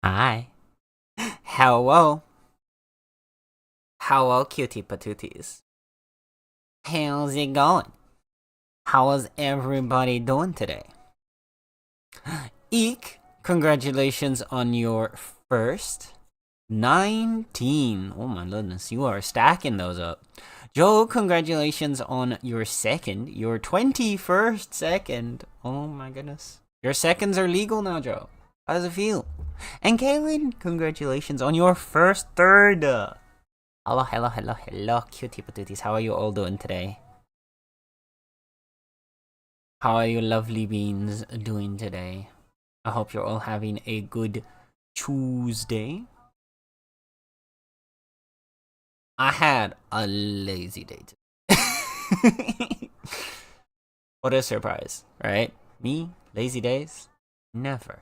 Hi. Hello. Hello, cutie patooties. How's it going? How is everybody doing today? Eek, congratulations on your first 19. Oh my goodness, you are stacking those up. Joe, congratulations on your 21st second. Oh my goodness. Your seconds are legal now, Joe. How does it feel? And Kaylin, congratulations on your first third. Hello, cutie patooties. How are you all doing today? How are you lovely beans doing today? I hope you're all having a good Tuesday. I had a lazy day today. What a surprise, right? Me? Lazy days? Never.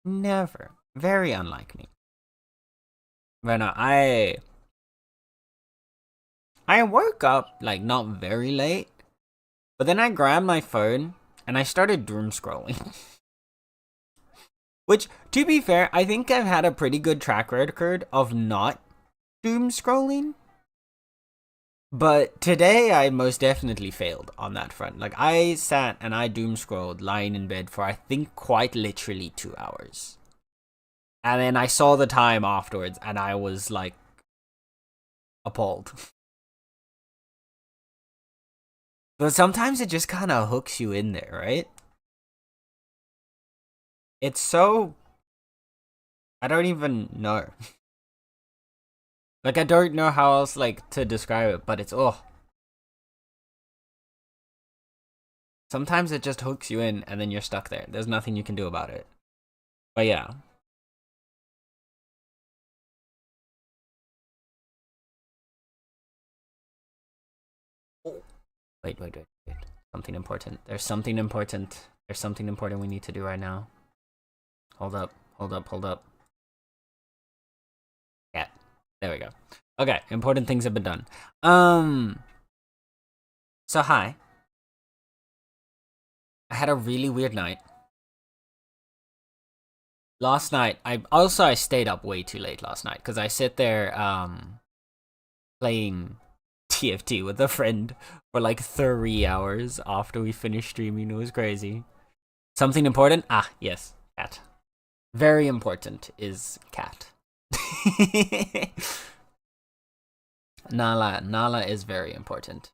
Never. Very unlike me. But no, I woke up like not very late, but then I grabbed my phone and I started doom scrolling. Which, to be fair, I think I've had a pretty good track record of not doom scrolling. But today I most definitely failed on that front. Like, I sat and I doom scrolled lying in bed for I think quite literally 2 hours. And then I saw the time afterwards and I was like appalled. But sometimes it just kind of hooks you in there, right? It's so... I don't even know. Like, I don't know how else, like, to describe it, but it's, oh. Sometimes it just hooks you in, and then you're stuck there. There's nothing you can do about it. But yeah. Wait. Something important. There's something important. There's something important we need to do right now. Hold up. Yeah. There we go. Okay, important things have been done. So hi. I had a really weird night. Last night, I stayed up way too late last night because I sit there playing TFT with a friend for like 3 hours after we finished streaming. It was crazy. Something important? Ah, yes, cat. Very important is cat. Nala is very important.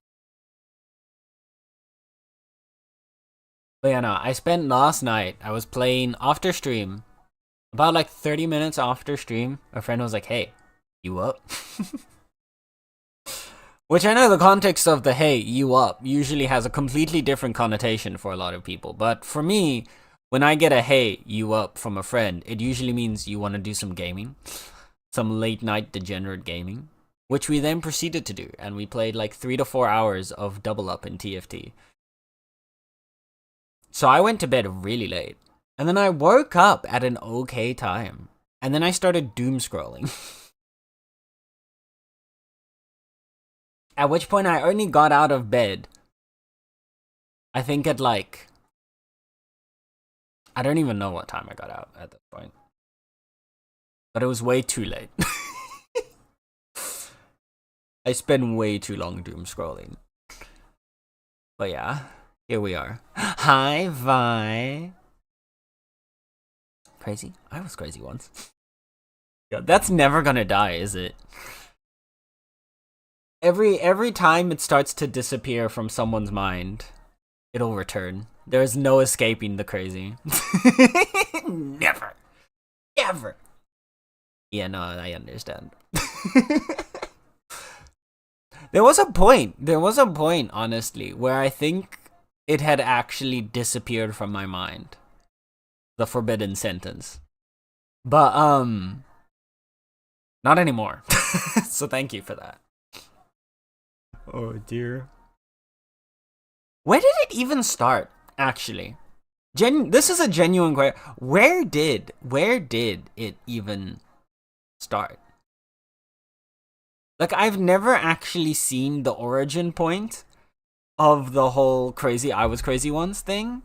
But yeah, no, I spent last night, I was playing after stream. About like 30 minutes after stream, a friend was like, hey, you up? Which I know the context of the hey, you up usually has a completely different connotation for a lot of people. But for me, when I get a hey, you up from a friend, it usually means you want to do some gaming. Some late night degenerate gaming. Which we then proceeded to do. And we played like 3 to 4 hours of double up in TFT. So I went to bed really late. And then I woke up at an okay time. And then I started doom scrolling. At which point I only got out of bed, I think at like... I don't even know what time I got out at that point. But it was way too late. I spent way too long doom scrolling. But yeah, here we are. Hi, Vi. Crazy? I was crazy once. Yeah, that's never gonna die, is it? Every time it starts to disappear from someone's mind, it'll return. There's no escaping the crazy. Never. Ever. Yeah, no, I understand. There was a point, honestly, where I think it had actually disappeared from my mind. The forbidden sentence. But, not anymore. So thank you for that. Oh dear. Where did it even start, actually? This is a genuine question. Where did it even start? Like, I've never actually seen the origin point of the whole crazy I was crazy once thing.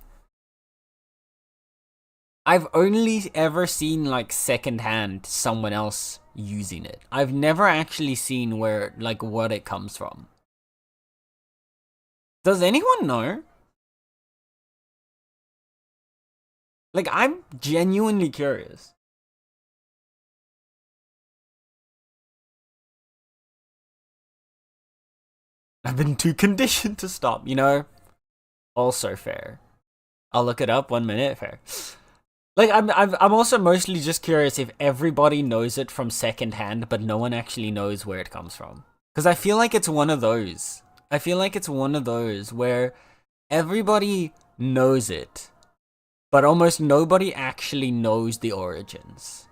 I've only ever seen like secondhand someone else using it. I've never actually seen where like what it comes from. Does anyone know? Like, I'm genuinely curious. I've been too conditioned to stop, you know? Also fair. I'll look it up 1 minute, fair. Like, I'm also mostly just curious if everybody knows it from secondhand, but no one actually knows where it comes from. Because I feel like it's one of those. I feel like it's one of those where everybody knows it, but almost nobody actually knows the origins.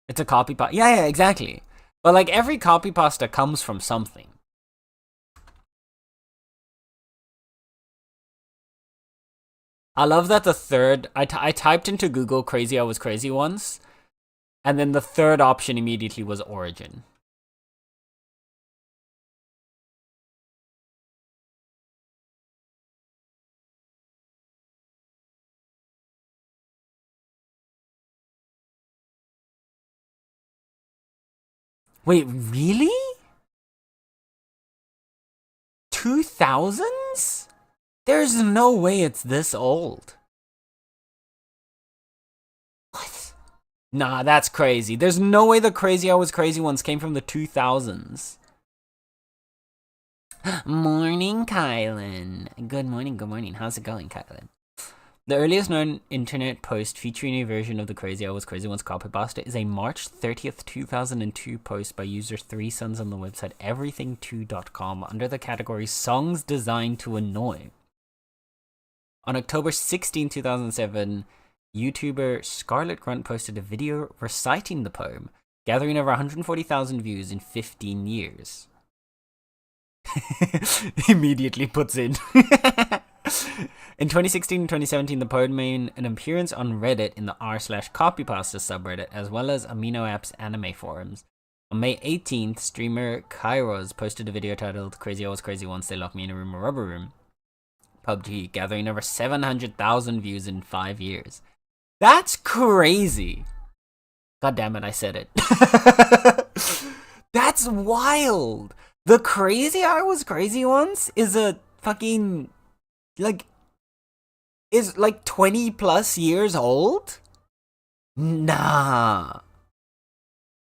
It's a copy pasta. Yeah, exactly. But like every copy pasta comes from something. I love that the third, I typed into Google Crazy I Was Crazy once, and then the third option immediately was origin. Wait, really? 2000s? There's no way it's this old. What? Nah, that's crazy. There's no way the Crazy I Was Crazy ones came from the 2000s. Morning, Kylan. Good morning. How's it going, Kylan? The earliest known internet post featuring a version of the Crazy I Was Crazy One's copypasta is a March 30th, 2002 post by user 3sons on the website everything2.com under the category Songs Designed to Annoy. On October 16, 2007, YouTuber Scarlet Grunt posted a video reciting the poem, gathering over 140,000 views in 15 years. Immediately puts in. In 2016 and 2017, the poem made an appearance on Reddit in the r/copypasta subreddit, as well as Amino App's anime forums. On May 18th, streamer Kairos posted a video titled Crazy I Was Crazy Once They Locked Me in a Room, a Rubber Room. PUBG, gathering over 700,000 views in 5 years. That's crazy. God damn it, I said it. That's wild. The Crazy I Was Crazy Once is a fucking, is like 20 plus years old? Nah.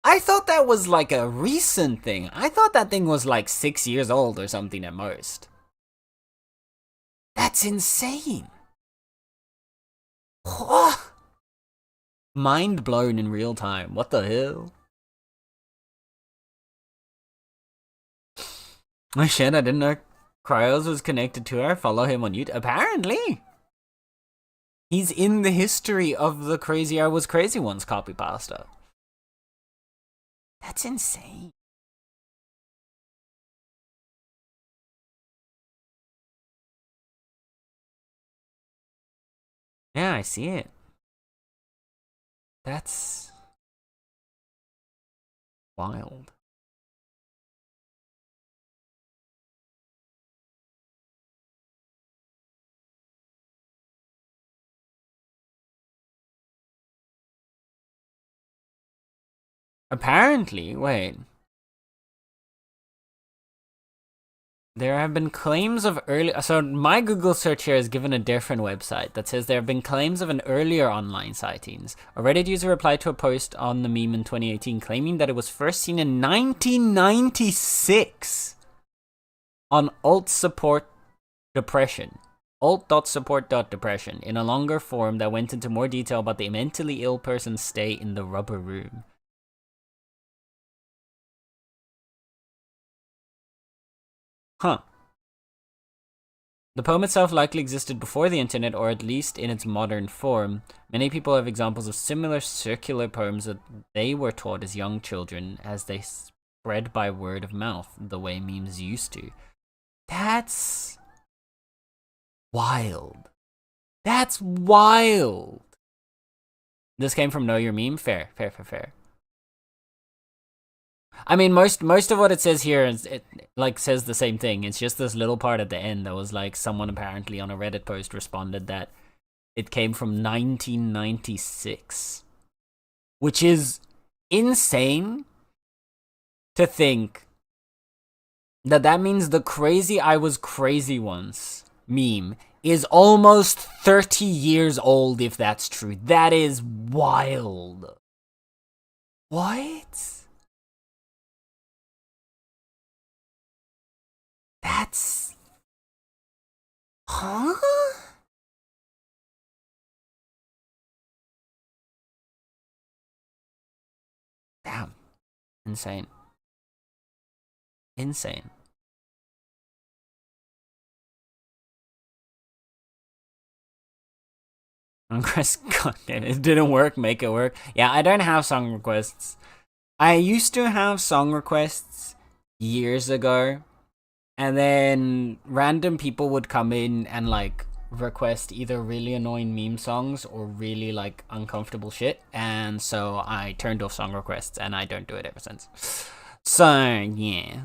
I thought that was like a recent thing. I thought that thing was like 6 years old or something at most. That's insane. What? Mind blown in real time. What the hell? Oh shit, I didn't know Cryos was connected to her. Follow him on YouTube. Apparently. He's in the history of the Crazy I Was Crazy Ones copypasta. That's insane. Yeah, I see it. That's wild. Apparently, wait. There have been claims of early. So my Google search here is given a different website that says there have been claims of an earlier online sightings. A Reddit user replied to a post on the meme in 2018 claiming that it was first seen in 1996 on alt support depression. alt.support.depression in a longer form that went into more detail about the mentally ill person's stay in the rubber room. Huh. The poem itself likely existed before the internet, or at least in its modern form. Many people have examples of similar circular poems that they were taught as young children as they spread by word of mouth, the way memes used to. That's wild. That's wild. This came from Know Your Meme? Fair. I mean, most of what it says here is it like says the same thing. It's just this little part at the end that was like someone apparently on a Reddit post responded that it came from 1996, which is insane to think that that means the crazy I was crazy once meme is almost 30 years old if that's true. That is wild. What? That's... Huh? Damn. Insane. Insane. Request, God damn it didn't work, make it work. Yeah, I don't have song requests. I used to have song requests years ago, and then random people would come in and like request either really annoying meme songs or really like uncomfortable shit, and so I turned off song requests and I don't do it ever since. So yeah.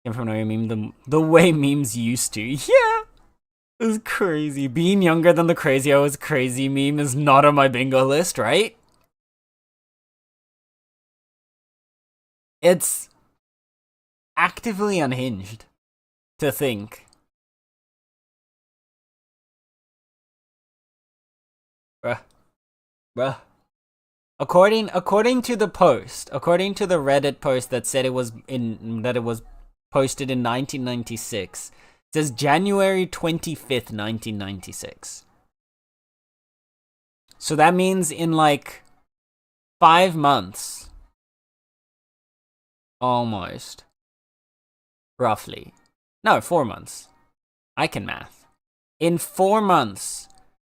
Came from a meme the way memes used to. Yeah. It's crazy. Being younger than the crazy I was crazy meme is not on my bingo list, right? It's actively unhinged to think. Bruh. Bruh. According to the post, according to the Reddit post that said it was posted in 1996, it says January 25th, 1996. So that means in like 5 months, almost, roughly. No, 4 months. I can math. In 4 months,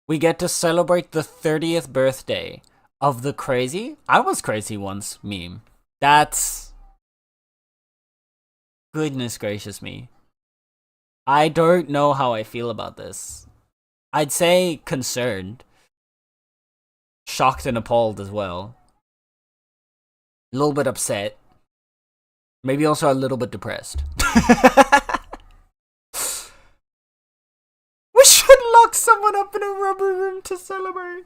we get to celebrate the 30th birthday of the crazy I was crazy once meme. That's... Goodness gracious me. I don't know how I feel about this. I'd say concerned. Shocked and appalled as well. A little bit upset. Maybe also a little bit depressed. We should lock someone up in a rubber room to celebrate.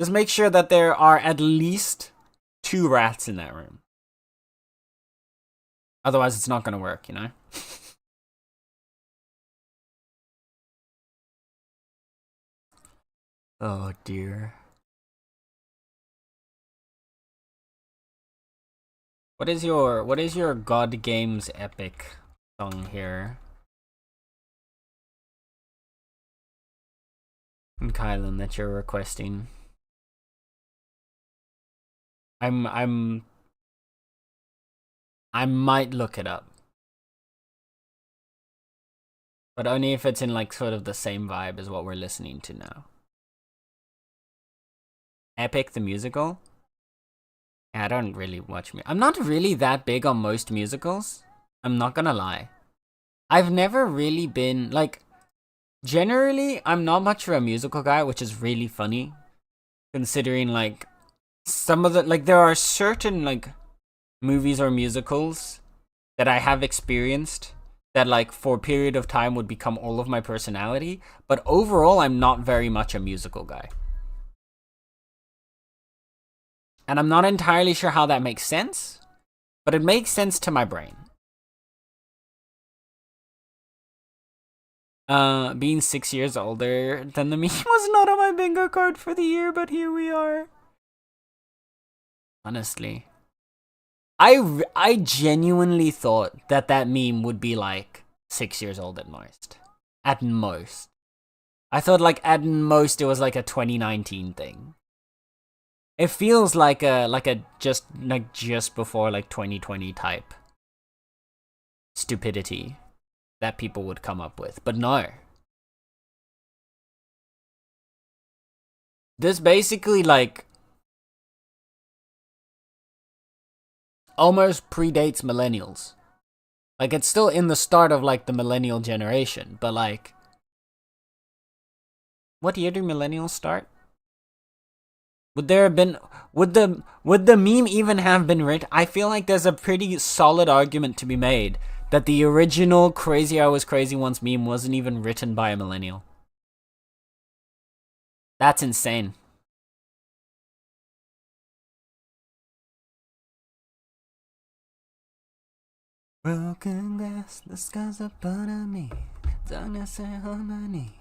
Just make sure that there are at least 2 rats in that room. Otherwise, it's not gonna work, you know? Oh dear. What is your God Games epic song here? And Kylan that you're requesting. I might look it up. But only if it's in like sort of the same vibe as what we're listening to now. Epic the musical? Yeah, I don't really watch I'm not really that big on most musicals. I'm not gonna lie. I've never really been like, generally I'm not much of a musical guy, which is really funny. Considering like some of the like there are certain like movies or musicals that I have experienced that like for a period of time would become all of my personality, but overall I'm not very much a musical guy. And I'm not entirely sure how that makes sense, but it makes sense to my brain. Being 6 years older than the meme was not on my bingo card for the year, but here we are. Honestly. I genuinely thought that meme would be like 6 years old at most. At most. I thought like at most it was like a 2019 thing. It feels like a just before like 2020 type stupidity that people would come up with, but no. This basically like almost predates millennials. Like it's still in the start of like the millennial generation, but like, what year do millennials start? Would there have been would the meme even have been written? I feel like there's a pretty solid argument to be made that the original Crazy I Was Crazy Once meme wasn't even written by a millennial. That's insane. Broken glass, the skies upon me, darkness and harmony.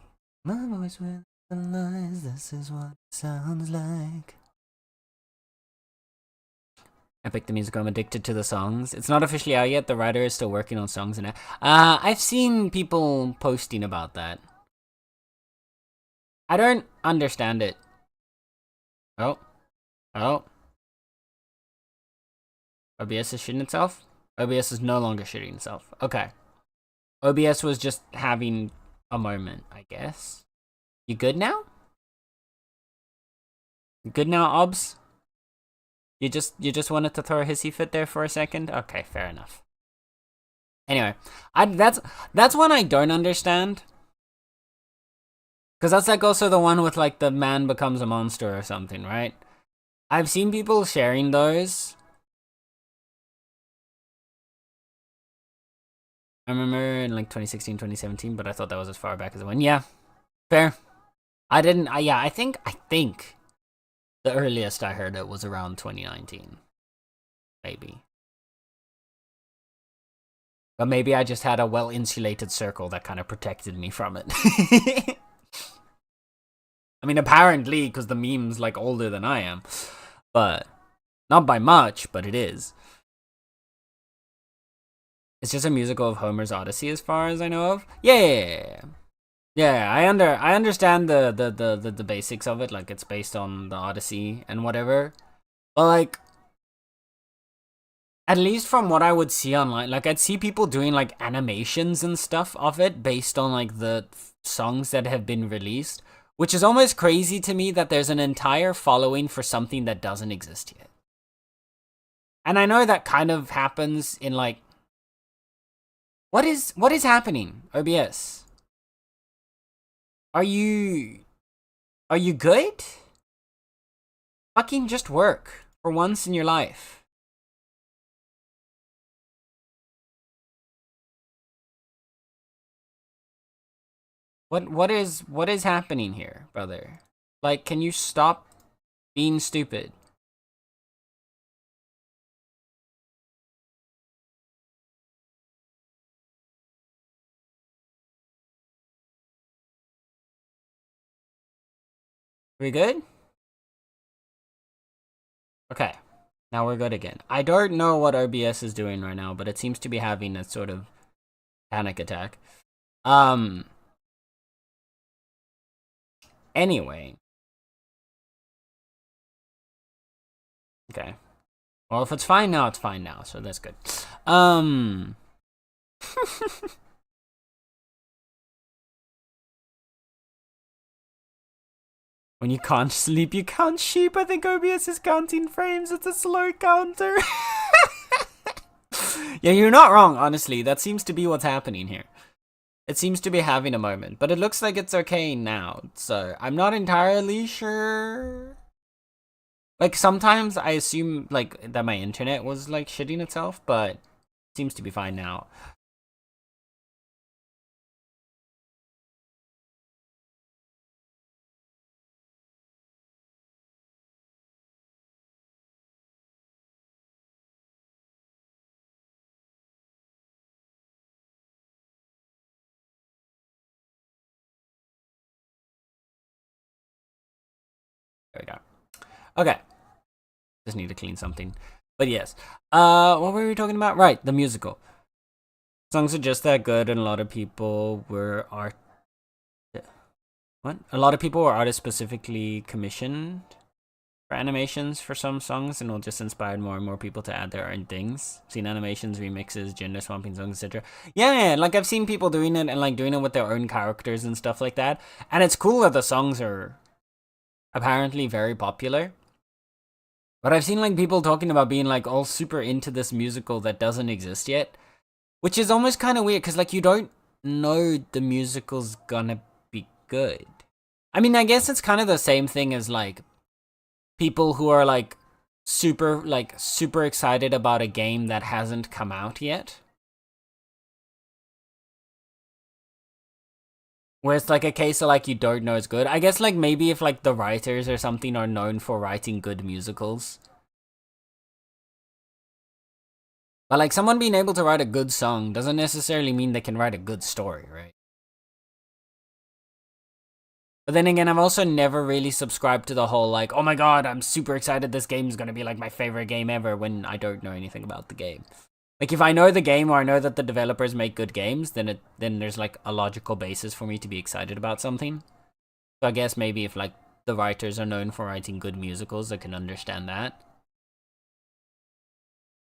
My voice with the lies, this is what it sounds like. I picked the music. I'm addicted to the songs. It's not officially out yet. The writer is still working on songs in it. I've seen people posting about that. I don't understand it. Oh. OBS is shitting itself? OBS is no longer shitting itself. Okay. OBS was just having a moment, I guess. You good now? You good now, Obs? You just wanted to throw a hissy fit there for a second? Okay, fair enough. Anyway, that's one I don't understand. Cause that's like also the one with like the man becomes a monster or something, right? I've seen people sharing those. I remember in like 2016, 2017, but I thought that was as far back as it went. Yeah, fair. I didn't. I think the earliest I heard it was around 2019, maybe. But maybe I just had a well-insulated circle that kind of protected me from it. I mean, apparently, because the meme's like older than I am, but not by much, but it is. It's just a musical of Homer's Odyssey, as far as I know of. Yeah. I understand the basics of it, like it's based on the Odyssey and whatever. But like, at least from what I would see online, like I'd see people doing like animations and stuff of it based on like the songs that have been released, which is almost crazy to me that there's an entire following for something that doesn't exist yet. And I know that kind of happens in like, what is happening, OBS? Are you good? Fucking just work for once in your life. What is happening here, brother? Like, can you stop being stupid? We good? Okay. Now we're good again. I don't know what OBS is doing right now, but it seems to be having a sort of panic attack. Anyway. Okay. Well, if it's fine now, it's fine now, so that's good. When you can't sleep, you count sheep. I think OBS is counting frames. It's a slow counter. Yeah, you're not wrong, honestly. That seems to be what's happening here. It seems to be having a moment, but it looks like it's okay now. So I'm not entirely sure. Like sometimes I assume like that my internet was like shitting itself, but it seems to be fine now. There we go. Okay. Just need to clean something. But yes. What were we talking about? Right, the musical. Songs are just that good, and a lot of people were A lot of people were artists specifically commissioned for animations for some songs, and will just inspire more and more people to add their own things. Seen animations, remixes, gender swapping songs, etc. Yeah, like I've seen people doing it and like doing it with their own characters and stuff like that. And it's cool that the songs are apparently very popular. But I've seen like people talking about being like all super into this musical that doesn't exist yet, which is almost kind of weird because like you don't know the musical's gonna be good. I mean, I guess it's kind of the same thing as like people who are like super excited about a game that hasn't come out yet. Where it's like a case of like you don't know it's good. I guess like maybe if like the writers or something are known for writing good musicals. But like someone being able to write a good song doesn't necessarily mean they can write a good story, right? But then again, I've also never really subscribed to the whole like, oh my god, I'm super excited this game's gonna be like my favorite game ever when I don't know anything about the game. Like if I know the game or I know that the developers make good games, then there's like a logical basis for me to be excited about something. So I guess maybe if like the writers are known for writing good musicals, I can understand that.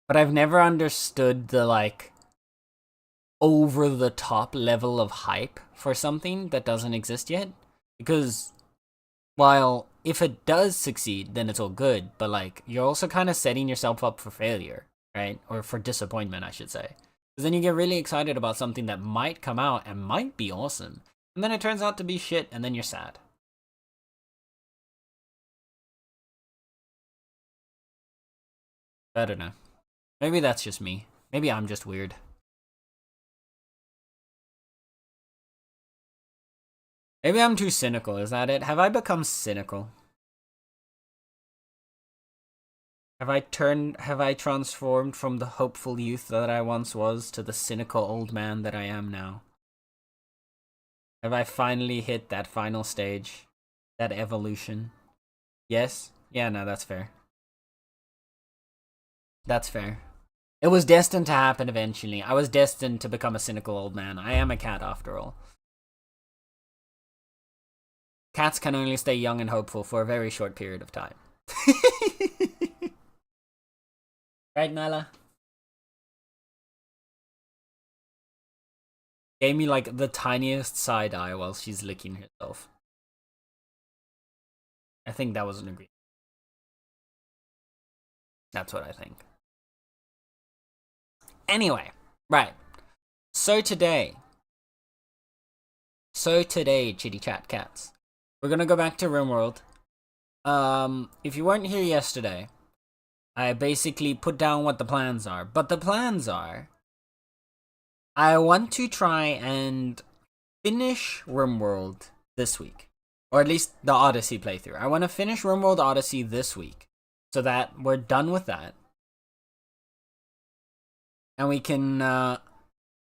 But I've never understood the like over the top level of hype for something that doesn't exist yet. Because while if it does succeed, then it's all good, but like you're also kind of setting yourself up for failure, right? Or for disappointment, I should say. Because then you get really excited about something that might come out and might be awesome, and then it turns out to be shit, and then you're sad. I don't know. Maybe that's just me. Maybe I'm just weird. Maybe I'm too cynical, is that it? Have I become cynical? Have I transformed from the hopeful youth that I once was to the cynical old man that I am now? Have I finally hit that final stage? That evolution? Yes? Yeah, no, that's fair. That's fair. It was destined to happen eventually. I was destined to become a cynical old man. I am a cat after all. Cats can only stay young and hopeful for a very short period of time. Right, Nyla? Gave me like the tiniest side eye while she's licking herself. I think that was an agreement. That's what I think. Anyway, right. So today, Chitty Chat Cats, we're gonna go back to RimWorld. If you weren't here yesterday, I basically put down what the plans are. But the plans are, I want to try and finish RimWorld this week. Or at least the Odyssey playthrough. I want to finish RimWorld Odyssey this week, so that we're done with that. And we can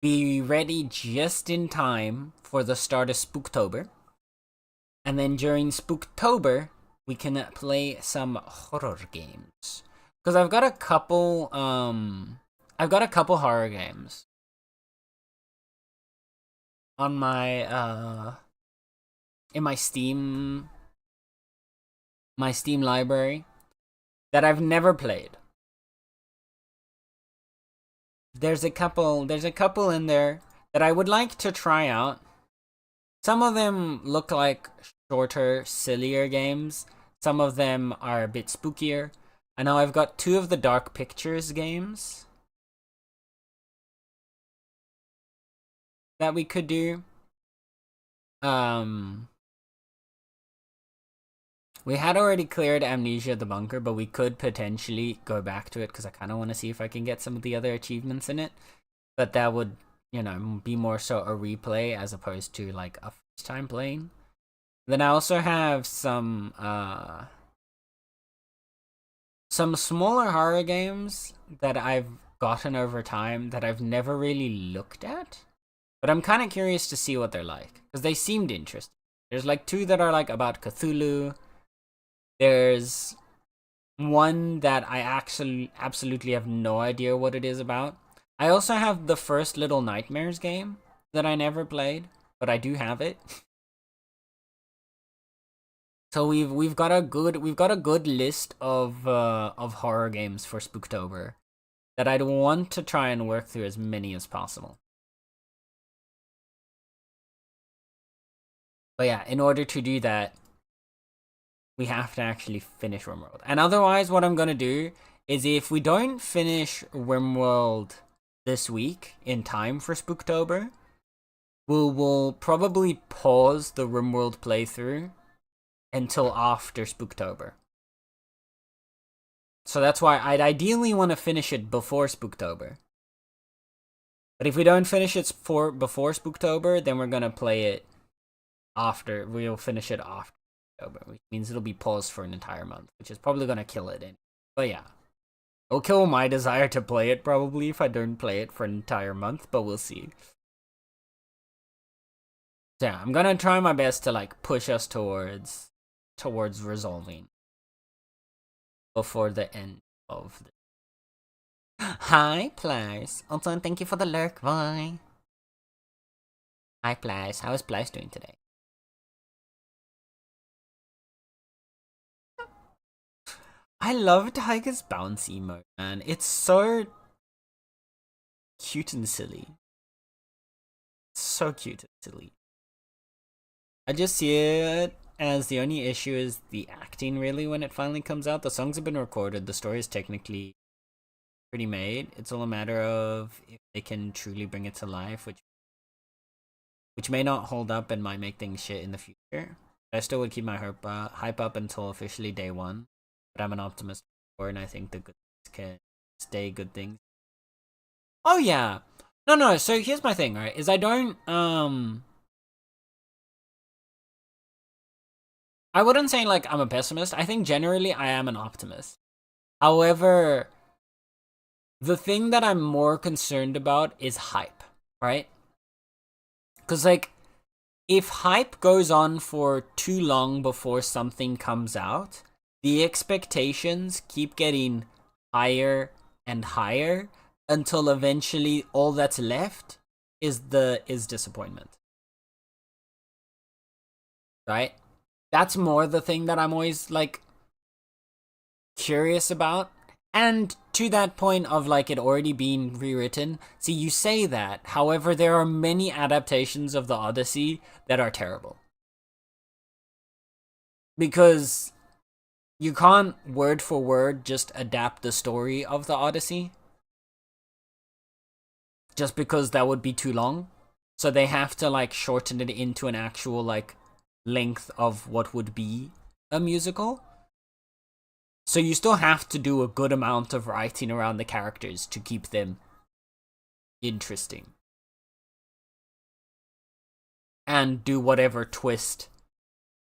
be ready just in time for the start of Spooktober. And then during Spooktober, we can play some horror games. Because I've got a couple horror games on my in my Steam library that I've never played. There's a couple in there that I would like to try out. Some of them look like shorter, sillier games. Some of them are a bit spookier. I know I've got 2 of the Dark Pictures games that we could do. We had already cleared Amnesia the Bunker, but we could potentially go back to it because I kind of want to see if I can get some of the other achievements in it. But that would, you know, be more so a replay as opposed to like a first time playing. Then I also have some smaller horror games that I've gotten over time that I've never really looked at. But I'm kind of curious to see what they're like, because they seemed interesting. There's like 2 that are like about Cthulhu. There's one that I actually absolutely have no idea what it is about. I also have the first Little Nightmares game that I never played, but I do have it. So we've got a good list of horror games for Spooktober that I'd want to try and work through as many as possible. But yeah, in order to do that, we have to actually finish RimWorld. And otherwise, what I'm gonna do is if we don't finish RimWorld this week in time for Spooktober, we'll probably pause the RimWorld playthrough until after Spooktober. So that's why I'd ideally want to finish it before Spooktober. But if we don't finish it before Spooktober, then we're gonna play it after. We'll finish it after Spooktober, which means it'll be paused for an entire month, which is probably gonna kill it. But yeah, it'll kill my desire to play it probably if I don't play it for an entire month. But we'll see. So yeah, I'm gonna try my best to like push us towards resolving before the end of the. Hi, Plies. Also, thank you for the lurk, boy. Hi, Plies. How is Plies doing today? I love Tiger's bounce emote, man. It's so cute and silly. So cute and silly. I just see it as the only issue is the acting, really, when it finally comes out. The songs have been recorded. The story is technically pretty made. It's all a matter of if they can truly bring it to life, which may not hold up and might make things shit in the future. I still would keep my hype up until officially day one. But I'm an optimist, and I think the good things can stay good things. Oh yeah, no. So here's my thing, right? Is I wouldn't say like I'm a pessimist. I think generally I am an optimist. However, the thing that I'm more concerned about is hype, right? Because like, if hype goes on for too long before something comes out, the expectations keep getting higher and higher until eventually all that's left is disappointment. Right? That's more the thing that I'm always like curious about. And to that point of like it already being rewritten, see, you say that, however, there are many adaptations of the Odyssey that are terrible. Because you can't word for word just adapt the story of the Odyssey. Just because that would be too long. So they have to like shorten it into an actual like length of what would be a musical. So you still have to do a good amount of writing around the characters to keep them interesting. And do whatever twist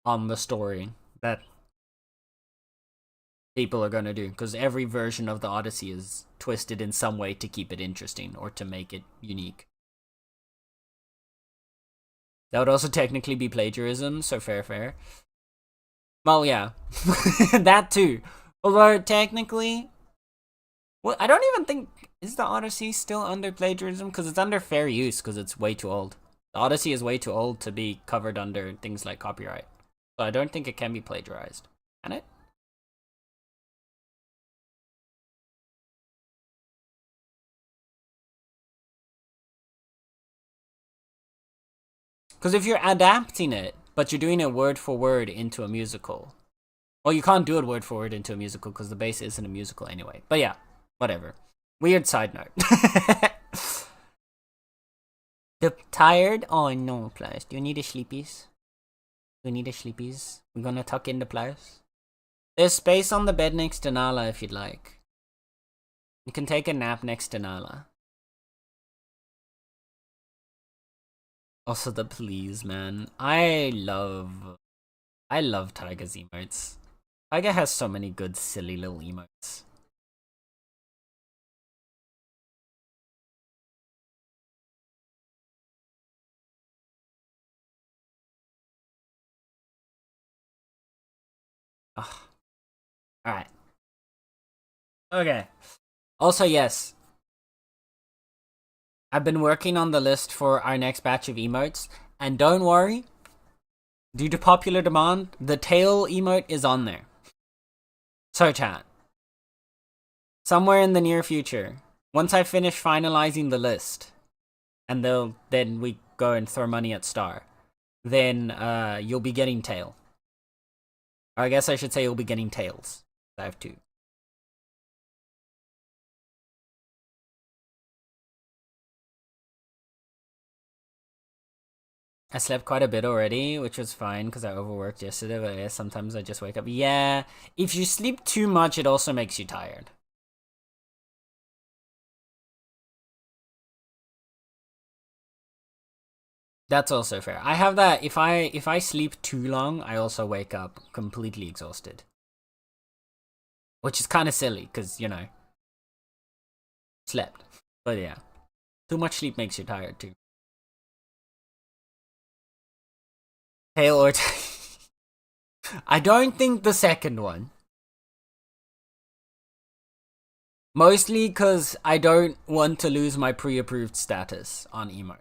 on the story that people are gonna do. Because every version of the Odyssey is twisted in some way to keep it interesting or to make it unique. That would also technically be plagiarism, so fair. Well, yeah. That too. Although, technically... Well, I don't even think... Is the Odyssey still under plagiarism? Because it's under fair use, because it's way too old. The Odyssey is way too old to be covered under things like copyright. So I don't think it can be plagiarized. Can it? Because if you're adapting it, but you're doing it word for word into a musical... Well, you can't do it word for word into a musical because the base isn't a musical anyway. But yeah, whatever. Weird side note. Tired? Oh no, Plies. Do you need a sleepies? Do you need a sleepies? We're gonna tuck in the Plies. There's space on the bed next to Nala if you'd like. You can take a nap next to Nala. Also the please, man. I love Tiger's emotes. Tiger has so many good silly little emotes. Ugh. Alright. Okay. Also, yes. I've been working on the list for our next batch of emotes. And don't worry. Due to popular demand, the tail emote is on there. So chat. Somewhere in the near future. Once I finish finalizing the list. And then we go and throw money at Star. Then you'll be getting tail. Or I guess I should say you'll be getting tails. I have two. I slept quite a bit already, which was fine because I overworked yesterday, but yeah, sometimes I just wake up. Yeah, if you sleep too much, it also makes you tired. That's also fair. I have that if I sleep too long, I also wake up completely exhausted. Which is kind of silly because, you know, slept. But yeah, too much sleep makes you tired too. Hail or I don't think the second one. Mostly because I don't want to lose my pre-approved status on emote.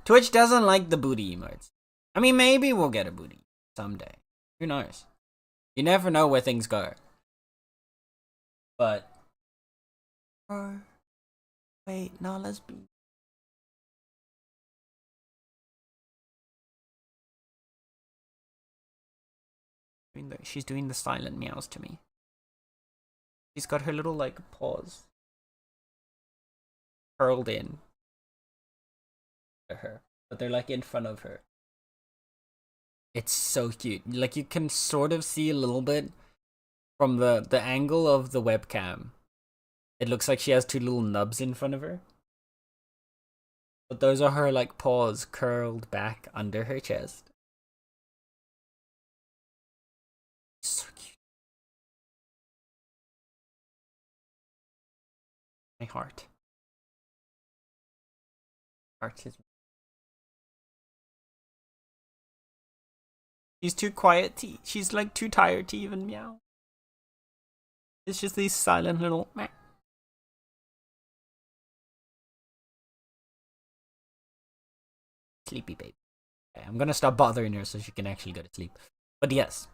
Twitch doesn't like the booty emotes. I mean, maybe we'll get a booty someday. Who knows? You never know where things go. But... wait, no, let's be... She's doing the silent meows to me. She's got her little, like, paws curled in to her, but they're, like, in front of her. It's so cute. Like, you can sort of see a little bit from the angle of the webcam. It looks like she has two little nubs in front of her. But those are her, like, paws curled back under her chest. So cute. My heart. Heart is... She's too quiet to... She's, like, too tired to even meow. It's just these silent little... meh. Sleepy baby. Okay, I'm gonna stop bothering her so she can actually go to sleep. But yes.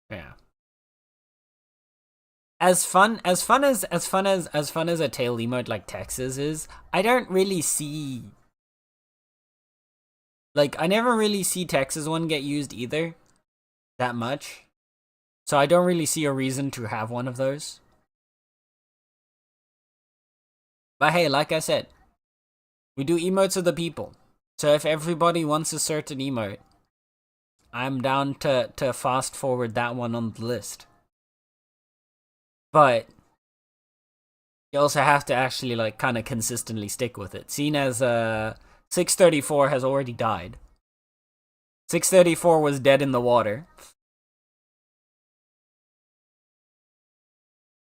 Yeah. As fun as a tail emote like Texas is, I don't really see... Like, I never really see Texas one get used either. That much. So I don't really see a reason to have one of those. But hey, like I said, we do emotes of the people. So if everybody wants a certain emote, I'm down to fast forward that one on the list. But you also have to actually, like, kind of consistently stick with it. Seeing as 634 has already died. 634 was dead in the water.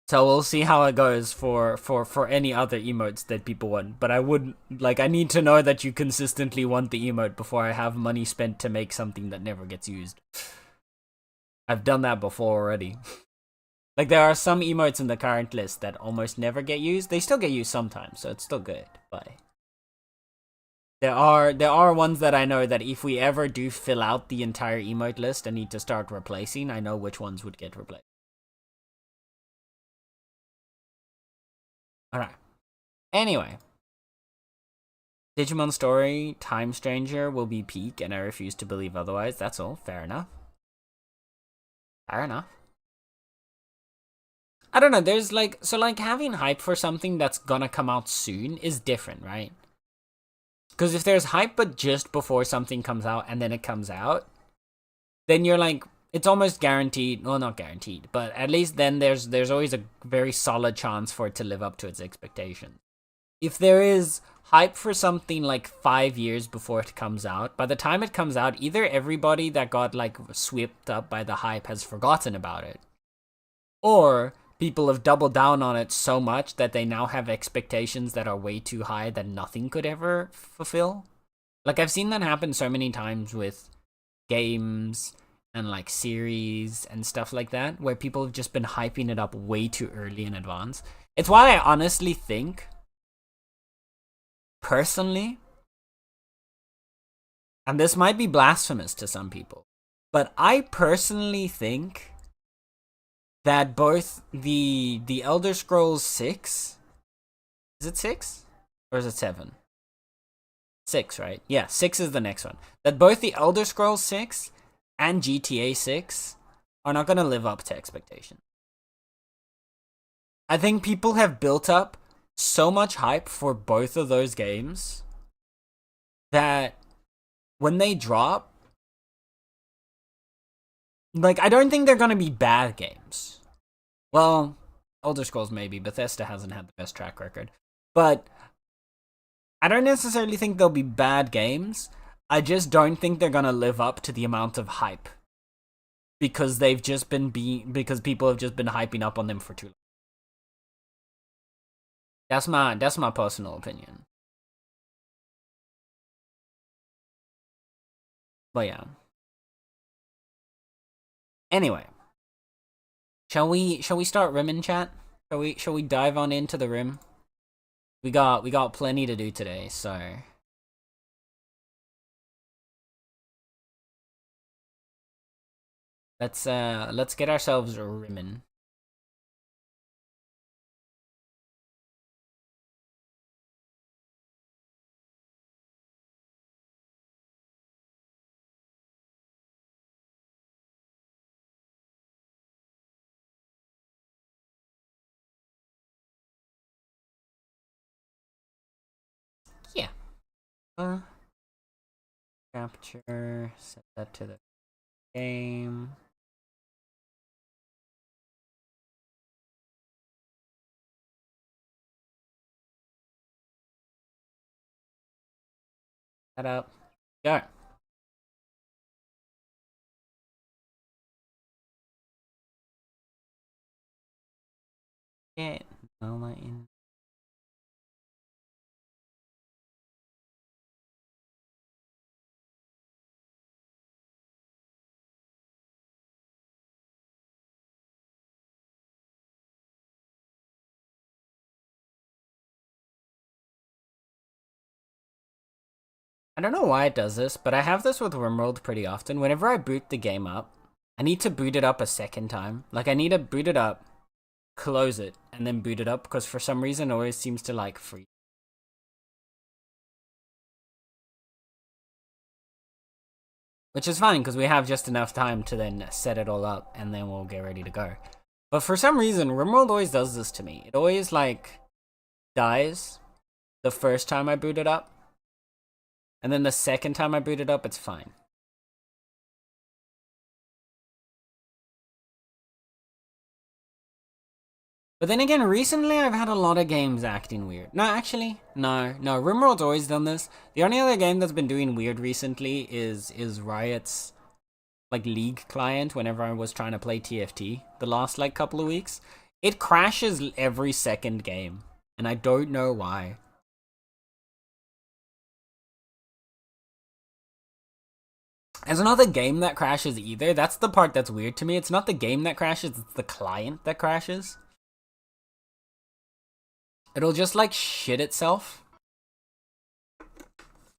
So we'll see how it goes for any other emotes that people want. But I would, like, I need to know that you consistently want the emote before I have money spent to make something that never gets used. I've done that before already. Like, there are some emotes in the current list that almost never get used. They still get used sometimes, so it's still good. But there are ones that I know that if we ever do fill out the entire emote list and need to start replacing, I know which ones would get replaced. Alright. Anyway. Digimon story, Time Stranger will be peak, and I refuse to believe otherwise. That's all. Fair enough. Fair enough. I don't know, there's like... So, like, having hype for something that's gonna come out soon is different, right? Because if there's hype but just before something comes out and then it comes out, then you're like... It's almost guaranteed... Well, not guaranteed, but at least then there's always a very solid chance for it to live up to its expectations. If there is hype for something like 5 years before it comes out, by the time it comes out, either everybody that got, like, swept up by the hype has forgotten about it, or people have doubled down on it so much that they now have expectations that are way too high that nothing could ever fulfill. Like, I've seen that happen so many times with games and, like, series and stuff like that, where people have just been hyping it up way too early in advance. It's why I honestly think, personally, and this might be blasphemous to some people, but I personally think that both the Elder Scrolls 6... Is it 6? Or is it 7? 6, right? Yeah, 6 is the next one. That both the Elder Scrolls 6 and GTA 6 are not going to live up to expectations. I think people have built up so much hype for both of those games that when they drop, like, I don't think they're gonna be bad games. Well, Elder Scrolls maybe. Bethesda hasn't had the best track record. But I don't necessarily think they'll be bad games. I just don't think they're gonna live up to the amount of hype. Because because people have just been hyping up on them for too long. That's my personal opinion. But yeah. Anyway. Shall we start rimming, chat? Shall we dive on into the rim? We got plenty to do today, so let's get ourselves rimming. Yeah. Capture, set that to the game. Set up. Go. Yeah. In. I don't know why it does this, but I have this with RimWorld pretty often. Whenever I boot the game up, I need to boot it up a second time. Like, I need to boot it up, close it, and then boot it up, because for some reason it always seems to, like, freeze. Which is fine, because we have just enough time to then set it all up, and then we'll get ready to go. But for some reason, RimWorld always does this to me. It always, like, dies the first time I boot it up. And then the second time I boot it up, it's fine. But then again, recently I've had a lot of games acting weird. No, actually, no. RimWorld's always done this. The only other game that's been doing weird recently is Riot's, like, League client whenever I was trying to play TFT the last, like, couple of weeks. It crashes every second game, and I don't know why. There's not the game that crashes either. That's the part that's weird to me. It's not the game that crashes, it's the client that crashes. It'll just, like, shit itself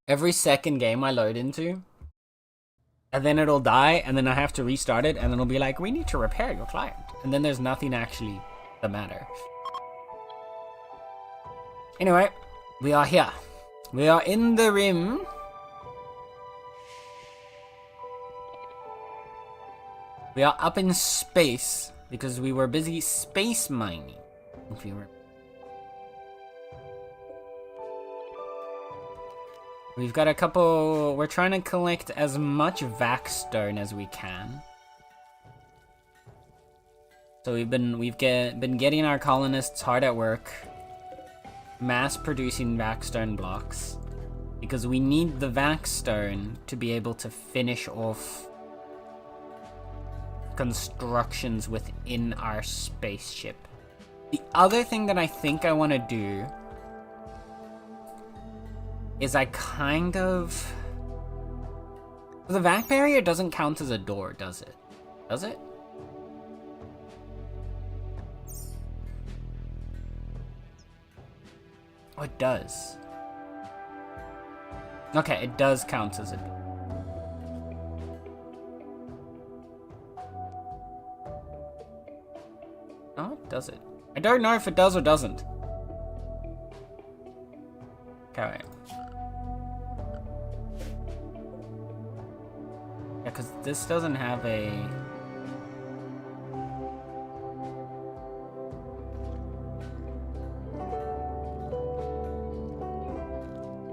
every second game I load into. And then it'll die, and then I have to restart it, and then it'll be like, we need to repair your client. And then there's nothing actually the matter. Anyway, we are here. We are in the rim. We are up in space, because we were busy space mining, if you remember. We've got a couple. We're trying to collect as much vac stone as we can. So we've been getting our colonists hard at work, mass producing vac stone blocks, because we need the vac stone to be able to finish off constructions within our spaceship. The other thing that I think I want to do is the vac barrier doesn't count as a door, does it? Does it? Oh, it does. Okay, it does count as a door. Oh, does it? I don't know if it does or doesn't. Okay, wait. Yeah, because this doesn't have a...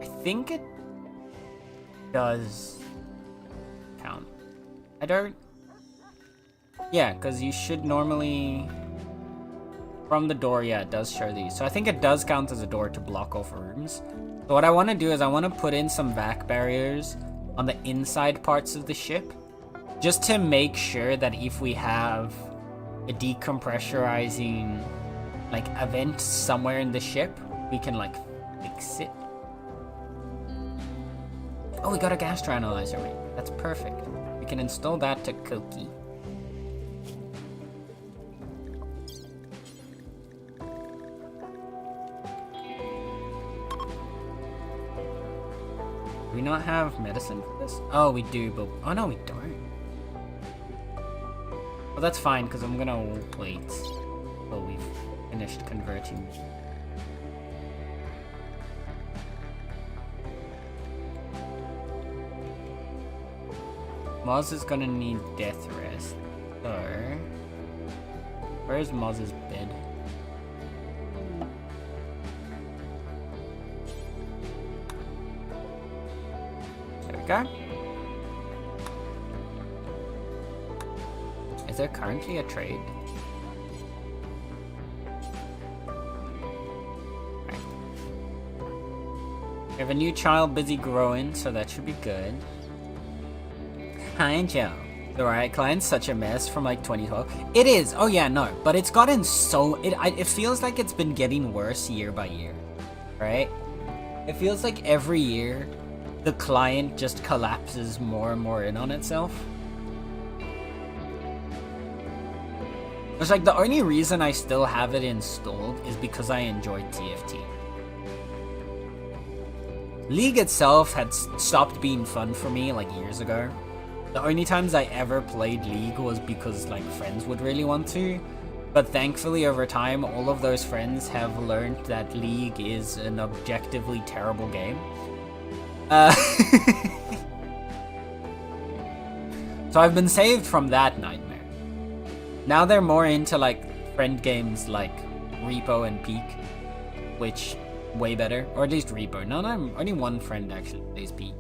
I think it does count. I don't... Yeah, because you should normally... From the door, yeah, it does show these. So I think it does count as a door to block off rooms. So what I want to do is I want to put in some vac barriers on the inside parts of the ship, just to make sure that if we have a decompressurizing like event somewhere in the ship, we can like fix it. Oh, we got a gas analyzer ring. That's perfect. We can install that to Koki. Do we not have medicine for this? Oh, we do, but... Oh, no, we don't. Well, that's fine, because I'm gonna wait until we've finished converting. Moz is gonna need death rest. So... Where's Moz's bed? Go. Is there currently a trade? Right. We have a new child busy growing, so that should be good. Hi, Joe. The Riot Client's such a mess from like 2012. It is. Oh yeah, no, but it's gotten so... It feels like it's been getting worse year by year, right? It feels like every year the client just collapses more and more in on itself. It's like the only reason I still have it installed is because I enjoyed TFT. League itself had stopped being fun for me like years ago. The only times I ever played League was because like friends would really want to. But thankfully over time, all of those friends have learned that League is an objectively terrible game. So I've been saved from that nightmare. Now they're more into like friend games like Repo and Peak, which way better, or at least Repo. No, only one friend actually plays Peak.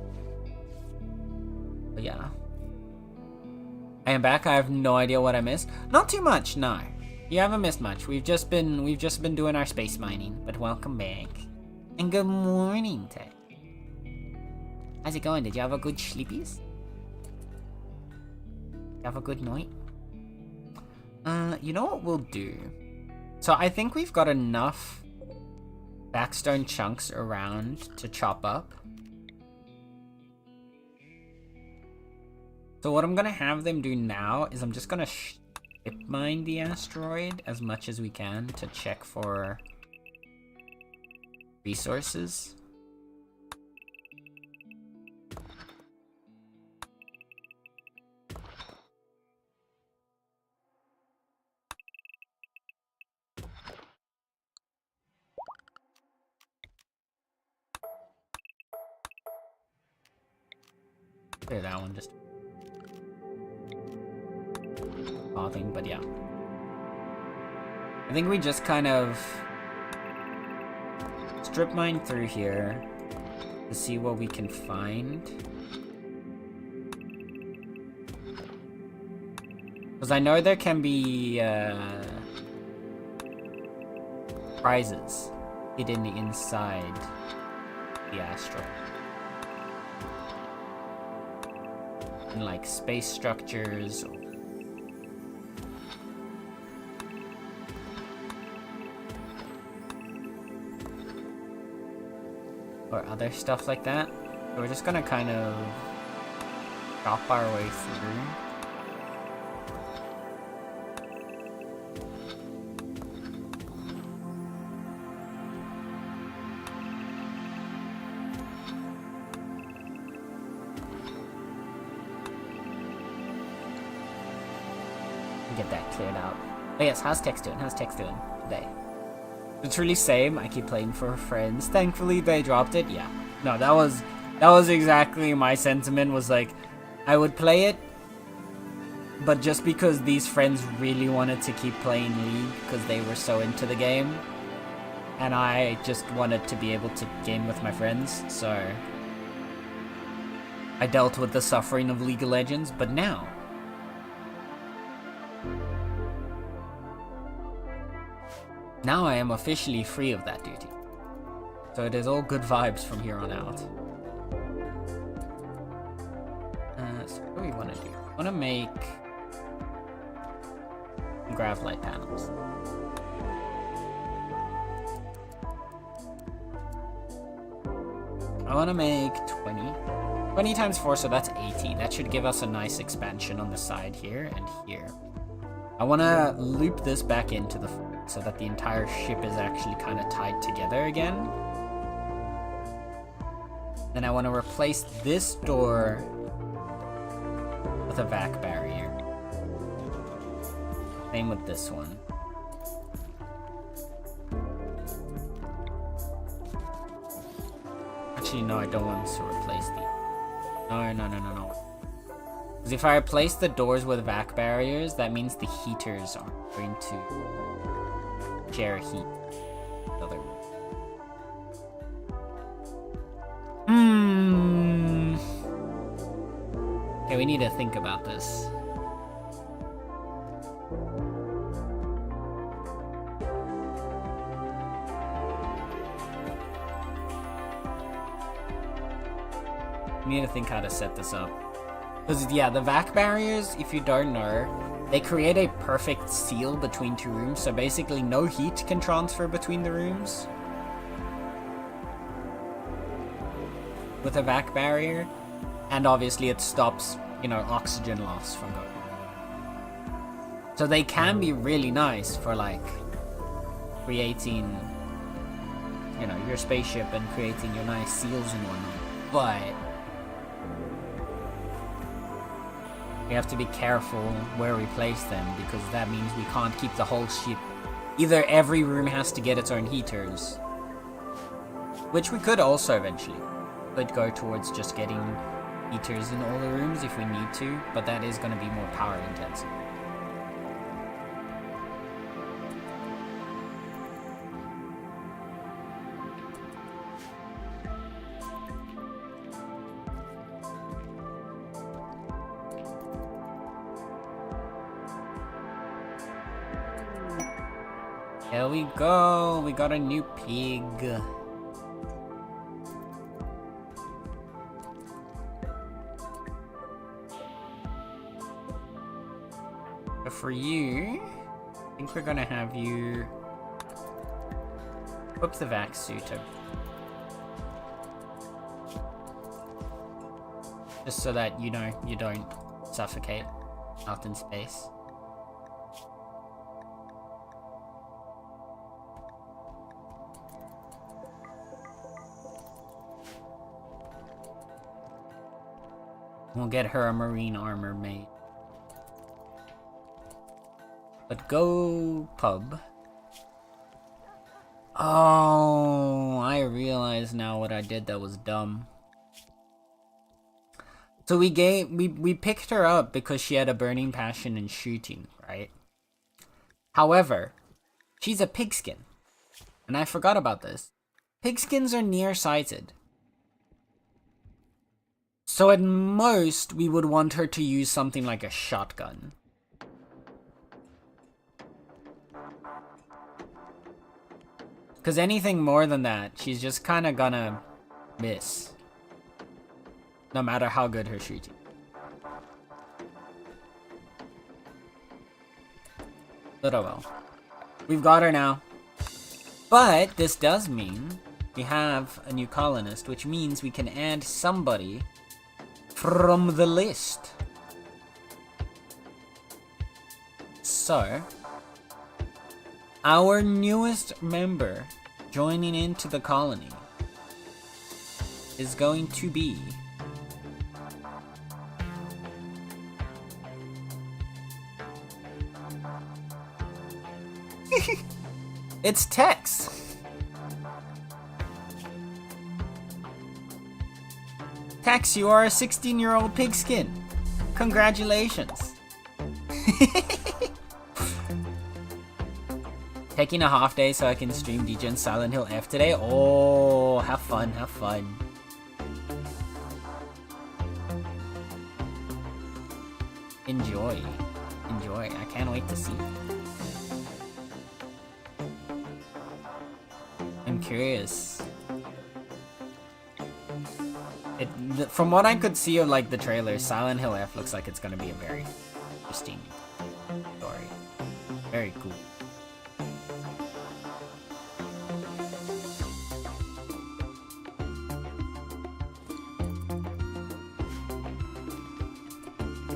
But yeah, I am back. I have no idea what I missed. Not too much, no. You haven't missed much. We've just been doing our space mining. But welcome back, and good morning, Ted. How's it going? Did you have a good sleepies? You have a good night? You know what we'll do? So I think we've got enough backstone chunks around to chop up. So what I'm gonna have them do now is I'm just gonna ship mine the asteroid as much as we can to check for resources. Clear that one, just thing, but yeah. I think we just kind of strip mine through here to see what we can find. Because I know there can be prizes hidden inside the asteroid. And like space structures or other stuff like that. So we're just gonna kind of chop our way through. Get that cleared out. Oh yes, how's Tex doing? How's Tex doing today? Literally same. I keep playing for friends. Thankfully they dropped it. Yeah. No, that was exactly my sentiment. Was like, I would play it, but just because these friends really wanted to keep playing League because they were so into the game, and I just wanted to be able to game with my friends. So I dealt with the suffering of League of Legends, but now I am officially free of that duty. So it is all good vibes from here on out. So what do we want to do? I want to make grav light panels. I want to make 20. 20 times 4, so that's 80. That should give us a nice expansion on the side here and here. I want to loop this back into the front so that the entire ship is actually kind of tied together again. Then I want to replace this door with a vac barrier. Same with this one. Actually, no, I don't want to replace these. No. Because if I replace the doors with vac barriers, that means the heaters are going to share heat. Okay, we need to think about this. We need to think how to set this up. Because, yeah, the vac barriers, if you don't know, they create a perfect seal between two rooms, so basically no heat can transfer between the rooms with a vac barrier, and obviously it stops, you know, oxygen loss from going. So they can be really nice for, like, creating, you know, your spaceship and creating your nice seals and whatnot, but we have to be careful where we place them, because that means we can't keep the whole ship. Either every room has to get its own heaters, which we could also eventually. Could go towards just getting heaters in all the rooms if we need to, but that is going to be more power intensive. Here we go, we got a new pig. But for you, I think we're gonna have you equip the vac suit just so that you know you don't suffocate out in space. We'll get her a marine armor made. But go pub. Oh, I realize now what I did that was dumb. So we picked her up because she had a burning passion in shooting, right? However, she's a pigskin. And I forgot about this. Pigskins are nearsighted. So at most, we would want her to use something like a shotgun. Because anything more than that, she's just kind of gonna miss. No matter how good her shooting. But oh well. We've got her now. But this does mean we have a new colonist, which means we can add somebody from the list. So, our newest member joining into the colony is going to be it's Tex. Tex, you are a 16-year-old pigskin. Congratulations. Taking a half day so I can stream DJ Silent Hill F today. Oh, have fun, have fun. Enjoy. Enjoy. I can't wait to see. I'm curious. From what I could see of like the trailer, Silent Hill F looks like it's gonna be a very interesting story. Very cool.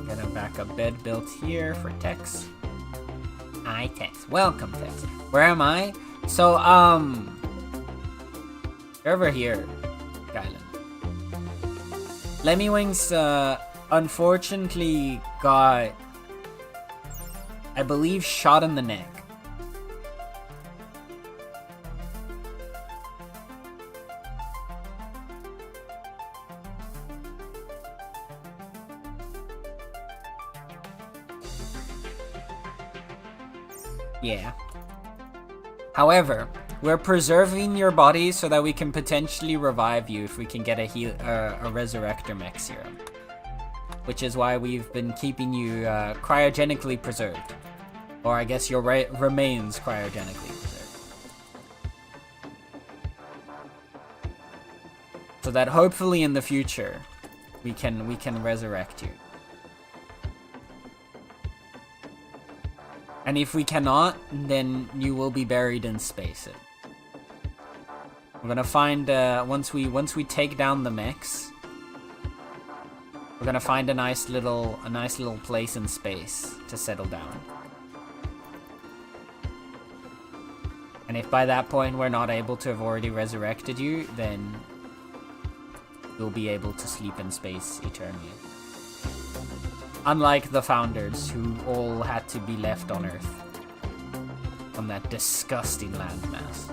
Got a backup bed built here for Tex. Hi Tex. Welcome Tex. Where am I? So over here, Island. Lemmywings unfortunately got, I believe, shot in the neck. Yeah. However, we're preserving your body so that we can potentially revive you if we can get a Resurrector Mech Serum. Which is why we've been keeping you cryogenically preserved. Or I guess your remains cryogenically preserved. So that hopefully in the future, we can resurrect you. And if we cannot, then you will be buried in space. We're gonna find once we take down the mechs, we're gonna find a nice little place in space to settle down. And if by that point we're not able to have already resurrected you, then you'll be able to sleep in space eternally. Unlike the founders, who all had to be left on Earth on that disgusting landmass.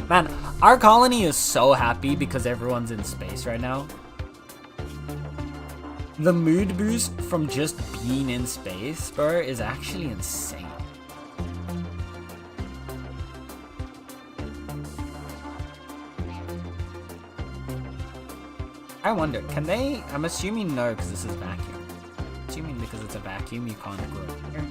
Man, our colony is so happy because everyone's in space right now. The mood boost from just being in space, bro, is actually insane. I wonder, can they? I'm assuming no, because this is vacuum. Assuming because it's a vacuum, you can't grow here.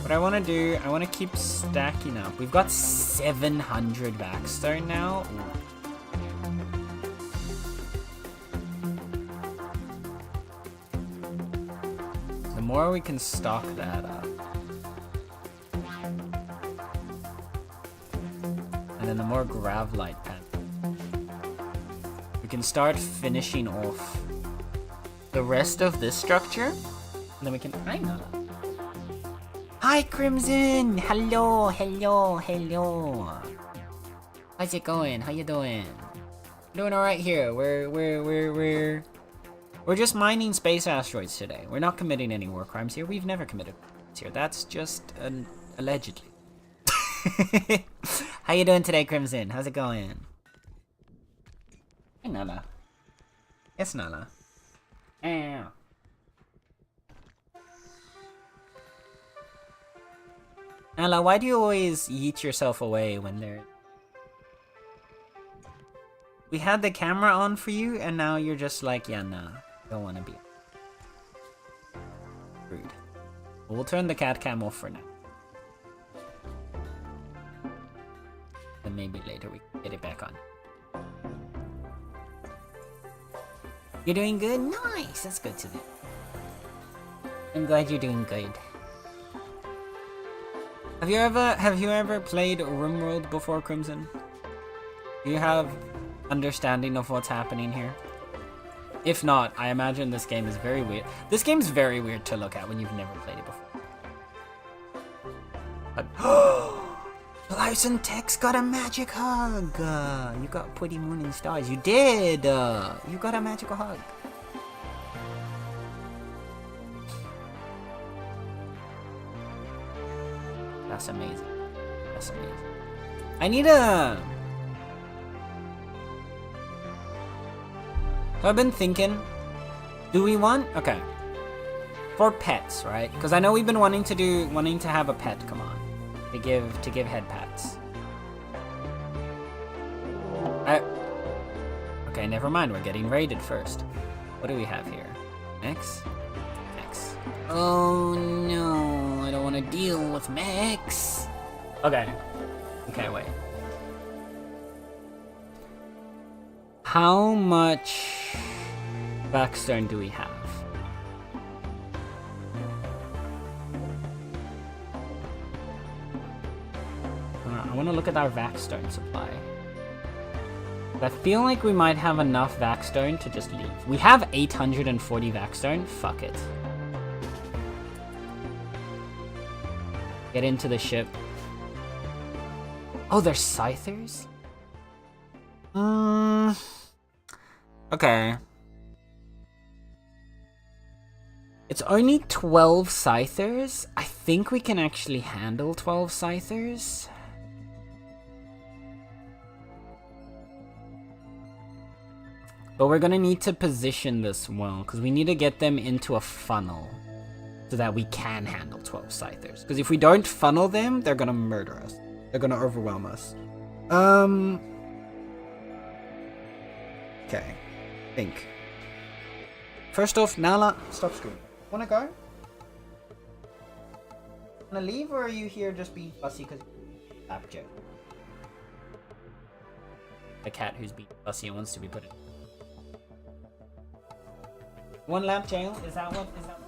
What I want to do, I want to keep stacking up. We've got 700 Vaxstone now. Ooh. The more we can stock that up. And then the more Gravlite pen. We can start finishing off the rest of this structure. And then we can... Hi Crimson! Hello, hello, hello. How's it going? How you doing? Doing alright here. We're just mining space asteroids today. We're not committing any war crimes here. We've never committed crimes here. That's just allegedly. How you doing today, Crimson? How's it going? Hey, Nala. Yes, Nala. Nala, why do you always yeet yourself away when they're... We had the camera on for you, and now you're just like, yeah, nah. Don't want to be rude. We'll turn the cat cam off for now. And maybe later we can get it back on. You're doing good? Nice! That's good to know. I'm glad you're doing good. Have you ever played RimWorld before, Crimson? Do you have understanding of what's happening here? If not, I imagine this game is very weird. This game's very weird to look at when you've never played it before. But Larson Tex got a magic hug. You got pretty moon and stars. You did. You got a magical hug. That's amazing. That's amazing. I need a... So I've been thinking, do we want... Okay, for pets, right? Because I know we've been wanting to have a pet. Come on, to give head pats. Okay, never mind. We're getting raided first. What do we have here? Mechs? Mechs. Oh no, I don't want to deal with mechs. Okay. Okay, wait. How much backstone do we have? I want to look at our Vaxstone supply. I feel like we might have enough Vaxstone to just leave. We have 840 Vaxstone. Fuck it. Get into the ship. Oh, they're Scythers? Okay. It's only 12 Scythers. I think we can actually handle 12 Scythers. But we're gonna need to position this well, because we need to get them into a funnel so that we can handle 12 Scythers. Because if we don't funnel them, they're gonna murder us. They're gonna overwhelm us. Okay. Think. First off, Nala, stop screaming. Wanna go? Wanna leave, or are you here just being fussy because Lapjail? A cat who's being fussy and wants to be put in. One lamp jail? Is that what? Is that?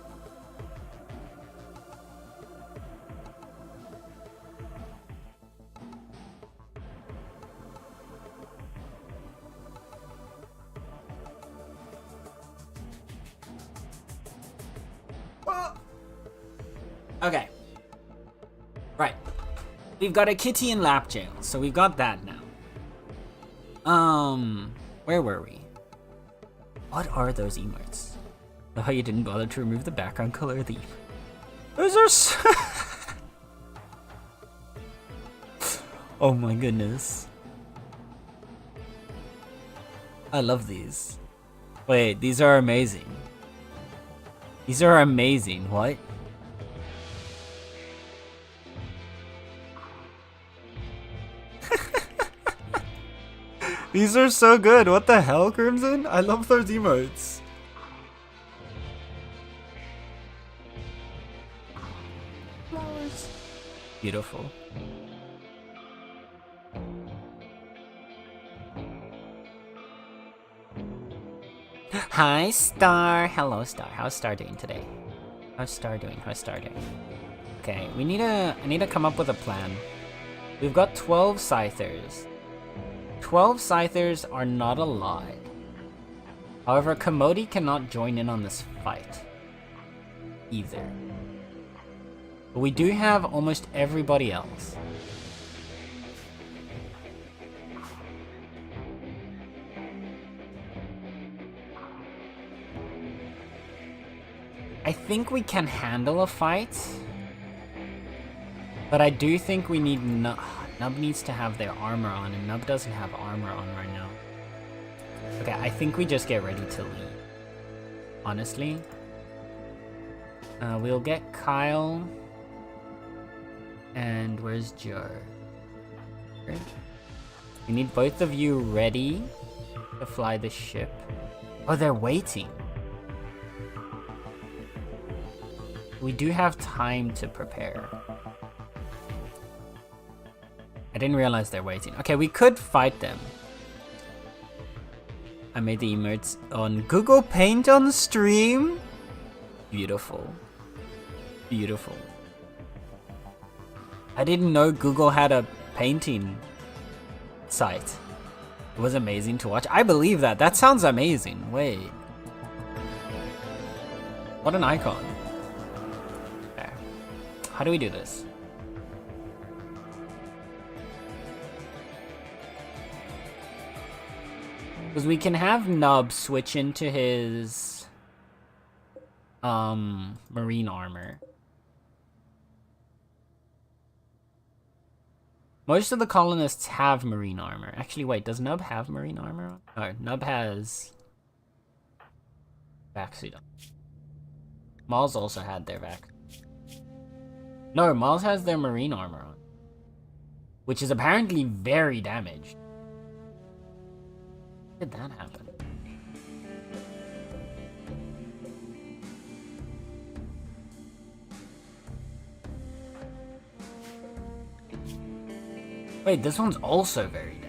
Okay. Right. We've got a kitty in lap jail, so we've got that now. Where were we? What are those emotes? Oh, you didn't bother to remove the background color of the emote. Those are so oh my goodness. I love these. Wait, these are amazing. These are amazing. What? These are so good. What the hell, Crimson? I love those emotes. Flowers. Beautiful. Hi, Star. Hello, Star. How's Star doing today? How's Star doing? How's Star doing? Okay, I need to come up with a plan. We've got 12 Scythers. 12 Scythers are not a lot. However, Commodity cannot join in on this fight either. But we do have almost everybody else. I think we can handle a fight, but I do think we need Nub needs to have their armor on, and Nub doesn't have armor on right now. Okay, I think we just get ready to leave. Honestly. We'll get Kyle. And where's Joe? We need both of you ready to fly the ship. Oh, they're waiting. We do have time to prepare. I didn't realize they're waiting. Okay, we could fight them. I made the emotes on Google Paint on the stream. Beautiful. Beautiful. I didn't know Google had a painting site. It was amazing to watch. I believe that. That sounds amazing. Wait. What an icon. Okay. How do we do this? Because we can have Nub switch into his marine armor. Most of the colonists have marine armor. Actually, wait, does Nub have marine armor on? No, Nub has backsuit on. Mars also had their vac. No, Mars has their marine armor on, which is apparently very damaged. How did that happen? Wait, this one's also very damaged.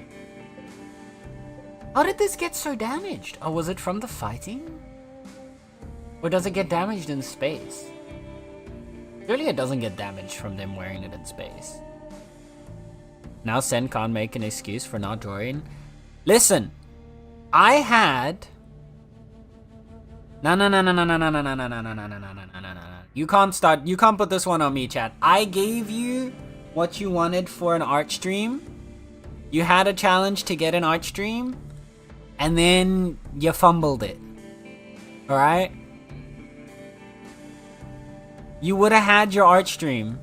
How did this get so damaged? Oh, was it from the fighting? Or does it get damaged in space? Surely it doesn't get damaged from them wearing it in space. Now Sen can't make an excuse for not drawing. Listen, I had... No. You can't start, you can't put this one on me, chat. I gave you what you wanted for an art stream. You had a challenge to get an art stream, and then you fumbled it. Alright? You would have had your art stream.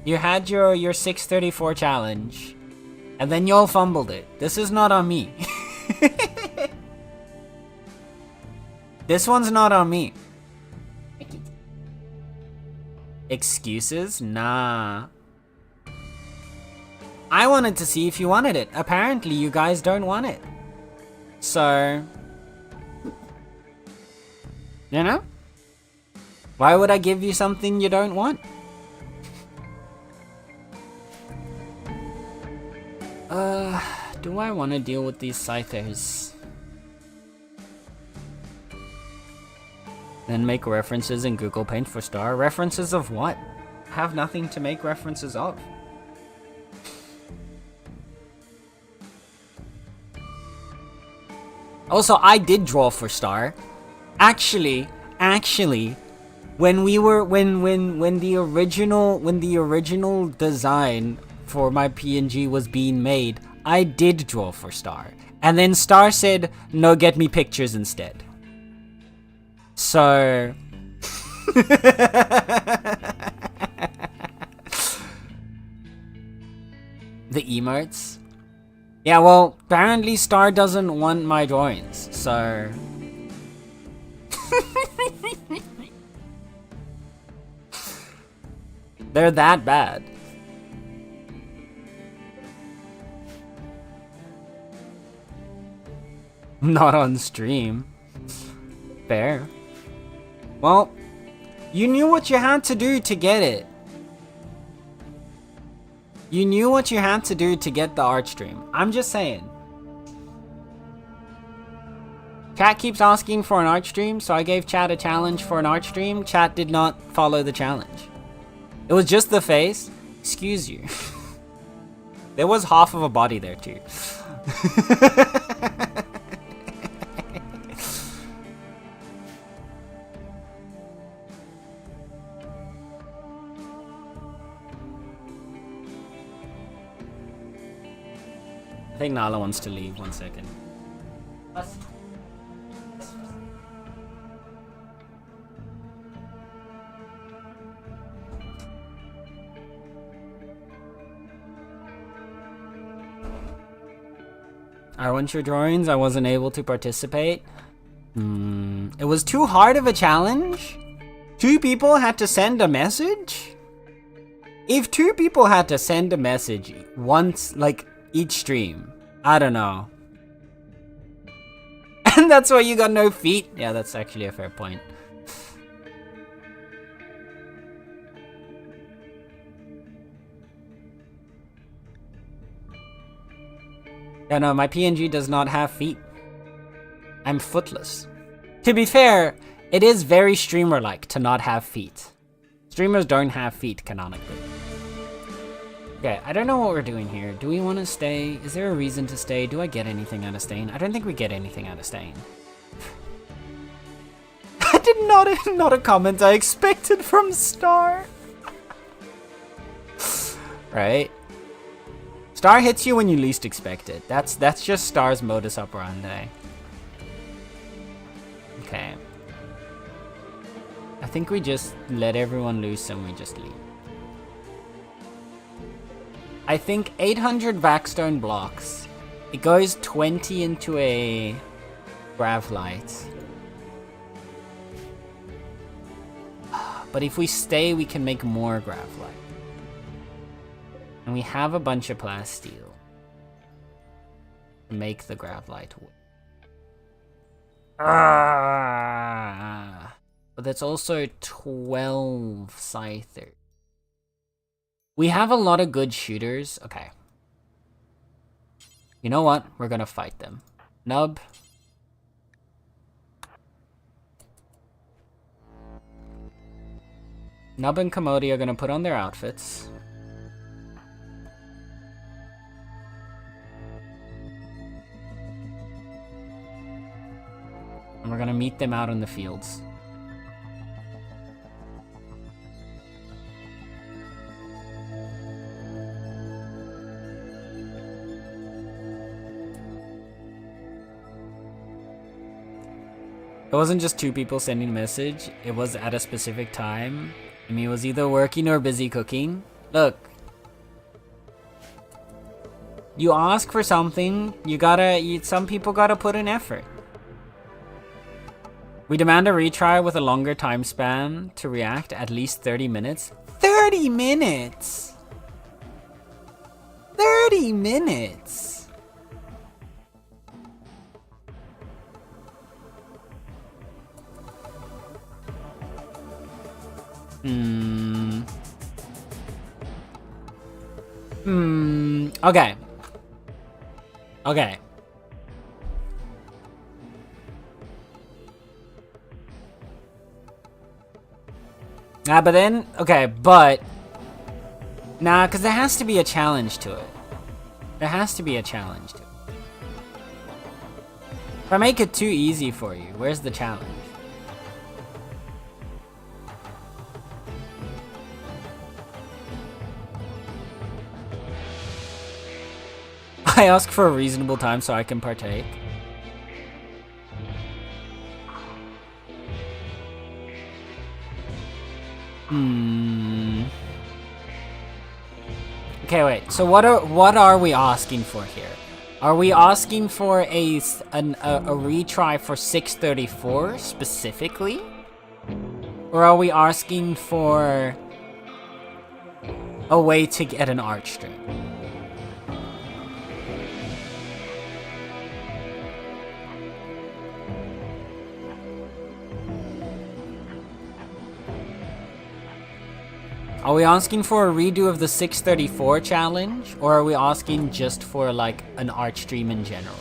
You had your 634 challenge, and then y'all fumbled it. This is not on me. This one's not on me. Excuses? Nah. I wanted to see if you wanted it. Apparently you guys don't want it. So... You know? Why would I give you something you don't want? Do I want to deal with these scythers? Then make references in Google Paint for Star. References of what? I have nothing to make references of. Also, I did draw for Star. Actually, when the original design for my PNG was being made, I did draw for Star. And then Star said, "No, get me pictures instead." So the emotes? Yeah, well, apparently Star doesn't want my drawings, so... They're that bad. Not on stream. Fair. Well, you knew what you had to do to get it. You knew what you had to do to get the art stream. I'm just saying. Chat keeps asking for an art stream, so I gave Chat a challenge for an art stream. Chat did not follow the challenge. It was just the face. Excuse you. There was half of a body there too. I think Nala wants to leave. 1 second. I want your drawings. I wasn't able to participate. It was too hard of a challenge? 2 people had to send a message? If 2 people had to send a message once, like, each stream, I don't know. And that's why you got no feet? Yeah, that's actually a fair point. Yeah, no, my PNG does not have feet. I'm footless. To be fair, it is very streamer-like to not have feet. Streamers don't have feet, canonically. Okay, I don't know what we're doing here. Do we want to stay? Is there a reason to stay? Do I get anything out of staying? I don't think we get anything out of staying. I did not a comment I expected from Star. Right? Star hits you when you least expect it. That's just Star's modus operandi. Okay. I think we just let everyone loose and we just leave. I think 800 Vaxstone blocks. It goes 20 into a Gravlight. But if we stay, we can make more graphite. And we have a bunch of plasteel to make the graphite. But that's also 12 scyther. We have a lot of good shooters. Okay. You know what? We're gonna fight them. Nub. Nub and Commodity are gonna put on their outfits. And we're gonna meet them out in the fields. It wasn't just two people sending a message, it was at a specific time. I mean, it was either working or busy cooking. Look. You ask for something, some people gotta put in effort. We demand a retry with a longer time span to react, at least 30 minutes. 30 minutes! 30 minutes! Okay. Okay. But then, okay, but... Nah, because there has to be a challenge to it. There has to be a challenge to it. If I make it too easy for you, where's the challenge? I ask for a reasonable time so I can partake. Okay, wait. So what are we asking for here? Are we asking for a retry for 634 specifically? Or are we asking for a way to get an arch string? Are we asking for a redo of the 634 challenge? Or are we asking just for like an arch stream in general?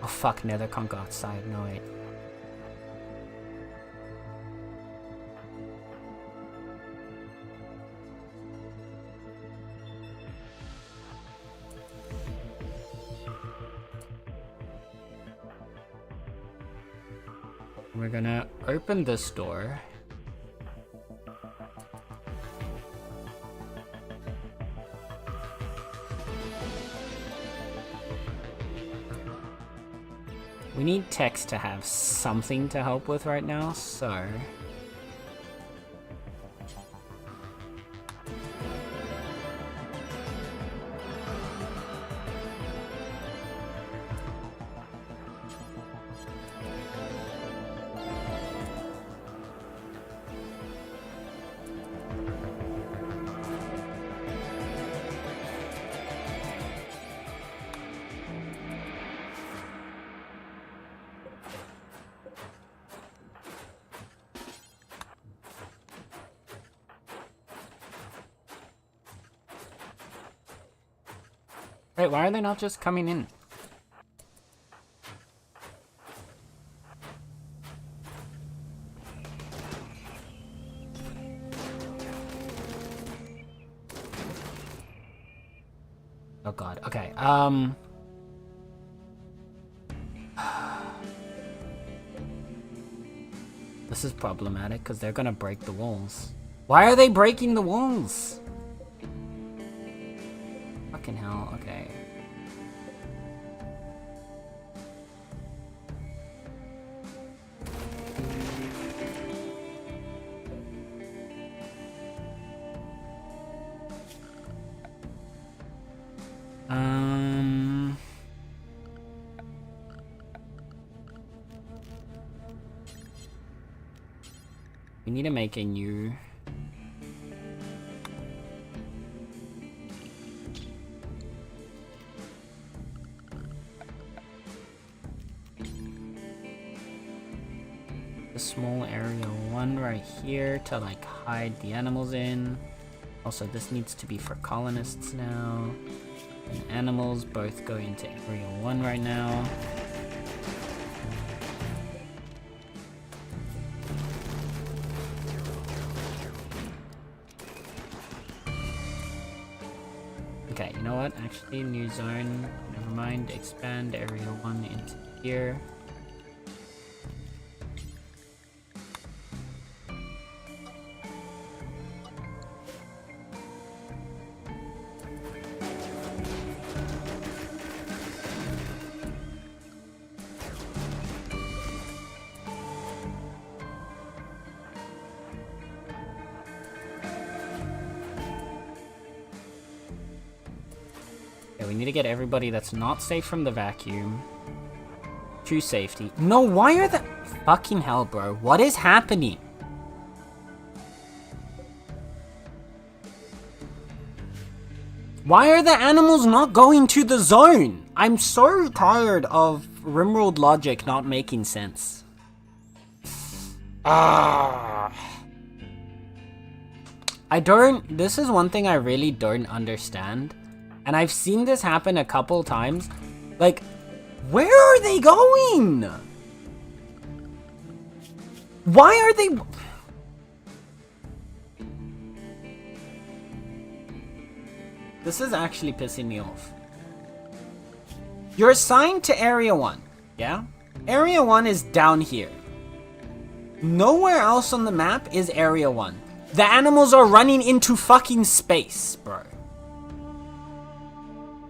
Oh fuck, Nether can't go outside, no wait. We're gonna open this door. We need text to have something to help with right now, so... Wait, why are they not just coming in? Oh god, okay, this is problematic because they're gonna break the walls. Why are they breaking the walls? Fucking hell, okay. We need to make a new... a small area 1 right here to like hide the animals in. Also, this needs to be for colonists now. And animals both go into area 1 right now. Okay, you know what? Actually, new zone. Never mind. Expand area 1 into here. We need to get everybody that's not safe from the vacuum to safety. No, why are the... Fucking hell, bro. What is happening? Why are the animals not going to the zone? I'm so tired of Rimworld logic not making sense. I don't... This is one thing I really don't understand. And I've seen this happen a couple times. Like, where are they going? Why are they... This is actually pissing me off. You're assigned to Area 1, yeah? Area 1 is down here. Nowhere else on the map is Area 1. The animals are running into fucking space, bro.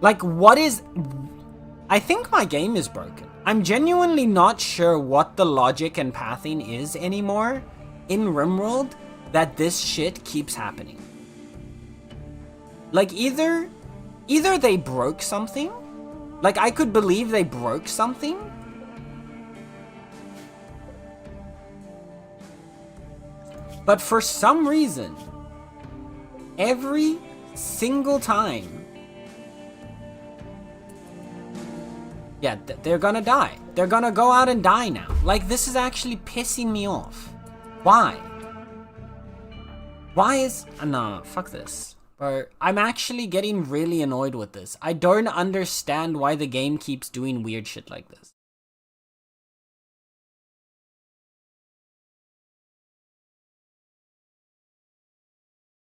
Like, what is... I think my game is broken. I'm genuinely not sure what the logic and pathing is anymore in Rimworld that this shit keeps happening. Like, either they broke something. Like, I could believe they broke something. But for some reason, every single time... Yeah, they're gonna die. They're gonna go out and die now. Like, this is actually pissing me off. Why? Why is... Nah, fuck this. Bro, I'm actually getting really annoyed with this. I don't understand why the game keeps doing weird shit like this.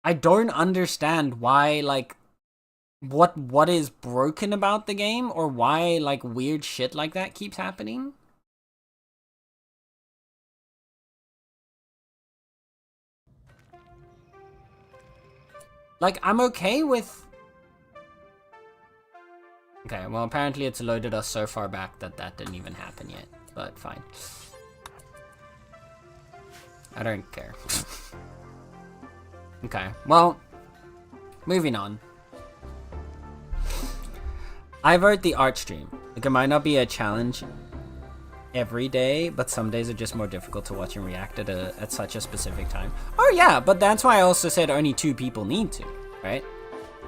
I don't understand why, like... What is broken about the game, or why like weird shit like that keeps happening? Like, I'm okay with... Okay, well apparently it's loaded us so far back that that didn't even happen yet, but fine. I don't care. Okay, well, moving on. I vote the art stream. Like, it might not be a challenge every day, but some days are just more difficult to watch and react at such a specific time. Oh yeah, but that's why I also said only 2 people need to, right?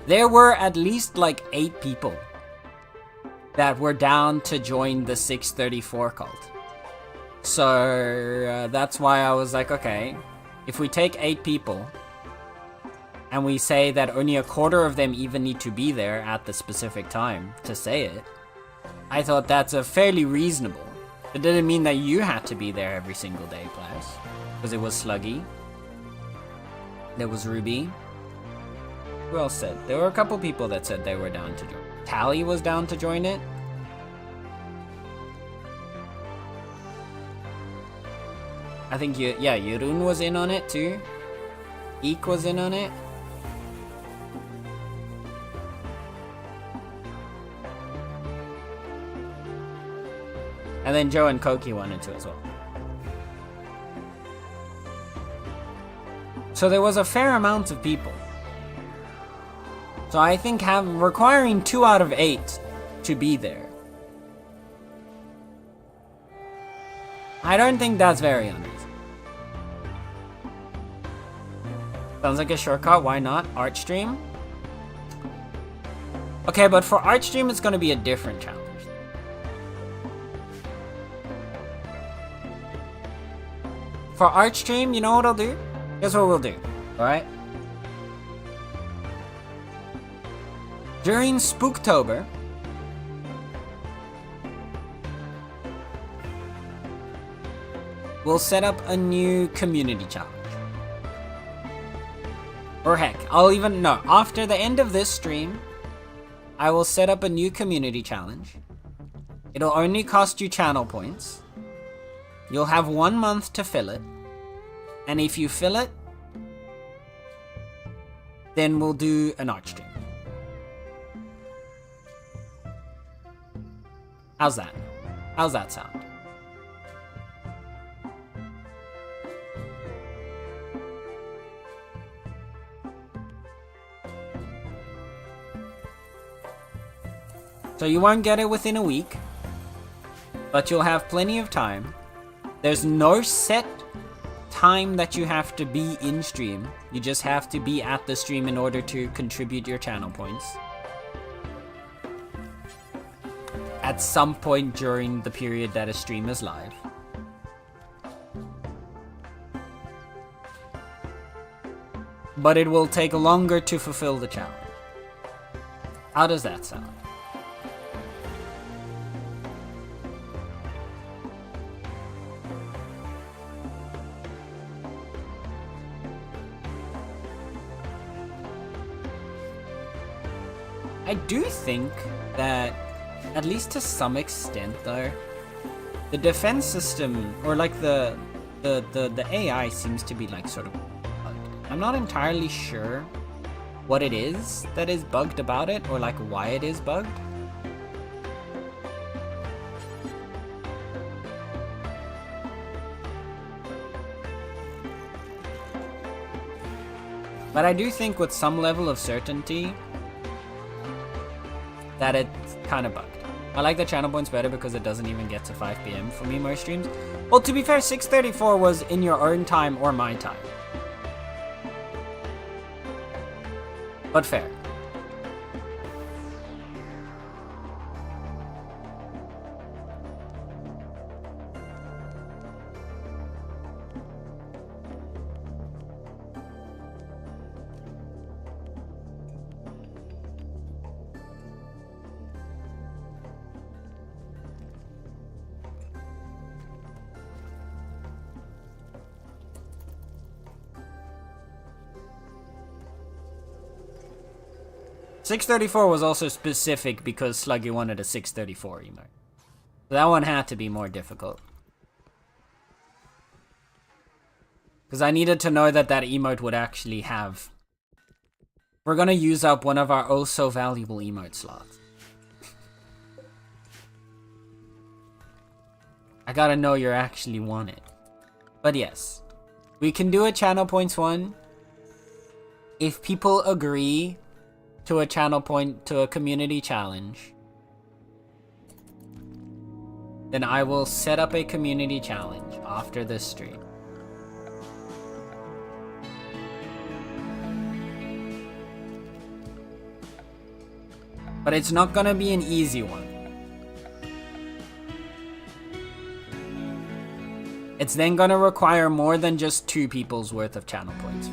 There were at least like 8 people that were down to join the 634 cult. So that's why I was like, okay, if we take 8 people and we say that only a quarter of them even need to be there at the specific time to say it, I thought that's a fairly reasonable. It didn't mean that you had to be there every single day, class. Because it was Sluggy. There was Ruby. Who else said? There were a couple people that said they were down to join. Tally was down to join it. I think, yeah, Yurun was in on it too. Eek was in on it. And then Joe and Koki wanted to as well. So there was a fair amount of people. So I think requiring 2 out of 8 to be there, I don't think that's very unreasonable. Sounds like a shortcut. Why not? Artstream? Okay, but for Artstream, it's going to be a different challenge. For Artstream, you know what I'll do? Here's what we'll do. Alright? During Spooktober, we'll set up a new community challenge. Or heck, after the end of this stream, I will set up a new community challenge. It'll only cost you channel points. You'll have 1 month to fill it. And if you fill it, then we'll do an art stream. How's that? How's that sound? So you won't get it within a week, but you'll have plenty of time. There's no set time that you have to be in stream. You just have to be at the stream in order to contribute your channel points. At some point during the period that a stream is live. But it will take longer to fulfill the challenge. How does that sound? I do think that, at least to some extent though, the defense system, or like the AI seems to be like sort of bugged. I'm not entirely sure what it is that is bugged about it, or like why it is bugged. But I do think with some level of certainty that it's kind of bugged. I like the channel points better because it doesn't even get to 5 PM for me most streams. Well, to be fair, 6:34 was in your own time or my time. But fair. $6.34 was also specific because Sluggy wanted a $6.34 emote. So that one had to be more difficult. Because I needed to know that that emote would actually have... We're gonna use up one of our oh so valuable emote slots. I gotta know you actually want it. But yes, we can do a channel points one. If people agree to a channel point, to a community challenge, then I will set up a community challenge after this stream. But it's not gonna be an easy one. It's then gonna require more than just 2 people's worth of channel points.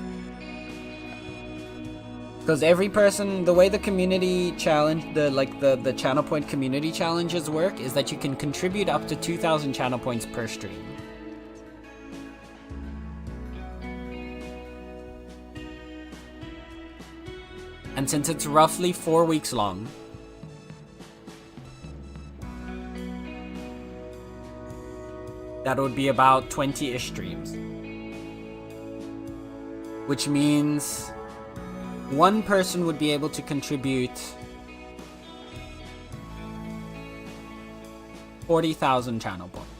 Because every person, the way the community challenge, the channel point community challenges work is that you can contribute up to 2,000 channel points per stream. And since it's roughly 4 weeks long, that would be about 20-ish streams. Which means one person would be able to contribute 40,000 channel points.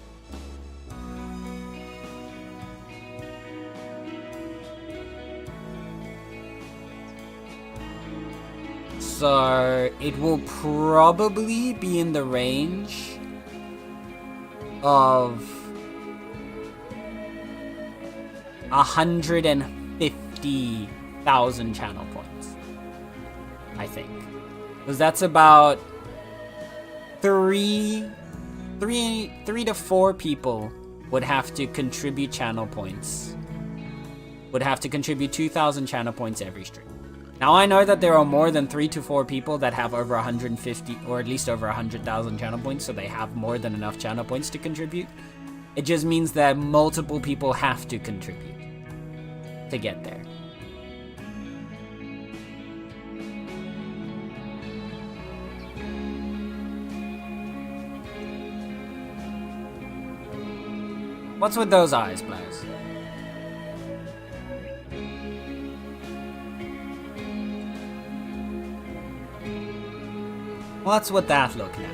So it will probably be in the range of 150 2,000 channel points. I think. Because that's about three to four people would have to contribute channel points. Would have to contribute 2,000 channel points every stream. Now I know that there are more than 3 to 4 people that have over 150 or at least over 100,000 channel points, so they have more than enough channel points to contribute. It just means that multiple people have to contribute to get there. What's with those eyes, Blaze? What's with that look now?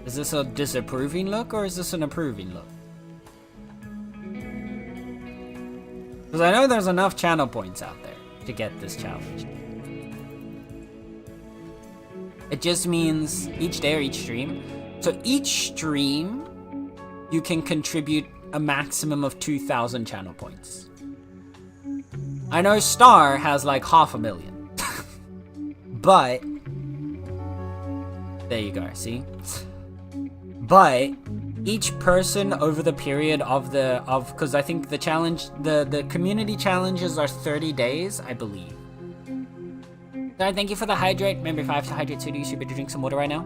Is this a disapproving look or is this an approving look? Because I know there's enough channel points out there to get this challenge. It just means each day or each stream. So each stream, you can contribute a maximum of 2,000 channel points. I know Star has like 500,000. But there you go, see? But each person over the period of because I think the challenge, the community challenges are 30 days, I believe. Sorry, thank you for the hydrate. Remember, if I have to hydrate so you should better drink some water right now.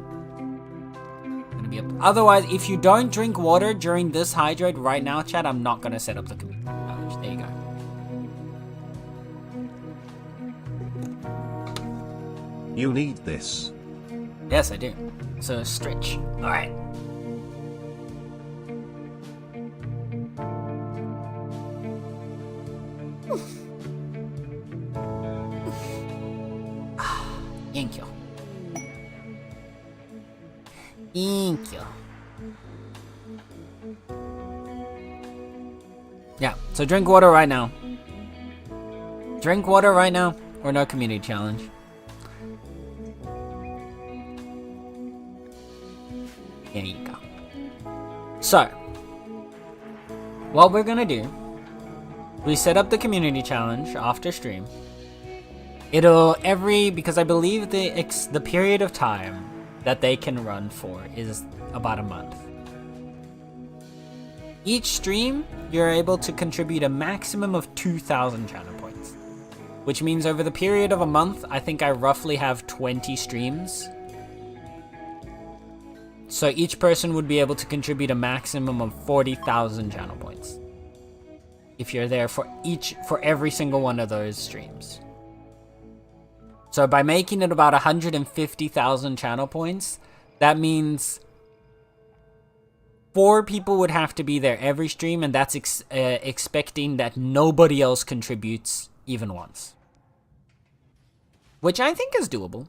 Gonna be up. Otherwise, if you don't drink water during this hydrate right now, chat, I'm not gonna set up the community challenge. There you go. You need this. Yes, I do. So stretch. All right. Thank you. Thank you. Yeah, so drink water right now. Drink water right now, or no community challenge. There you go. So, what we're gonna do, we set up the community challenge after stream. It'll because I believe the period of time that they can run for is about a month. Each stream, you're able to contribute a maximum of 2,000 channel points, which means over the period of a month, I think I roughly have 20 streams. So each person would be able to contribute a maximum of 40,000 channel points if you're there for every single one of those streams. So by making it about 150,000 channel points, that means 4 people would have to be there every stream, and that's expecting that nobody else contributes even once. Which I think is doable.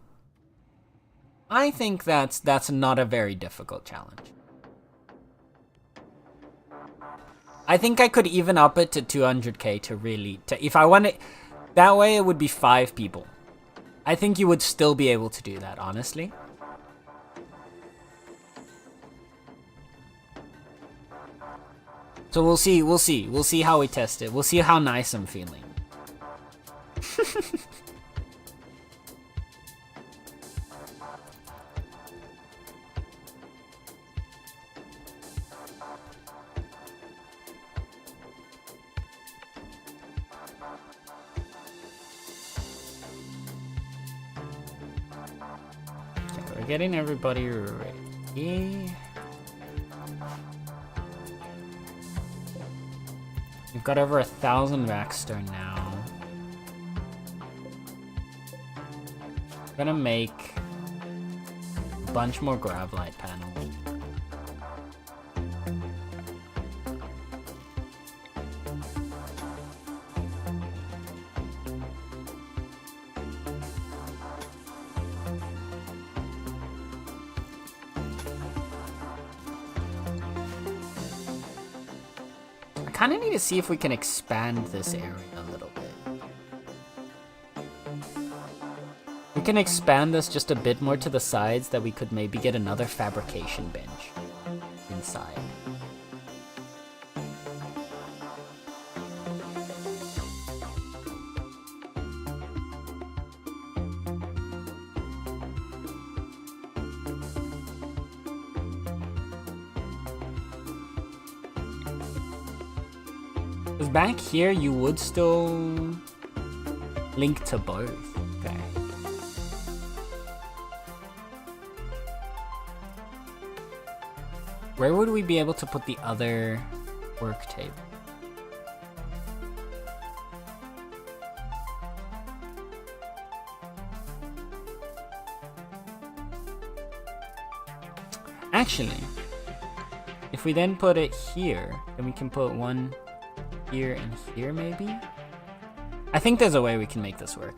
I think that's not a very difficult challenge. I think I could even up it to 200k if I want it. That way it would be 5 people. I think you would still be able to do that, honestly. So we'll see how we test it. We'll see how nice I'm feeling. We're getting everybody ready. We've got over 1,000 Vaxter now. I'm gonna make a bunch more Gravlight panels. I kind of need to see if we can expand this area a little bit. We can expand this just a bit more to the sides that we could maybe get another fabrication bench inside. Because back here you would still link to both. Okay. Where would we be able to put the other work table? Actually, if we then put it here, then we can put one here and here maybe? I think there's a way we can make this work.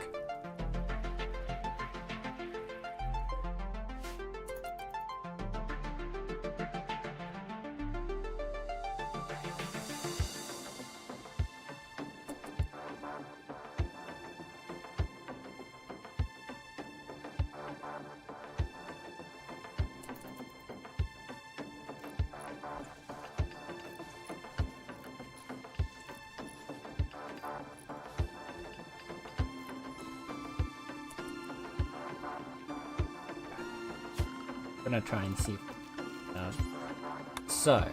Gonna try and see. So,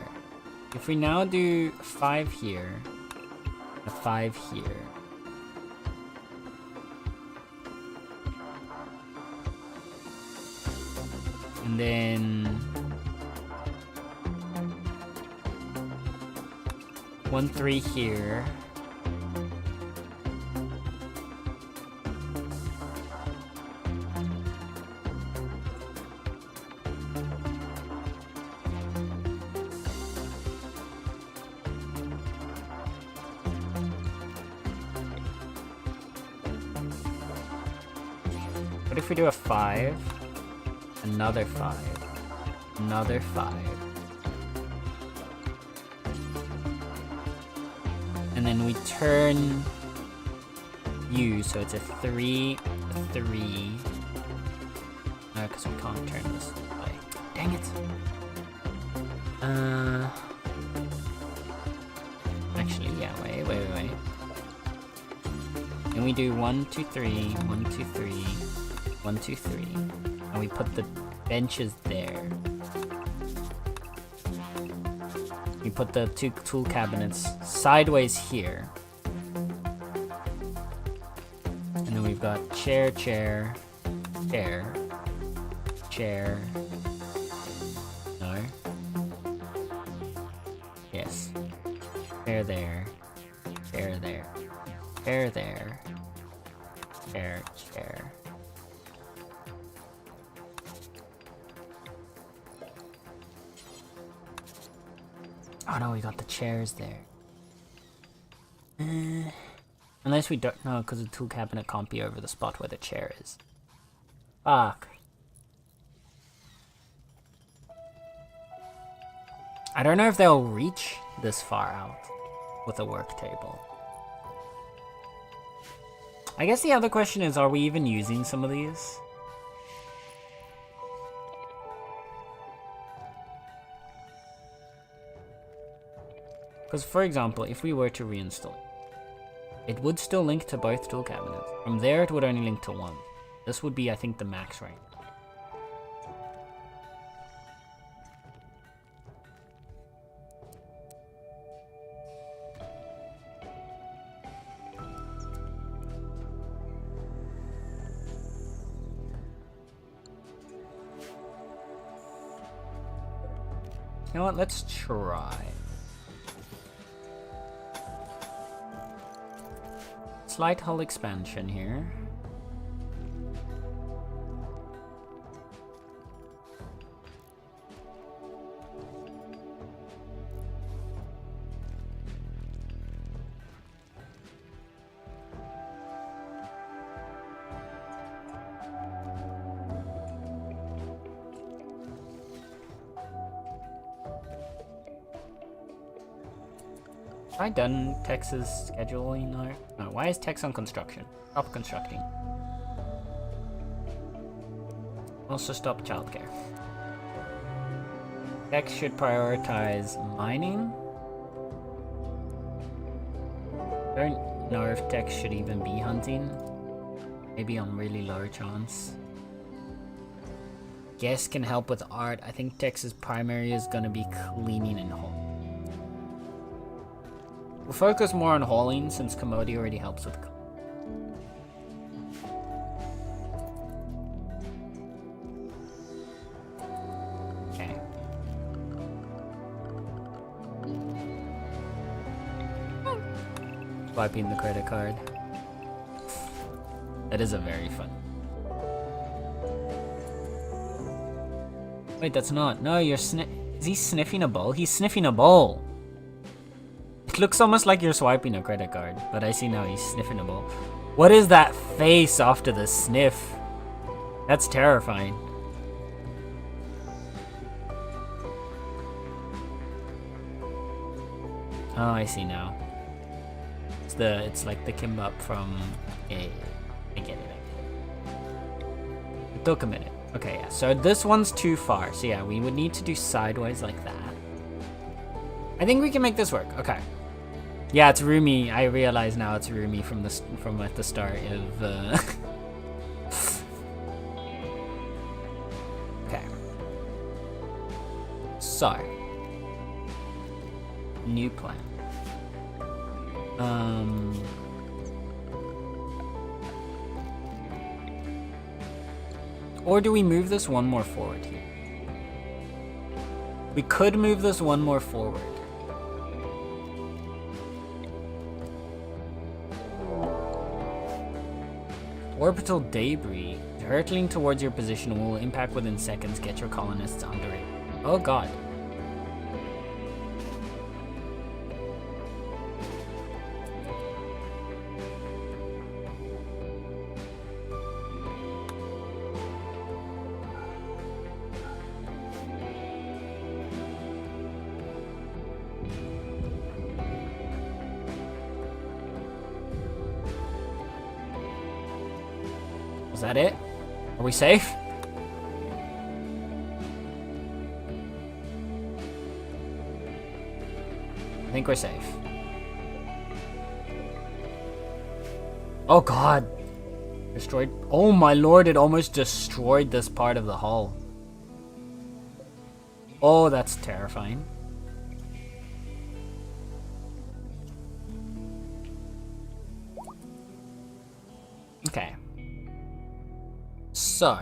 if we now do 5 here, a 5 here, and then 1 3 here. What if we do a 5, another 5, another 5, and then we turn U, so it's a 3, a 3. No, because we can't turn this way. Dang it. Actually, yeah, wait. And we do 1 2 3, 1 2 3. 1 2 3, and we put the benches there. We put the 2 tool cabinets sideways here, and then we've got chair, chair, chair, chair. No. Yes. Chair there, chair there, chair there, chair, chair. Oh no, we got the chairs there. Unless we don't know, because the tool cabinet can't be over the spot where the chair is. Fuck. I don't know if they'll reach this far out with a work table. I guess the other question is, are we even using some of these? Because, for example, if we were to reinstall it, it would still link to both tool cabinets. From there, it would only link to one. This would be, I think, the max range. You know what? Let's try. Slight hull expansion here. Have I done Tex's scheduling? No. Why is Tex on construction? Stop constructing. Also stop childcare. Tex should prioritize mining. Don't know if Tex should even be hunting. Maybe on really low chance. Guess can help with art. I think Tex's primary is gonna be cleaning and home. We'll focus more on hauling since commodity already helps with. Okay. Swiping the credit card. That is a very fun. Wait, that's not. No, you're is he sniffing a bowl? He's sniffing a bowl. It looks almost like you're swiping a credit card, but I see now he's sniffing a bowl. What is that face after the sniff? That's terrifying. Oh, I see now. It's like the kimbap from I get it. It took a minute. Okay, yeah. So this one's too far. So yeah, we would need to do sideways like that. I think we can make this work. Okay. Yeah, it's roomy. I realize now it's roomy from at the start of. Okay. So. New plan. Or do we move this one more forward here? We could move this one more forward. Orbital debris. Hurtling towards your position will impact within seconds. Get your colonists under it. Oh god. Is that it? Are we safe? I think we're safe. Oh god. Destroyed. Oh my lord, it almost destroyed this part of the hull. Oh, that's terrifying. Okay. So,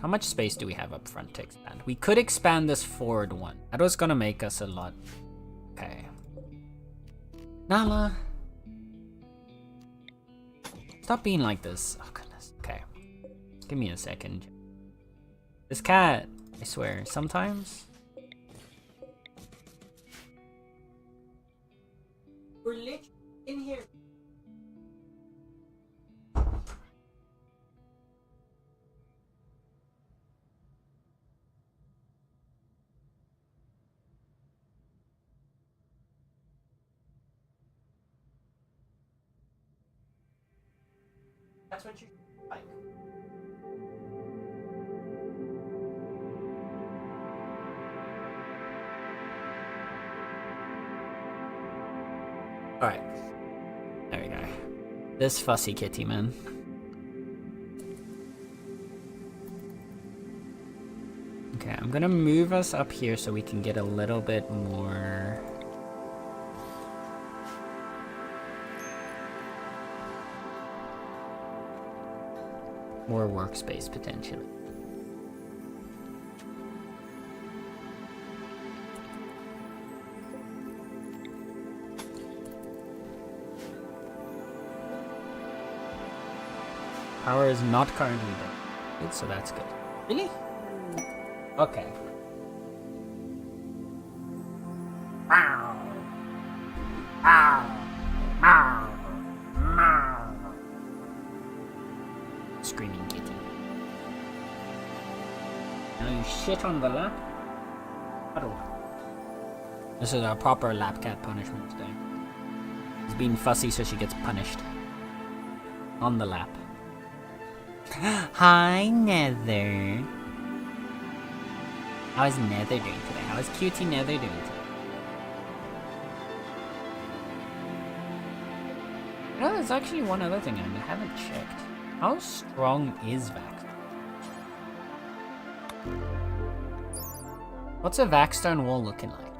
how much space do we have up front to expand? We could expand this forward one. That was gonna make us a lot. Okay. Nala. Stop being like this. Oh goodness. Okay. Give me a second. This cat, I swear, sometimes. We're literally in here. That's what you like. Alright. There we go. This fussy kitty, man. Okay, I'm gonna move us up here so we can get a little bit more. More workspace potentially. Power is not currently there, so that's good. Really? Okay. Screaming kitty. Now you shit on the lap. Huddle. This is our proper lap cat punishment today. She's being fussy, so she gets punished. On the lap. Hi, Nether. How is Nether doing today? How is cutie Nether doing today? You know, there's actually one other thing I haven't checked. How strong is Vax? What's a Vaxstone wall looking like?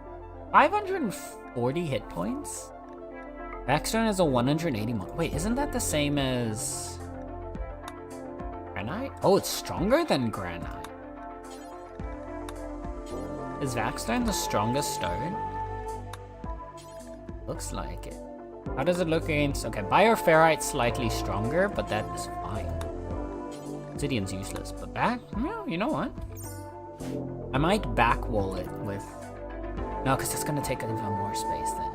540 hit points? Vaxstone is a 180 mod. Wait, isn't that the same as Granite? Oh, it's stronger than Granite. Is Vaxstone the strongest stone? Looks like it. How does it look against... Okay, Bioferrite's slightly stronger, but that is fine. Obsidian's useless, but back... No, you know what? I might back wall it with... No, because it's going to take even more space then.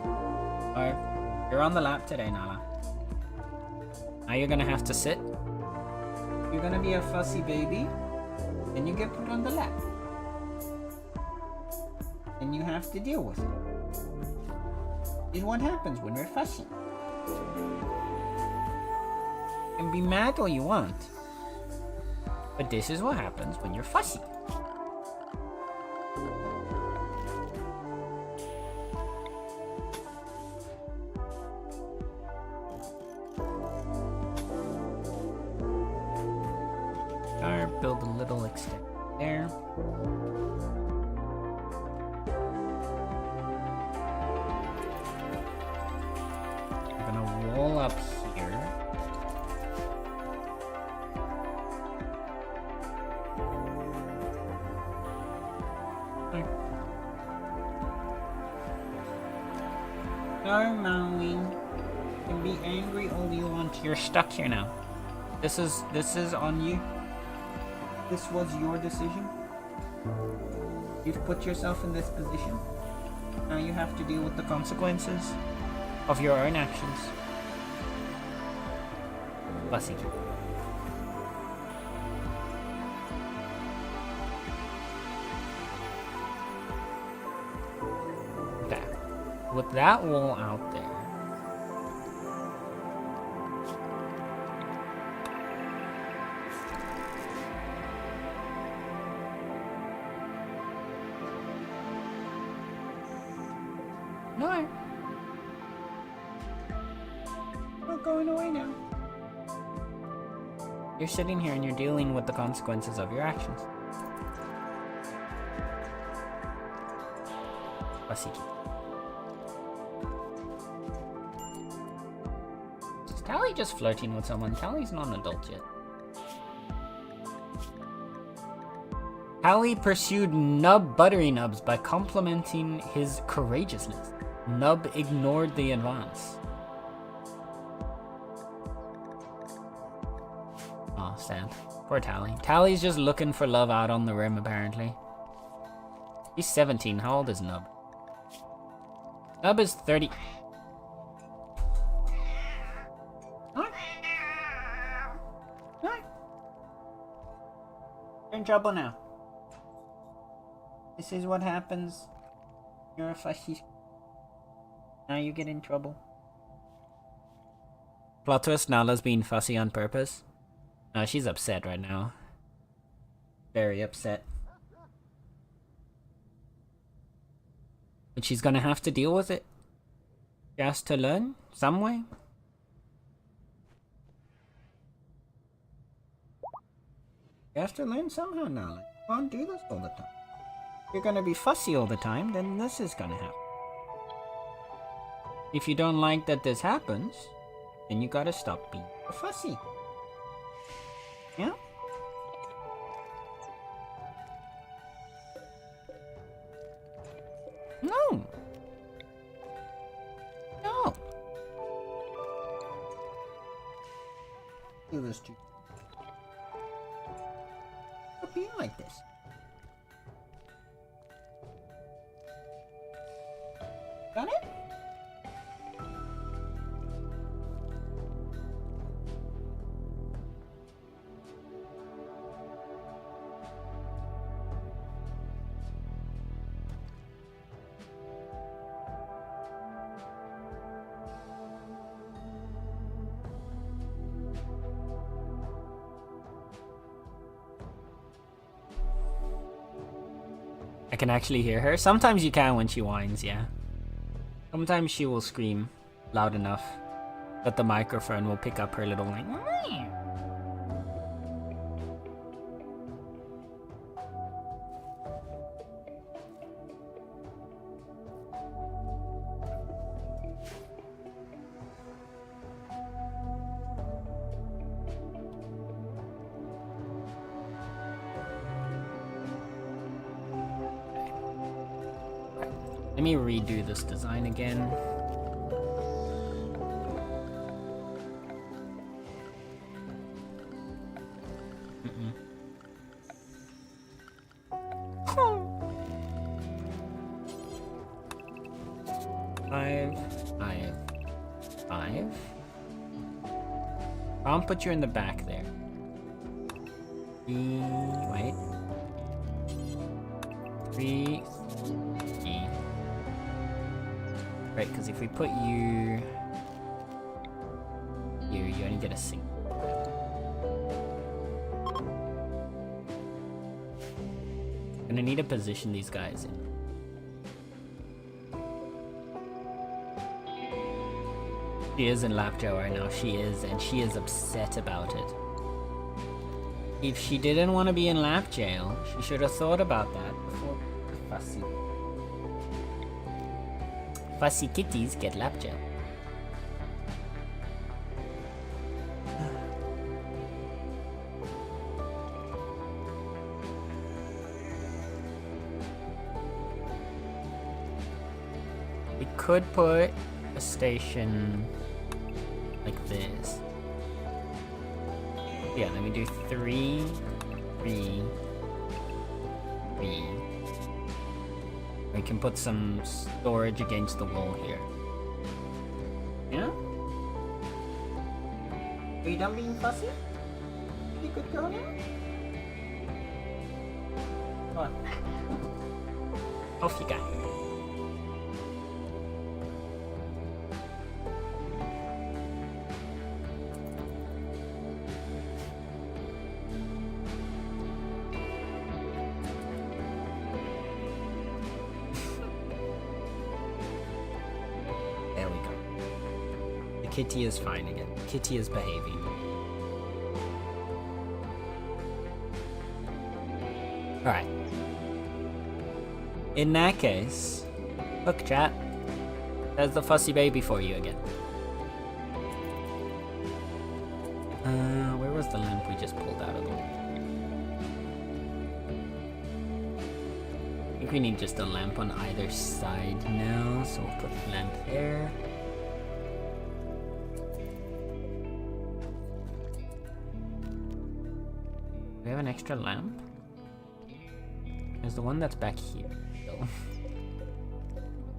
Alright, you're on the lap today, Nala. Now you're going to have to sit. You're going to be a fussy baby. Then you get put on the lap. And you have to deal with it. Is what happens when we're fussy. You can be mad all you want. But this is what happens when you're fussy. Alright, build a little extent there. Wall up here. No, Maui. You can be angry all you want. You're stuck here now. This is on you. This was your decision. You've put yourself in this position. Now you have to deal with the consequences of your own actions. Fussy. Okay. With that wall out there. No. I'm not going away now. You're sitting here and you're dealing with the consequences of your actions. Fussy. Is Tally just flirting with someone? Tally's not an adult yet. Tally pursued Nub Buttery Nubs by complimenting his courageousness. Nub ignored the advance. Oh, sad. Poor Tally. Tally's just looking for love out on the rim, apparently. He's 17. How old is Nub? Nub is 30. What? What? You're in trouble now. This is what happens. You're a fussy. Now you get in trouble. Plot twist, Nala's being fussy on purpose. No, she's upset right now. Very upset. But she's gonna have to deal with it. She has to learn some way. You have to learn somehow, Nala. You can't do this all the time. If you're gonna be fussy all the time, then this is gonna happen. If you don't like that this happens, then you gotta stop being fussy. Yeah? No. No. Do this too. Stop being like this. Got it? I can actually hear her. Sometimes you can when she whines, yeah. Sometimes she will scream loud enough that the microphone will pick up her little like. Let me redo this design again. Five. I'll put you in the back there. Wait. 3. Right, because if we put you here, you only get a single. Gonna need to position these guys in. She is in Lapjail right now. She is, and she is upset about it. If she didn't want to be in Lapjail, she should have thought about that before fussy. Fussy kitties get Lapjail. We could put a station like this. Yeah, then we do 3, 3, 3. We can put some storage against the wall here. Yeah? Are you done being fussy? You good girl now? Come on. Off you go. Kitty is fine again. Kitty is behaving. Alright. In that case, look chat, there's the fussy baby for you again. Where was the lamp we just pulled out of the wall? I think we need just a lamp on either side now, so we'll put the lamp there. Do we have an extra lamp? There's the one that's back here. So.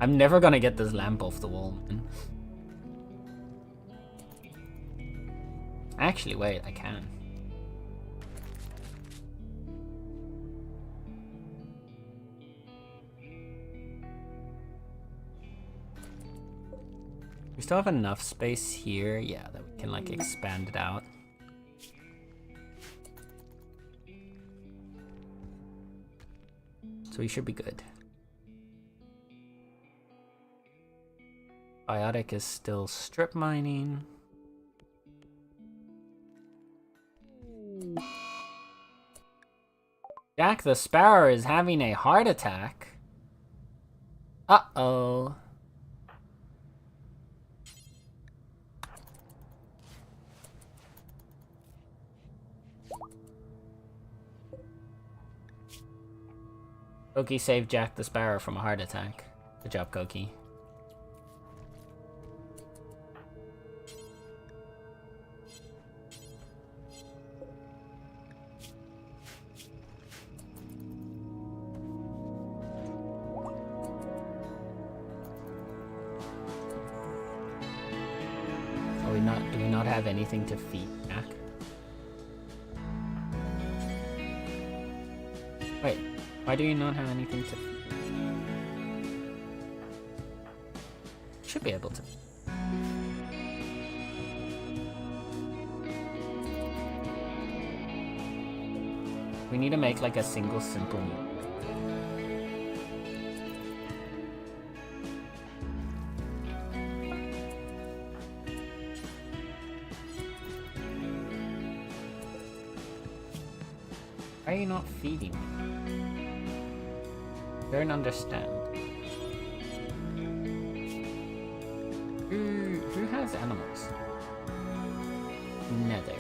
I'm never gonna get this lamp off the wall, man. Actually, wait, I can. We still have enough space here, yeah, that we can like expand it out. So we should be good. Biotic is still strip mining. Jack the Sparrow is having a heart attack. Uh-oh. Koki saved Jack the Sparrow from a heart attack. Good job, Koki. Do we not have anything to feed Jack? Wait. Why do you not have anything to... Should be able to. We need to make like a single simple meal. Why are you not feeding me? Don't understand. Who has animals? Nether.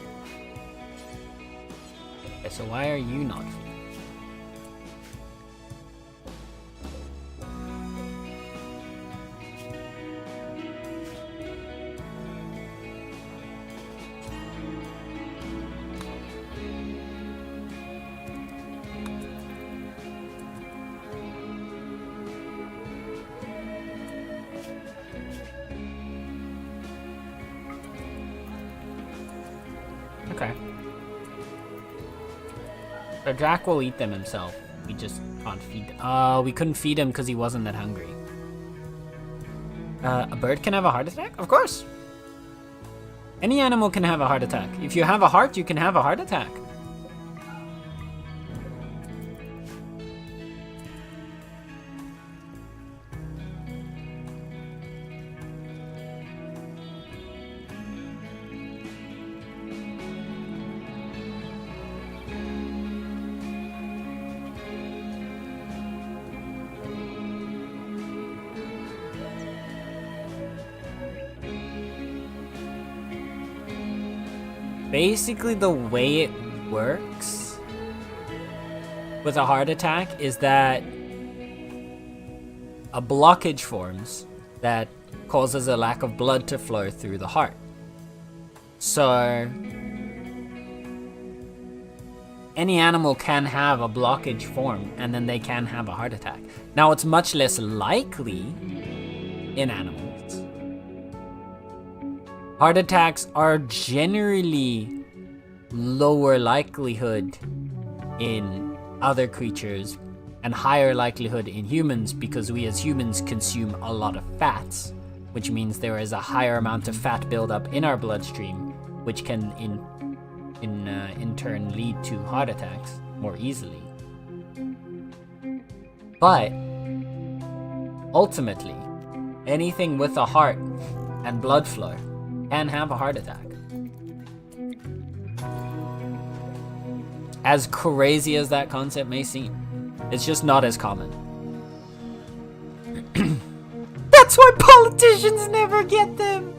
Okay, so why are you not feeding? Okay. So Jack will eat them himself. We just can't feed them. We couldn't feed him because he wasn't that hungry. A bird can have a heart attack? Of course. Any animal can have a heart attack. If you have a heart, you can have a heart attack. Basically, the way it works with a heart attack is that a blockage forms that causes a lack of blood to flow through the heart. So any animal can have a blockage form and then they can have a heart attack. Now, it's much less likely in animals. Heart attacks are generally lower likelihood in other creatures and higher likelihood in humans because we as humans consume a lot of fats, which means there is a higher amount of fat buildup in our bloodstream, which can in turn lead to heart attacks more easily. But ultimately, anything with a heart and blood flow can have a heart attack. As crazy as that concept may seem, it's just not as common. That's why politicians never get them!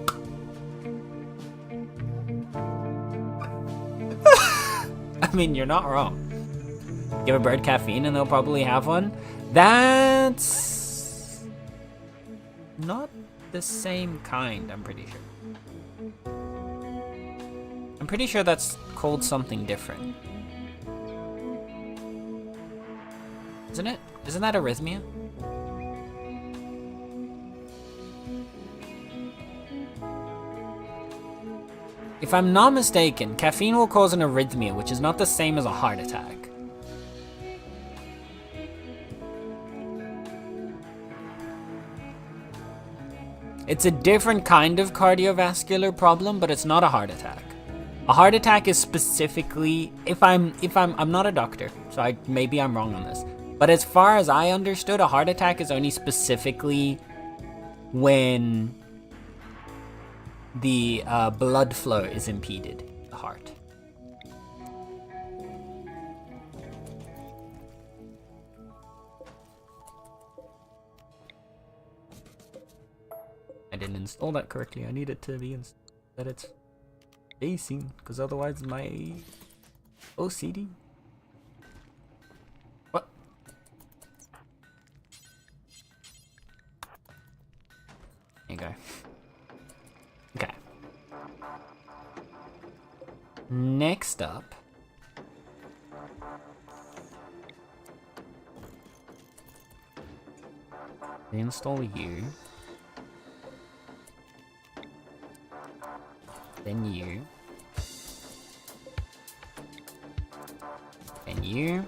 I mean, you're not wrong. Give a bird caffeine and they'll probably have one. That's not the same kind, I'm pretty sure. I'm pretty sure that's called something different. Isn't it? Isn't that arrhythmia? If I'm not mistaken, caffeine will cause an arrhythmia, which is not the same as a heart attack. It's a different kind of cardiovascular problem, but it's not a heart attack. A heart attack is specifically, I'm not a doctor, so maybe I'm wrong on this. But as far as I understood, a heart attack is only specifically when the blood flow is impeded in the heart. I didn't install that correctly. I need it to be that it's facing, because otherwise my OCD. What? There you go. Okay. Next up, install you, then you, then you,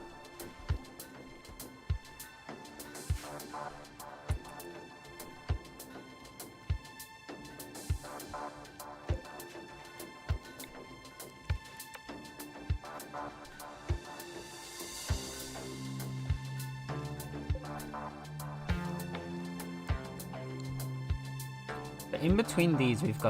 in between these we've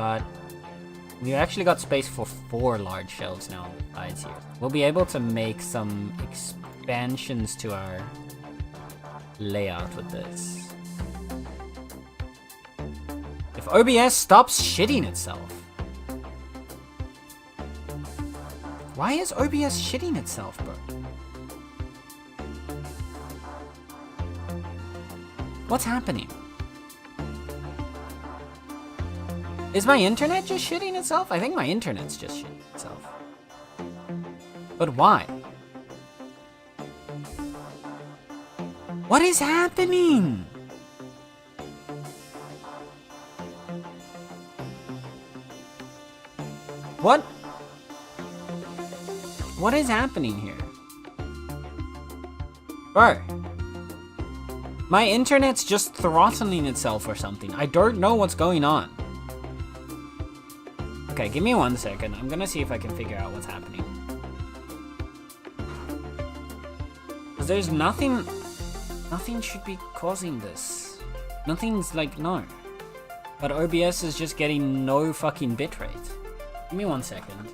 actually got space for 4 large shelves now besides here. We'll be able to make some expansions to our layout with this. If OBS stops shitting itself. Why is OBS shitting itself, bro? What's happening? Is my internet just shitting itself? I think my internet's just shitting itself. But why? What is happening? What? What is happening here? Bro. My internet's just throttling itself or something. I don't know what's going on. Okay, give me 1 second. I'm gonna see if I can figure out what's happening. Because there's nothing should be causing this. Nothing's like, no. But OBS is just getting no fucking bitrate. Give me 1 second.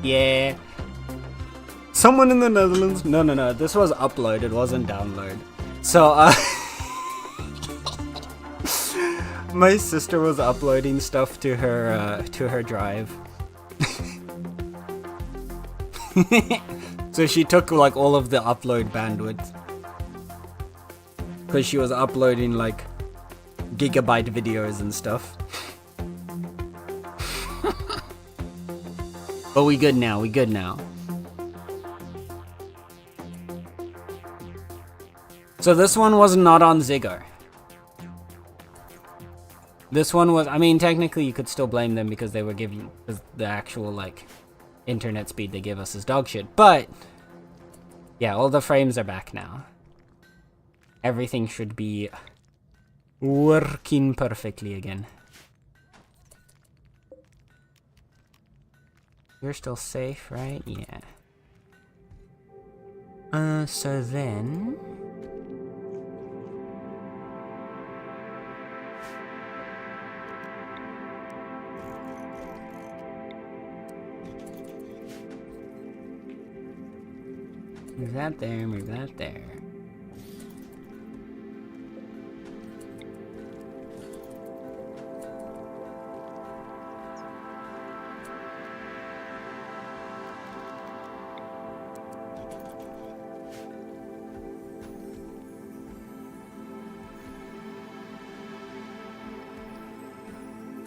Yeah. Someone in the Netherlands. No. This was upload. It wasn't download. So, my sister was uploading stuff to her drive. So she took like all of the upload bandwidth. Because she was uploading like gigabyte videos and stuff. But we good now. So this one was not on Ziggo. This one was, I mean, technically you could still blame them because they were giving the actual like internet speed they give us is dog shit. But yeah, all the frames are back now. Everything should be working perfectly again. You're still safe, right? Yeah. So then... move that there, move that there.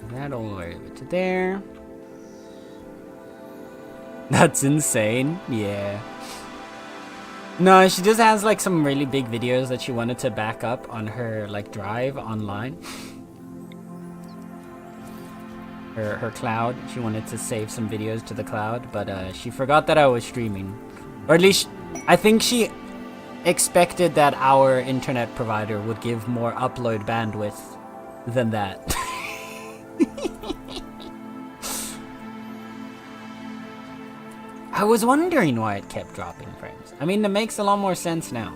That all the way over to there. That's insane. Yeah. No, she just has like some really big videos that she wanted to back up on her like drive online. Her cloud. She wanted to save some videos to the cloud, but she forgot that I was streaming. Or at least I think she expected that our internet provider would give more upload bandwidth than that. I was wondering why it kept dropping frames. I mean, it makes a lot more sense now.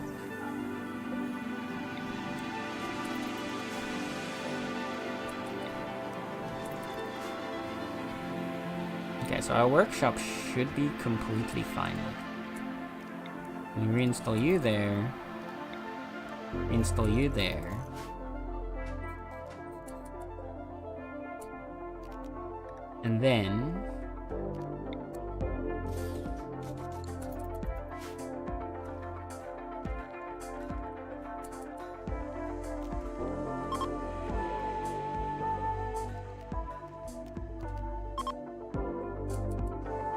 Okay, so our workshop should be completely fine. Let me reinstall you there. Install you there. And then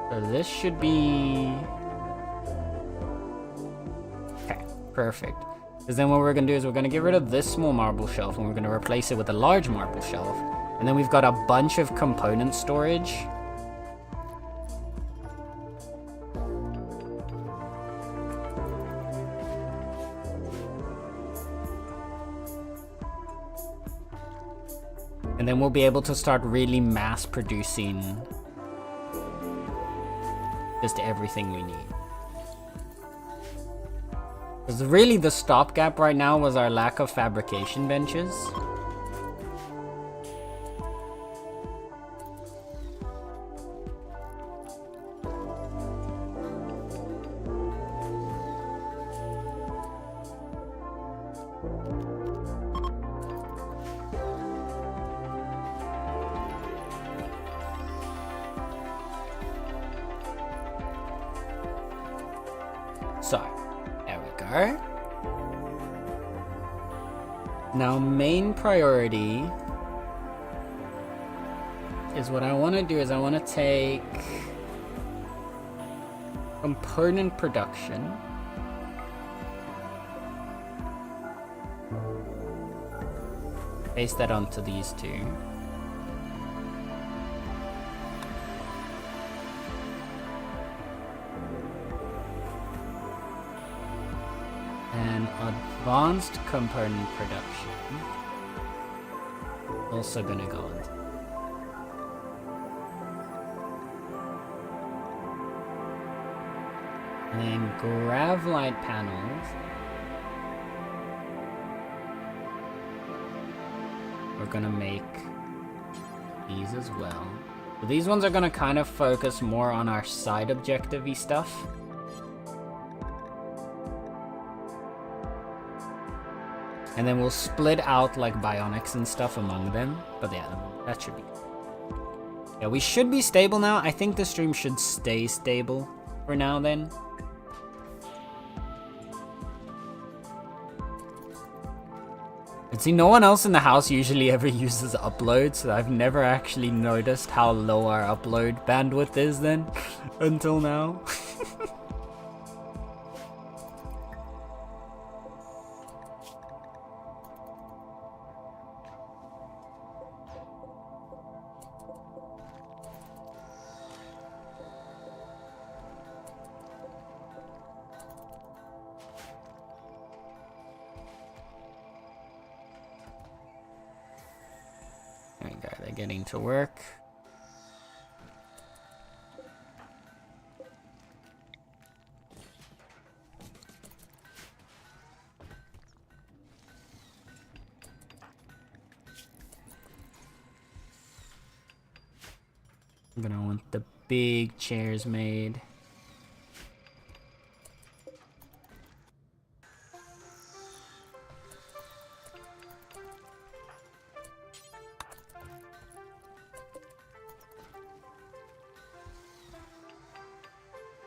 so this should be okay, perfect. Because then what we're gonna do is we're gonna get rid of this small marble shelf and we're gonna replace it with a large marble shelf. And then we've got a bunch of component storage. And then we'll be able to start really mass producing just everything we need. Because really the stopgap right now was our lack of fabrication benches. So, there we go. Now, main priority is what I want to do is I want to take component production. Paste that onto these two. And advanced component production. Also gonna go on. And then Gravlite panels. We're gonna make these as well. So these ones are gonna kind of focus more on our side objective-y stuff. And then we'll split out like bionics and stuff among them. But yeah, that should be good. Yeah, we should be stable now. I think the stream should stay stable for now then. And see, no one else in the house usually ever uses upload, so I've never actually noticed how low our upload bandwidth is then, until now. There we go, they're getting to work. I'm gonna want the big chairs made.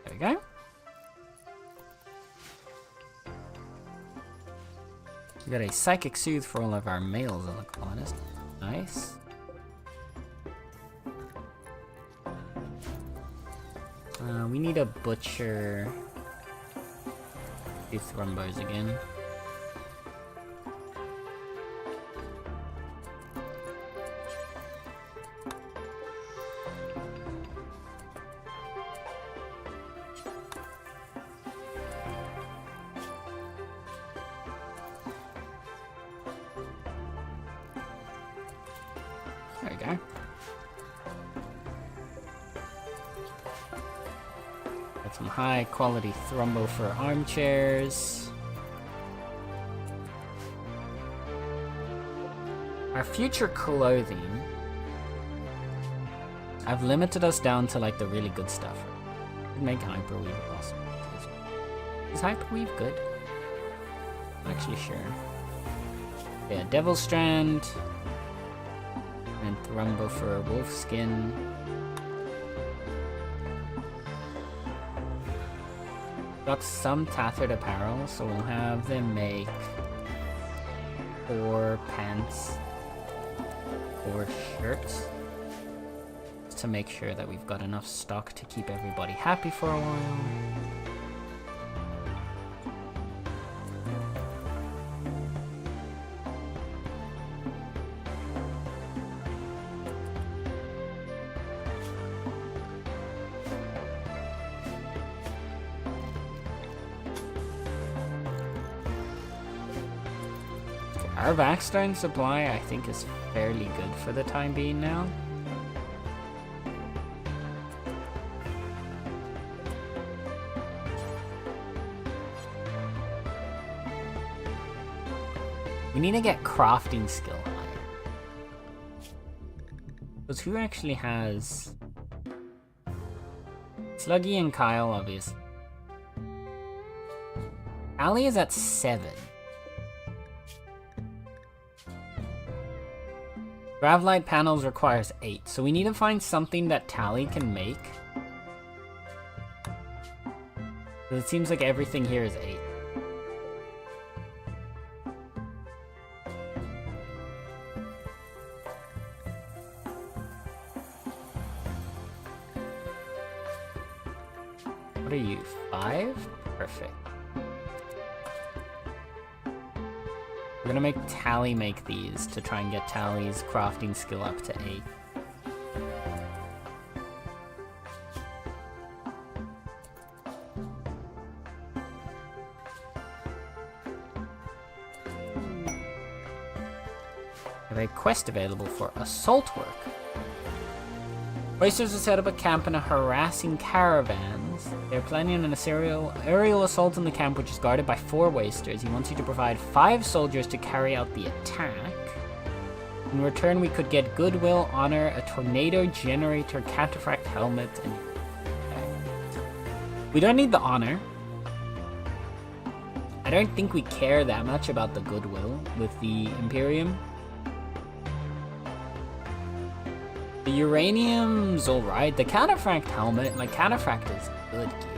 There we go. We got a psychic soothe for all of our males on the colonist. Nice. We need a butcher. Do thrombos again. There we go. Got some high quality thrombo for armchairs. Our future clothing, I've limited us down to like the really good stuff. Make hyperweave possible. Is hyperweave good? Actually, sure. Yeah, Devil Strand. And Thrumbo for Wolf Skin. Got some tattered apparel, so we'll have them make 4 pants, 4 shirts. To make sure that we've got enough stock to keep everybody happy for a while. Our Vaxstone supply, I think, is fairly good for the time being now. We need to get crafting skill higher. Because who actually has... Sluggy and Kyle, obviously. Ali is at 7. Gravlight panels requires 8, so we need to find something that Tally can make. It seems like everything here is 8. What are you, 5? Perfect. We're gonna make Tally make these to try and get Tally's crafting skill up to 8. We have a quest available for assault work. Wasters will set up a camp and are harassing caravans. They're planning an aerial assault on the camp, which is guarded by 4 wasters. He wants you to provide 5 soldiers to carry out the attack. In return, we could get goodwill, honor, a tornado generator, cataphract helmet, and... We don't need the honor. I don't think we care that much about the goodwill with the Imperium. The uranium's alright. The cataphract helmet, like, cataphract is good gear.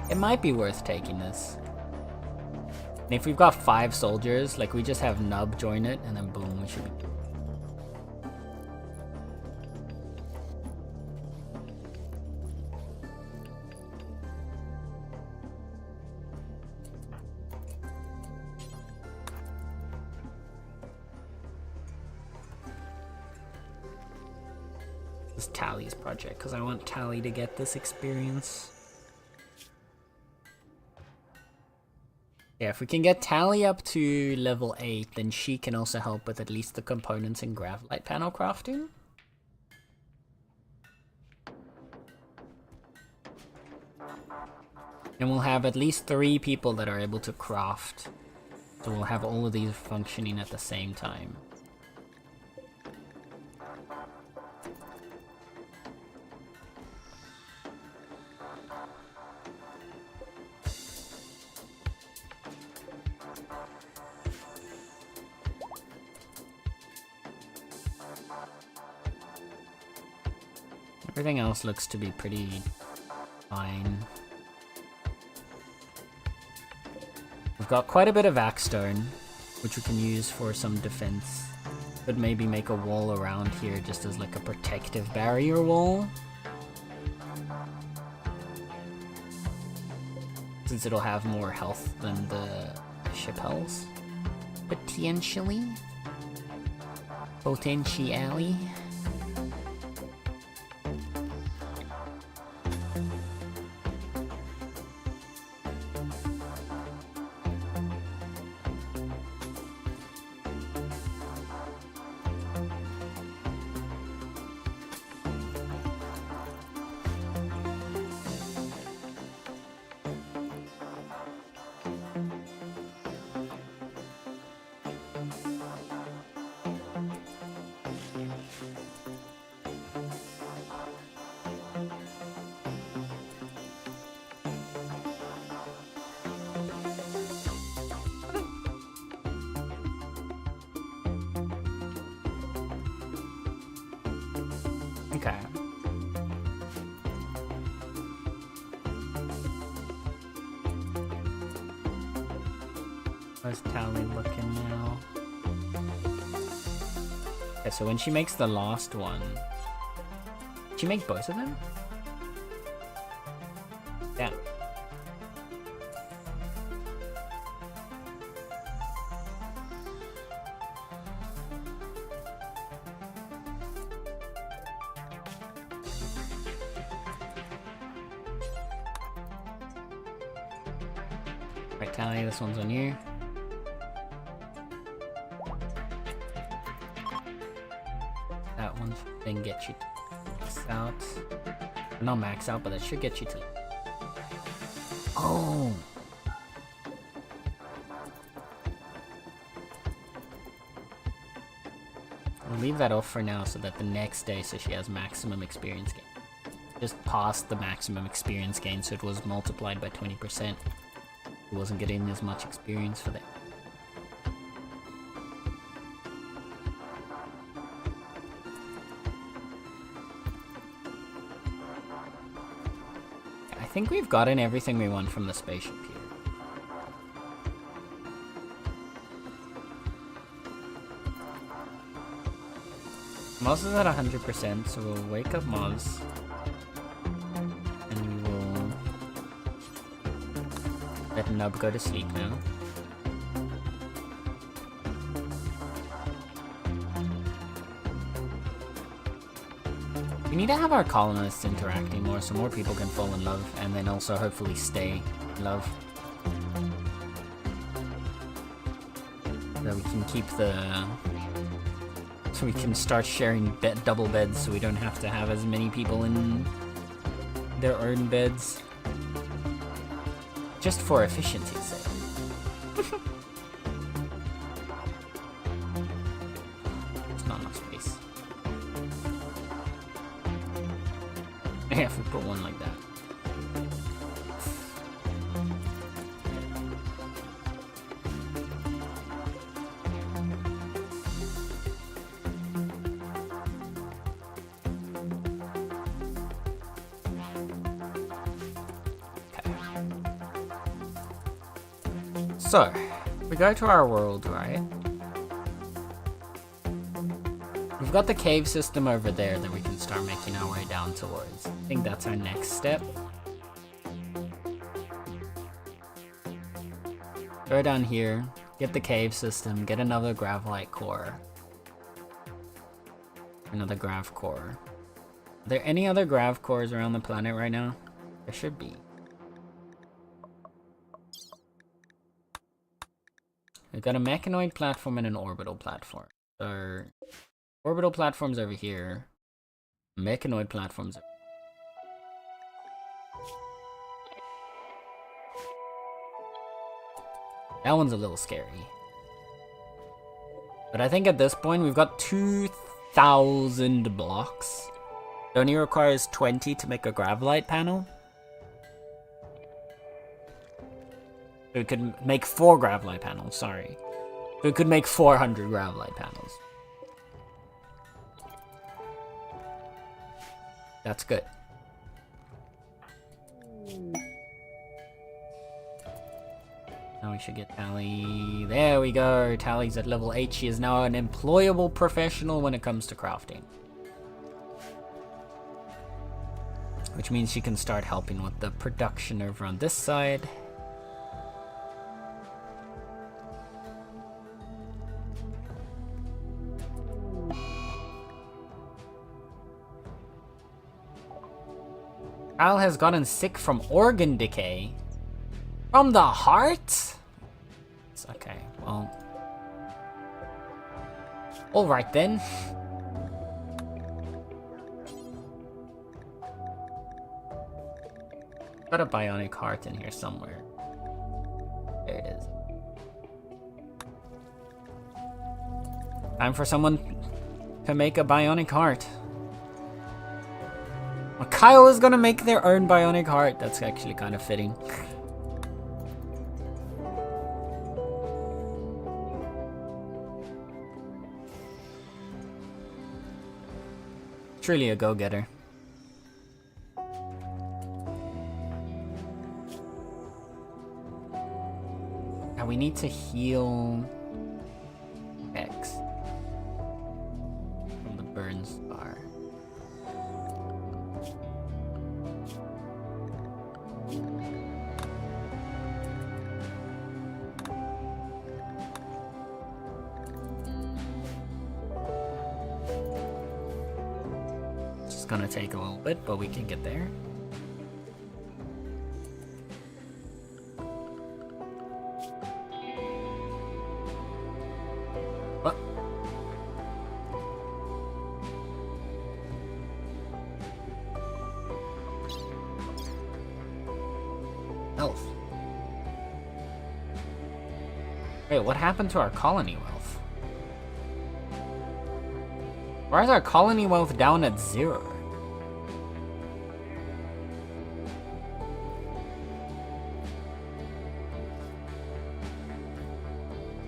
It might be worth taking this. And if we've got 5 soldiers, like, we just have Nub join it, and then boom, we should be... This is Tally's project, because I want Tally to get this experience. Yeah, if we can get Tally up to level 8, then she can also help with at least the components in Gravlight panel crafting. And we'll have at least 3 people that are able to craft. So we'll have all of these functioning at the same time. Everything else looks to be pretty fine. We've got quite a bit of Axstone, which we can use for some defense. Could maybe make a wall around here just as like a protective barrier wall. Since it'll have more health than the ship hells. Potentially. Potentially. Okay. How's Tally looking now? Okay, so when she makes the last one, did she make both of them? Yeah. Right, Tally, this one's on you. That one thing get you to max out. Not max out, but that should get you to... Oh! We'll leave that off for now so that the next day so she has maximum experience gain. Just past the maximum experience gain, so it was multiplied by 20%. He wasn't getting as much experience for that. I think we've gotten everything we want from the spaceship here. Moz is at 100%, so we'll wake up Moz. And we will let Nub go to sleep now. We need to have our colonists interacting more so more people can fall in love and then also hopefully stay in love. So we can keep the... So we can start sharing double beds so we don't have to have as many people in their own beds. Just for efficiency's sake. It's not enough space. Yeah, if we put one like that. So, we go to our world, right? We've got the cave system over there that we can start making our way down towards. I think that's our next step. Go down here, get the cave system, get another gravlite core. Another grav core. Are there any other grav cores around the planet right now? There should be. We've got a mechanoid platform and an orbital platform. So, orbital platform's over here. Mechanoid platform's over here. That one's a little scary. But I think at this point we've got 2,000 blocks. It only requires 20 to make a gravlite panel. So it could make 4 gravlite panels, sorry. So it could make 400 gravlite panels. That's good. Now we should get Tally. There we go. Tally's at level 8. She is now an employable professional when it comes to crafting. Which means she can start helping with the production over on this side. Al has gotten sick from organ decay. From the heart? It's okay, well. Alright then. Got a bionic heart in here somewhere. There it is. Time for someone to make a bionic heart. Well, Kyle is gonna make their own bionic heart. That's actually kind of fitting. truly a go-getter. Now we need to heal X from the burn star. It's gonna take a little bit, but we can get there. What? Health. Wait, what happened to our colony wealth? Why is our colony wealth down at 0?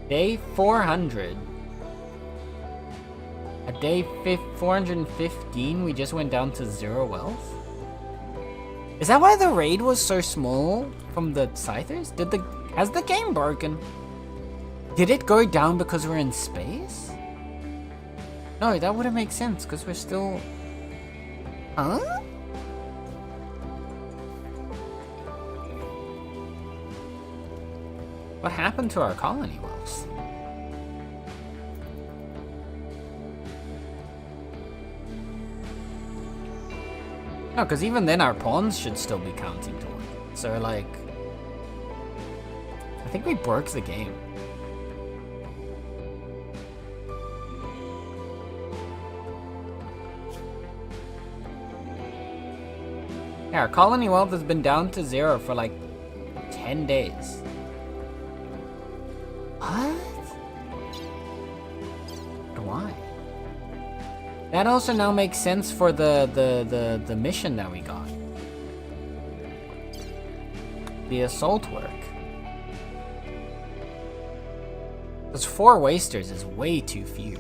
Day 400. At day 415, we just went down to 0 wealth? Is that why the raid was so small from the Scythers? Has the game broken? Did it go down because we're in space? No, that wouldn't make sense, because we're still... Huh? What happened to our colony wells? No, because even then our pawns should still be counting to it. So, like... I think we broke the game. Yeah, our colony wealth has been down to 0 for like 10 days. What? Why? That also now makes sense for the mission that we got. The assault work. Because 4 wasters is way too few.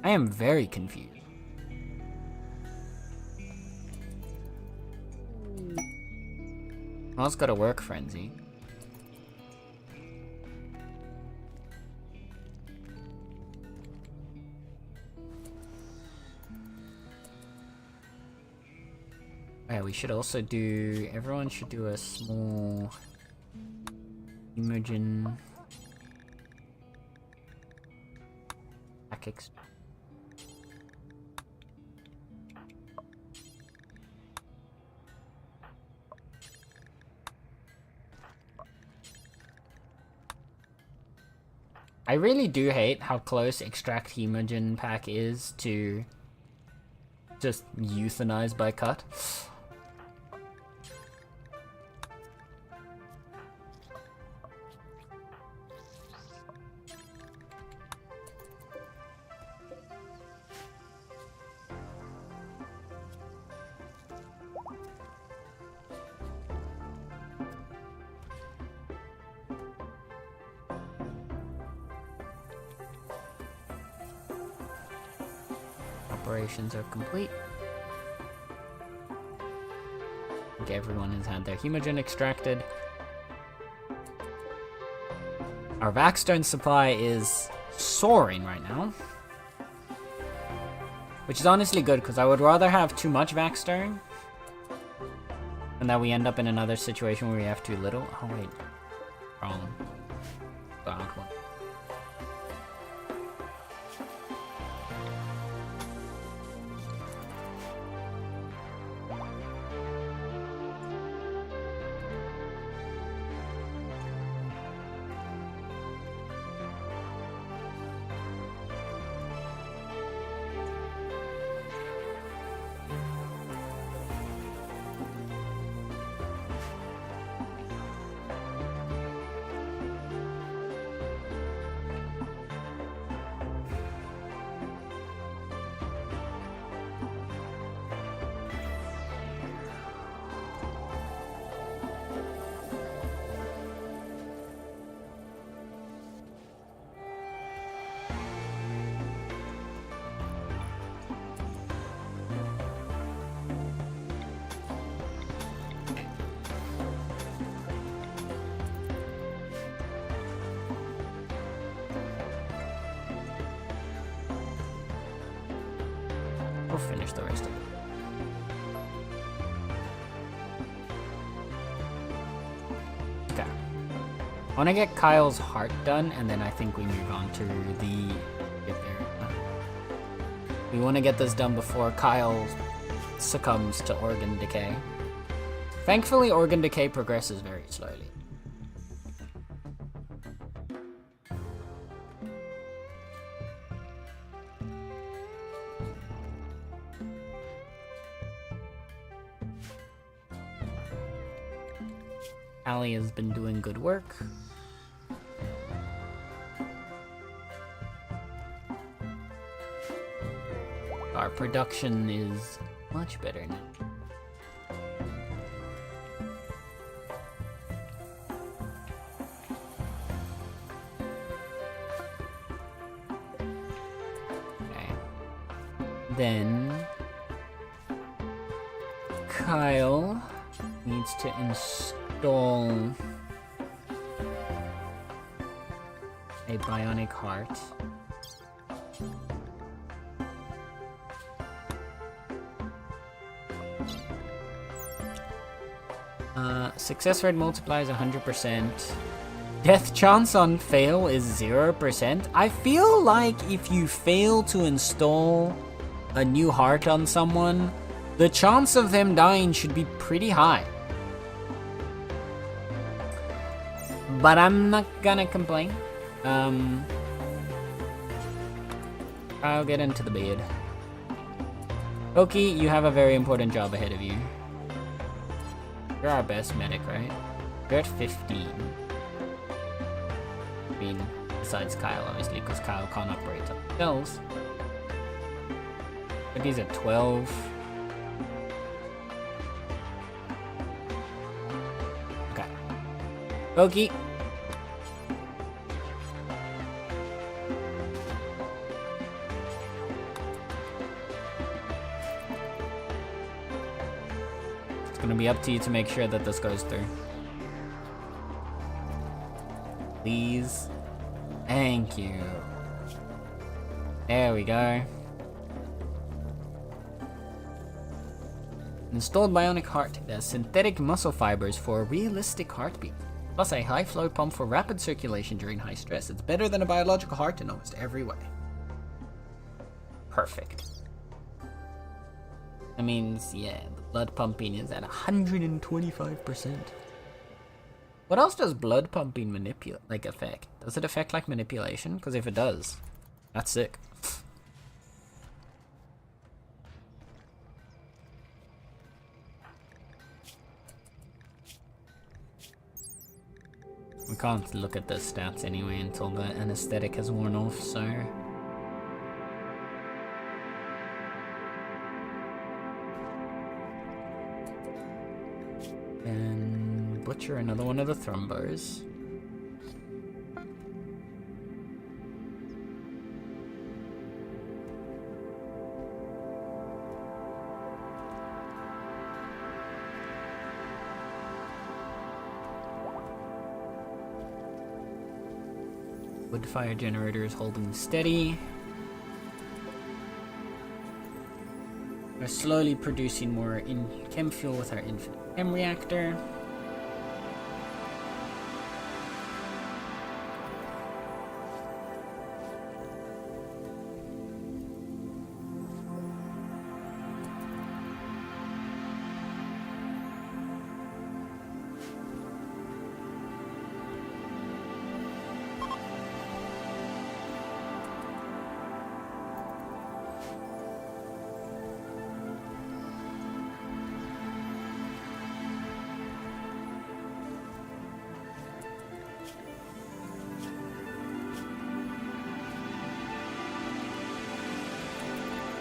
I am very confused. Well, it's got a work frenzy. Yeah, we should also do... Everyone should do a small... Imogen... Pack extract. I really do hate how close Extract Hemogen Pack is to just euthanize by cut. Operations are complete. Okay, everyone has had their hemogen extracted. Our Vaxstone supply is soaring right now. Which is honestly good, because I would rather have too much Vaxstone and that we end up in another situation where we have too little. Oh wait, wrong. Bad one. We'll finish the rest of it. Okay. I want to get Kyle's heart done, and then I think we move on to the... We want to get this done before Kyle succumbs to organ decay. Thankfully, organ decay progresses very slowly. Allie has been doing good work. Our production is much better now. Okay. Then Kyle needs to install a bionic heart. Success rate multiplies 100%. Death chance on fail is 0%. I feel like if you fail to install a new heart on someone, the chance of them dying should be pretty high. But I'm not gonna complain. I'll get into the bed. Oki, you have a very important job ahead of you. You're our best medic, right? You're at 15. I mean, besides Kyle, obviously, because Kyle can't operate themselves. But he's at 12. Okay. Oki. Gonna be up to you to make sure that this goes through. Please. Thank you. There we go. Installed bionic heart. It has synthetic muscle fibers for a realistic heartbeat, plus a high flow pump for rapid circulation during high stress. It's better than a biological heart in almost every way. Perfect. That means, yeah, the blood pumping is at 125%. What else does blood pumping affect? Does it affect, like, manipulation? Because if it does, that's sick. We can't look at the stats anyway until the anesthetic has worn off, so... And butcher another one of the thrombos. Wood fire generator is holding steady. We're slowly producing more chem fuel with our infinite chem reactor.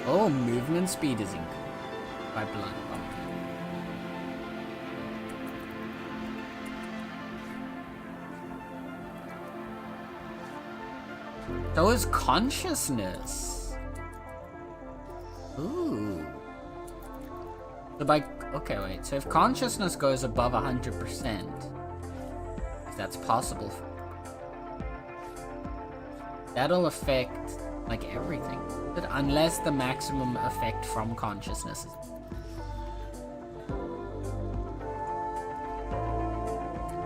Oh, movement speed is increased by blood pumping. So is consciousness. Ooh. So okay, wait. So if consciousness goes above 100%, if that's possible, that'll affect like everything. But unless the maximum effect from consciousness is...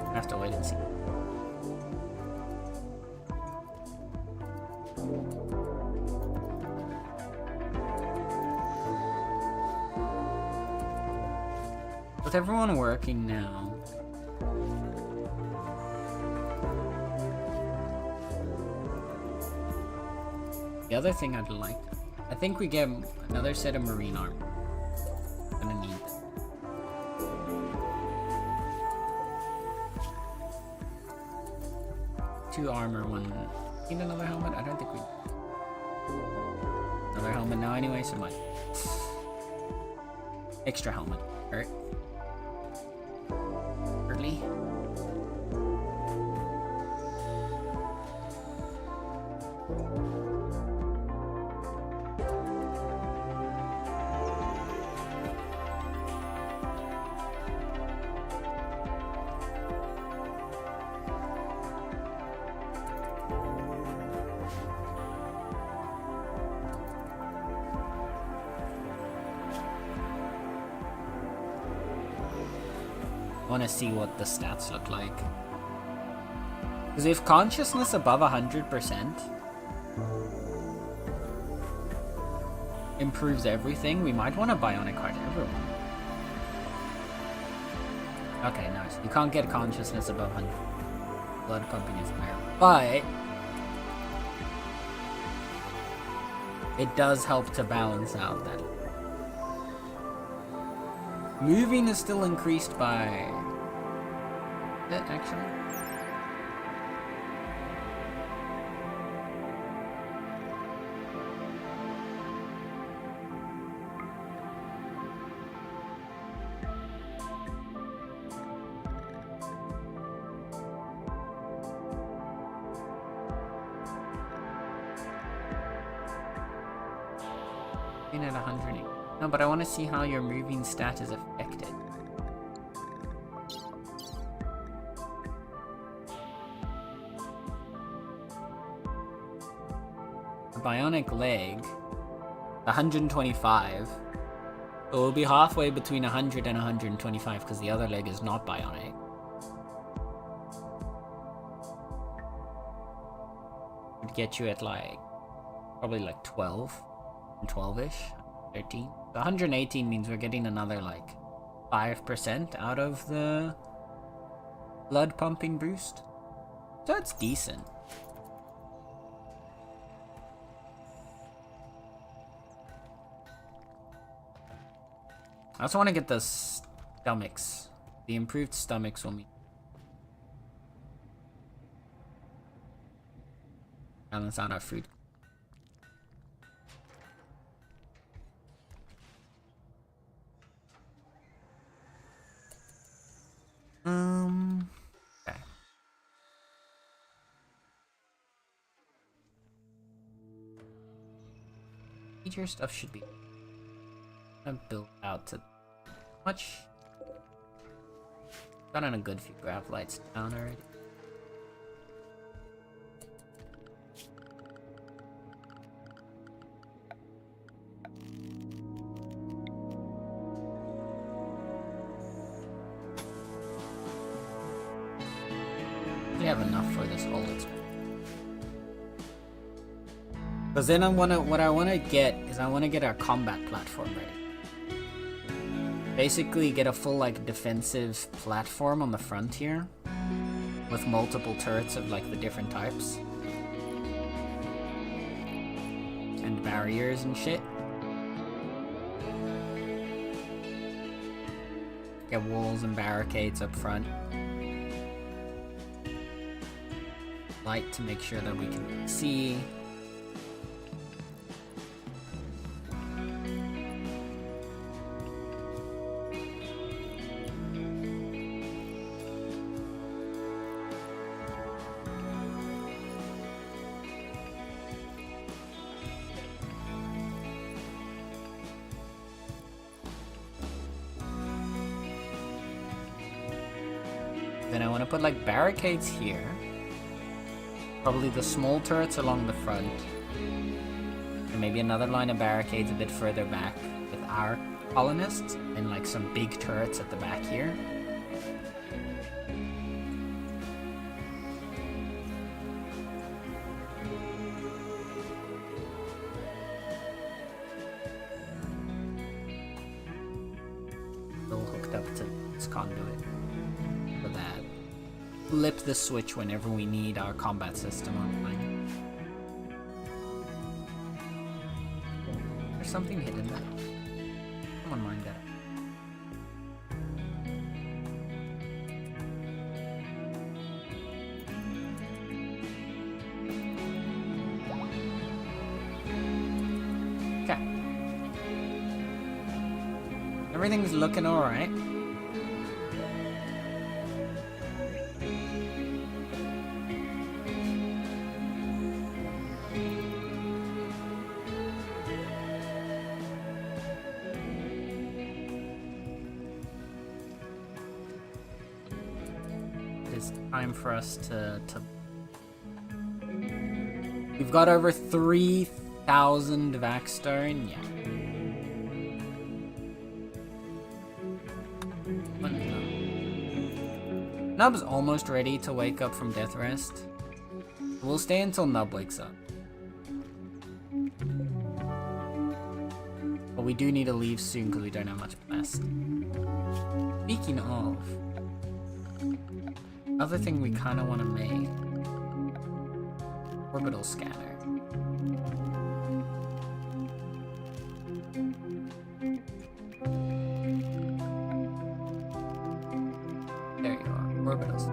I have to wait and see. With everyone working now, the other thing I'd like, I think we get another set of marine armor. I'm gonna need that. Two armor, one. Need another helmet? I don't think we. Another helmet now anyway, so much. Extra helmet. Alright. Early. I want to see what the stats look like. Because if consciousness above 100% improves everything, we might want to bionic heart everyone. Okay, nice. You can't get consciousness above 100. Blood pumping is higher. But it does help to balance out that. Moving is still increased by it, actually. Being at 180. No, but I want to see how your moving stat is affected. The bionic leg, 125. So we'll be halfway between 100 and 125 because the other leg is not bionic. Would get you at like, probably like 12, 12-ish, 13. 118 means we're getting another like 5% out of the blood pumping boost. So that's decent. I also want to get the stomachs. The improved stomachs will balance out our food. Okay. Feature stuff should be built out to much. Gotten a good few grav lights down already. We have enough for this whole experiment. Because then what I want to get is I want to get our combat platform ready. Basically get a full like defensive platform on the front here with multiple turrets of like the different types. And barriers and shit. Get walls and barricades up front. Light to make sure that we can see. Then I want to put like barricades here. Probably the small turrets along the front. And maybe another line of barricades a bit further back with our colonists, and like some big turrets at the back here. Still hooked up to this conduit for that. Flip the switch whenever we need our combat system online. There's something hidden there. Someone mind that. Okay. Everything's looking alright. Time for us to we've got over 3,000 Vaxstone, yeah. What now? Nub's almost ready to wake up from death rest. We'll stay until Nub wakes up. But we do need to leave soon because we don't have much blessed. Speaking of, other thing we kind of want to make, orbital scanner. There you are, orbitals.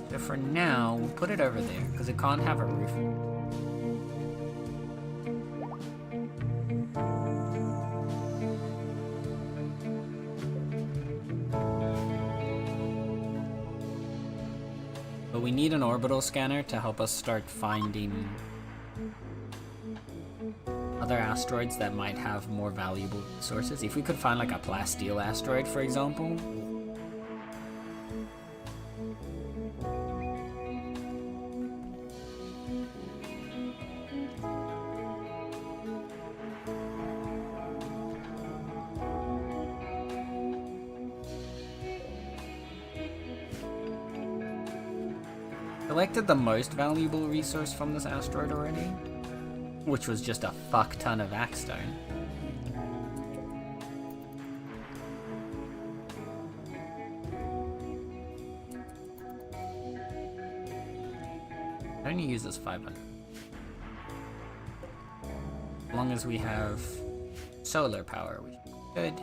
So for now, we'll put it over there because it can't have a roof. We need an orbital scanner to help us start finding other asteroids that might have more valuable resources. If we could find like a plasteel asteroid, for example. Collected the most valuable resource from this asteroid already, which was just a fuck ton of Vaxstone. It only uses 500. As long as we have solar power, we should be good.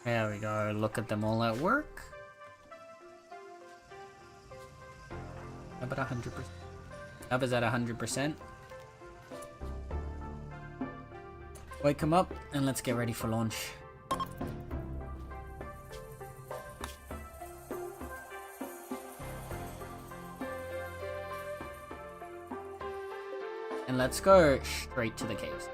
There we go, look at them all at work. About 100%. Up is at 100%. Wake him up and let's get ready for launch. And let's go straight to the caves.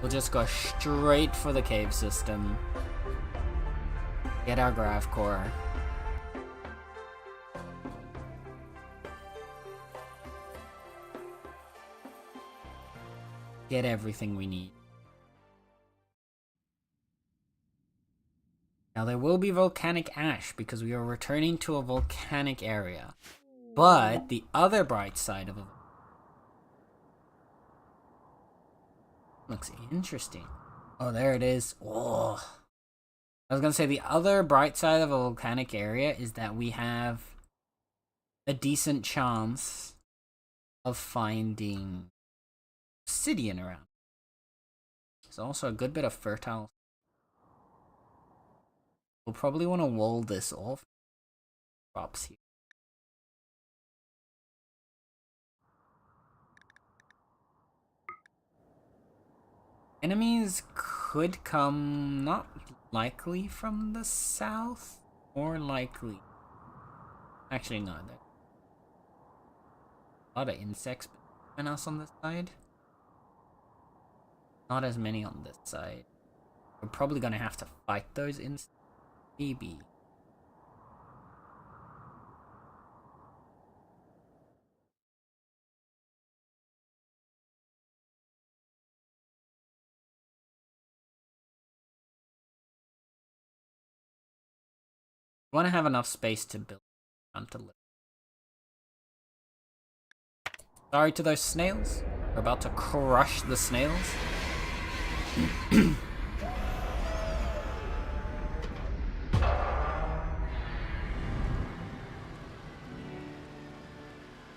We'll just go straight for the cave system. Get our grav core. Get everything we need. Now there will be volcanic ash because we are returning to a volcanic area. But the other bright side of it looks interesting. Oh, there it is. Oh. I was gonna say the other bright side of a volcanic area is that we have a decent chance of finding obsidian around. There's also a good bit of fertile. We'll probably want to wall this off. Crops here. Enemies could come, not likely from the south, more likely. Actually, no. A lot of insects between us on this side. Not as many on this side. We're probably gonna have to fight those insects. Maybe. We want to have enough space to build onto live. Sorry to those snails. We're about to crush the snails.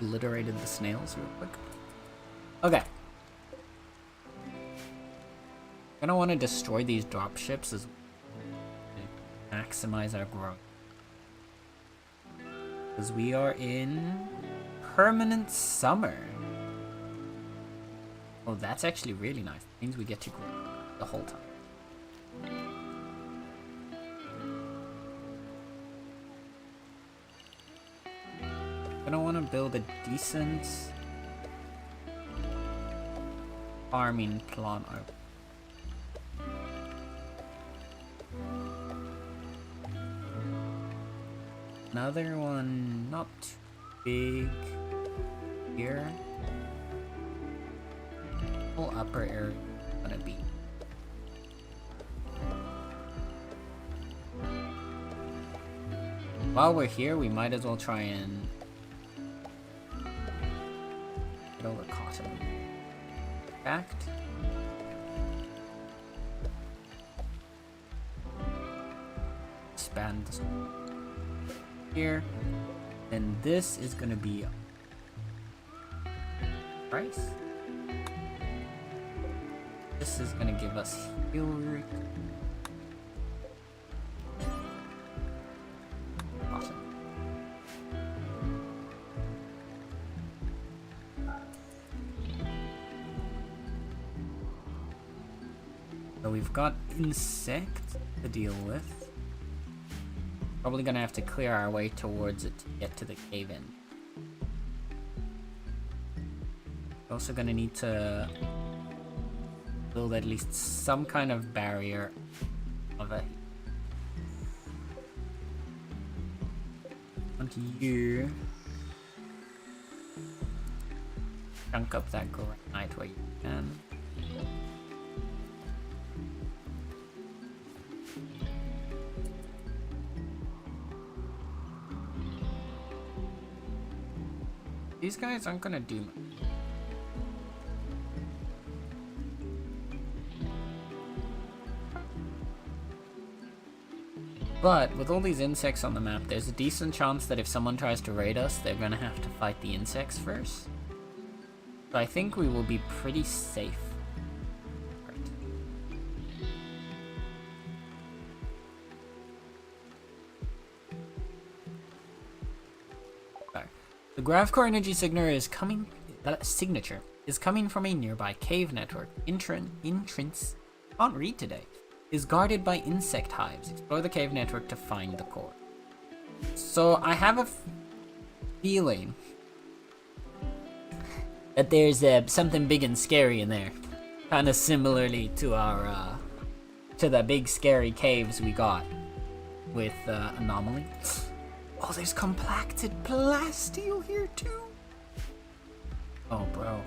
Obliterated the snails real quick. Okay. We're gonna want to destroy these dropships as to maximize our growth. Because we are in permanent summer. Oh, that's actually really nice. It means we get to grow the whole time. Gonna want to build a decent farming plant. Another one, not too big here. Whole upper area is gonna be. While we're here, we might as well try and get all the cotton. Fact. Expand this here. Then this is gonna be price. This is gonna give us healer. Awesome. So we've got insects to deal with. Probably gonna have to clear our way towards it to get to the cave in. Also gonna need to build at least some kind of barrier of a onto you. Chunk up that granite where you can. These guys aren't gonna do much. But with all these insects on the map, there's a decent chance that if someone tries to raid us, they're gonna have to fight the insects first. So I think we will be pretty safe. The Graphcore energy signature is coming from a nearby cave network. Entrance, can't read today, is guarded by insect hives. Explore the cave network to find the core. So I have a feeling that there's something big and scary in there, kind of similarly to our to the big scary caves we got with Anomaly. Oh, there's compacted plasteel here too. Oh, bro.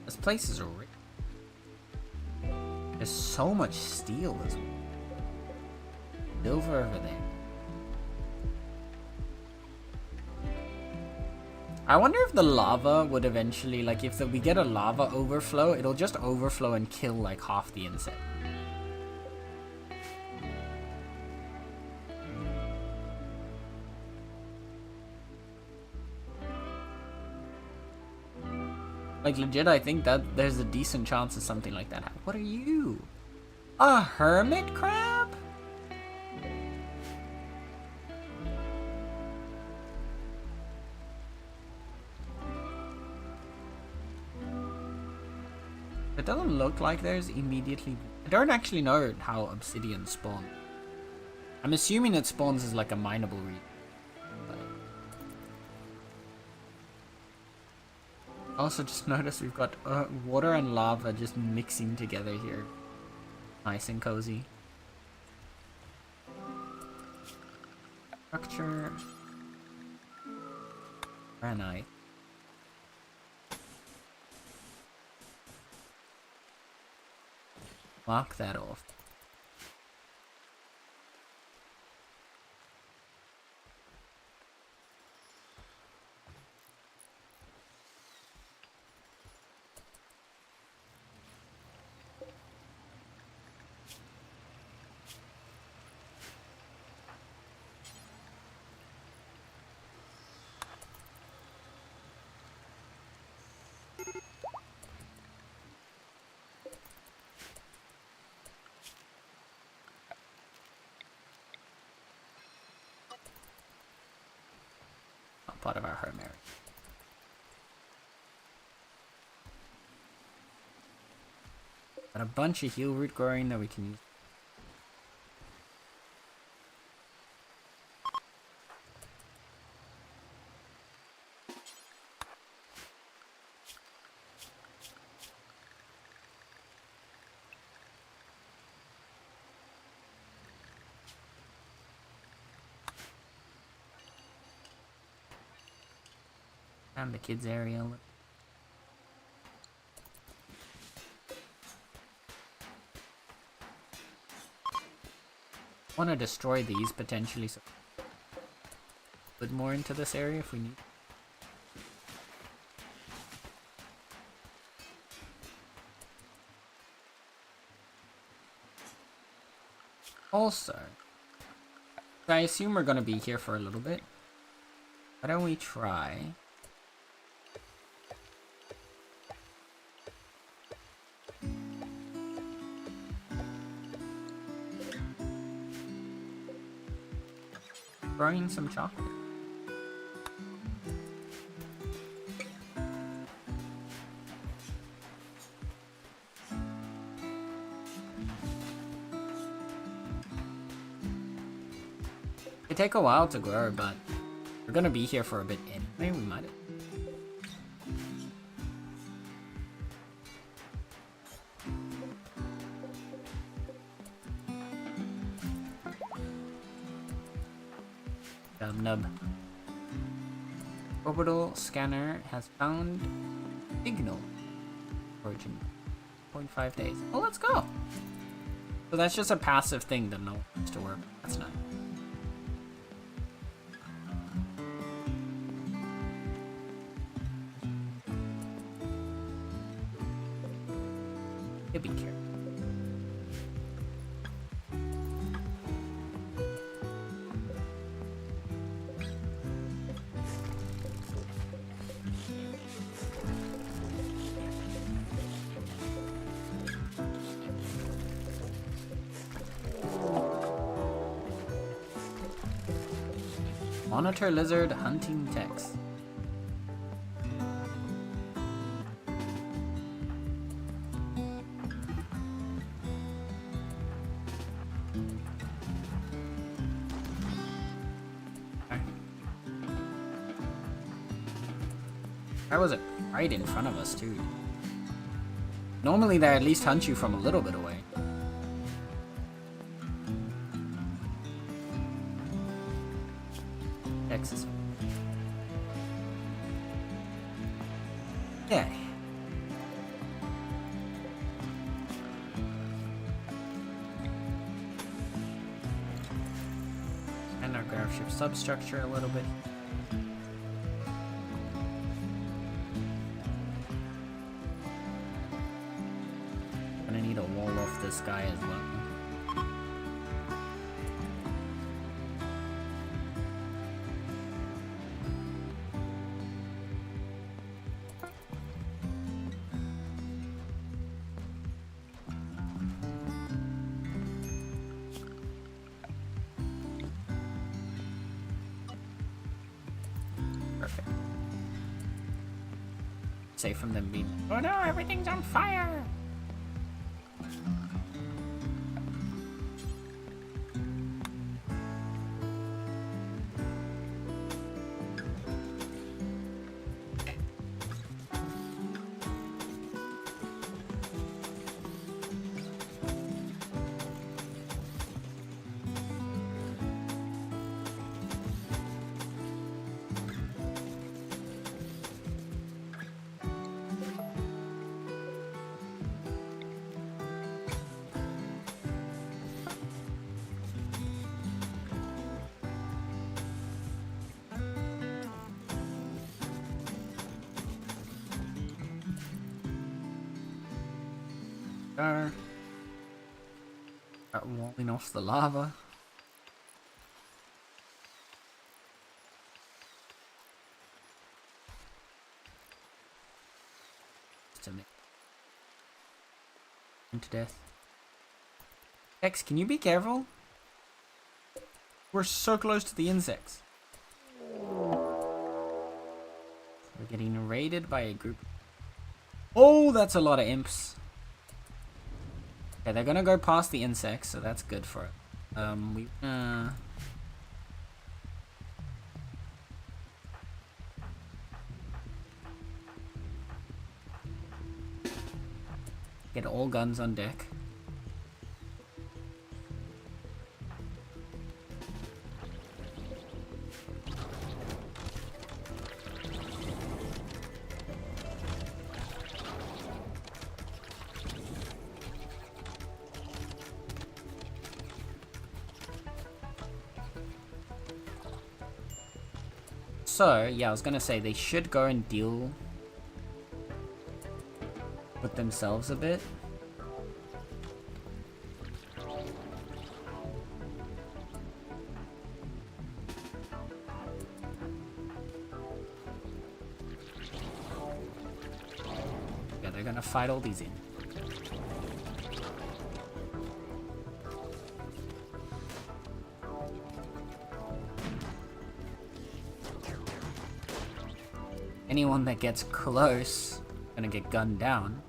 This place is rich. There's so much steel as well. Silver over there. I wonder if the lava would eventually, like, if we get a lava overflow, it'll just overflow and kill like half the insect. Like, legit, I think that there's a decent chance of something like that happening. What are you? A hermit crab? It doesn't look like there's immediately... I don't actually know how obsidian spawns. I'm assuming it spawns as like a mineable reef. Also just noticed we've got water and lava just mixing together here. Nice and cozy. Structure. Granite. Mark that off. Part of our home area. Got a bunch of heal root growing that we can use. And the kids area. Want to destroy these potentially, so put more into this area if we need. Also, I assume we're going to be here for a little bit. Why don't we try? Growing some chocolate. It take a while to grow, but we're gonna be here for a bit anyway. We might. Nub. Orbital scanner has found signal. Origin. 0.5 days. Oh, let's go. So that's just a passive thing that no wants to work. That's nice. Be careful. Monitor lizard hunting text. That was it right in front of us too. Normally they at least hunt you from a little bit away. Texas. Yeah. And our graph ship substructure a little bit. Gonna need a wall off this guy as well. safe from them being, oh no, everything's on fire. Start rolling off the lava. To make to death. X, can you be careful? We're so close to the insects. We're getting raided by a group. Oh, that's a lot of imps. Okay, they're gonna go past the insects, so that's good for it. Get all guns on deck. So, yeah, I was gonna say they should go and deal with themselves a bit. Yeah, they're gonna fight all these in. Anyone that gets close, gonna get gunned down.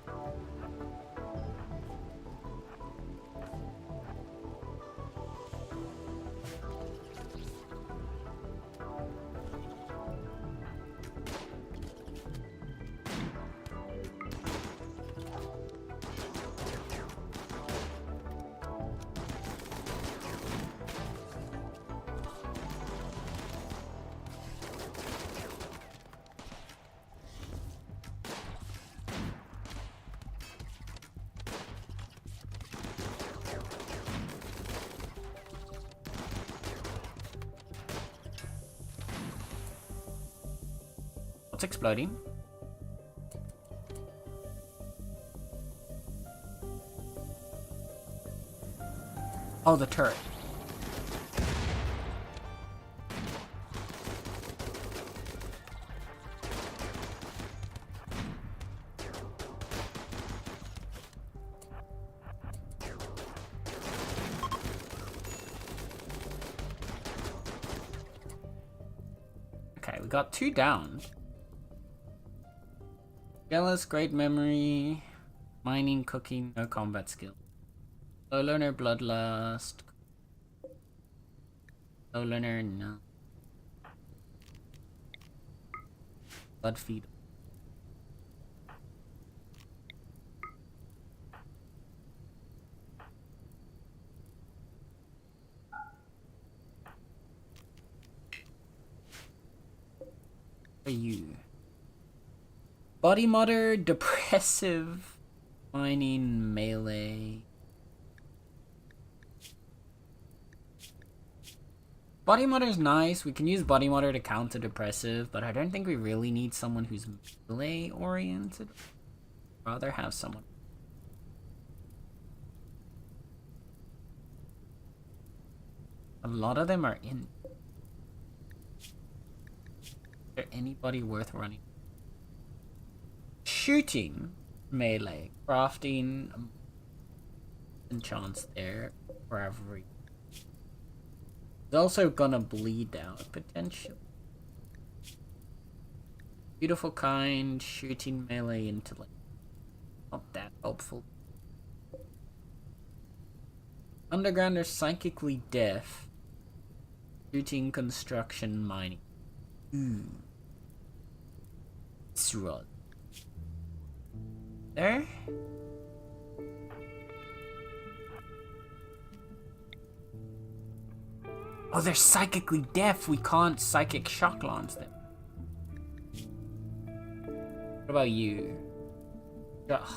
What's exploding? Oh, the turret. Okay, we got 2 down. Jealous, great memory, mining, cooking, no combat skill. Low learner, bloodlust. Low learner, no. Blood feed. What are you? Body modder, depressive, mining, melee. Body modder's nice. We can use body modder to counter depressive, but I don't think we really need someone who's melee oriented. I'd rather have someone. A lot of them are in. Is there anybody worth running? Shooting, melee, crafting, enchants there for every. It's also gonna bleed out potentially. Beautiful, kind, shooting melee intellect. Not that helpful. Underground are psychically deaf. Shooting, construction, mining. Ooh. Srod. There? Oh, they're psychically deaf. We can't psychic shock launch them. What about you? Ugh.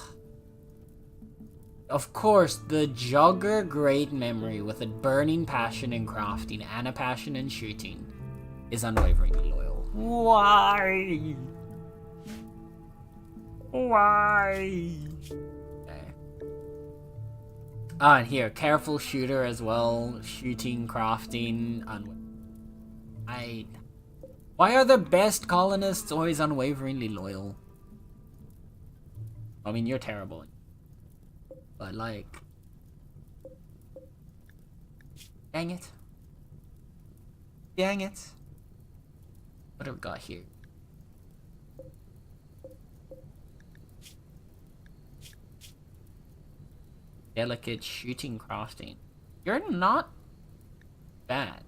Of course, the jogger great memory with a burning passion in crafting and a passion in shooting is unwaveringly loyal. Why? Why? Okay. Ah, and here, careful shooter as well. Shooting, crafting, Why are the best colonists always unwaveringly loyal? I mean, you're terrible. But like... Dang it. Dang it. What have we got here? Delicate shooting crafting. You're not bad.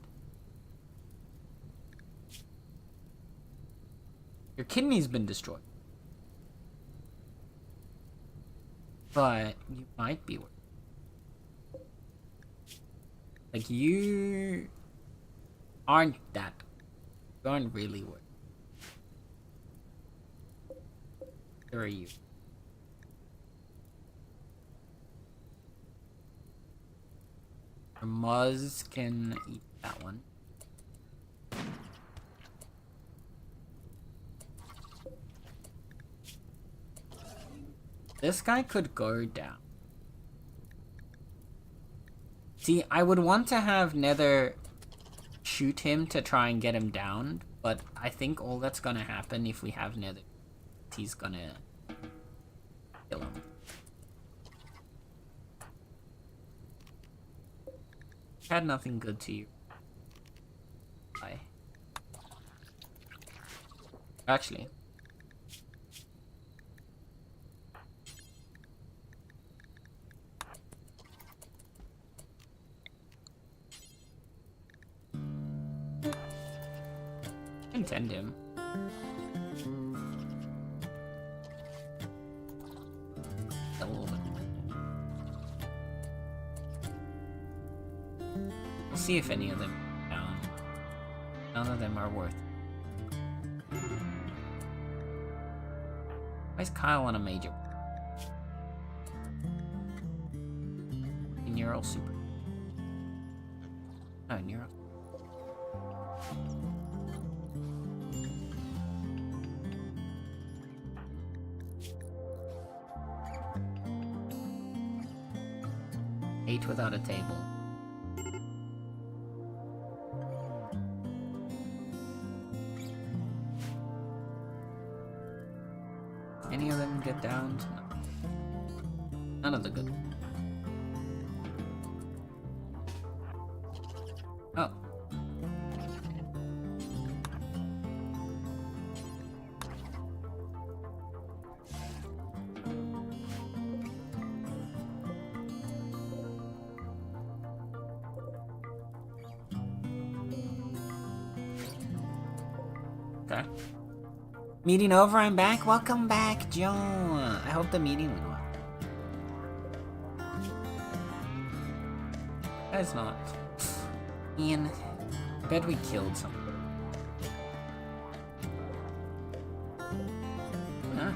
Your kidney's been destroyed. But you might be worth it. Like, you aren't that. You aren't really worth it. Where are you? Muzz can eat that one. This guy could go down. See, I would want to have Nether shoot him to try and get him down, but I think all that's gonna happen if we have Nether, he's gonna kill him. Had nothing good to you. Bye. Actually. Intend him. A little bit. We'll see if any of them are down. None of them are worth it. Why is Kyle on a major? Neural super. Oh, neural. Eight without a table. Any of them get down? No. None of the good. Oh. Okay. Meeting over, I'm back. Welcome back, Joe. I hope the meeting went well. That's not. Ian, I bet we killed someone. Huh?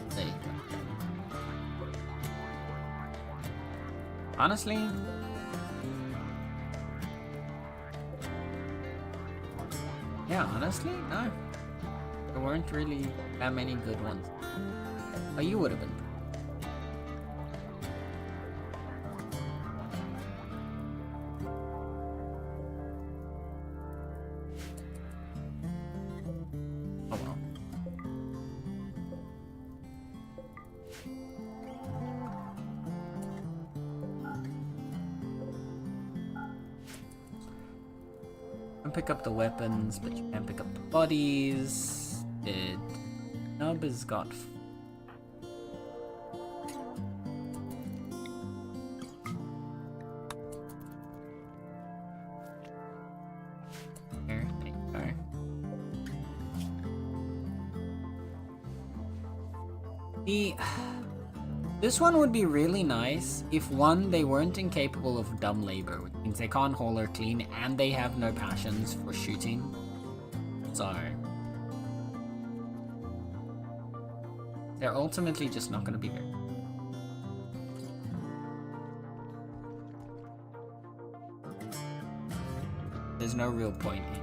There you go. Honestly, yeah, honestly, no. There weren't really that many good ones. Oh, you would have been. Oh well. pick up the weapons, but you can't pick up the bodies. Nub has got... There you go. This one would be really nice if, one, they weren't incapable of dumb labor, which means they can't haul or clean, and they have no passions for shooting. So they're ultimately just not going to be there. There's no real point in.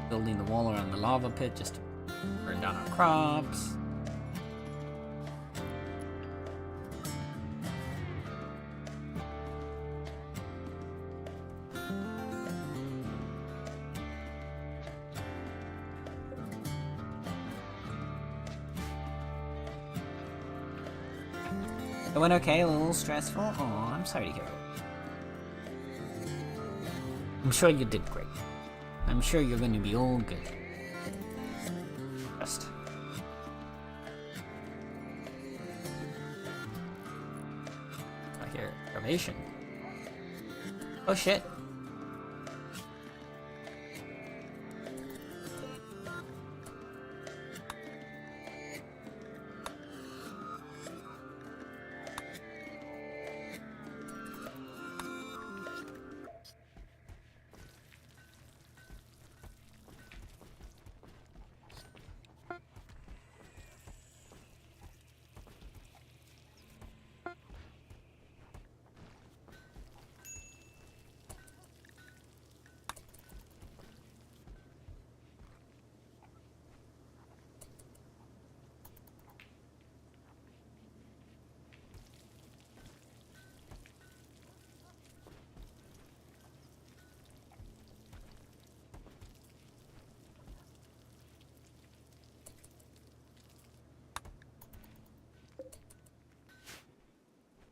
Building the wall around the lava pit just to burn down our crops. It went okay, a little stressful. Oh, I'm sorry to hear it. I'm sure you did great. I'm sure you're going to be all good. Just. I hear formation. Oh shit.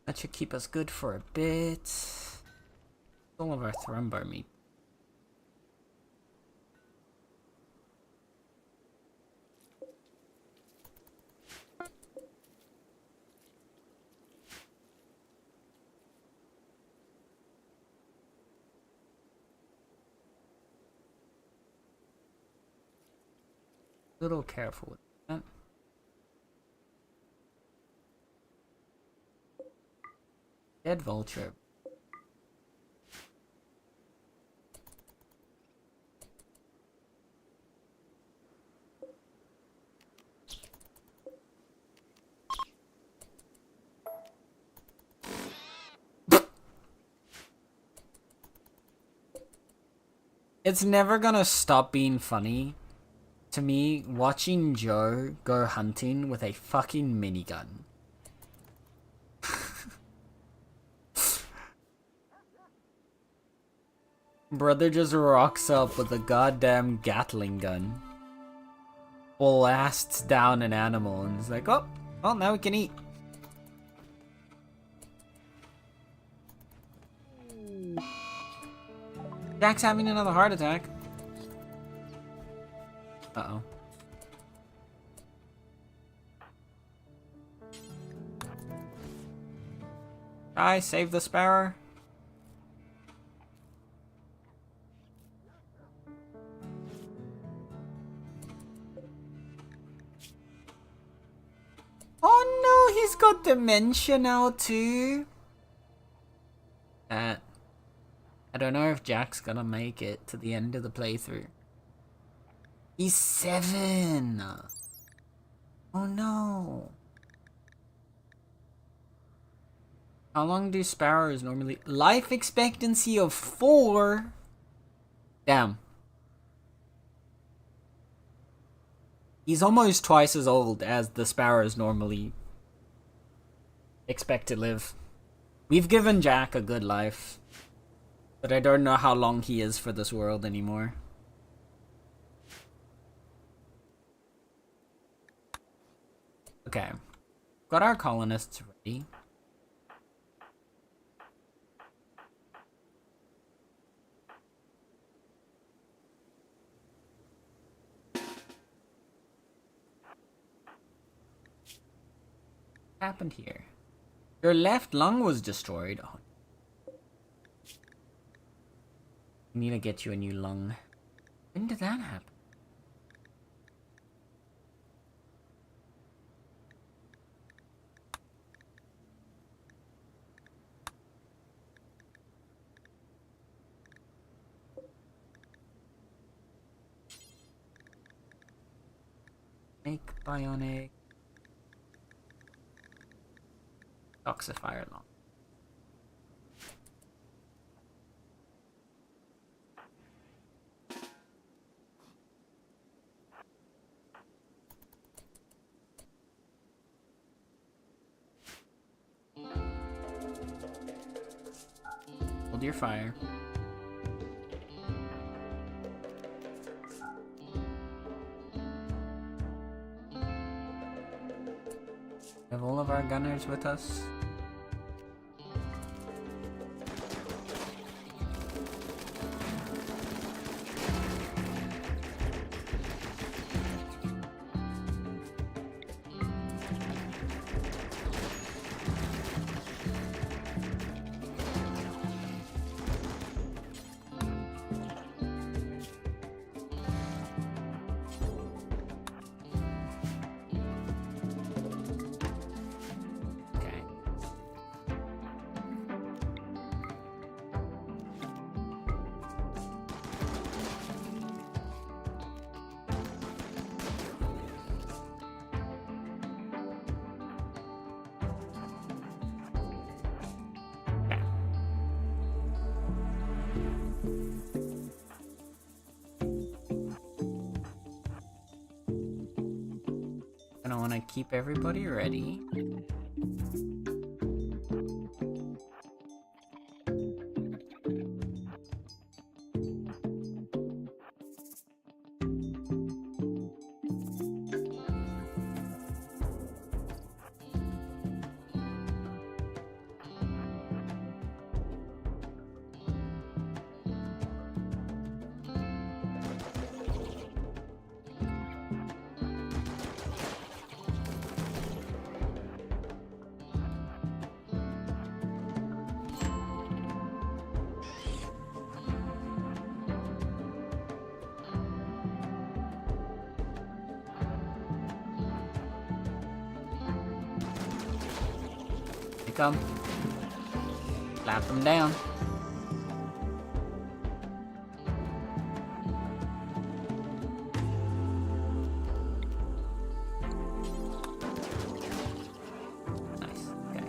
That should keep us good for a bit. All of our thrumbar meat. Little careful with that. Dead vulture. It's never gonna stop being funny to me watching Joe go hunting with a fucking minigun. Brother just rocks up with a goddamn Gatling gun. Blasts down an animal and is like, oh, well, now we can eat. Jack's having another heart attack. Uh-oh. I save the sparrow. Oh no, he's got dementia now too. I don't know if Jack's gonna make it to the end of the playthrough. He's 7. Oh no. How long do sparrows normally... Life expectancy of 4? Damn. He's almost twice as old as the sparrows normally expect to live. We've given Jack a good life. But I don't know how long he is for this world anymore. Okay. Got our colonists ready. What happened here? Your left lung was destroyed. Oh. I need to get you a new lung. When did that happen? Make bionic toxifier lung. Hold your fire. Have all of our gunners with us? And I want to keep everybody ready. Come. Slap them down. Nice. Okay.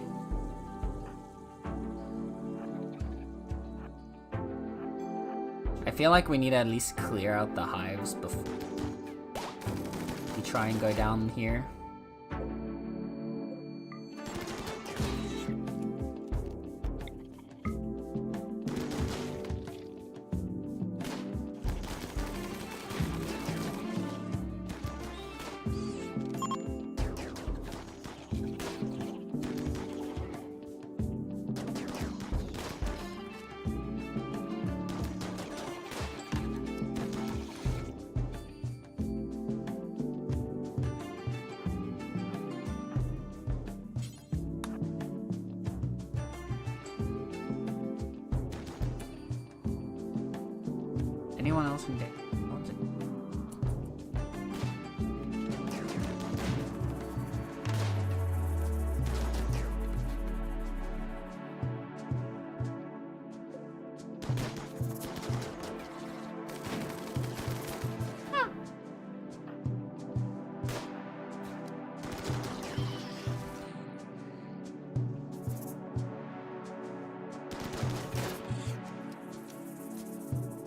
I feel like we need to at least clear out the hives before we try and go down here. Anyone else in there?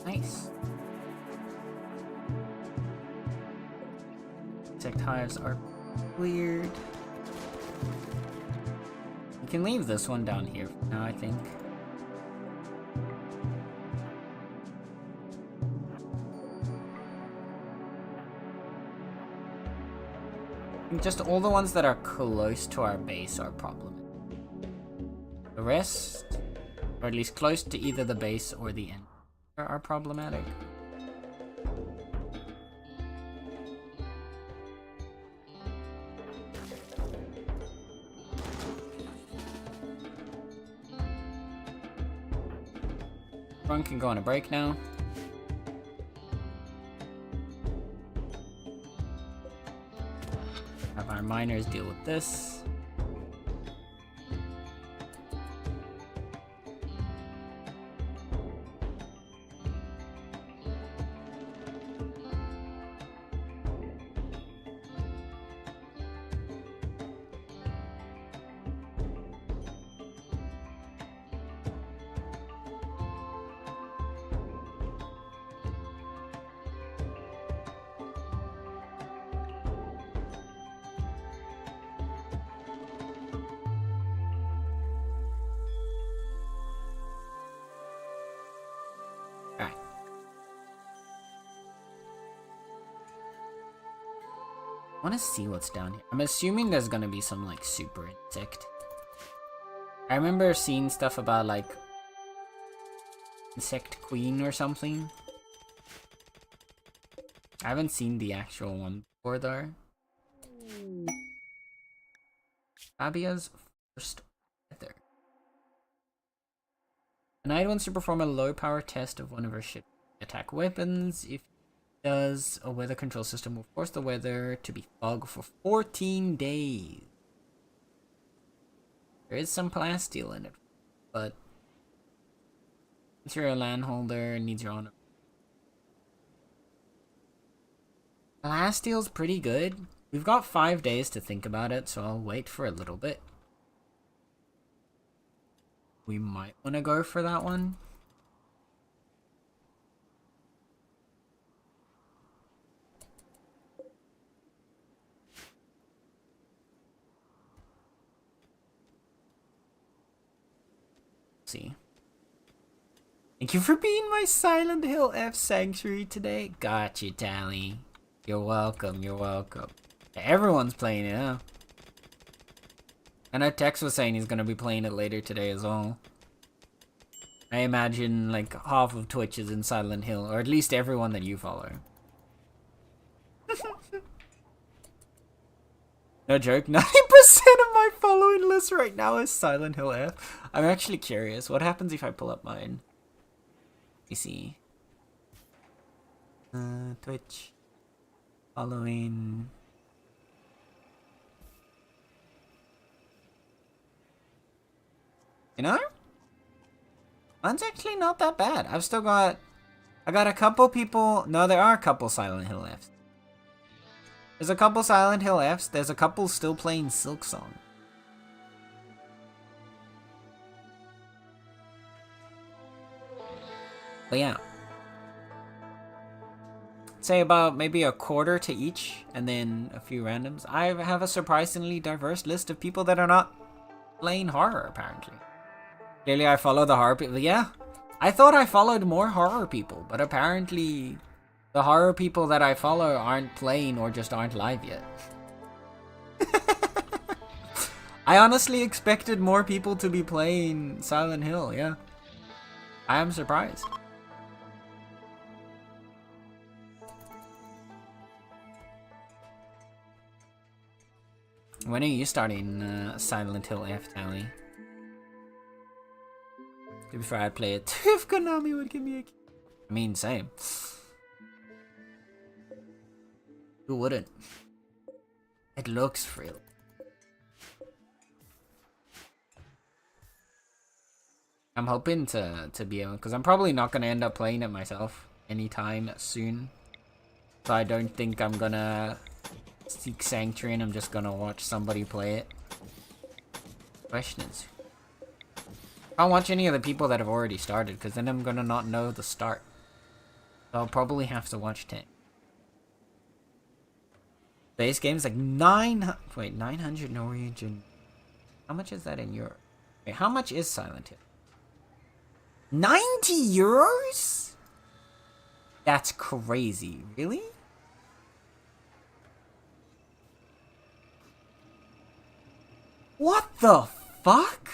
Nice. Insect hives are weird. You can leave this one down here for now, I think. Just all the ones that are close to our base are problematic. The rest, or at least close to either the base or the end, are problematic. Everyone can go on a break now. Have our miners deal with this. I want to see what's down here. I'm assuming there's gonna be some like super insect. I remember seeing stuff about like insect queen or something. I haven't seen the actual one before though. Fabia's first weather. The knight wants to perform a low power test of one of her ship's attack weapons. If does, a weather control system will force the weather to be fog for 14 days. There is some plasteel in it, but since you're a landholder, it needs your honor. Plasteel's pretty good. We've got 5 days to think about it, so I'll wait for a little bit. We might want to go for that one. See. Thank you for being my Silent Hill F Sanctuary today. Got you, Tally. You're welcome, you're welcome. Everyone's playing it, huh? I know Tex was saying he's gonna be playing it later today as well. I imagine like half of Twitch is in Silent Hill, or at least everyone that you follow. No joke, 90% of my following list right now is Silent Hill F. I'm actually curious, what happens if I pull up mine? Let me see. Twitch. Following. You know? Mine's actually not that bad. I've still got... I got a couple people... No, there are a couple Silent Hill Fs. There's a couple Silent Hill Fs. There's a couple still playing Silk Song. But yeah. Say about maybe a quarter to each, and then a few randoms. I have a surprisingly diverse list of people that are not playing horror, apparently. Clearly I follow the horror people. Yeah, I thought I followed more horror people, but apparently the horror people that I follow aren't playing or just aren't live yet. I honestly expected more people to be playing Silent Hill, yeah. I am surprised. When are you starting Silent Hill F, Tally? Before I play it, if Konami would give me a key. I mean, same. Who wouldn't? It looks real. I'm hoping to be able, because I'm probably not going to end up playing it myself anytime soon. So I don't think I'm going to seek Sanctuary and I'm just going to watch somebody play it. Question is, I don't watch any of the people that have already started, because then I'm going to not know the start. So I'll probably have to watch 10. Base game's like 900 Norwegian. How much is that in Europe? Wait, how much is Silent Hill? 90 euros? That's crazy. Really? What the fuck?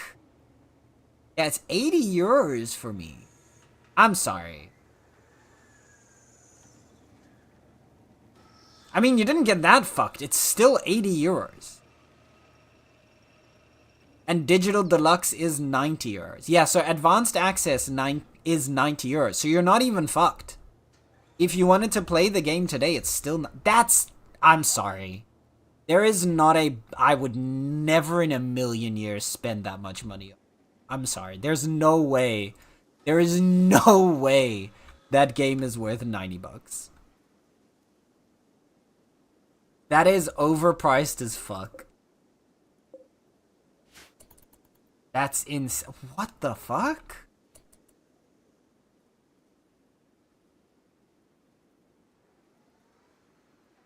Yeah, it's 80 euros for me. I'm sorry. I mean, you didn't get that fucked. It's still 80 euros. And Digital Deluxe is 90 euros. Yeah, so Advanced Access is 90 euros. So you're not even fucked. If you wanted to play the game today, it's still not... I'm sorry. There is not a... I would never in a million years spend that much money. I'm sorry. There's no way. There is no way that game is worth 90 bucks. That is overpriced as fuck. That's insane. What the fuck?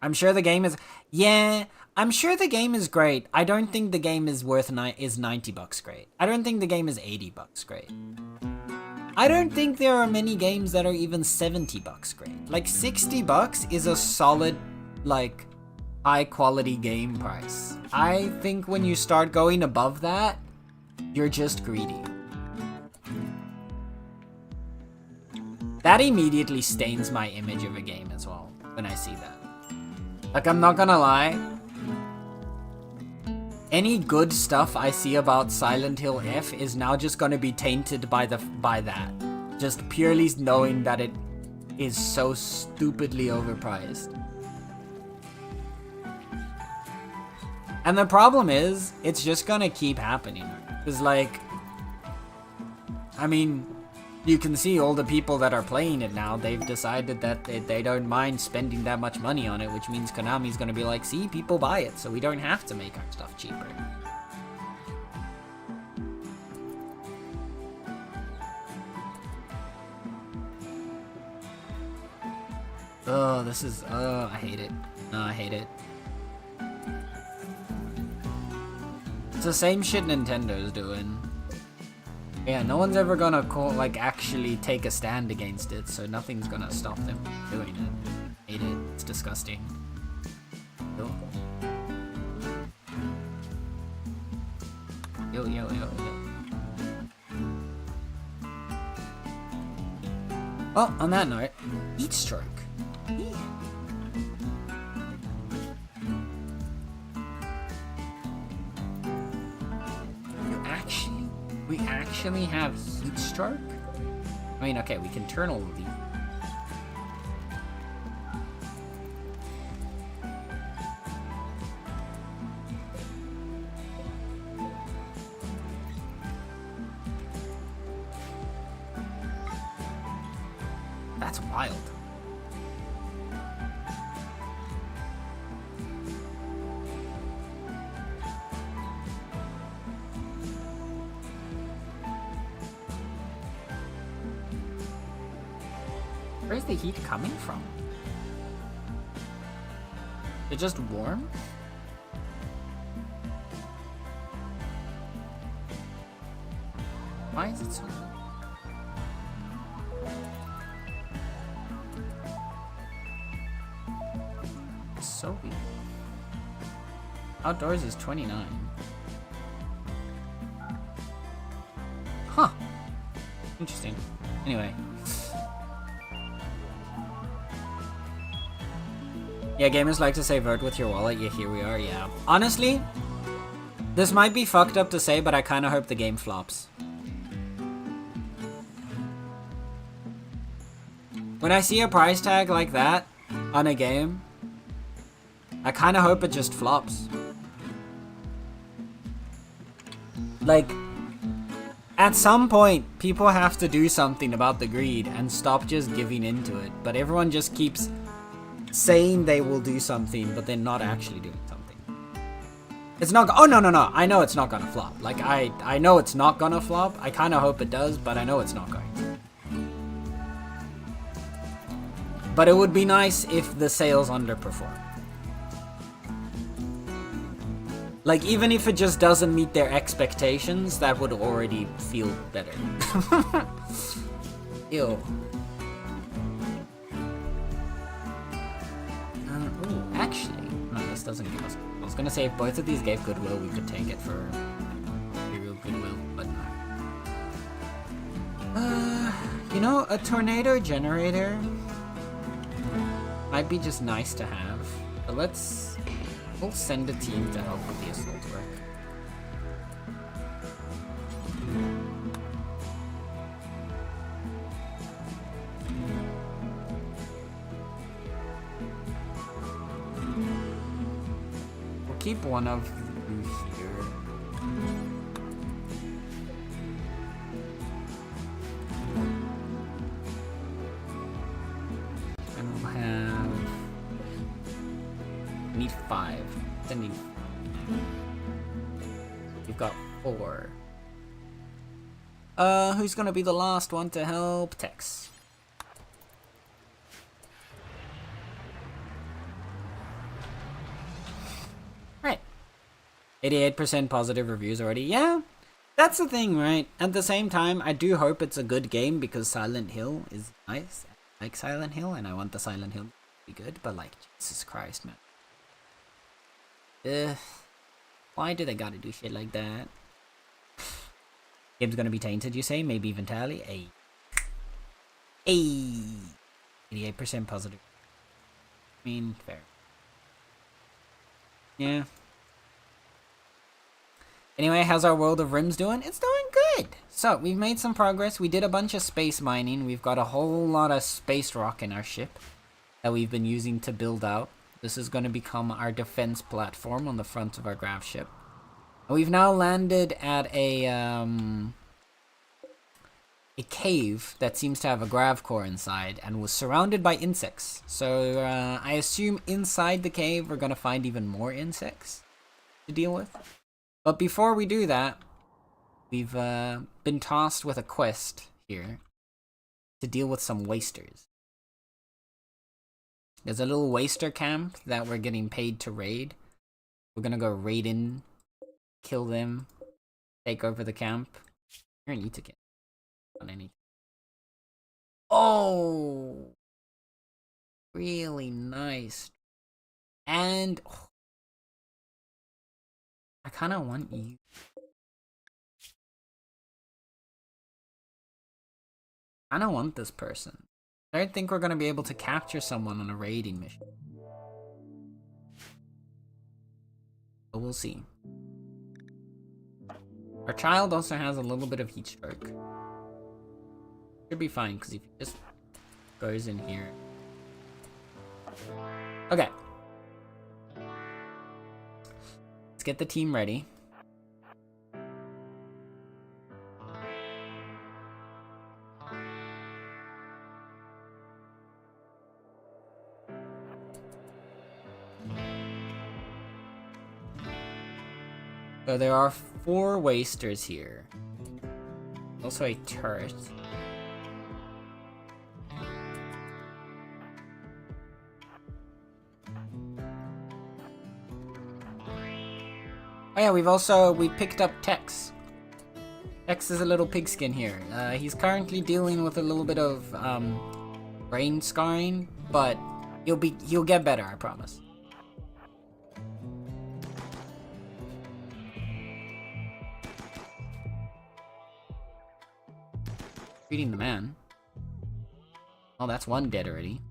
I'm sure the game is... Yeah, I'm sure the game is great. I don't think the game is worth is 90 bucks great. I don't think the game is 80 bucks great. I don't think there are many games that are even 70 bucks great. Like 60 bucks is a solid, like, high quality game price. I think when you start going above that, you're just greedy. That immediately stains my image of a game as well when I see that. Like, I'm not gonna lie. Any good stuff I see about Silent Hill F is now just gonna be tainted by that. Just purely knowing that it is so stupidly overpriced. And the problem is, it's just gonna keep happening. Because, like, I mean, you can see all the people that are playing it now, they've decided that they don't mind spending that much money on it, which means Konami's gonna be like, see, people buy it, so we don't have to make our stuff cheaper. Oh, this is, I hate it. No, I hate it. It's the same shit Nintendo's doing. Yeah, no one's ever gonna actually take a stand against it, so nothing's gonna stop them doing it. Hate it. It's disgusting. Yo. Yo, yo, yo, yo. Oh, on that note, Heat Stroke. Yeah. We actually have Heat Stroke? I mean, okay, we can turn all of these. That's wild. Where's the heat coming from? It's just warm? Why is it so... It's so weird. Outdoors is 29. Huh. Interesting. Anyway. Yeah, gamers like to say vote with your wallet. Yeah, here we are, yeah. Honestly, this might be fucked up to say, but I kind of hope the game flops. When I see a price tag like that on a game, I kind of hope it just flops. Like, at some point, people have to do something about the greed and stop just giving into it. But everyone just keeps saying they will do something, but they're not actually doing something. It's not... Oh, no, no, no. I know it's not gonna flop. Like, I know it's not gonna flop. I kind of hope it does, but I know it's not going to. But it would be nice if the sales underperform. Like, even if it just doesn't meet their expectations, that would already feel better. Ew. Ooh, actually, no, this this doesn't give us... I was gonna say if both of these gave goodwill, we could take it for real goodwill, but no. You know, a tornado generator might be just nice to have. But we'll send a team to help with the assault work. We'll keep one of you here. And we'll have... need 5. Sending. We've got 4. Who's gonna be the last one to help? Tex. Right. 88% positive reviews already. Yeah, that's the thing, right? At the same time, I do hope it's a good game because Silent Hill is nice. I like Silent Hill, and I want the Silent Hill to be good, but like, Jesus Christ, man. Why do they gotta do shit like that? Game's gonna be tainted, you say? Maybe even entirely? 88% positive. I mean, fair. Yeah. Anyway, how's our World of Rims doing? It's doing good! So, we've made some progress. We did a bunch of space mining. We've got a whole lot of space rock in our ship that we've been using to build out. This is going to become our defense platform on the front of our grav ship. And we've now landed at a cave that seems to have a grav core inside and was surrounded by insects. So I assume inside the cave we're going to find even more insects to deal with. But before we do that, we've been tasked with a quest here to deal with some wasters. There's a little waster camp that we're getting paid to raid. We're gonna go raid in, kill them, take over the camp. I don't need to get on anything. Oh! Really nice. And... oh, I kinda want you. I don't want this person. I don't think we're gonna be able to capture someone on a raiding mission. But we'll see. Our child also has a little bit of heat stroke. Should be fine, because if he just goes in here. Okay. Let's get the team ready. So there are 4 wasters here. Also a turret. Oh yeah, we picked up Tex. Tex is a little pigskin here. He's currently dealing with a little bit of brain scarring, but he'll get better, I promise. Treating the man. Oh, that's one dead already.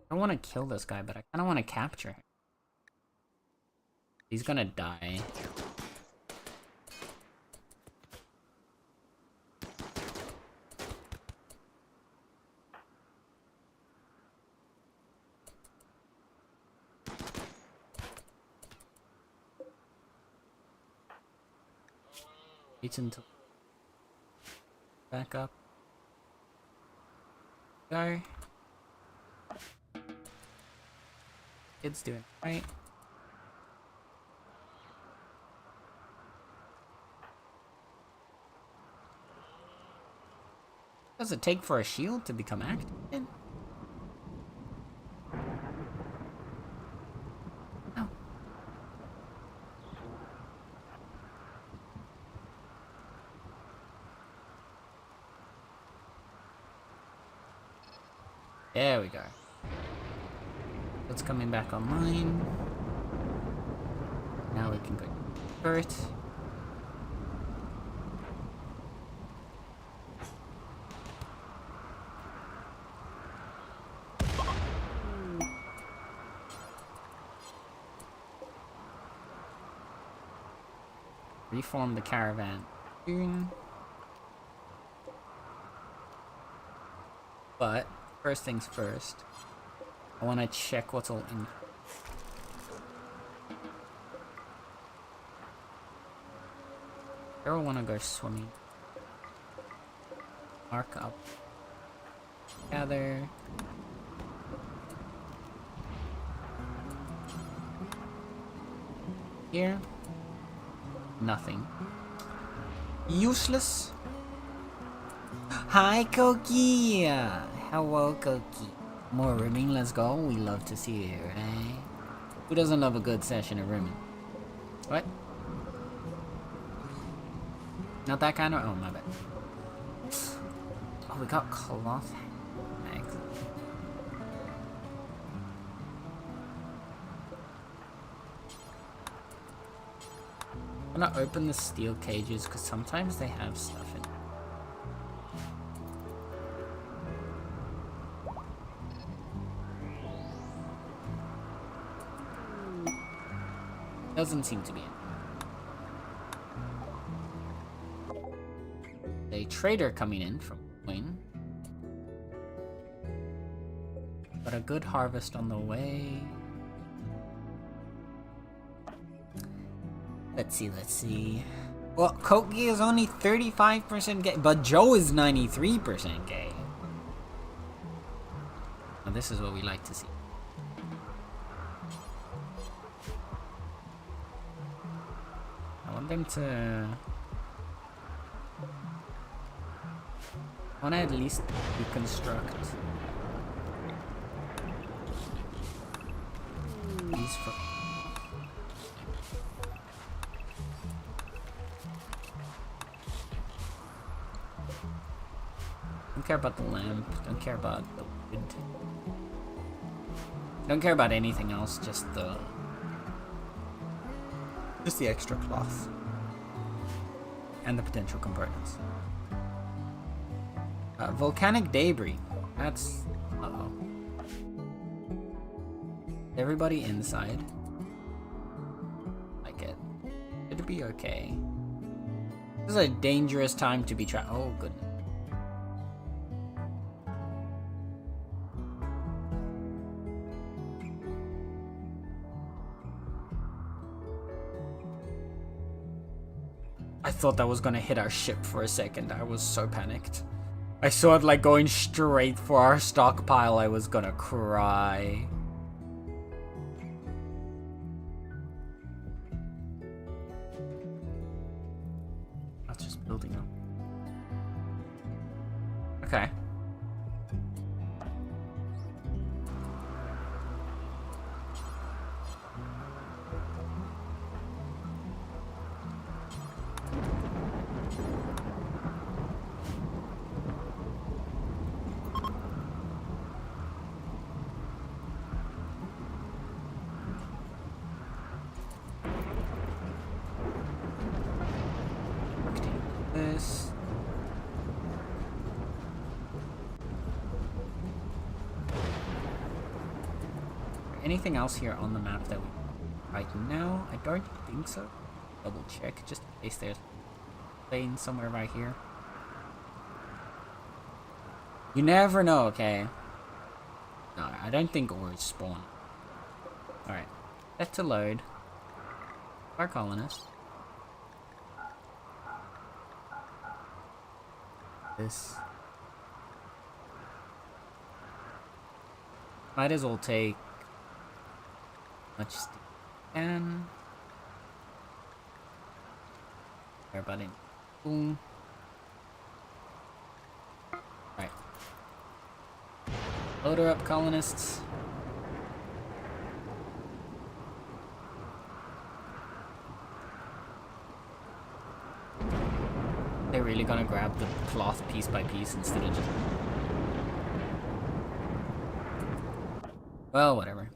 I don't want to kill this guy, but I kind of want to capture him. He's gonna die. Wait until... back up. Go. Kids doing right. What does it take for a shield to become active? Oh. There we go. It's coming back online. Now we can go first. Reform the caravan soon. But first things first, I want to check what's all in. I don't want to go swimming. Mark up. Gather. Here. Nothing. Useless. Hi, Koki. Hello, Koki. More rimming, let's go. We love to see it, right? Who doesn't love a good session of rimming? What? Not that kind of? Oh, my bad. Oh, we got cloth bags. I'm gonna open the steel cages because sometimes they have stuff in it. Doesn't seem to be in. A trader coming in from Queen. But a good harvest on the way. Let's see. Well, Koki is only 35% gay, but Joe is 93% gay. Now this is what we like to see. I want them to... I want to at least reconstruct these for... Don't care about the lamp, don't care about the wood. Don't care about anything else, just the extra cloth. And the potential components. Volcanic debris. That's... uh-oh. Everybody inside. Like it. It'd be okay. This is a dangerous time to be oh, goodness. I thought that was gonna hit our ship for a second. I was so panicked. I saw it like going straight for our stockpile. I was gonna cry. That's just building up. Okay. This. Anything else here on the map that we right now? I don't think so. Double check just in case there's a plane somewhere right here. You never know, okay? No, I don't think ores spawn. Alright. Set to load. Our colonists. This. Might as well take much steel can. Care about it. Boom. Alright. Load her up, colonists. They're really gonna grab the cloth piece by piece instead of just... Well, whatever.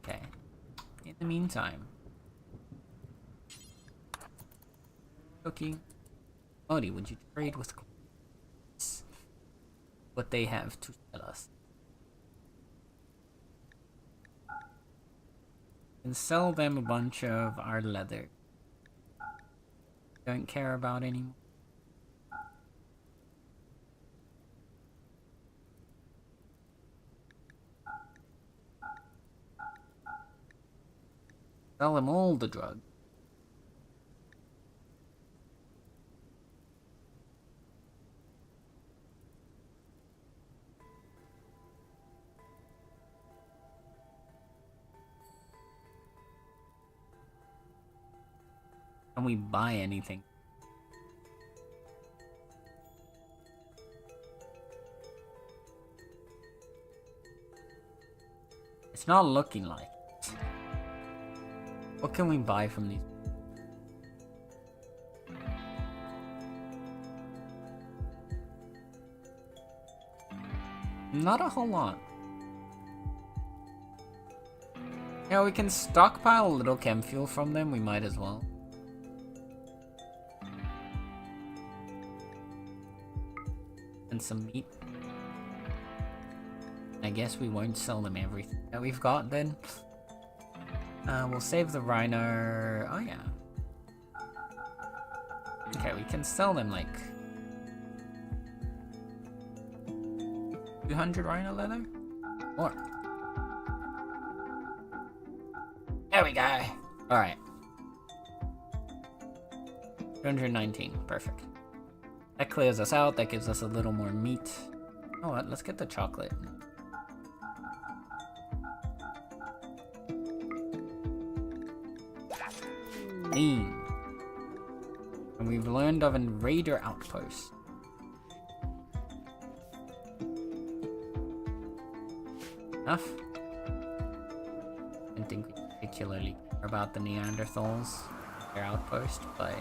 Okay. In the meantime... Cookie. Odie, would you trade with what they have to sell us? And sell them a bunch of our leather. Don't care about anymore. Sell them all the drugs. Can we buy anything? It's not looking like it. What can we buy from these? Not a whole lot. Yeah, we can stockpile a little chem fuel from them, we might as well. And some meat. I guess we won't sell them everything that we've got then. We'll save the rhino. Oh yeah. Okay, we can sell them like 200 rhino leather? More. There we go. Alright. 219. Perfect. That clears us out. That gives us a little more meat. You know what? Let's get the chocolate. Lean. And we've learned of a raider outpost. Enough. I didn't think we particularly care about the Neanderthals, their outpost, but...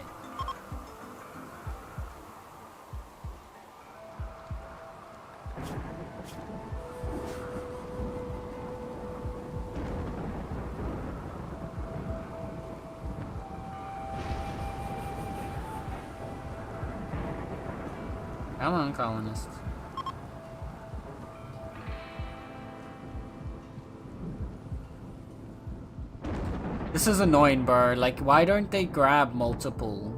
Come on, colonists. This is annoying, bro. Like, why don't they grab multiple?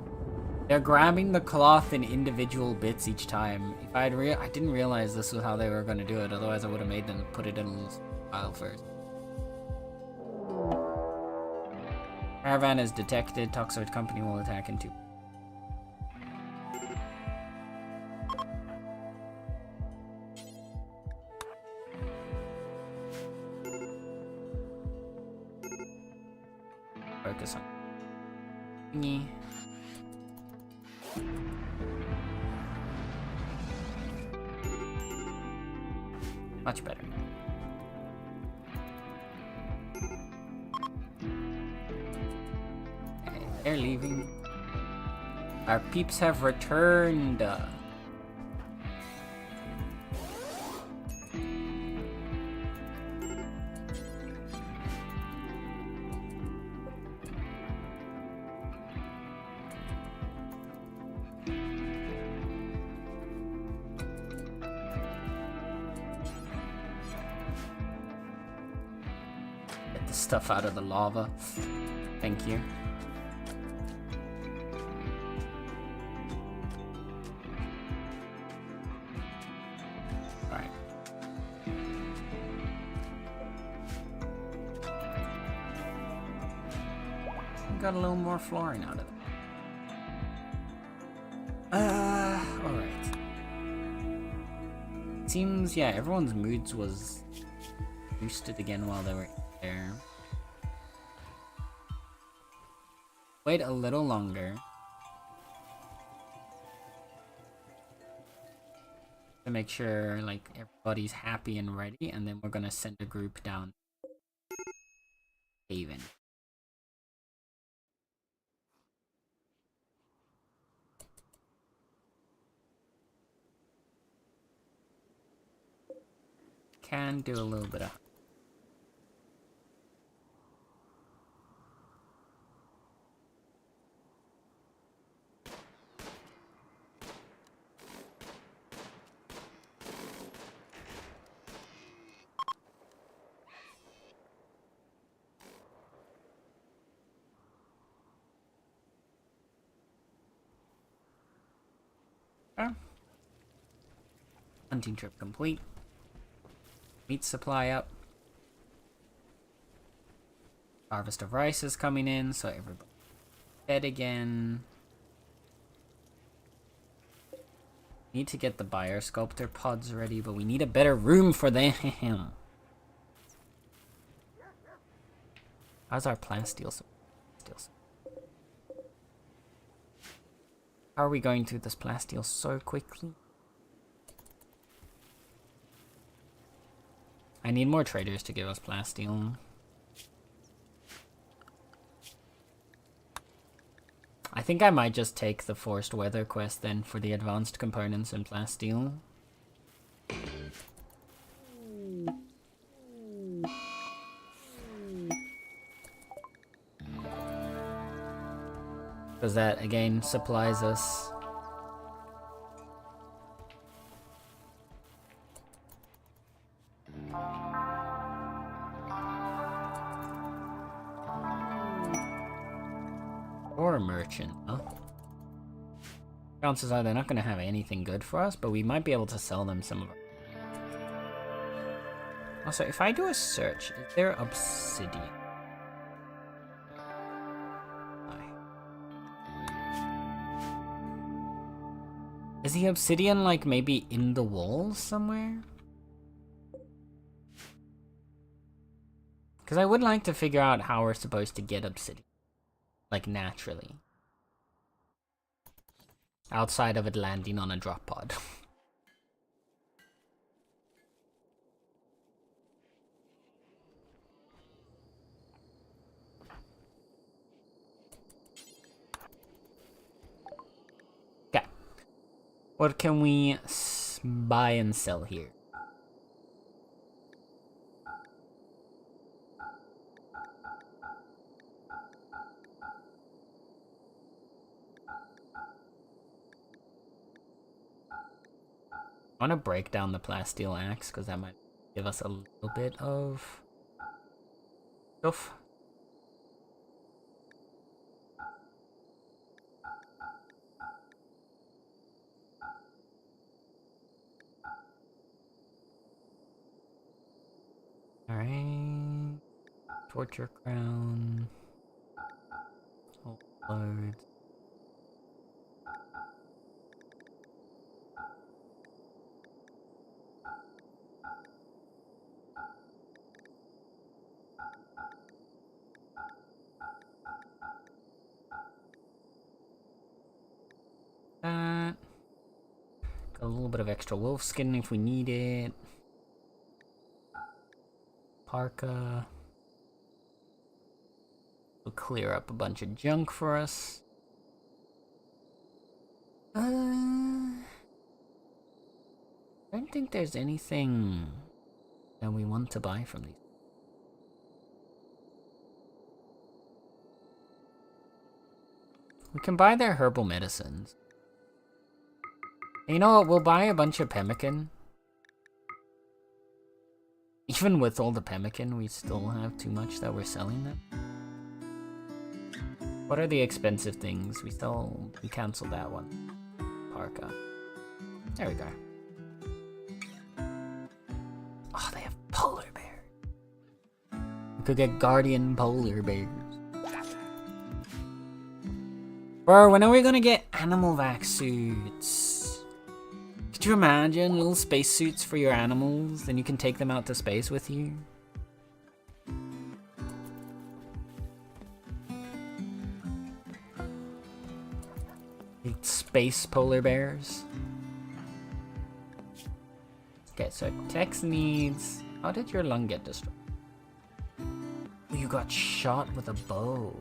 They're grabbing the cloth in individual bits each time. If I didn't realize this was how they were going to do it. Otherwise, I would have made them put it in a pile first. Caravan is detected. Toxoid company will attack in 2. Focus on thingy. Much better. Okay, they're leaving. Our peeps have returned. Stuff out of the lava. Thank you. Alright. Got a little more flooring out of it. Alright. seems, yeah, everyone's moods was boosted again while they were there. Wait a little longer to make sure like everybody's happy and ready, and then we're gonna send a group down Haven. Can do a little bit of hunting trip complete. Meat supply up. Harvest of rice is coming in, so everybody fed again. Need to get the buyer sculptor pods ready, but we need a better room for them. How's our plasteel? How are we going through this plasteel so quickly? I need more traders to give us plasteel. I think I might just take the forced weather quest then for the advanced components in plasteel. Because that again supplies us. Or a merchant, huh? Chances are they're not going to have anything good for us, but we might be able to sell them some of it. Also, if I do a search, is there obsidian? Is the obsidian like maybe in the walls somewhere? Because I would like to figure out how we're supposed to get obsidian. Like naturally. Outside of it landing on a drop pod. Okay. What can we buy and sell here? I want to break down the plasteel axe because that might give us a little bit of stuff. Alright. Torture crown. Loads. That. Got a little bit of extra wolf skin if we need it. Parka. Will clear up a bunch of junk for us. I don't think there's anything that we want to buy from these. We can buy their herbal medicines. You know what? We'll buy a bunch of pemmican. Even with all the pemmican, we still have too much that we're selling them. What are the expensive things? We canceled that one. Parka. There we go. Oh, they have polar bears. We could get guardian polar bears. Bro, when are we gonna get animal vac suits? Could you imagine little spacesuits for your animals, and you can take them out to space with you? Space polar bears. Okay, so Tex needs... How did your lung get destroyed? Oh, you got shot with a bow.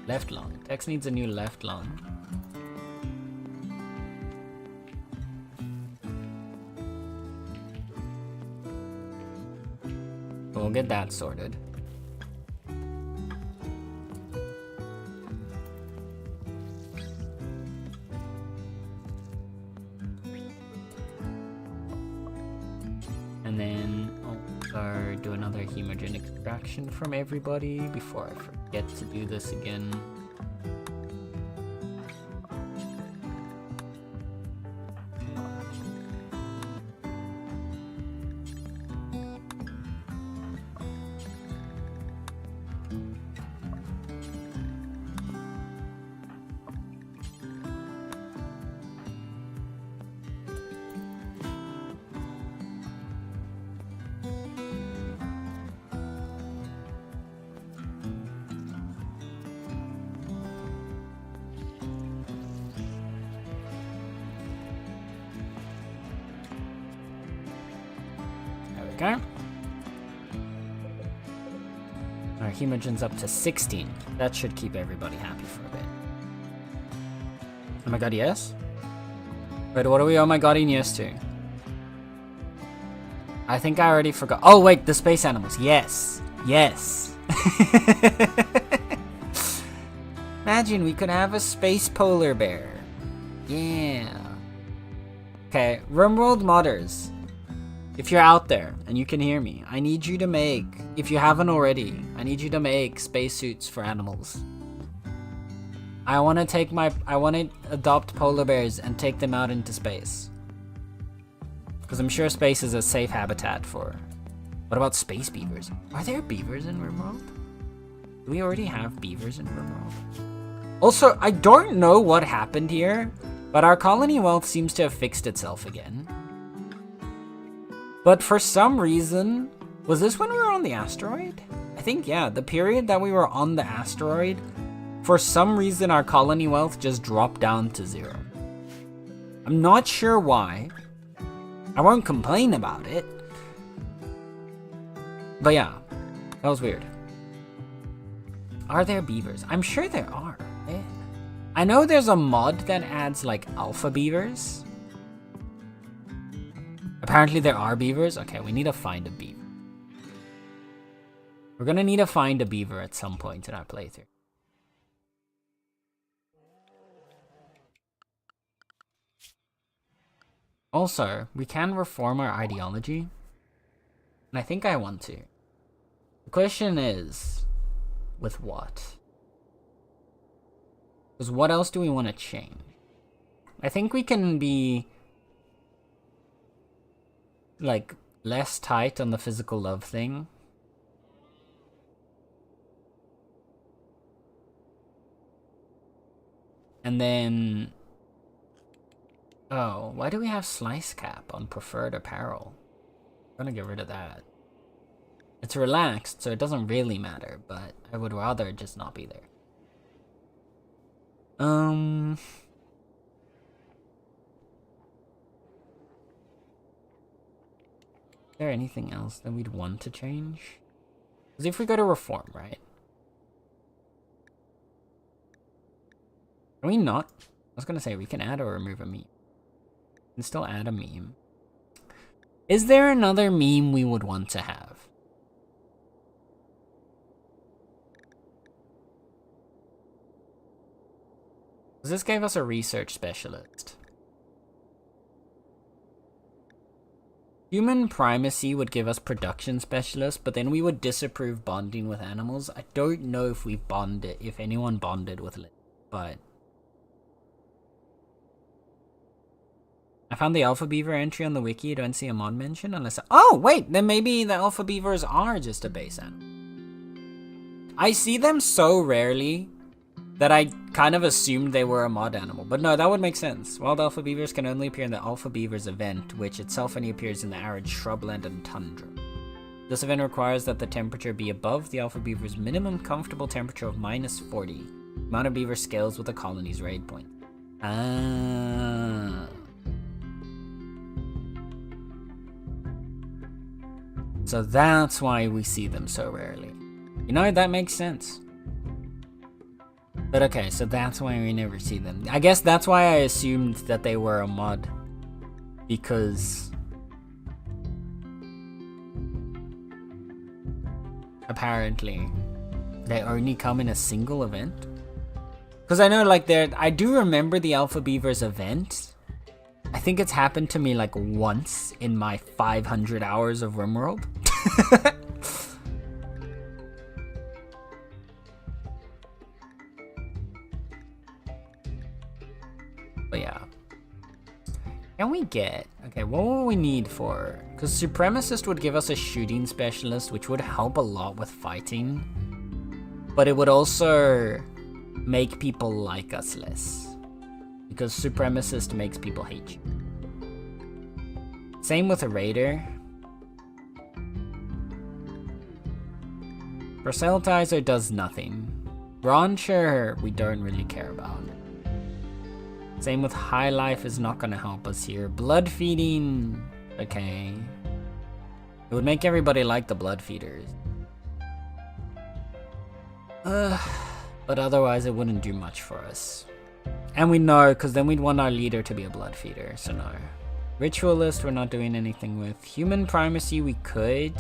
Left lung. Tex needs a new left lung. We'll get that sorted. And then I'll do another hemogen extraction from everybody before I forget to do this again. Okay. Our hemogen's up to 16. That should keep everybody happy for a bit. Oh my god, yes? Wait, what are we oh my godding yes to? I think I already forgot. Oh wait, the space animals. Yes. Yes. Imagine we could have a space polar bear. Yeah. Okay, RimWorld modders. If you're out there and you can hear me, I need you to make, if you haven't already, I need you to make spacesuits for animals. I want to adopt polar bears and take them out into space. Because I'm sure space is a safe habitat for... What about space beavers? Are there beavers in RimWorld? Do we already have beavers in RimWorld? Also, I don't know what happened here, but our colony wealth seems to have fixed itself again. But for some reason, was this when we were on the asteroid? I think, yeah, the period that we were on the asteroid, for some reason our colony wealth just dropped down to 0. I'm not sure why. I won't complain about it. But yeah, that was weird. Are there beavers? I'm sure there are. Yeah. I know there's a mod that adds like alpha beavers. Apparently there are beavers. Okay, we need to find a beaver. We're gonna need to find a beaver at some point in our playthrough. Also, we can reform our ideology. And I think I want to. The question is, with what? Because what else do we want to change? I think we can be... like, less tight on the physical love thing. And then... Oh, why do we have slice cap on preferred apparel? I'm gonna get rid of that. It's relaxed, so it doesn't really matter, but I would rather just not be there. Is there anything else that we'd want to change? Because if we go to reform, right? Can we not? I was gonna say we can add or remove a meme. We can still add a meme. Is there another meme we would want to have? Because this gave us a research specialist. Human primacy would give us production specialist, but then we would disapprove bonding with animals. I don't know if we bonded, if anyone bonded with it, but... I found the alpha beaver entry on the wiki. I don't see a mod mention unless... Oh, wait! Then maybe the alpha beavers are just a base animal. I see them so rarely that I kind of assumed they were a mod animal. But no, that would make sense. Wild alpha beavers can only appear in the alpha beavers event, which itself only appears in the arid shrubland and tundra. This event requires that the temperature be above the alpha beaver's minimum comfortable temperature of -40. The amount of beaver scales with the colony's raid point. Ah. So that's why we see them so rarely. You know, that makes sense. But okay, so that's why we never see them. I guess that's why I assumed that they were a mod. Because apparently they only come in a single event. Because I know, like, I do remember the Alpha Beavers event. I think it's happened to me like once in my 500 hours of RimWorld. But yeah. Can we get... Okay, what will we need for... Because Supremacist would give us a shooting specialist, which would help a lot with fighting. But it would also make people like us less. Because Supremacist makes people hate you. Same with a Raider. Proselytizer does nothing. Rauncher, we don't really care about. Same with High Life is not going to help us here. Blood Feeding, okay. It would make everybody like the Blood Feeders. But otherwise it wouldn't do much for us. And we know, because then we'd want our leader to be a Blood Feeder, so no. Ritualist, we're not doing anything with. Human Primacy, we could.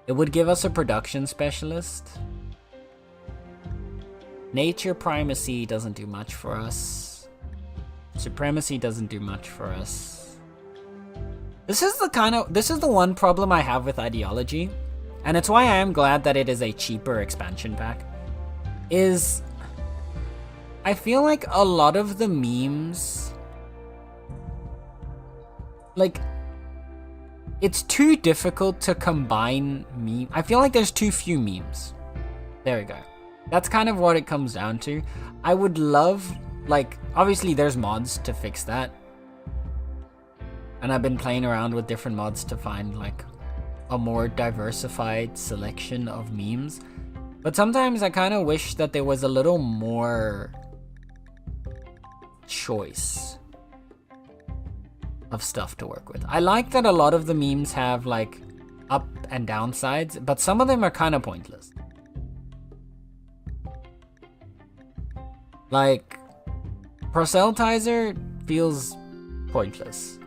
It would give us a Production Specialist. Nature Primacy doesn't do much for us. Supremacy doesn't do much for us. This is the one problem I have with ideology, and it's why I am glad that it is a cheaper expansion pack, is I feel like a lot of the memes, like, it's too difficult to combine meme. I feel like there's too few memes. There we go. That's kind of what it comes down to. I would love, like, obviously there's mods to fix that. And I've been playing around with different mods to find, like, a more diversified selection of memes. But sometimes I kind of wish that there was a little more choice of stuff to work with. I like that a lot of the memes have, like, up and down sides, but some of them are kind of pointless. Like, Proselytizer feels pointless.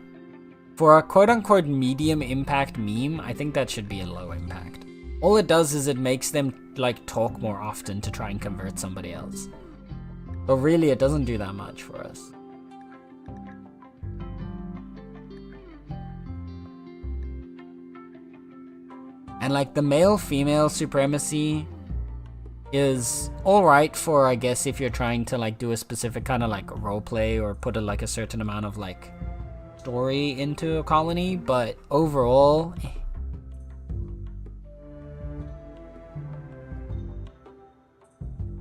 For a quote-unquote medium impact meme, I think that should be a low impact. All it does is it makes them, like, talk more often to try and convert somebody else. But really, it doesn't do that much for us. And, like, the male-female supremacy is alright for, I guess, if you're trying to, like, do a specific kind of, like, roleplay or put a certain amount of, like, story into a colony, but overall,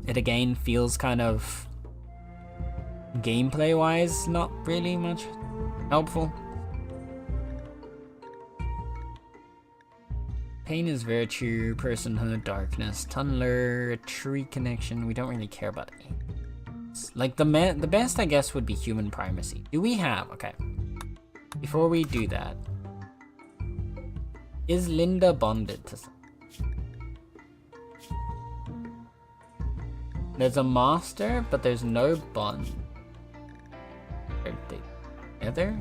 it again feels kind of gameplay wise not really much helpful. Pain is virtue, personhood, darkness, tunneler, tree connection. We don't really care about it. Like, the best, I guess, would be human primacy. Do we have... Okay. Before we do that, is Linda bonded to something? There's a master, but there's no bond. Are they together?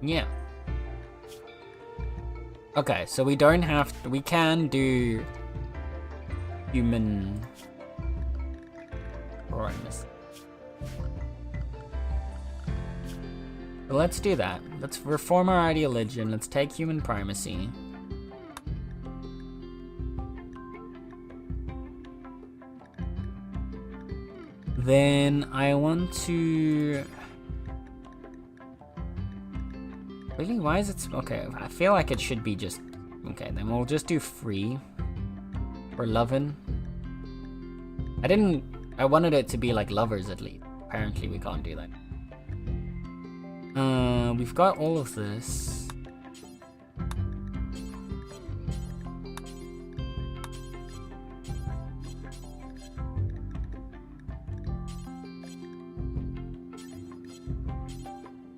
Yeah. Okay, so we don't have to, we can do human primacy. So let's do that. Let's reform our ideology. Let's take human primacy. Then I want to... Really? Why is it... Okay, I feel like it should be just... Okay, then we'll just do free. For lovin'. I wanted it to be like lovers at least. Apparently we can't do that. We've got all of this.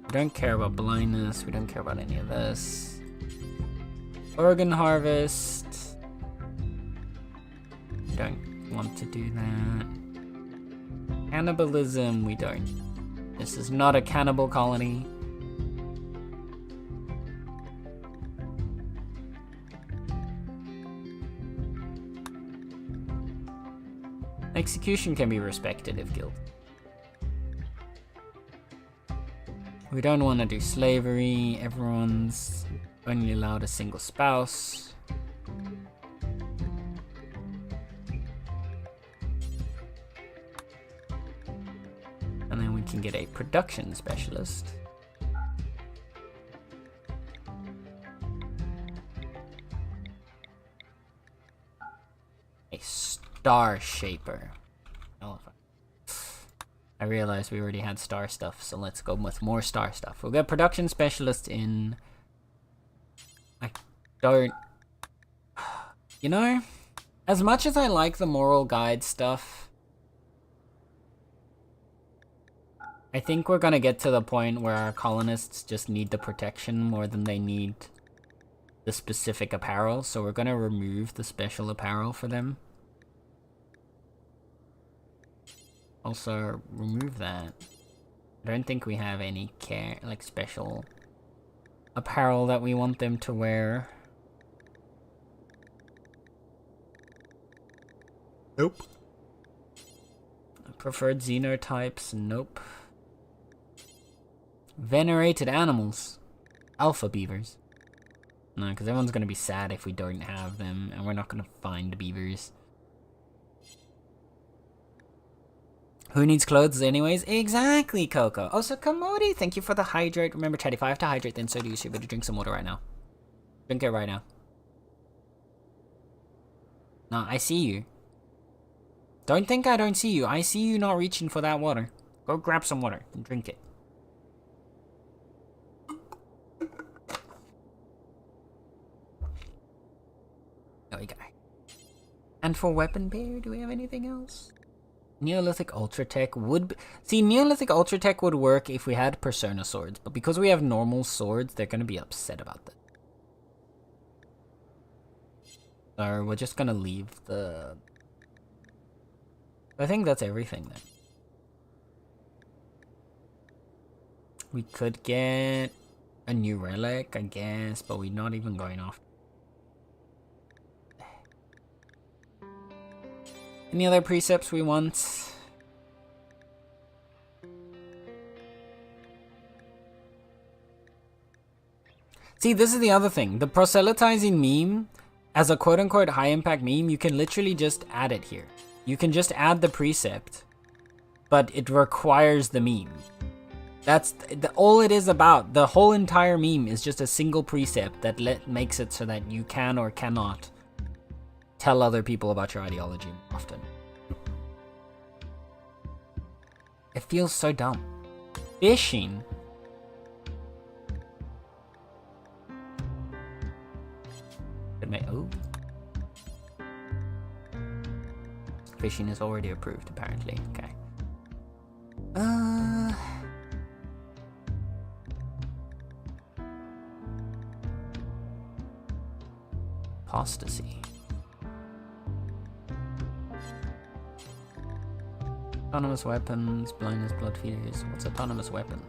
We don't care about blindness. We don't care about any of this. Organ harvest. We don't want to do that. Cannibalism, we don't. This is not a cannibal colony. Execution can be respected if guilty. We don't want to do slavery. Everyone's only allowed a single spouse. And then we can get a production specialist. A star shaper. Elephant. I realized we already had star stuff, so let's go with more star stuff. We'll get production specialist in... I don't... You know, as much as I like the moral guide stuff, I think we're gonna get to the point where our colonists just need the protection more than they need the specific apparel, so we're gonna remove the special apparel for them. Also, remove that. I don't think we have any special apparel that we want them to wear. Nope. Preferred xenotypes, nope. Venerated animals. Alpha beavers. No, because everyone's going to be sad if we don't have them, and we're not going to find beavers. Who needs clothes anyways? Exactly, Coco. Also, Commodi, thank you for the hydrate. Remember, chat, if I have to hydrate, then so do you. So you better drink some water right now. Drink it right now. No, I see you. Don't think I don't see you. I see you not reaching for that water. Go grab some water and drink it. There we go. And for weapon pair, do we have anything else? Neolithic Ultra Tech would be... See, Neolithic Ultra Tech would work if we had Persona swords, but because we have normal swords, they're gonna be upset about that. So we're just gonna leave the... I think that's everything then. We could get a new relic, I guess, but we're not even going off. Any other precepts we want? See, this is the other thing. The proselytizing meme, as a quote-unquote high-impact meme, you can literally just add it here. You can just add the precept, but it requires the meme. That's all it is about. The whole entire meme is just a single precept that makes it so that you can or cannot tell other people about your ideology often. It feels so dumb. Fishing. Oh. Fishing is already approved, apparently. Okay. Apostasy. Autonomous weapons, blindness, blood feeders. What's autonomous weapon?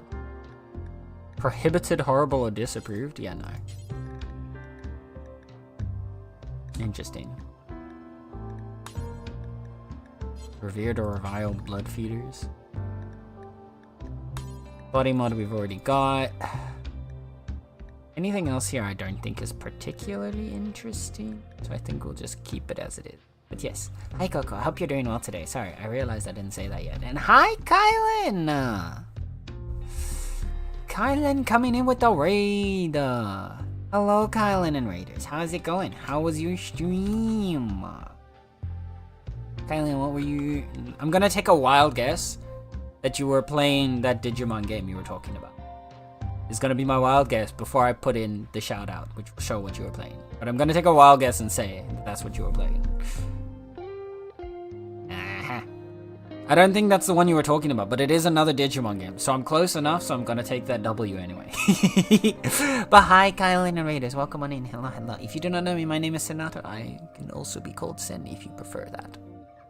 Prohibited, horrible, or disapproved? Yeah, no. Interesting. Revered or reviled blood feeders. Body mod we've already got. Anything else here I don't think is particularly interesting, so I think we'll just keep it as it is. But yes, hi Coco, I hope you're doing well today. Sorry, I realized I didn't say that yet. And hi Kylan! Kylan coming in with the raid. Hello, Kylan and Raiders. How's it going? How was your stream? Kylan, what were you... I'm gonna take a wild guess that you were playing that Digimon game you were talking about. It's gonna be my wild guess before I put in the shout out, which will show what you were playing. But I'm gonna take a wild guess and say that's what you were playing. I don't think that's the one you were talking about, but it is another Digimon game. So I'm close enough, so I'm gonna take that W anyway. But hi, Kylan and Raiders. Welcome on in. Hello, hello. If you do not know me, my name is Senato. I can also be called Sen if you prefer that,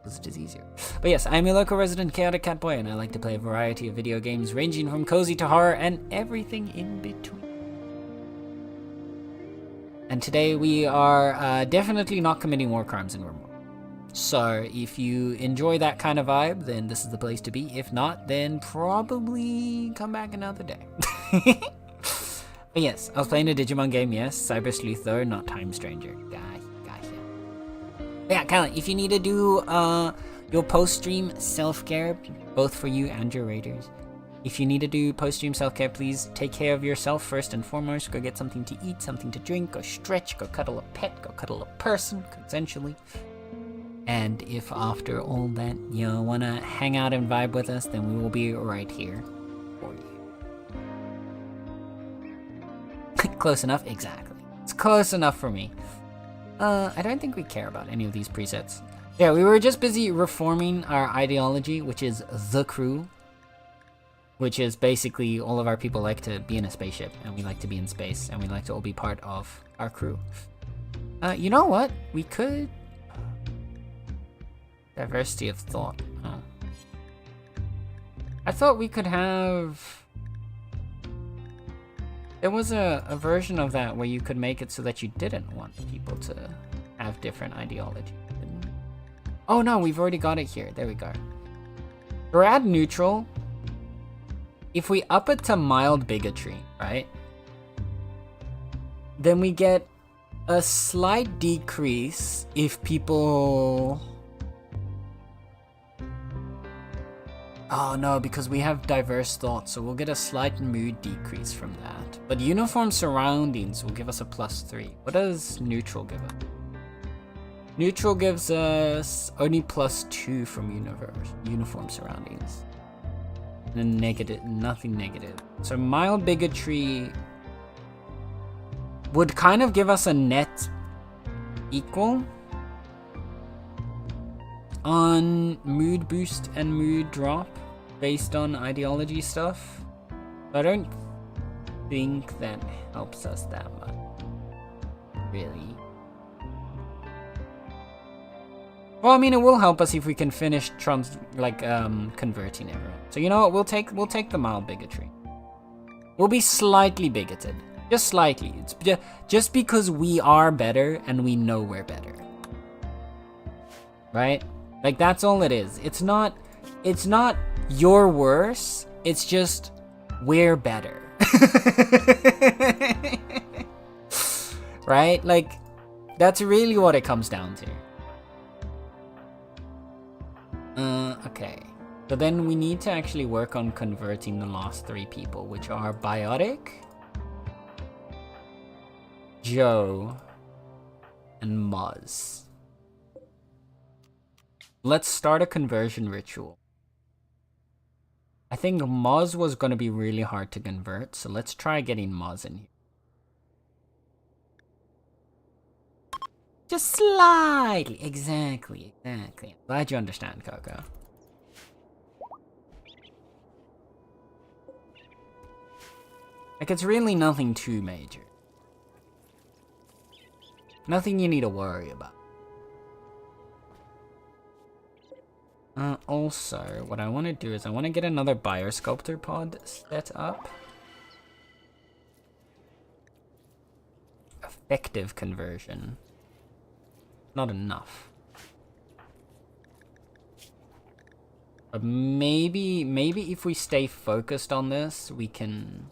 because it is easier. But yes, I'm your local resident chaotic cat boy, and I like to play a variety of video games ranging from cozy to horror and everything in between. And today we are definitely not committing war crimes in Remote. So if you enjoy that kind of vibe, then this is the place to be. If not, then probably come back another day. But yes, I was playing a Digimon game, yes. Cyber Sleuth though, not Time Stranger. Gotcha. But yeah, Kylan, if you need to do your post-stream self-care, both for you and your raiders. If you need to do post-stream self-care, please take care of yourself first and foremost. Go get something to eat, something to drink, go stretch, go cuddle a pet, go cuddle a person, consensually. And if after all that you wanna hang out and vibe with us, then we will be right here for you. Close enough? Exactly. It's close enough for me. I don't think we care about any of these presets. Yeah, we were just busy reforming our ideology, which is the crew. Which is basically all of our people like to be in a spaceship, and we like to be in space, and we like to all be part of our crew. You know what? We could... Diversity of thought. Oh. I thought we could have... There was a version of that where you could make it so that you didn't want people to have different ideology. Oh no, we've already got it here. There we go. We're at neutral. If we up it to mild bigotry, right? Then we get a slight decrease if people... Oh no, because we have diverse thoughts, so we'll get a slight mood decrease from that. But uniform surroundings will give us a +3. What does neutral give us? Neutral gives us only +2 from uniform surroundings. And negative, nothing negative. So mild bigotry would kind of give us a net equal on mood boost and mood drop based on ideology stuff. I don't think that helps us that much, really. Well, I mean, it will help us if we can finish converting everyone. So you know what? We'll take the mild bigotry. We'll be slightly bigoted, just slightly. It's just because we are better and we know we're better, right? Like that's all it is. It's not you're worse. It's just we're better, right? Like that's really what it comes down to. Okay. So then we need to actually work on converting the last 3 people, which are Biotic, Joe, and Muzz. Let's start a conversion ritual. I think Muzz was going to be really hard to convert, so let's try getting Muzz in here. Just slightly. Exactly. Glad you understand, Coco. Like, it's really nothing too major. Nothing you need to worry about. Also, what I want to do is I want to get another Biosculptor pod set up. Effective conversion. Not enough. But maybe if we stay focused on this, we can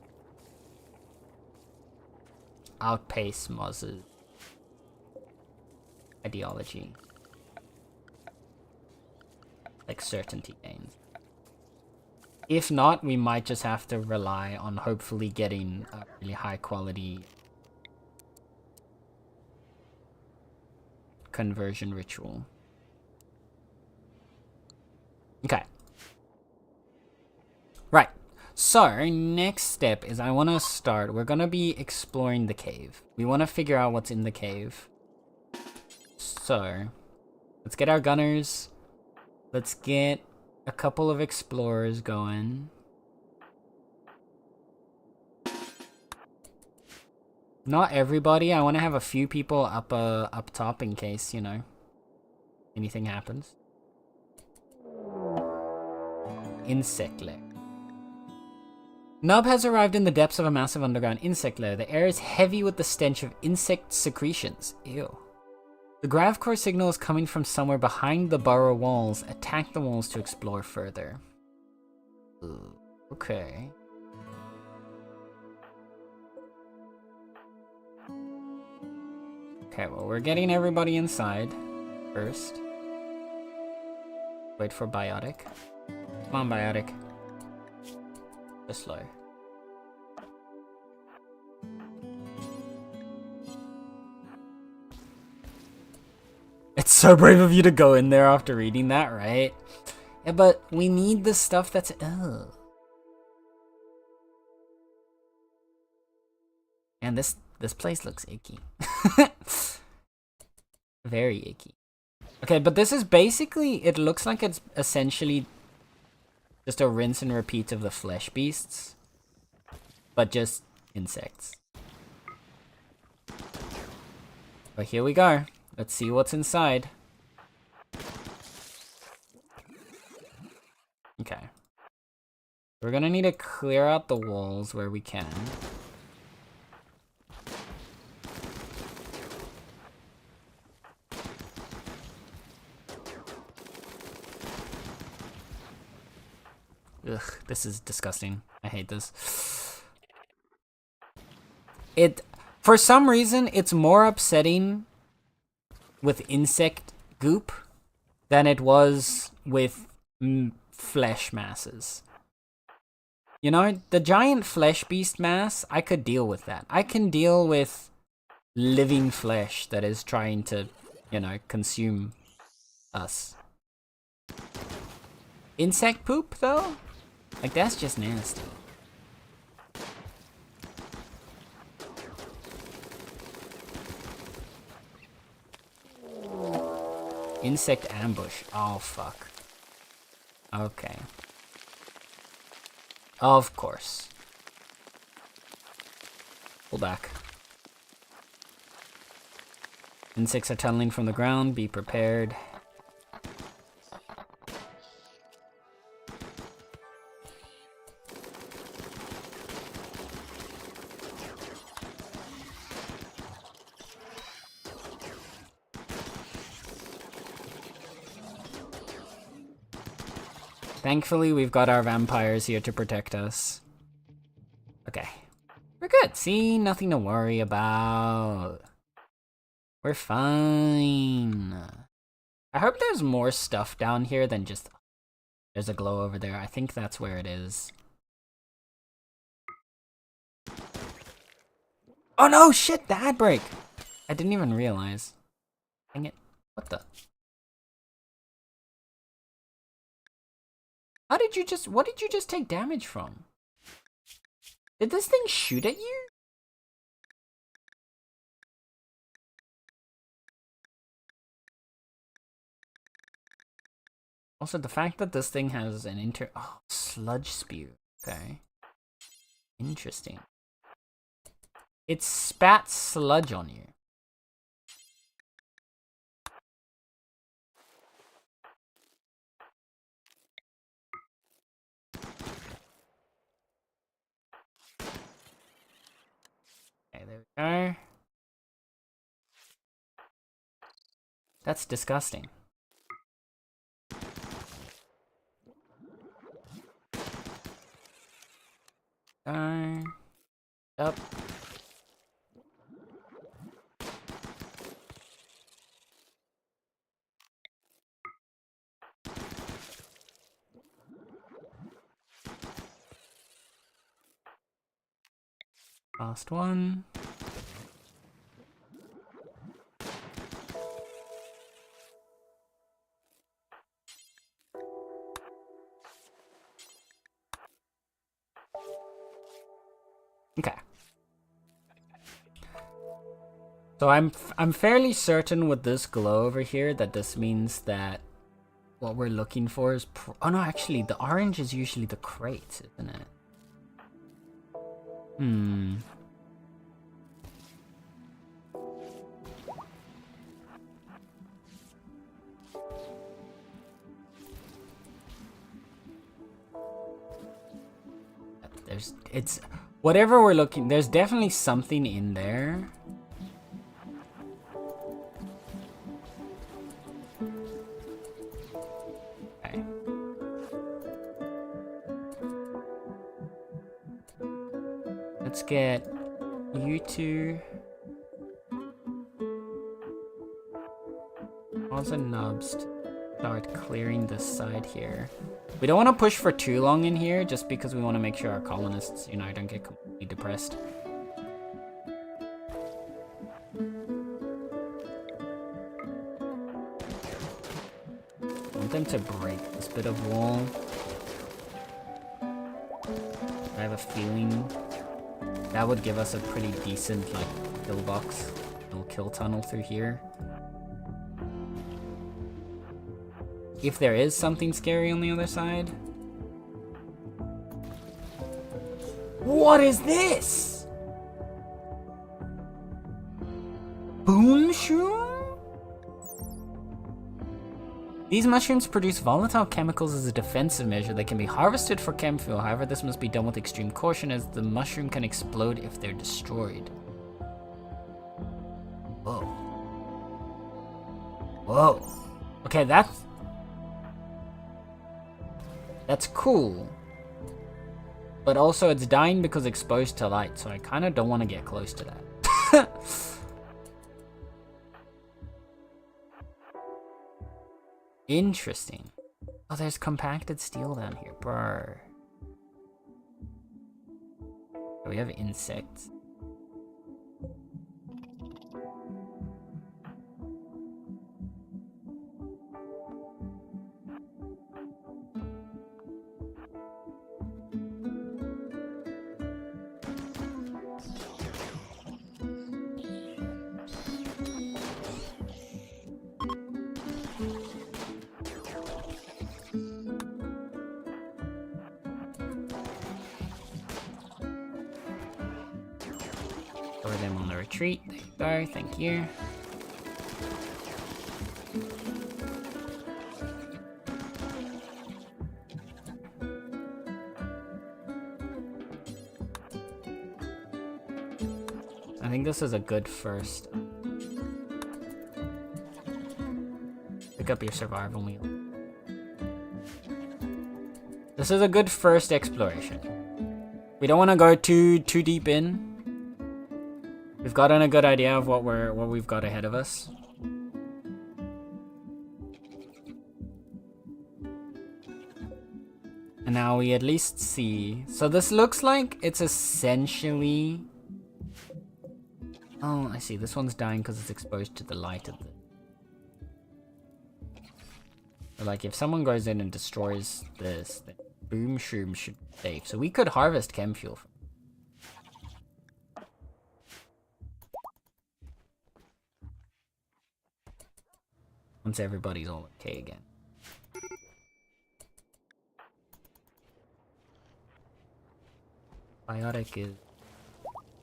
outpace Muzz's ideology. Like certainty gains. If not, we might just have to rely on hopefully getting a really high quality conversion ritual. Okay. Right. So, next step is I want to start. We're going to be exploring the cave. We want to figure out what's in the cave. So, let's get our gunners. Let's get a couple of explorers going. Not everybody. I want to have a few people up top in case, you know, anything happens. Insect lair. Nub has arrived in the depths of a massive underground insect lair. The air is heavy with the stench of insect secretions. Ew. The Gravcore signal is coming from somewhere behind the burrow walls. Attack the walls to explore further. Ooh, okay. Okay, well, we're getting everybody inside first. Wait for Biotic. Come on, Biotic. Just slow. It's so brave of you to go in there after reading that, right? Yeah, but we need the stuff that's... Ugh. And this place looks icky. Very icky. Okay, but this is basically... It looks like it's essentially just a rinse and repeat of the flesh beasts. But just insects. But here we go. Let's see what's inside. Okay. We're gonna need to clear out the walls where we can. Ugh, this is disgusting. I hate this. For some reason, it's more upsetting with insect goop than it was with flesh masses. You know, the giant flesh beast mass, I could deal with that. I can deal with living flesh that is trying to, you know, consume us. Insect poop, though? Like, that's just nasty. Insect ambush. Oh, fuck. Okay. Of course. Pull back. Insects are tunneling from the ground. Be prepared. Thankfully, we've got our vampires here to protect us. Okay. We're good. See? Nothing to worry about. We're fine. I hope there's more stuff down here than just... There's a glow over there. I think that's where it is. Oh no! Shit! The ad break! I didn't even realize. Dang it. What the... How did you just... What did you just take damage from? Did this thing shoot at you? Also, the fact that this thing has an Oh, sludge spew. Okay. Interesting. It spat sludge on you. Okay, there we go. That's disgusting. Up. Last one. Okay. So I'm fairly certain with this glow over here that this means that what we're looking for is oh no, actually the orange is usually the crate, isn't it? It's whatever we're looking, there's definitely something in there. Okay. Let's get you two. Also nubs to start clearing this side here. We don't want to push for too long in here, just because we want to make sure our colonists, you know, don't get completely depressed. I want them to break this bit of wall. I have a feeling that would give us a pretty decent, like, kill box. Little kill tunnel through here. If there is something scary on the other side. What is this? Boom shroom? These mushrooms produce volatile chemicals as a defensive measure that can be harvested for chem fuel. However, this must be done with extreme caution as the mushroom can explode if they're destroyed. Whoa. Whoa. Okay, that's cool. But also it's dying because exposed to light, so I kind of don't want to get close to that. Interesting. Oh, there's compacted steel down here, bro. Oh, we have insects. Throw them on the retreat. There you go, thank you. I think this is a good first. Pick up your survival wheel. This is a good first exploration. We don't want to go too deep in. We've gotten a good idea of what we've got ahead of us. And now we at least see. So this looks like it's essentially. Oh, I see. This one's dying because it's exposed to the light of the. So like if someone goes in and destroys this, then Boom Shroom should be safe. So we could harvest chem fuel. Once everybody's all okay again. Biotic is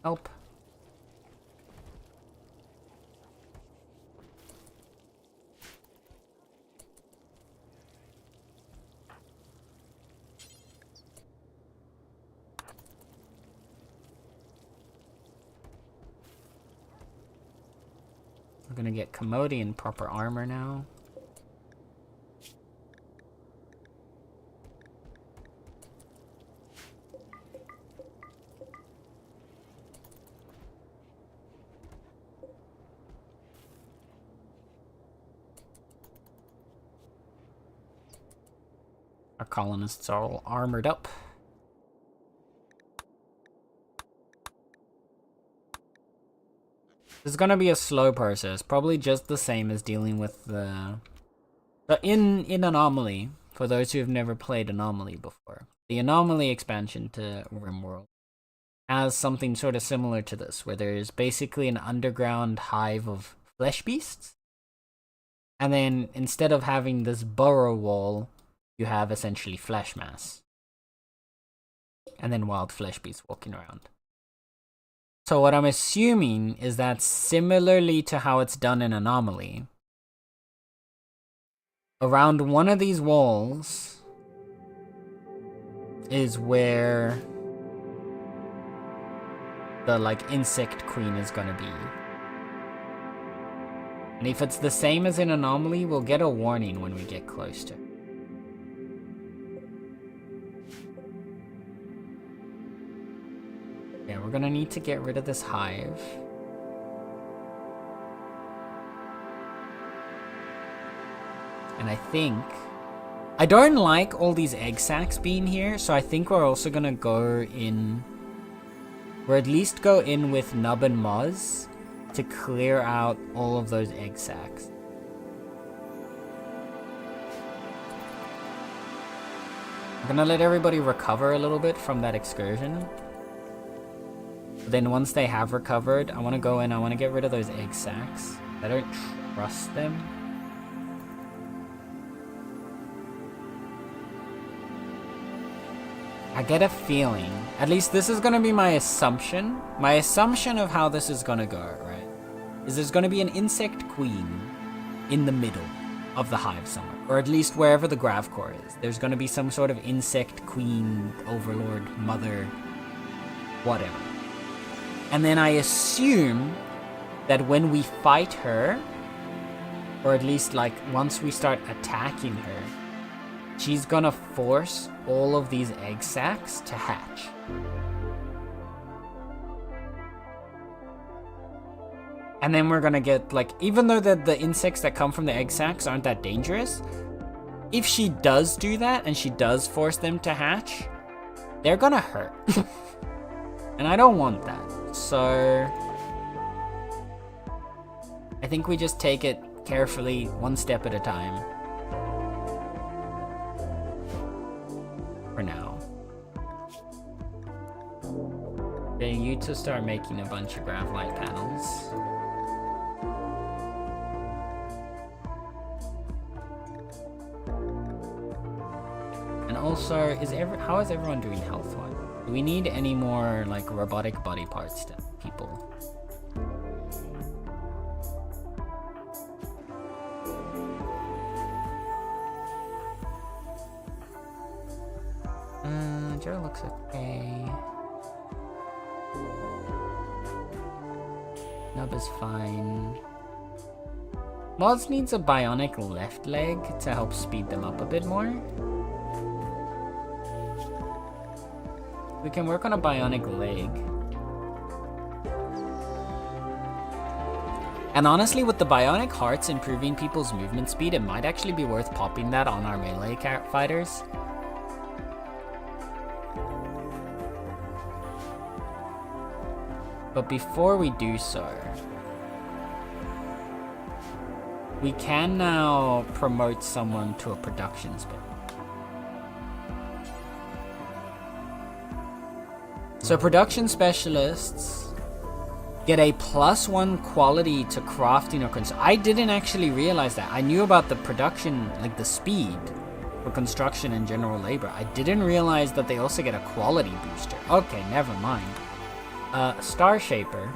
help. We're gonna get Commodi in proper armor now. Our colonists are all armored up. This is gonna be a slow process, probably just the same as dealing with the in Anomaly. For those who have never played Anomaly before, the Anomaly expansion to RimWorld has something sort of similar to this, where there's basically an underground hive of flesh beasts, and then instead of having this burrow wall, you have essentially flesh mass, and then wild flesh beasts walking around. So what I'm assuming is that similarly to how it's done in Anomaly, around one of these walls is where the like insect queen is gonna be. And if it's the same as in Anomaly, we'll get a warning when we get close to her. Yeah, we're gonna need to get rid of this hive. And I don't like all these egg sacs being here, so I think we're also gonna go in, or at least go in with Nub and Moz to clear out all of those egg sacs. I'm gonna let everybody recover a little bit from that excursion. But then once they have recovered, I want to go in, I want to get rid of those egg sacs. I don't trust them. I get a feeling, at least this is going to be my assumption of how this is going to go, right? Is there's going to be an insect queen in the middle of the hive somewhere, or at least wherever the Gravcore is. There's going to be some sort of insect queen, overlord, mother, whatever. And then I assume that when we fight her, or at least like once we start attacking her, she's gonna force all of these egg sacs to hatch. And then we're gonna get like, even though the insects that come from the egg sacs aren't that dangerous, if she does do that and she does force them to hatch, they're gonna hurt. And I don't want that. So I think we just take it carefully, one step at a time. For now. Getting you to start making a bunch of Gravlight panels. And also, how is everyone doing health-wise? Do we need any more like robotic body parts to people? Joe looks okay. Nub is fine. Moz needs a bionic left leg to help speed them up a bit more. We can work on a bionic leg. And honestly, with the bionic hearts improving people's movement speed, it might actually be worth popping that on our melee fighters. But before we do so, we can now promote someone to a production spec. So production specialists get a +1 quality to crafting or construction. I didn't actually realize that. I knew about the production, like the speed for construction and general labor. I didn't realize that they also get a quality booster. Okay, never mind. Star Shaper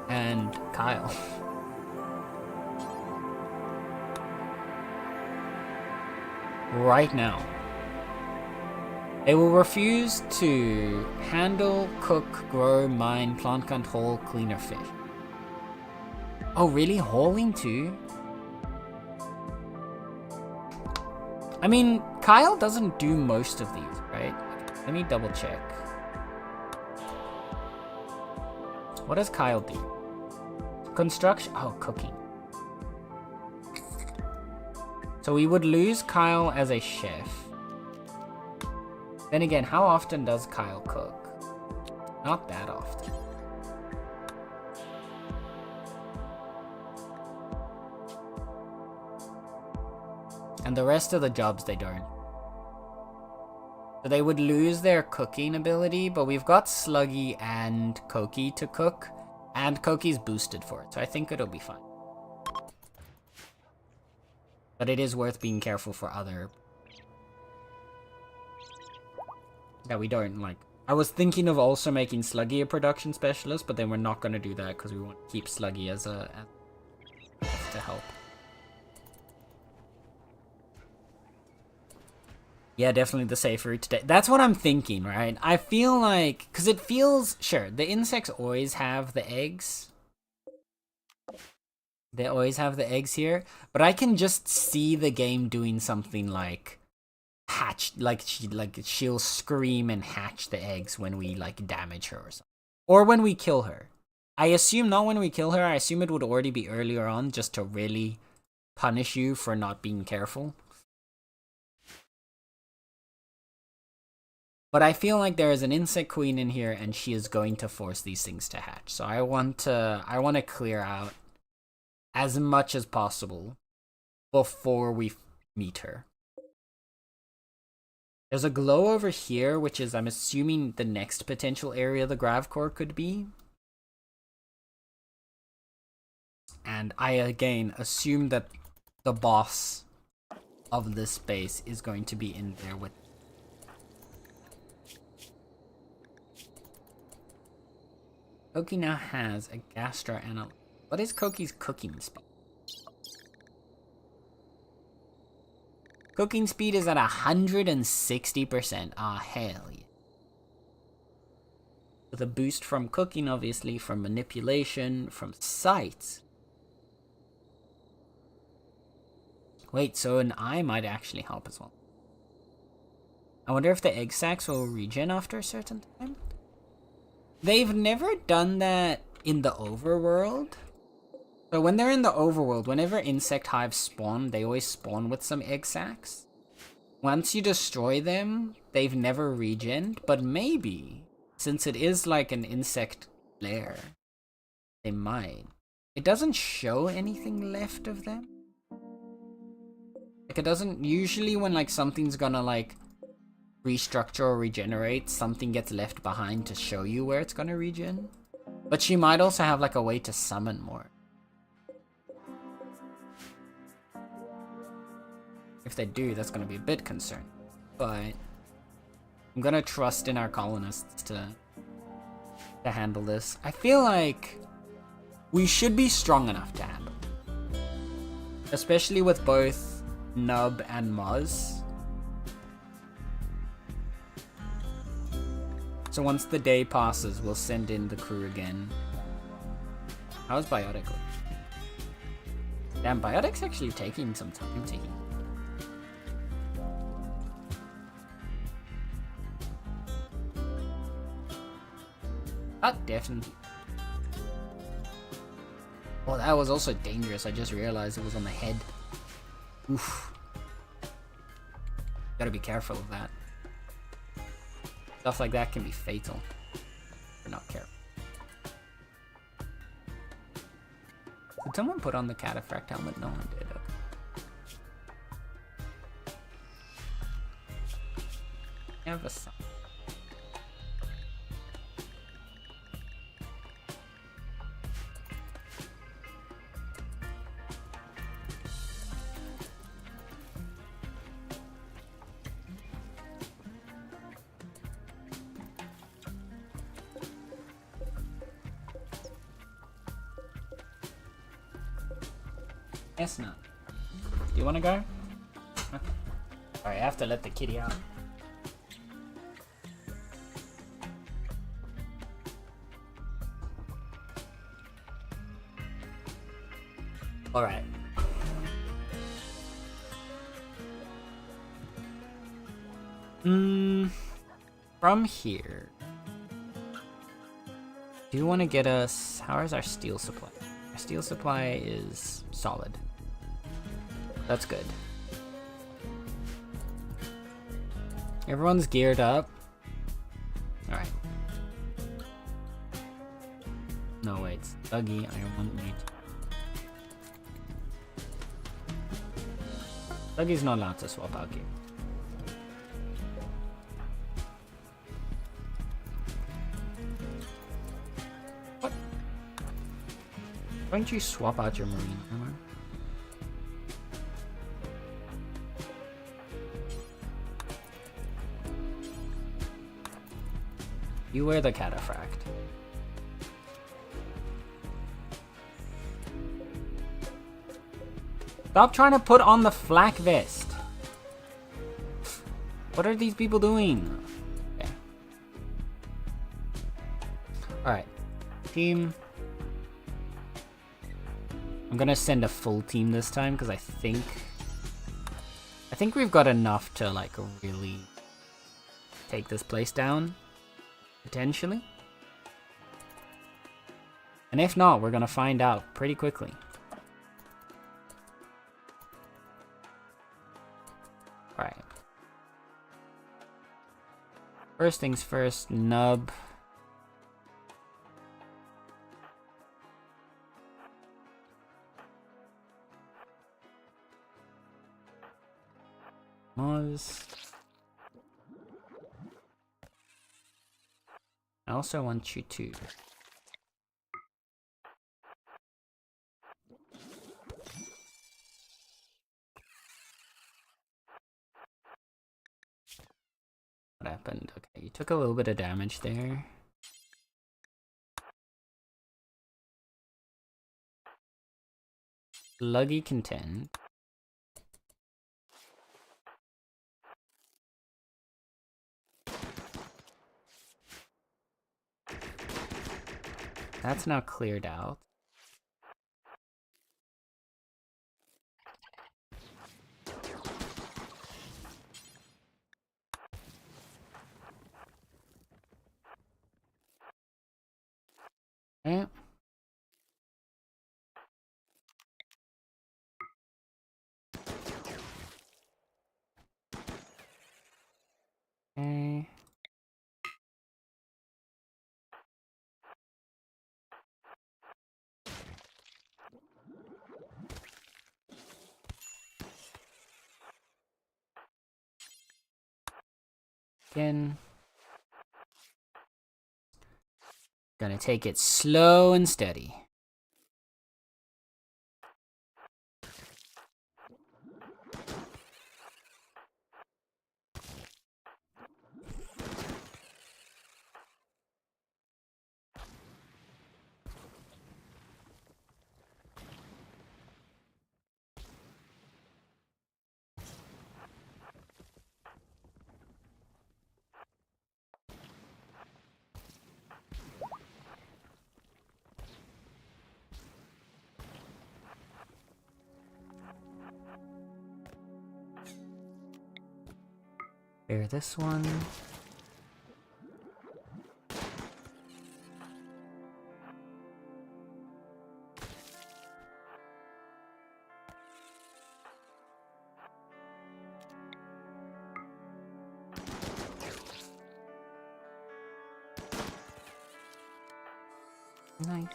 and Kyle. Right now. They will refuse to handle, cook, grow, mine, plant control, clean, or fish. Oh, really? Hauling too? I mean, Kyle doesn't do most of these, right? Let me double check. What does Kyle do? Construction? Oh, cooking. So we would lose Kyle as a chef. Then again, how often does Kyle cook? Not that often. And the rest of the jobs they don't. So they would lose their cooking ability, but we've got Sluggy and Koki to cook. And Koki's boosted for it, so I think it'll be fine. But it is worth being careful for other... that we don't, like... I was thinking of also making Sluggy a production specialist, but then we're not going to do that because we want to keep Sluggy as a... to help. Yeah, definitely the safer route today. That's what I'm thinking, right? I feel like... because it feels... sure, the insects always have the eggs. They always have the eggs here. But I can just see the game doing something like... hatch... like she'll scream and hatch the eggs when we, like, damage her or something. Or when we kill her. I assume not when we kill her. I assume it would already be earlier on just to really punish you for not being careful. But I feel like there is an insect queen in here, and she is going to force these things to hatch. So I want to clear out as much as possible before we meet her. There's a glow over here, which is, I'm assuming, the next potential area the grav core could be. And I again assume that the boss of this space is going to be in there with. Koki now has a gastroanalyst. What is Koki's cooking spot? Cooking speed is at 160%. Ah, hell yeah. With a boost from cooking, obviously, from manipulation, from sight. Wait, so an eye might actually help as well. I wonder if the egg sacs will regen after a certain time? They've never done that in the overworld. So when they're in the overworld, whenever insect hives spawn, they always spawn with some egg sacs. Once you destroy them, they've never regened, but maybe, since it is like an insect lair, they might. It doesn't show anything left of them. Like, it doesn't, usually when like something's gonna like restructure or regenerate, something gets left behind to show you where it's gonna regen. But she might also have like a way to summon more. If they do, that's gonna be a bit concerning. But I'm gonna trust in our colonists to handle this. I feel like we should be strong enough to handle it. Especially with both Nub and Muzz. So once the day passes, we'll send in the crew again. How's Biotic? Damn, Biotic's actually taking some time to heal. That definitely. Oh, that was also dangerous. I just realized it was on the head. Oof. Gotta be careful of that. Stuff like that can be fatal. We're not careful. Did someone put on the cataphract helmet? No one did. Okay. Have a sign. Yes, no. Do you want to go? Okay. Alright, I have to let the kitty out. Alright. From here. Do you want to get us... How is our steel supply? Our steel supply is solid. That's good. Everyone's geared up. Alright. No, wait. Sluggy, I want meat. Luggy's not allowed to swap out gear. What? Don't you swap out your marine armor? You wear the cataphract. Stop trying to put on the flak vest. What are these people doing? Okay. Alright. Team. I'm gonna send a full team this time because I think we've got enough to like really take this place down. Potentially. And if not, we're gonna find out pretty quickly. Alright. First things first, Nub. Moz. I also want you to. What happened? Okay, you took a little bit of damage there. Luggy contend. That's now cleared out. Okay. Okay. Again. Gonna take it slow and steady. Clear this one. Nice.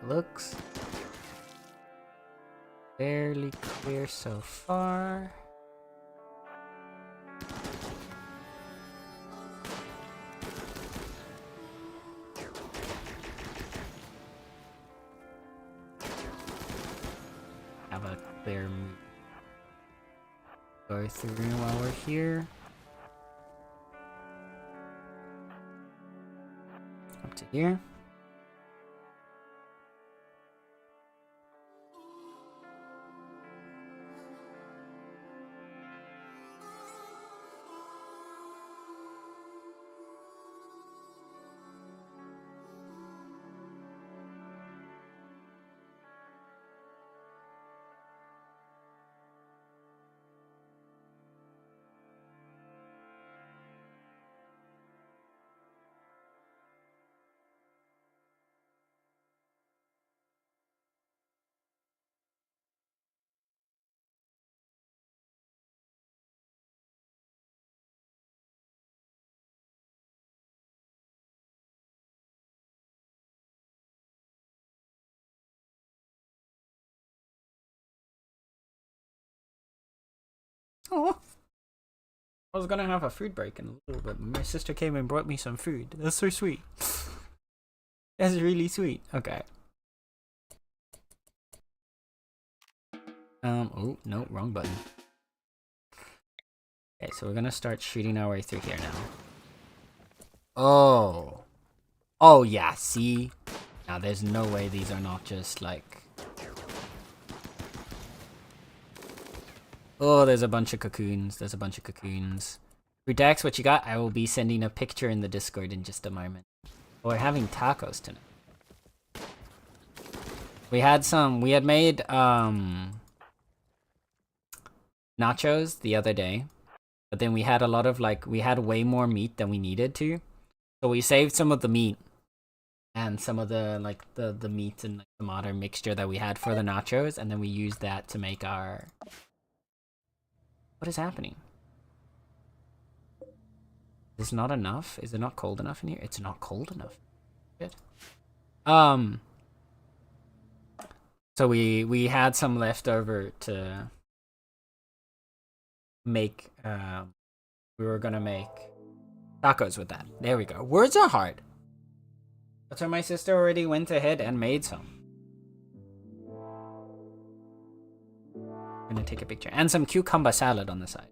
It looks fairly clear so far. Have a clear move. Go through while we're here. Up to here. Oh, I was gonna have a food break in a little bit. My sister came and brought me some food. That's so sweet. That's really sweet. Okay. Oh, no, wrong button. Okay, so we're gonna start shooting our way through here now. Oh. Oh, yeah, see? Now, there's no way these are not just, like... Oh, there's a bunch of cocoons. There's a bunch of cocoons. Redax, what you got? I will be sending a picture in the Discord in just a moment. Oh, we're having tacos tonight. We had made, nachos the other day. But then we had a lot of, like, we had way more meat than we needed to. So we saved some of the meat. And some of the, like, the meat and like, tomato mixture that we had for the nachos. And then we used that to make our... What is happening? Is this not enough? Is it not cold enough in here? It's not cold enough. Good. So we had some left over to make, we were gonna make tacos with that. There we go. Words are hard. That's why my sister already went ahead and made some. I'm gonna take a picture. And some cucumber salad on the side.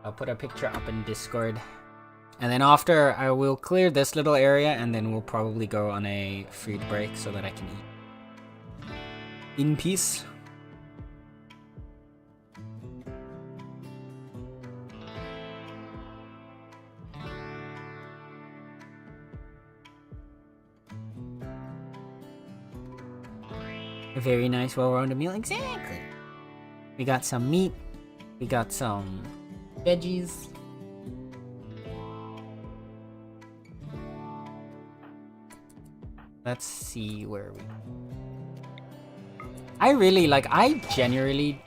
I'll put a picture up in Discord. And then after, I will clear this little area and then we'll probably go on a food break so that I can eat in peace. A very nice, well-rounded meal. Exactly. We got some meat. We got some veggies. Let's see where we... I genuinely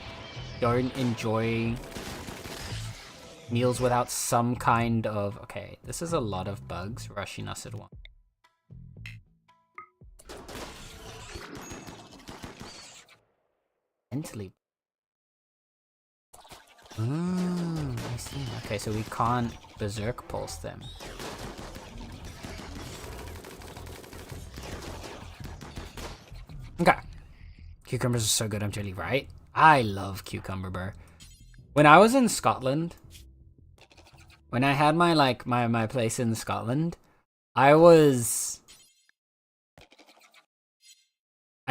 don't enjoy meals without some kind of... Okay, this is a lot of bugs rushing us at once. Mentally. I see. Okay, so we can't berserk pulse them. Okay. Cucumbers are so good, I'm jelly, right? I love cucumber burr. When I was in Scotland, when I had my place in Scotland, I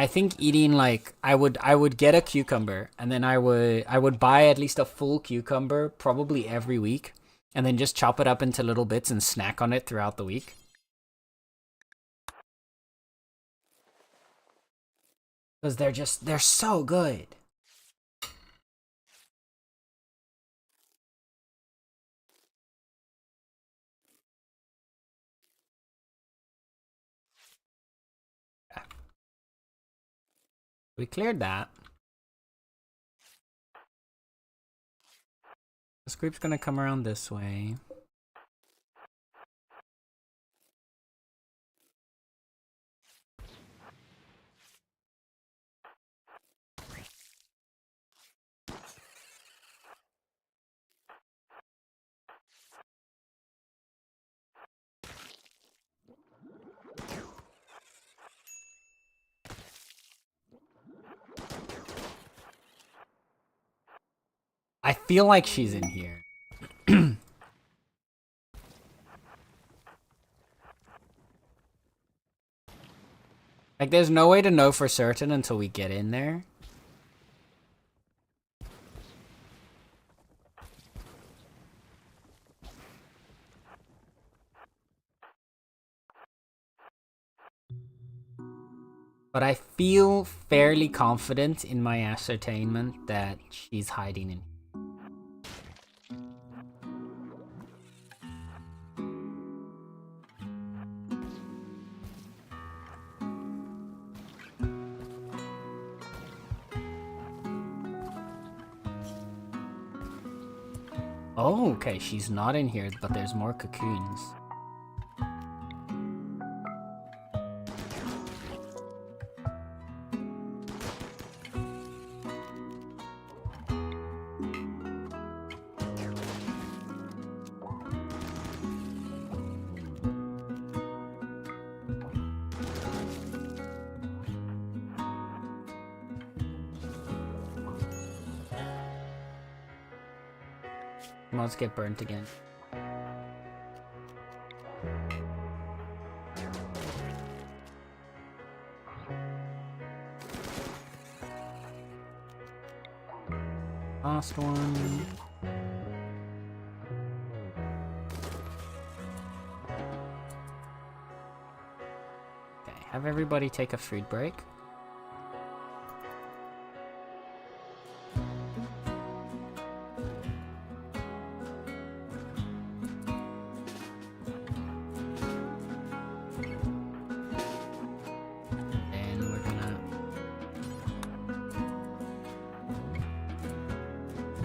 think eating I would get a cucumber and then I would buy at least a full cucumber probably every week and then just chop it up into little bits and snack on it throughout the week. Because they're so good. We cleared that. This group's gonna come around this way. I feel like she's in here. Like, there's no way to know for certain until we get in there. But I feel fairly confident in my ascertainment that she's hiding in here. Oh, okay, she's not in here, but there's more cocoons. Mods get burnt again. Last one. Okay, have everybody take a food break.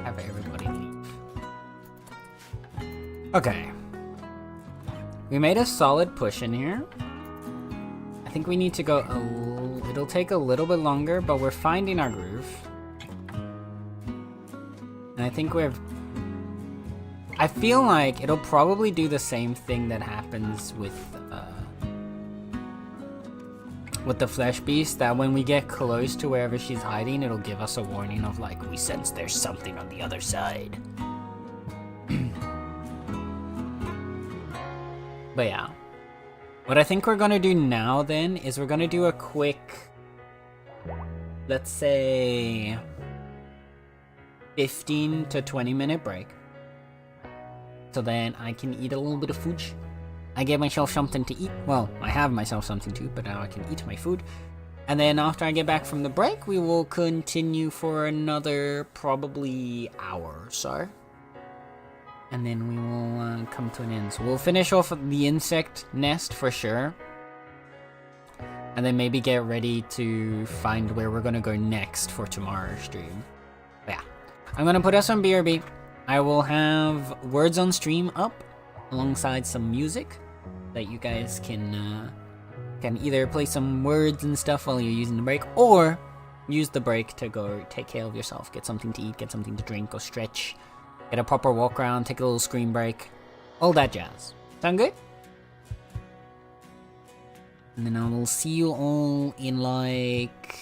Have everybody leave. Okay. We made a solid push in here. I think we need to go it'll take a little bit longer, but we're finding our groove. And I think I feel like it'll probably do the same thing that happens with the flesh beast, that when we get close to wherever she's hiding, it'll give us a warning of like, we sense there's something on the other side. But yeah, what I think we're gonna do now then is we're gonna do a quick, let's say 15 to 20 minute break, so then I can eat a little bit of food. I get myself something to eat. Well, I have myself something to eat, but now I can eat my food. And then after I get back from the break, we will continue for another probably hour or so. And then we will come to an end. So we'll finish off the insect nest for sure. And then maybe get ready to find where we're going to go next for tomorrow's stream. But yeah, I'm going to put us on BRB. I will have words on stream up alongside some music that you guys can either play some words and stuff while you're using the break, or use the break to go take care of yourself, get something to eat, get something to drink, go stretch, get a proper walk around, take a little screen break, all that jazz. Sound good? And then I will see you all in like,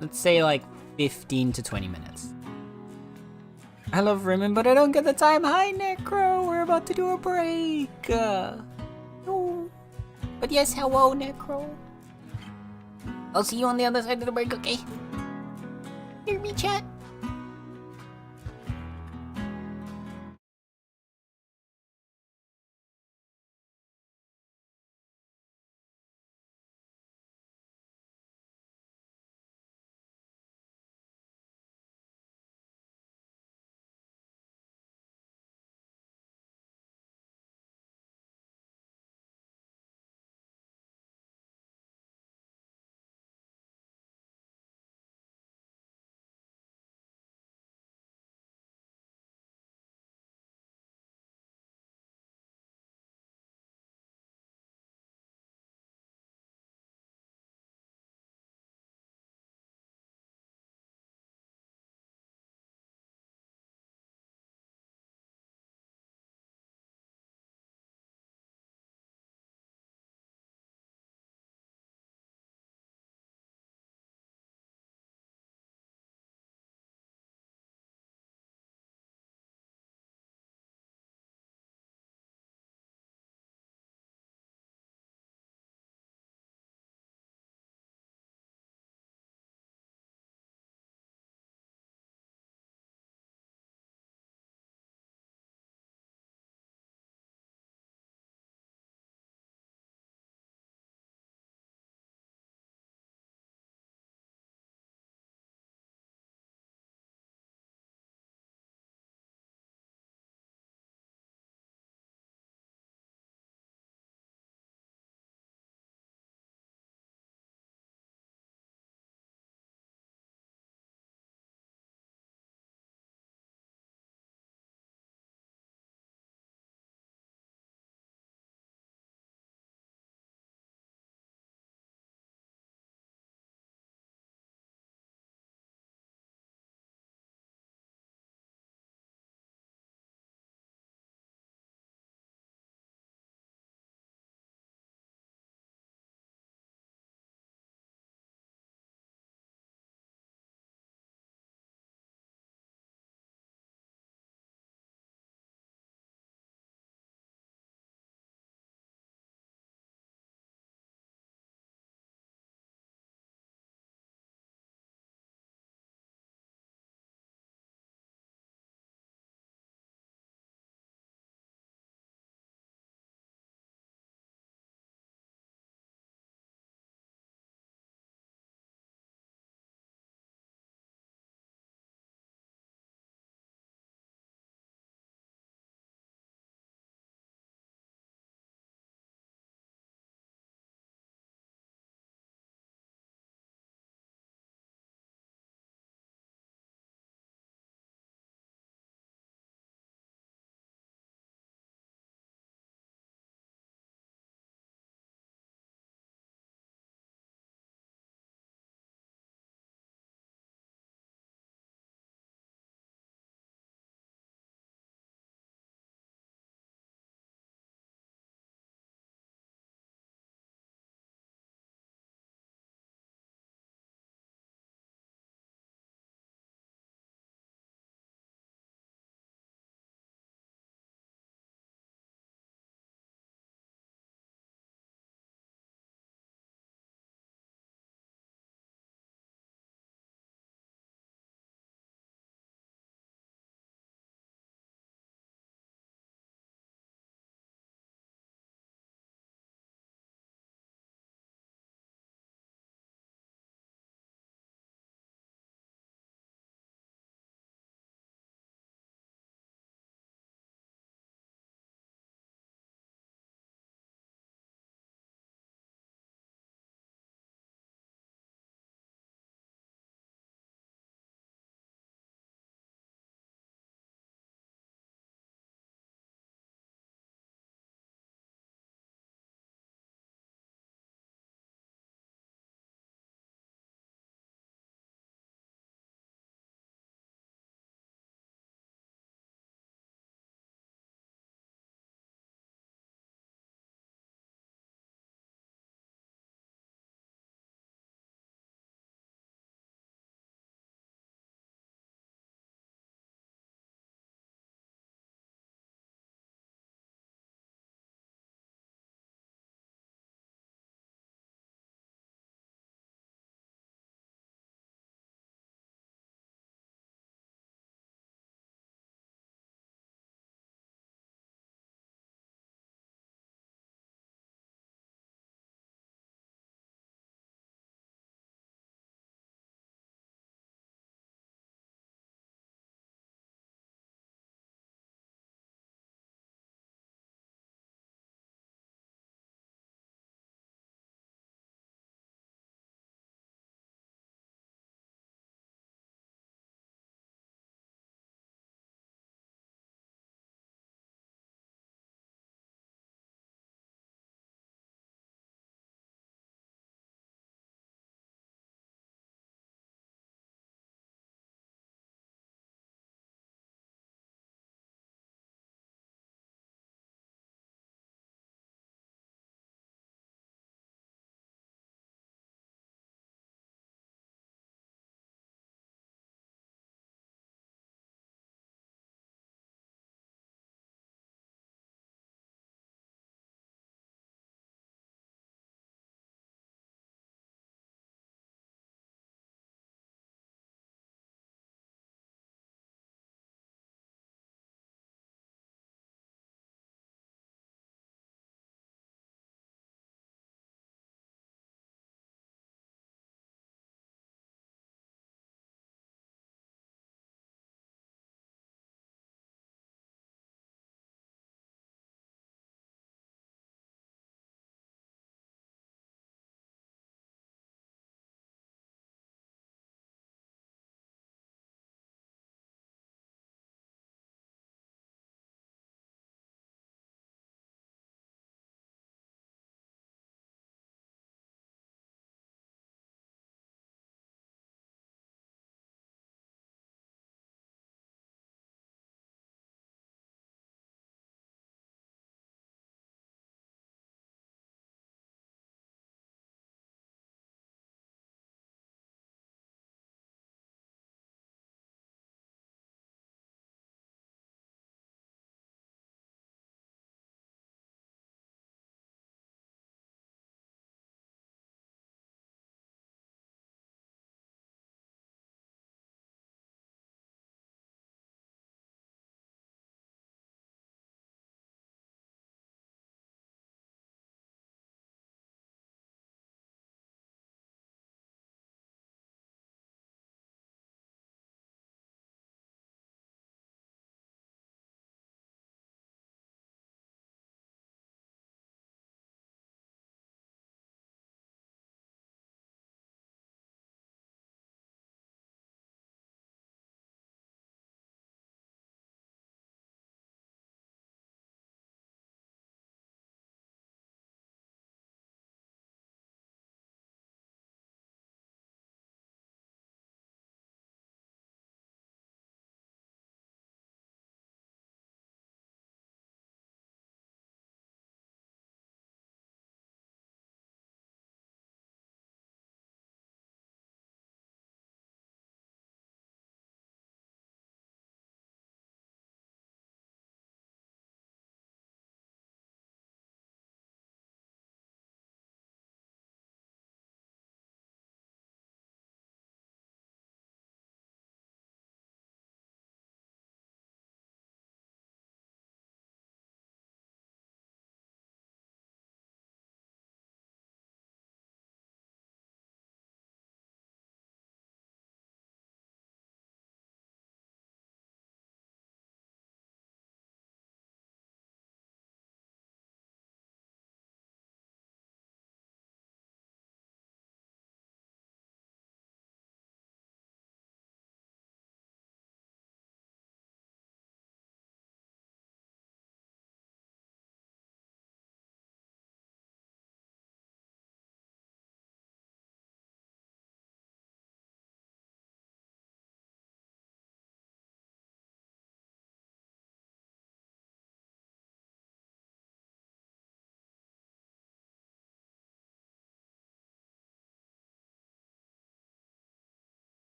let's say like 15 to 20 minutes. I love Rimmon, but I don't get the time. Hi, Necro. We're about to do a break. No. But yes, hello, Necro. I'll see you on the other side of the break, okay? Hear me, chat.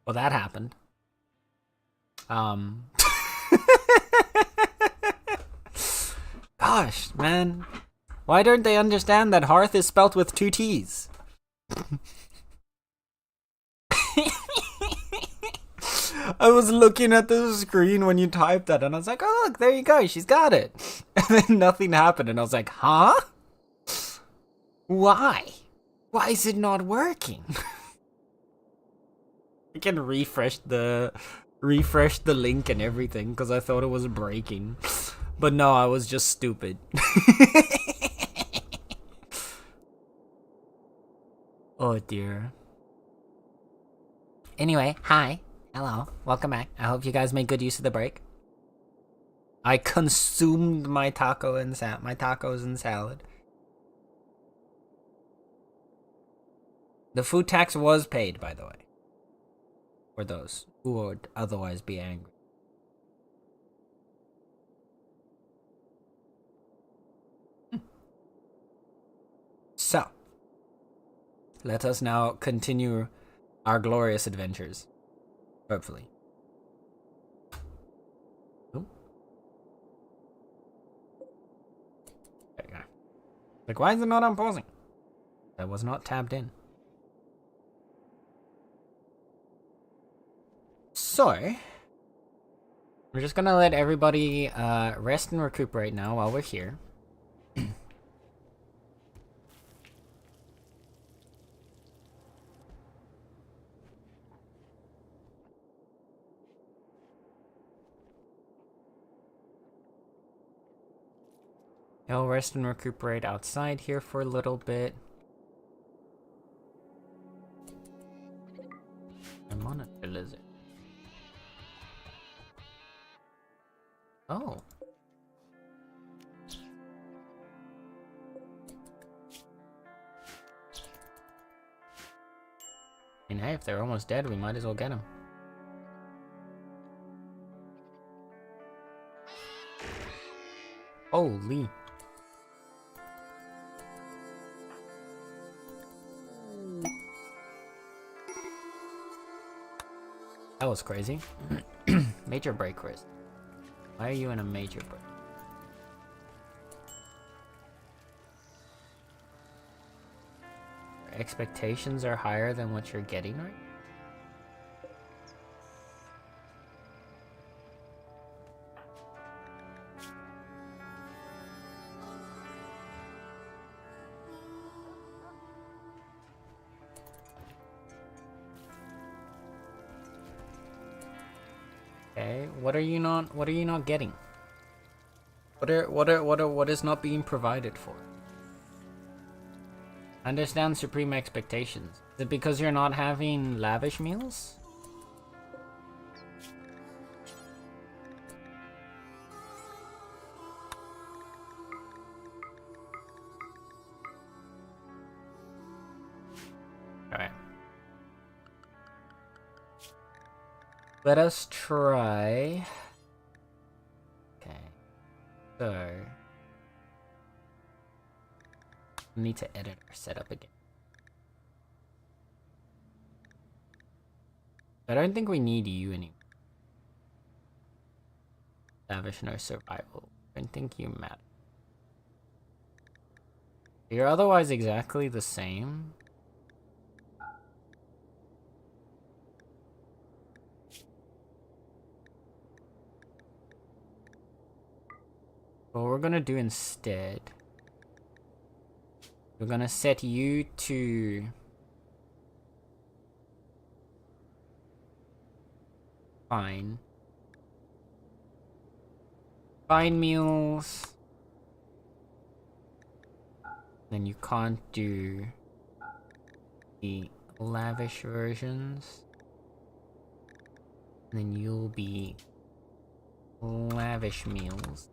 Well, that happened. Gosh, man. Why don't they understand that hearth is spelt with 2 T's? I was looking at the screen when you typed that, and I was like, oh, look, there you go, she's got it. And then nothing happened, and I was like, huh? Why? Why is it not working? I can refresh the link and everything, because I thought it was breaking. But no, I was just stupid. Oh dear. Anyway, hi. Hello. Welcome back. I hope you guys made good use of the break. I consumed my tacos and salad. The food tax was paid, by the way. For those who would otherwise be angry. So, let us now continue our glorious adventures. Hopefully. Ooh. There you go. Like, why is it not unpausing? That was not tabbed in. So, we're just gonna let everybody rest and recuperate now while we're here. I'll rest and recuperate outside here for a little bit. I'm on a lizard. Oh. I mean, hey, if they're almost dead, we might as well get them. Holy. That was crazy. Major break risk. Why are you in a major break? Your expectations are higher than what you're getting right? Okay, what are you not getting? What is not being provided for? Understand supreme expectations. Is it because you're not having lavish meals? Alright. Let us try. Okay. So we need to edit our setup again. I don't think we need you anymore. Lavish no survival. I don't think you matter. You're otherwise exactly the same. What we're gonna do instead, we're gonna set you to fine meals. Then you can't do the lavish versions. And then you'll be lavish meals.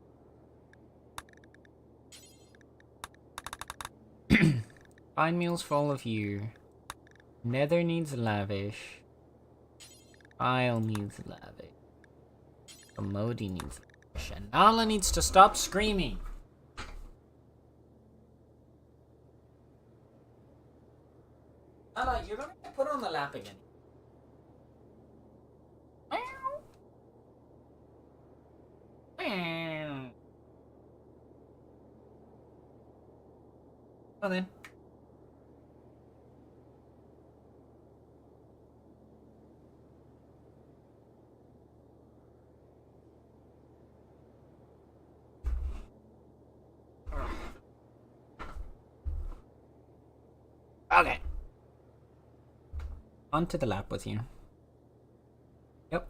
Fine meals for all of you. Nether needs lavish. Isle needs lavish. Commodity needs lavish. And Nala needs to stop screaming. Nala, you're gonna get put on the lap again. Well then. Okay. Onto the lap with you. Yep.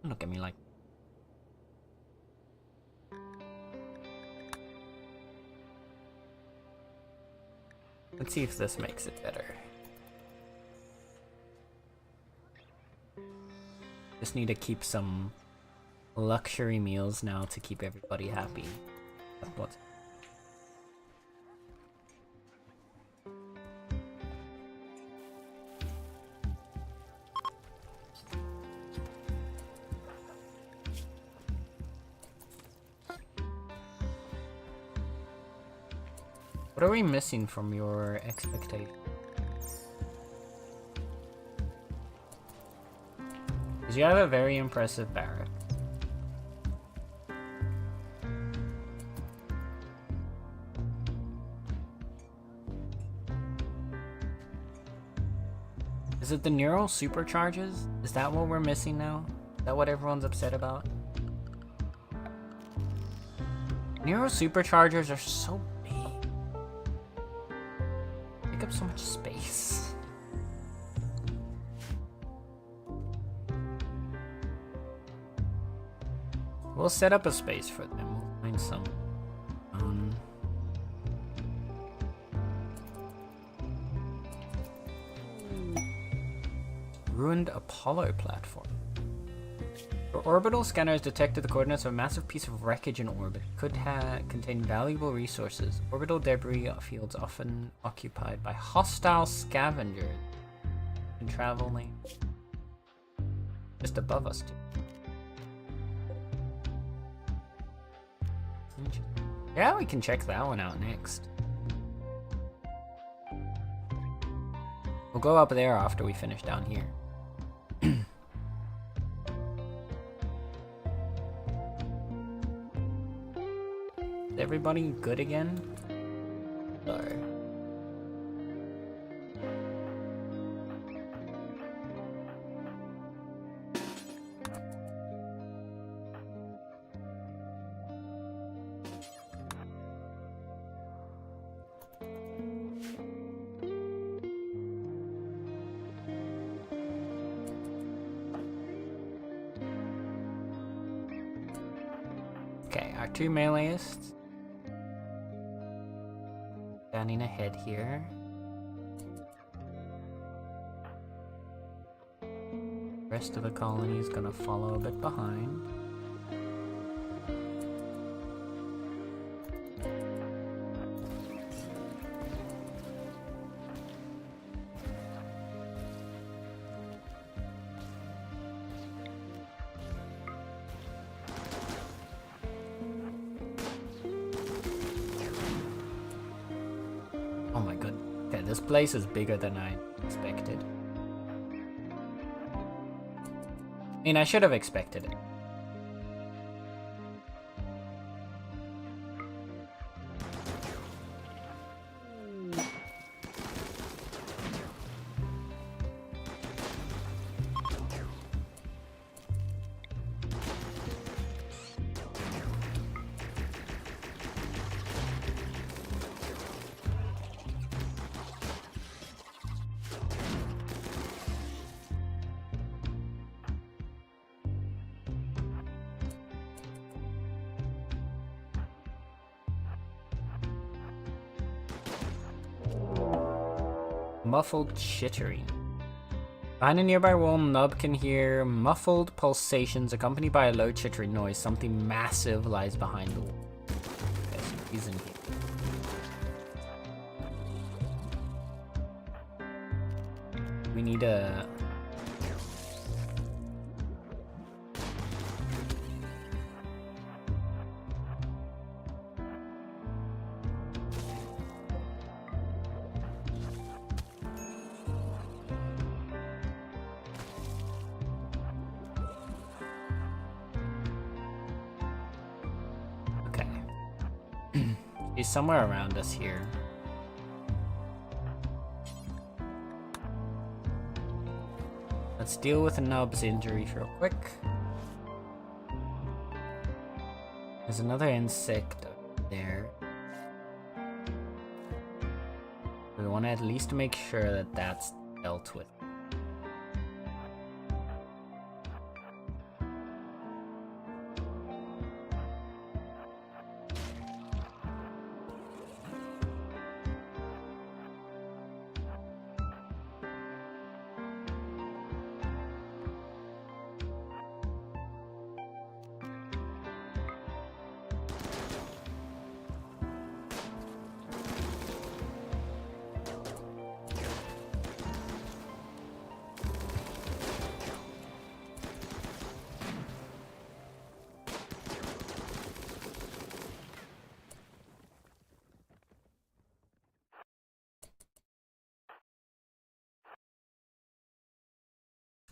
Look at me like. Let's see if this makes it better. Just need to keep some luxury meals now to keep everybody happy. That's what. What are we missing from your expectation? Because you have a very impressive barrack. Is it the neural supercharges? Is that what we're missing now? Is that what everyone's upset about? Neural superchargers are so big. Take up so much space. We'll set up a space for them. We'll find some. Ruined Apollo platform. Your orbital scanners detected the coordinates of a massive piece of wreckage in orbit. Could contain valuable resources. Orbital debris fields often occupied by hostile scavengers. In travel lane. Just above us, too. Yeah, we can check that one out next. We'll go up there after we finish down here. Is everybody good again? Sorry. Okay, our two meleeists. Standing ahead here. The rest of the colony is gonna follow a bit behind. Oh my god. Okay, this place is bigger than I expected. I mean, I should have expected it. Muffled chittering. Behind a nearby wall, Nub can hear muffled pulsations accompanied by a low chittering noise. Something massive lies behind the wall. Okay, so he's in here. We need a... He's somewhere around us here. Let's deal with Nub's injury real quick. There's another insect up there. We want to at least make sure that that's dealt with.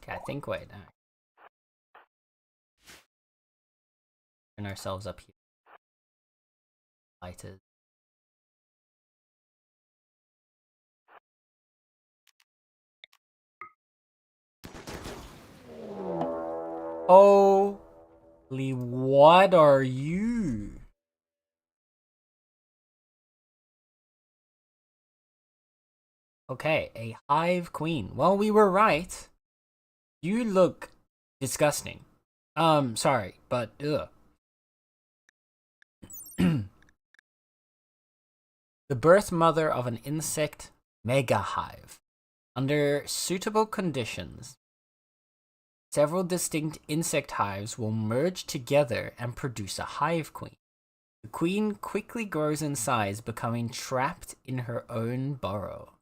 Okay, I think, wait. Turn ourselves up here. Lighted. Holy, what are you? Okay, a hive queen. Well, we were right. You look disgusting. Sorry, but ugh. The birth mother of an insect mega hive. Under suitable conditions, several distinct insect hives will merge together and produce a hive queen. The queen quickly grows in size, becoming trapped in her own burrow.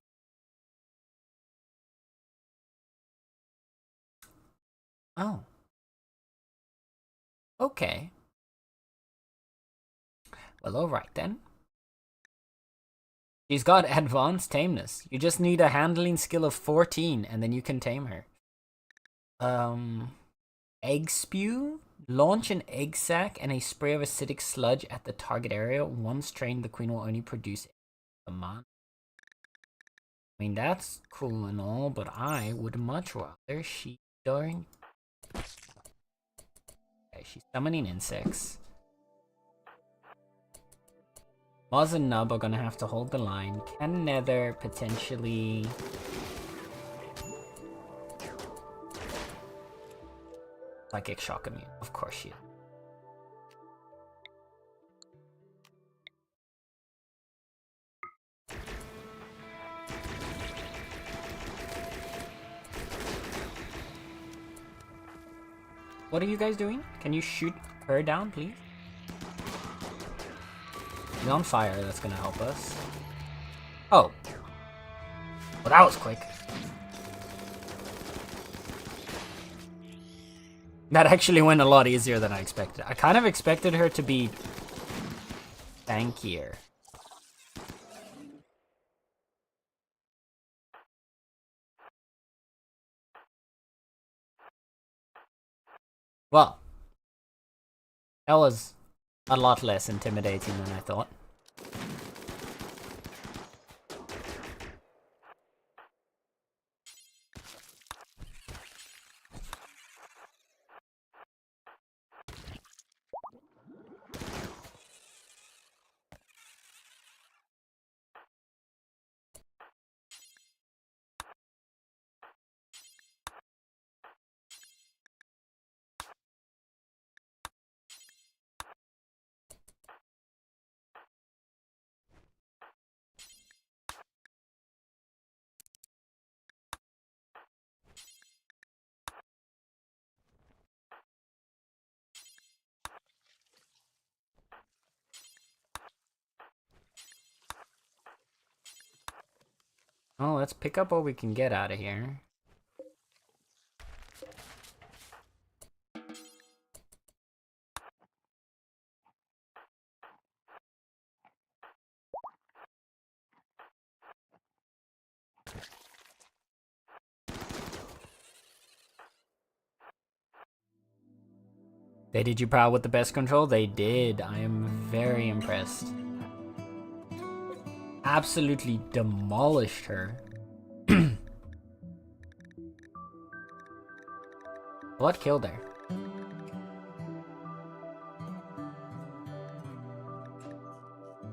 Oh. Okay. Well, alright then. She's got advanced tameness. You just need a handling skill of 14 and then you can tame her. Egg spew? Launch an egg sac and a spray of acidic sludge at the target area. Once trained, the queen will only produce a month. I mean, that's cool and all, but I would much rather she don't. Okay, she's summoning insects. Moz and Nub are gonna have to hold the line. Can Nether potentially... Psychic shock immune? Of course she is. What are you guys doing? Can you shoot her down, please? She's on fire, that's gonna help us. Oh. Well, that was quick. That actually went a lot easier than I expected. I kind of expected her to be tankier. Well, that was a lot less intimidating than I thought. Oh, let's pick up what we can get out of here. They did you proud with the best control? They did. I am very impressed. absolutely demolished her. What killed her?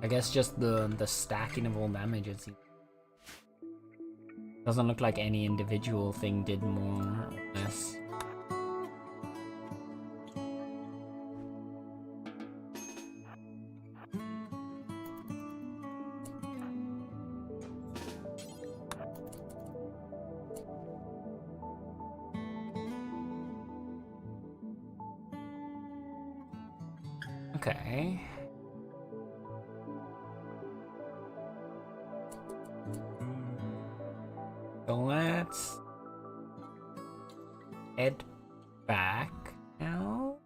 I guess just the stacking of all damage. It seems. Doesn't look like any individual thing did more or less. Okay. So let's head back now.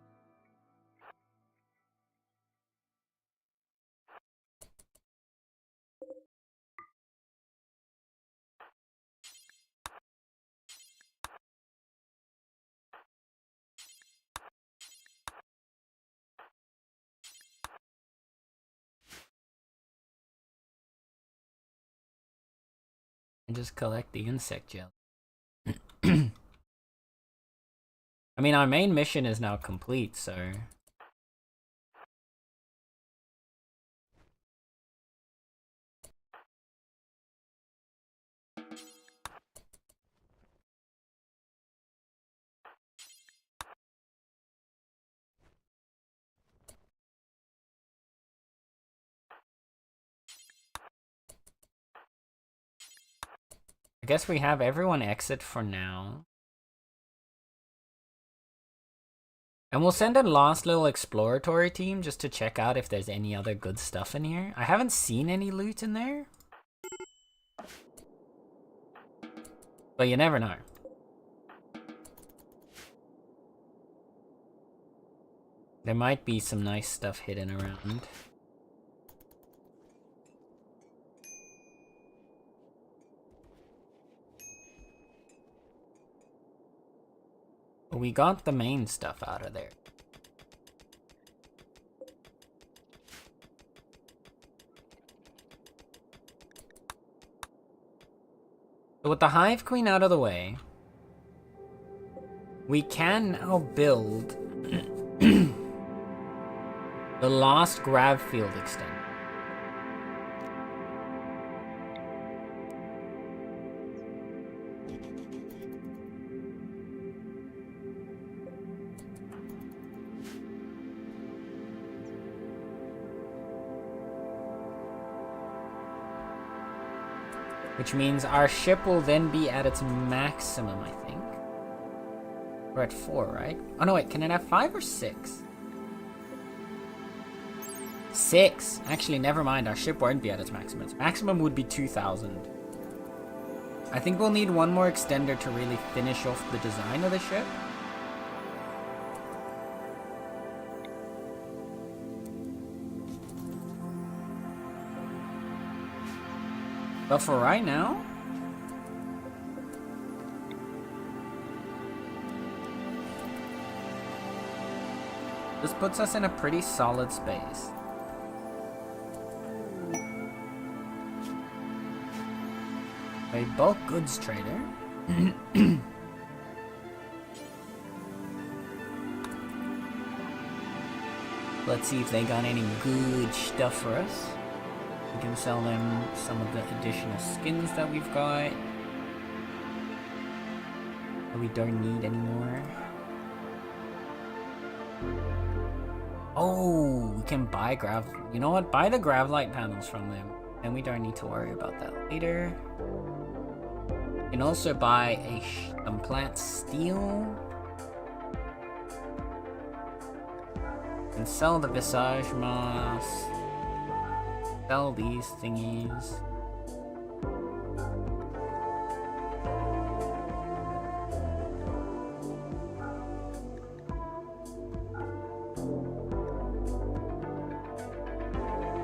And just collect the insect gel. I mean, our main mission is now complete, so... I guess we have everyone exit for now. And we'll send a last little exploratory team just to check out if there's any other good stuff in here. I haven't seen any loot in there. But you never know. There might be some nice stuff hidden around. But we got the main stuff out of there. So with the Hive Queen out of the way, we can now build the last grav field extent. Which means our ship will then be at its maximum, I think. We're at 4, right? Oh no, wait, can it have 5 or 6? 6! Actually, never mind, our ship won't be at its maximum. Its maximum would be 2,000. I think we'll need one more extender to really finish off the design of the ship. But for right now, this puts us in a pretty solid space. A bulk goods trader. Let's see if they got any good stuff for us. We can sell them some of the additional skins that we've got that we don't need anymore. Oh, we can buy grav. You know what? Buy the gravlight panels from them, and we don't need to worry about that later. You can also buy some plant steel. And sell the visage mask. Sell these thingies.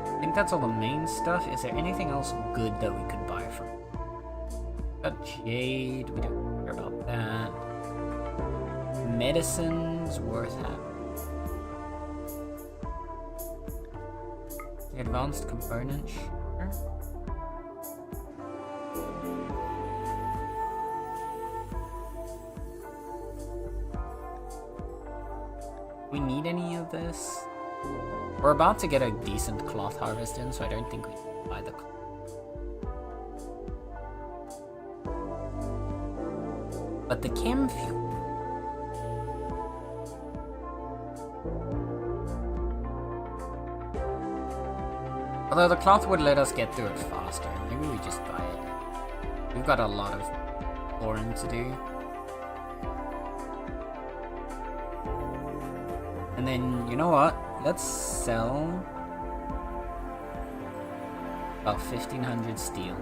I think that's all the main stuff. Is there anything else good that we could buy from? Got jade, we don't care about that. Medicine's worth having. Advanced component, sure. We need any of this? We're about to get a decent cloth harvest in, so I don't think we can buy the cloth. But the chem fuel. Although the cloth would let us get through it faster. Maybe we just buy it. We've got a lot of boring to do. And then, you know what? Let's sell about 1,500 steel.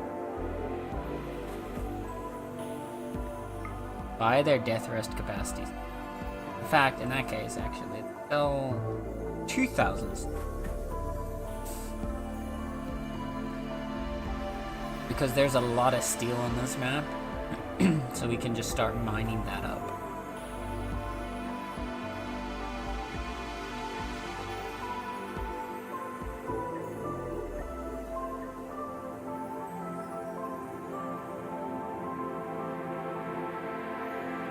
Buy their death rest capacities. In fact, in that case, actually, sell 2,000 steel. Because there's a lot of steel on this map, so we can just start mining that up.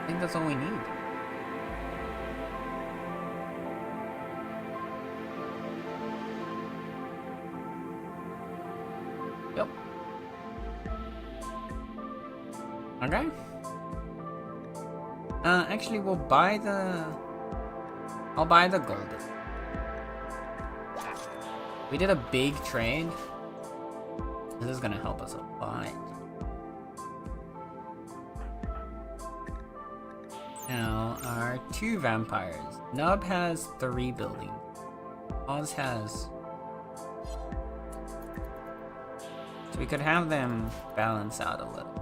I think that's all we need. Yep. Okay. Actually, we'll buy the... I'll buy the gold. We did a big trade. This is gonna help us a lot. Now, our 2 vampires. Nub has 3 buildings. Oz has... So we could have them balance out a little.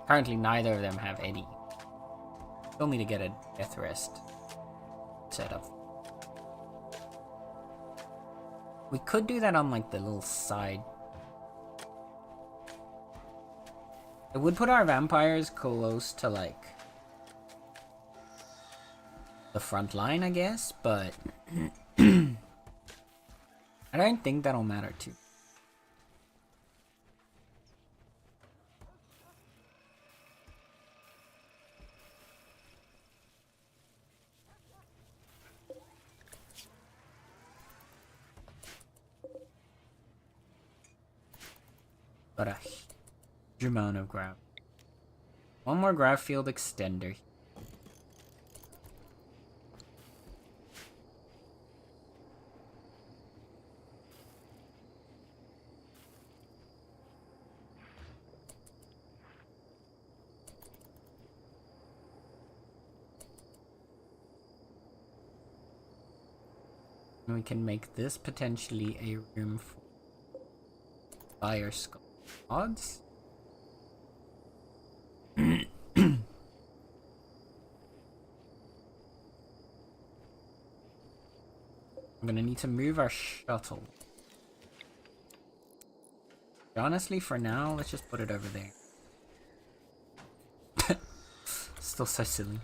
Currently, neither of them have any. Still need to get a death rest set up. We could do that on like the little side. It would put our vampires close to like the front line, I guess, but I don't think that'll matter too. But a huge amount of graph. One more graph field extender. And we can make this potentially a room for fire skull. Odds? I'm gonna need to move our shuttle. Honestly, for now, let's just put it over there. Still so silly.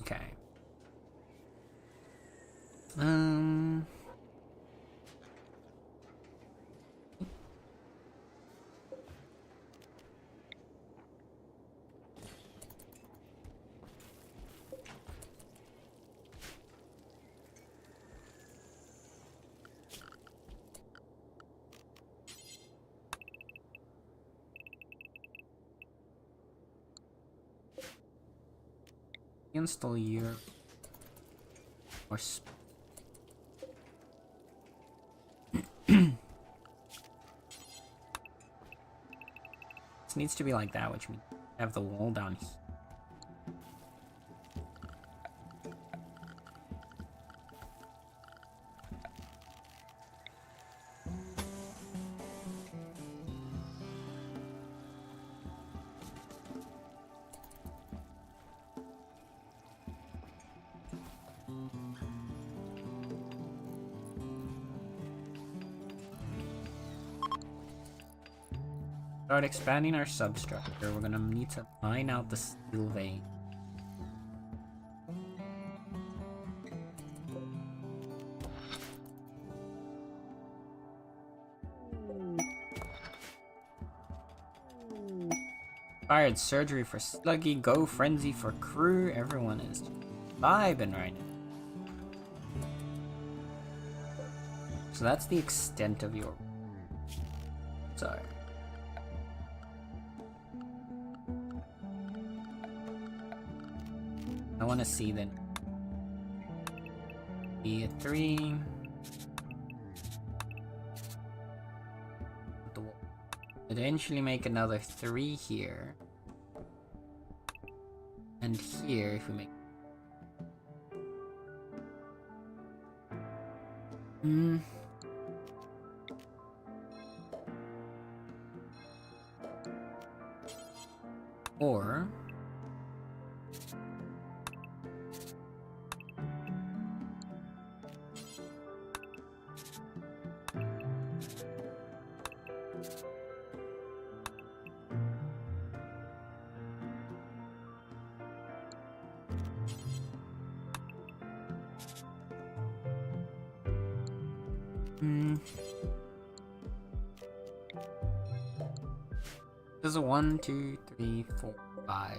Okay. Install your or this needs to be like that, which means have the wall down here. Start expanding our substructure. We're gonna need to mine out the steel vein. Fired surgery for Sluggy, go frenzy for crew. Everyone is vibing right now. So that's the extent of your... Sorry. I want to see then. Be a 3. Eventually make another 3 here. And here, if we make... Or... There's a 1, 2, 3, 4, 5.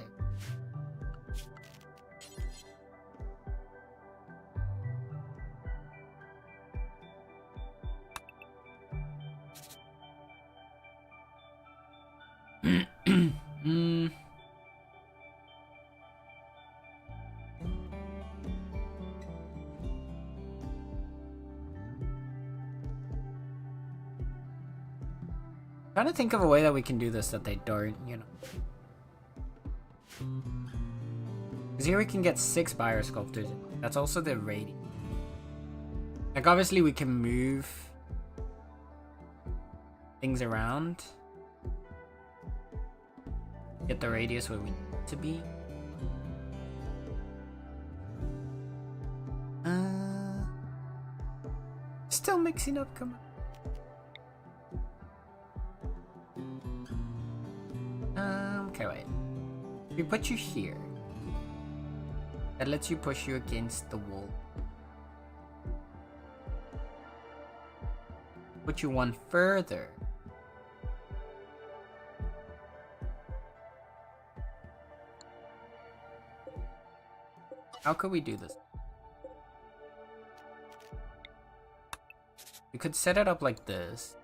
Trying to think of a way that we can do this that they don't, you know. Because here we can get 6 Bio Sculptors. That's also the radius. Like, obviously we can move things around. Get the radius where we need it to be. Still mixing up, come on. Okay, wait. If we put you here, that lets you push you against the wall. Put you one further. How could we do this? We could set it up like this.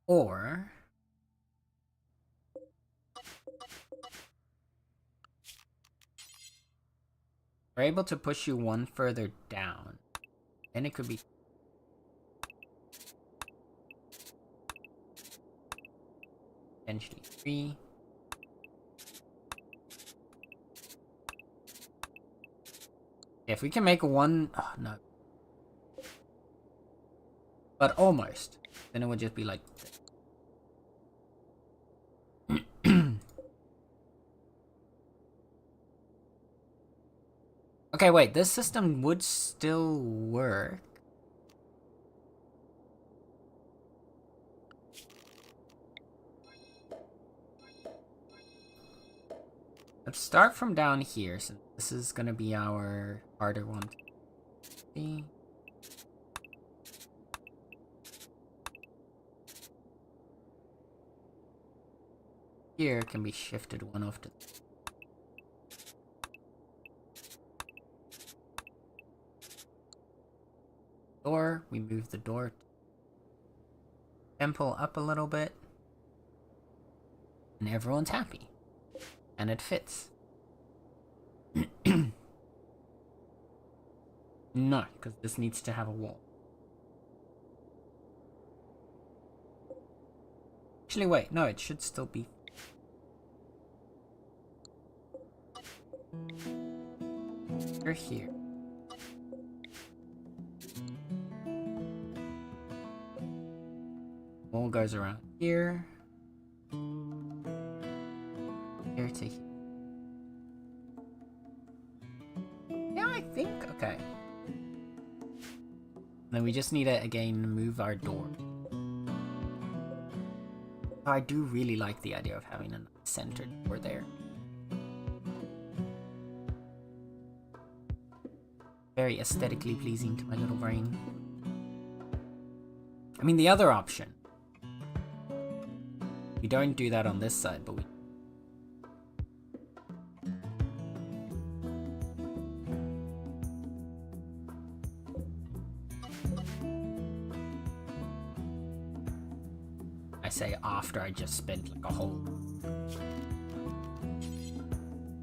Or we're able to push you one further down. And it could be potentially 3. If we can make one, oh, no. But almost. Then it would just be like this. Okay, wait, this system would still work. Let's start from down here, since this is gonna be our harder one. See? Here can be shifted one off to door. We move the door temple up a little bit, and everyone's happy, and it fits. No, because this needs to have a wall. Actually, wait, no, it should still be. You're here. Wall goes around here. Here to here. I think. Okay. Then we just need to, again, move our door. I do really like the idea of having a centered door there. Very aesthetically pleasing to my little brain. I mean, the other option. We don't do that on this side, but we... I say after I just spent like a whole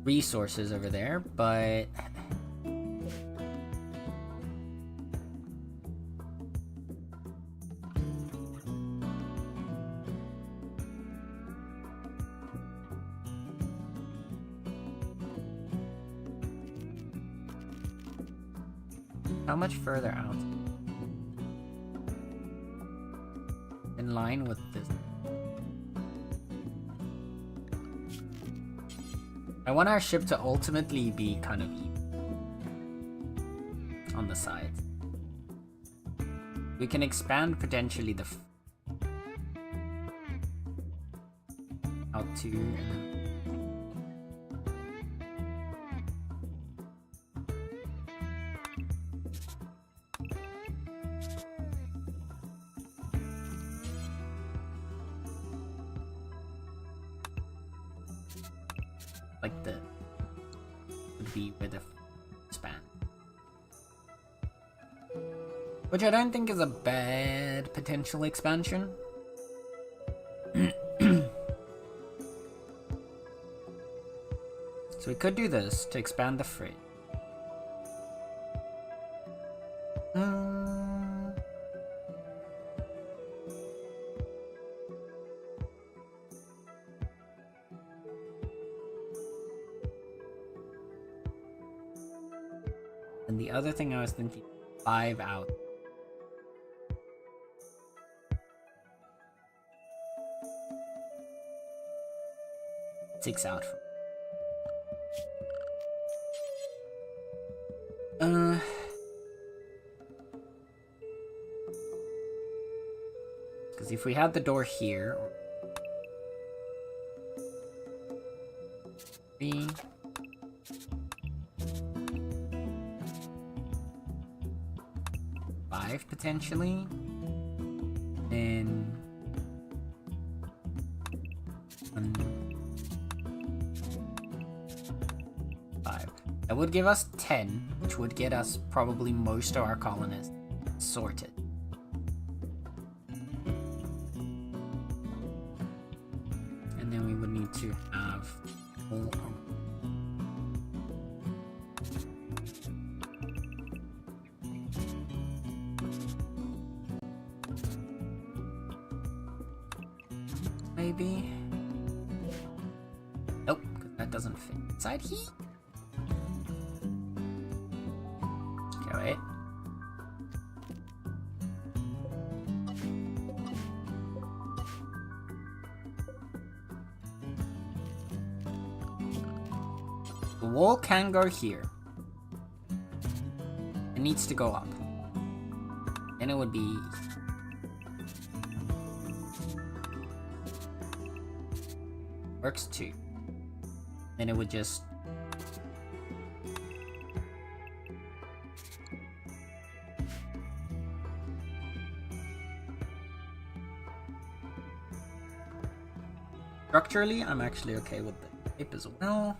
resources over there, but... How much further out? In line with this. I want our ship to ultimately be kind of even on the sides. We can expand potentially the out to and then like the would be with a span, which I don't think is a bad potential expansion. So we could do this to expand the fridge. And the other thing I was thinking, 5 out. Six out. Because if we had the door here, three. Five potentially, then 5. That would give us 10, which would get us probably most of our colonists sorted. And then we would need to have all. Maybe. Nope, because that doesn't fit inside here. Okay, wait. The wall can go here. It needs to go up. Then it would be... Works too. Then it would just... Structurally, I'm actually okay with the shape as well.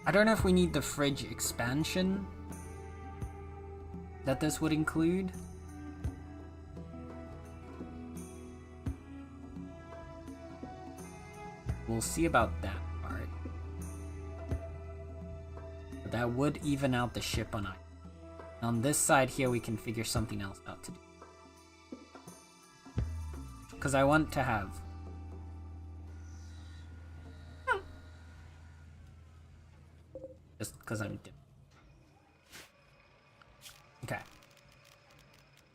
I don't know if we need the fridge expansion that this would include. We'll see about that part. But that would even out the ship on island. On this side here, we can figure something else out to do. Because I want to have... Just because I'm... Okay.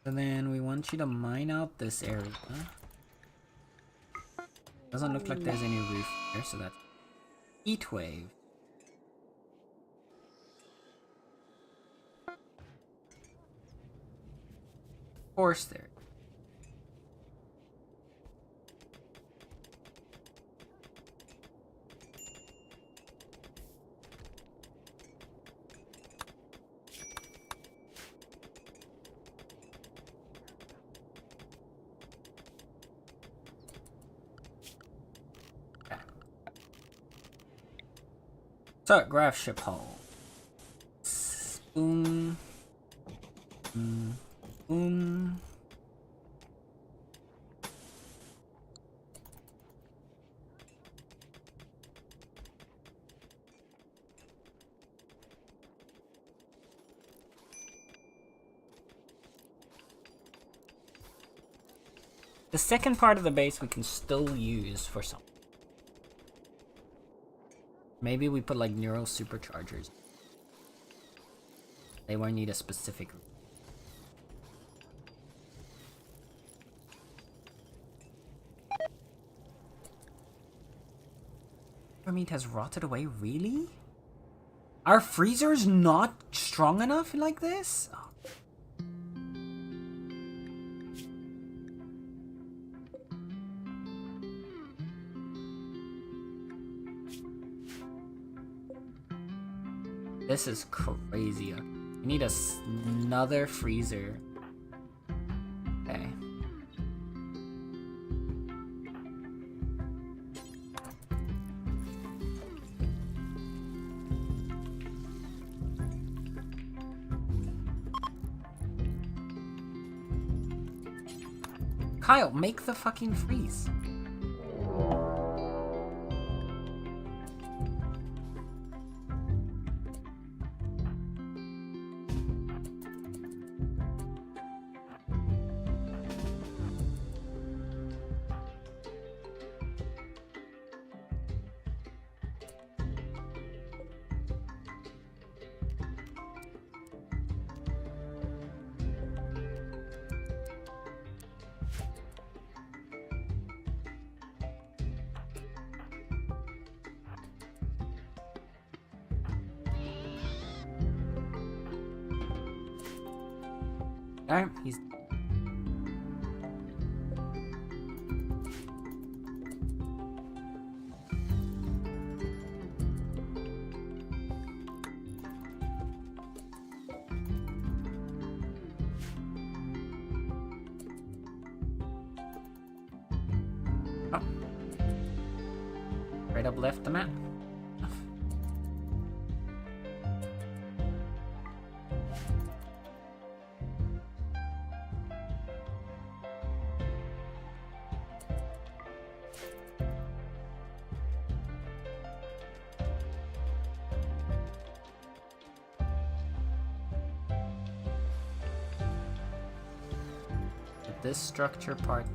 So then we want you to mine out this area. Doesn't look like there's any roof here, so that's heat wave. Of course there. So, graph ship hull. Boom. Boom. The second part of the base we can still use for something. Maybe we put like neural superchargers. They won't need a specific. Our meat has rotted away, really? Our freezer's not strong enough like this? Oh. This is crazy. We need another freezer. Okay. Kyle, make the fucking freeze. Alright, he's... Oh. Right up left the map. This structure part.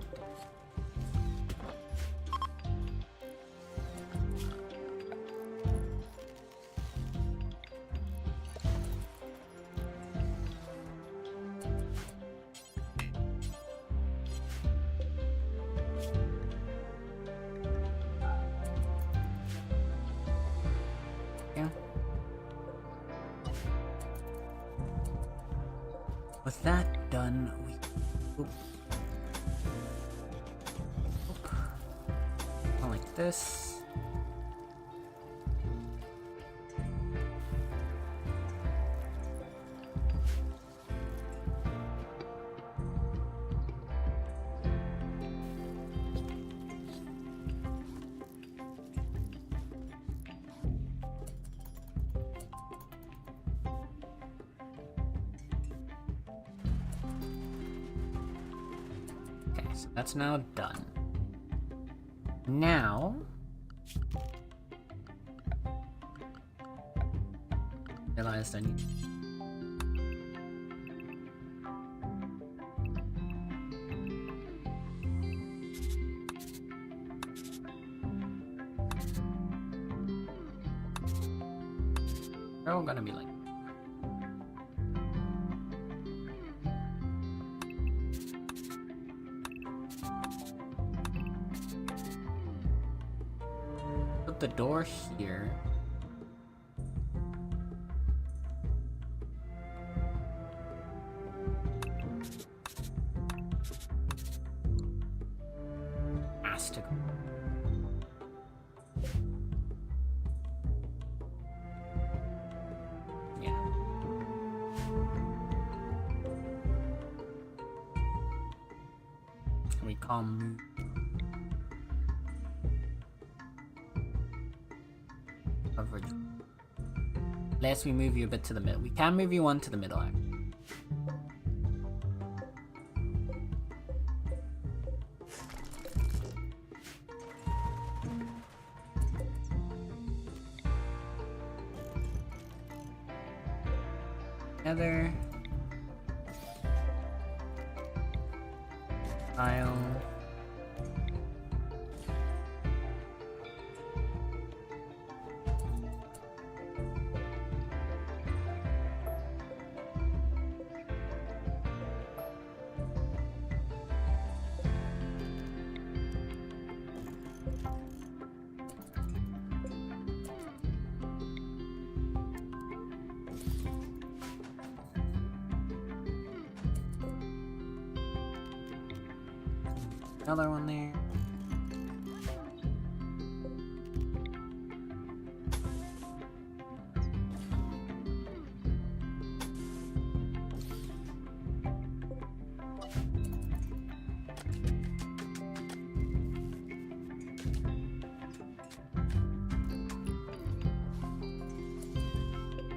Yeah. With that done, we... Oop. Like this. Okay, so that's now done. Now, realized I need. They're all gonna be like. Put the door here. has to go. Yeah. We can't move. Coverage. Unless we move you a bit to the middle. We can move you one to the middle, actually. Together. Tile. Another one there.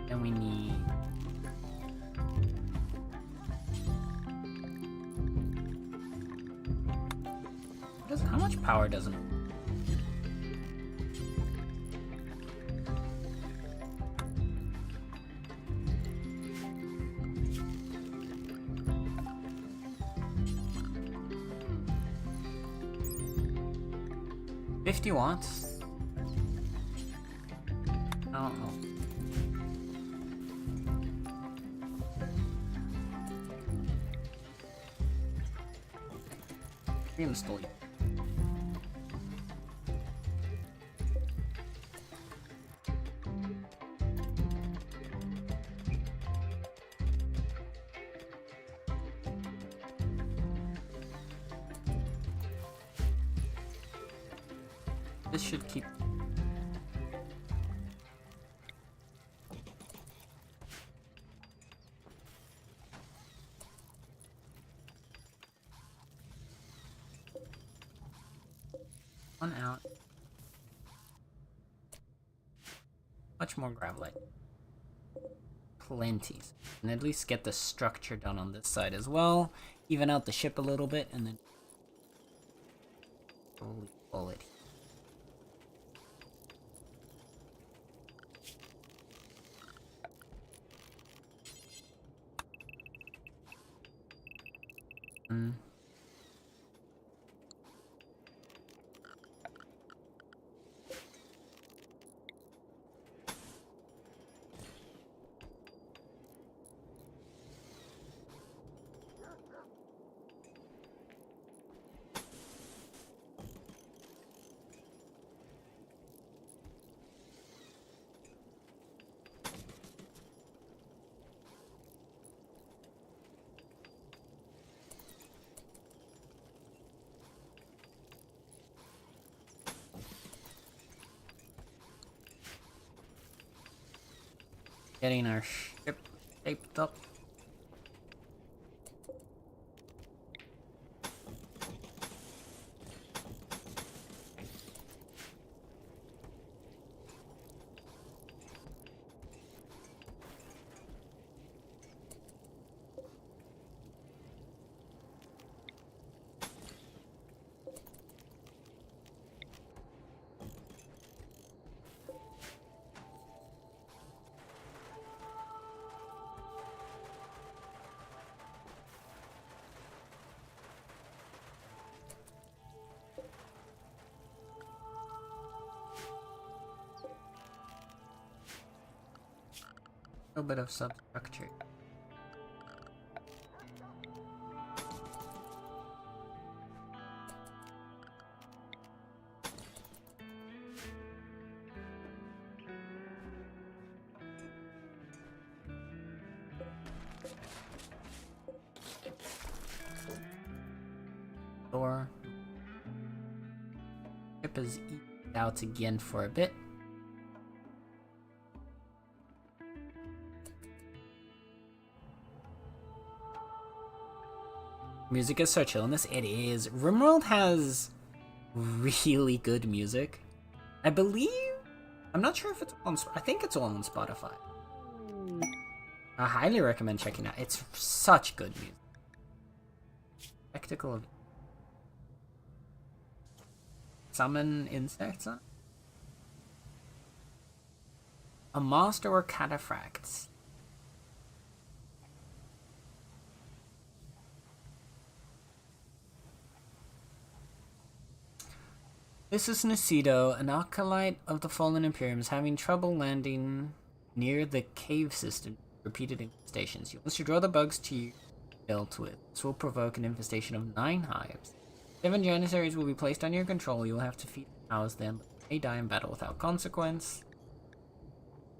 Then we need how much power does it? $50 watts? I don't know. Reinstall it. This should keep. One out. Much more gravelite. Plenty. And at least get the structure done on this side as well. Even out the ship a little bit and then slowly pull it. Getting our ship shaped up. A little bit of substructure. Door. Chip is out again for a bit. Music is so chill in this. It is. RimWorld has really good music. I believe. I'm not sure if it's on. I think it's all on Spotify. I highly recommend checking out. It's such good music. Spectacle of summon insects. Huh? A masterwork cataphracts. This is Nasido, an acolyte of the Fallen Imperium, is having trouble landing near the cave system. Repeated infestations. You must draw the bugs to you dealt with. This will provoke an infestation of 9 hives. 7 Janissaries will be placed under your control. You will have to feed and house them, but they may die in battle without consequence.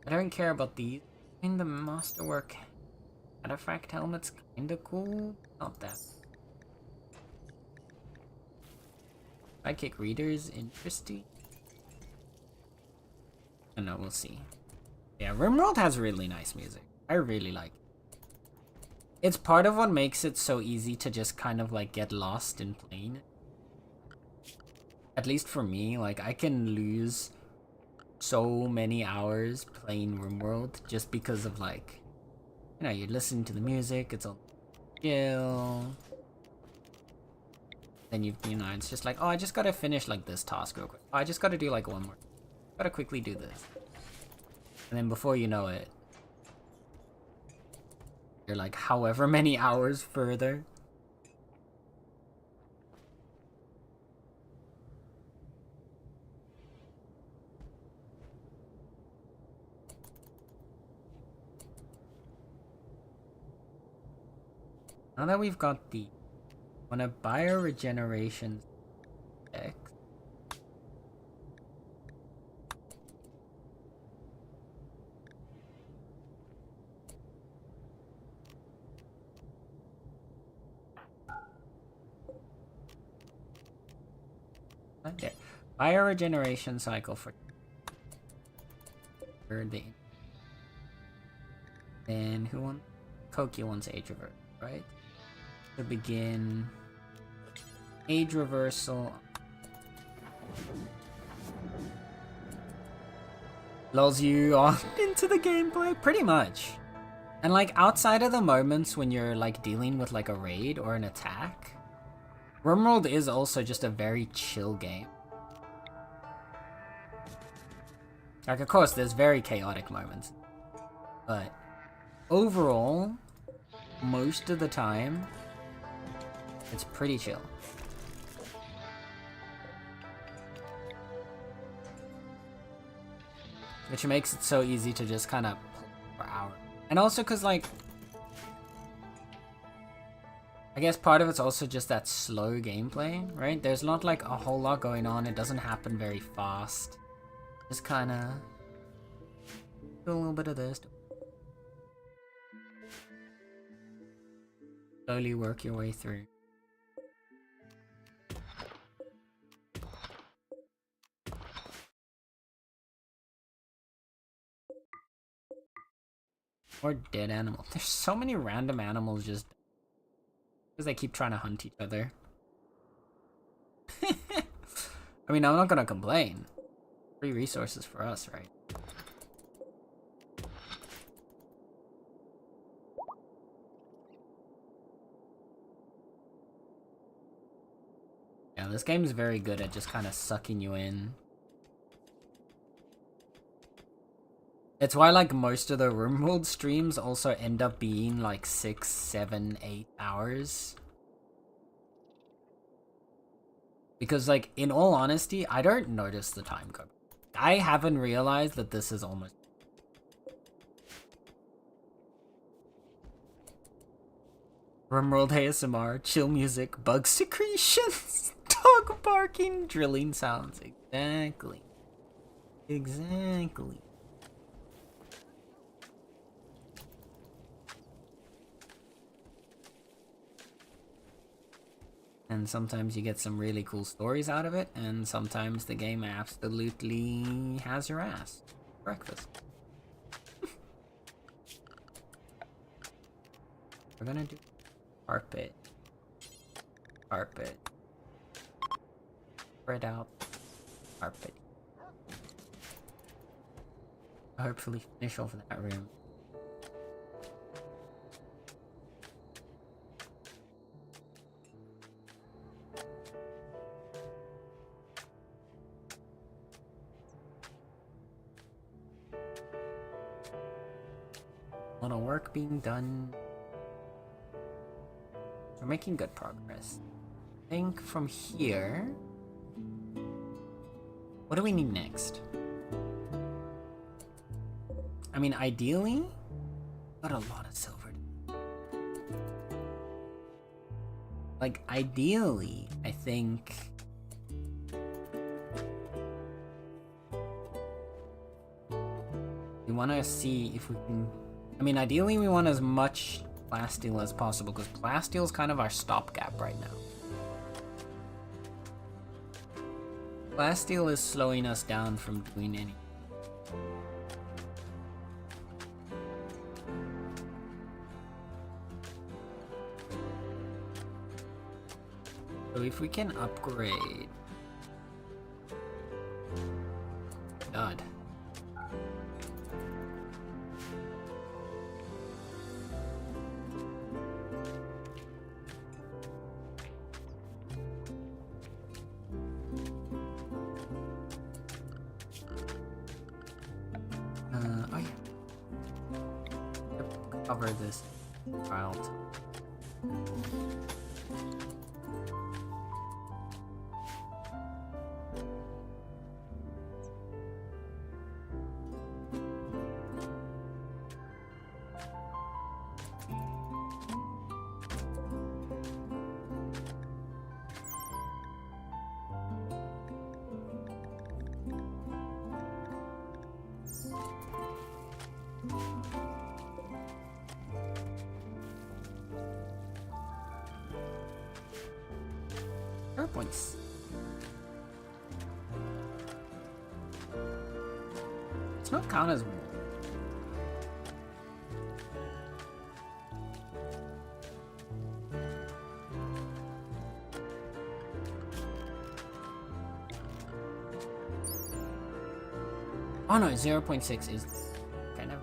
I don't care about these. I mean, the masterwork cataphract helmet's kinda cool. Not that. Sidekick readers, interesting. I don't know, we'll see. Yeah, RimWorld has really nice music. I really like it. It's part of what makes it so easy to just kind of like get lost in playing it. At least for me, like I can lose so many hours playing RimWorld just because of like, you know, you're listening to the music, it's all chill. Then you know, it's just like, oh, I just gotta finish like this task real quick. Oh, I just gotta do like one more. Gotta quickly do this. And then before you know it, you're like however many hours further. Now that we've got the on a bioregeneration deck. Okay. Bioregeneration cycle for the. Then who wants? Koki wants age reverse, right? To begin age reversal. Lulls you on into the gameplay, pretty much. And like outside of the moments when you're like dealing with like a raid or an attack, RimWorld is also just a very chill game. Like of course there's very chaotic moments, but overall, most of the time, it's pretty chill. Which makes it so easy to just kind of play for hours. And also because, like, I guess part of it's also just that slow gameplay, right? There's not, like, a whole lot going on. It doesn't happen very fast. Just kind of do a little bit of this. Slowly work your way through. Or dead animal. There's so many random animals just because they keep trying to hunt each other. I mean, I'm not gonna complain. Free resources for us, right? Yeah, this game is very good at just kind of sucking you in. It's why, like, most of the RimWorld streams also end up being, like, 6, 7, 8 hours. Because, like, in all honesty, I don't notice the time code. I haven't realized that this is almost... RimWorld ASMR, chill music, bug secretions, dog barking, drilling sounds. Exactly. Exactly. And sometimes you get some really cool stories out of it, and sometimes the game absolutely has your ass. Breakfast. We're gonna do carpet. Carpet. Spread out. Carpet. Hopefully finish off that room. A lot of work being done. We're making good progress. I think from here... What do we need next? I mean, ideally, got a lot of silver. Like, ideally, I think... We want to see if we can... I mean, ideally, we want as much plasteel as possible, because plasteel is kind of our stopgap right now. Plasteel is slowing us down from doing anything. So if we can upgrade... God. Oh yeah. Cover this child. Points. It's not count as one. Oh no, 0.6 is kind of.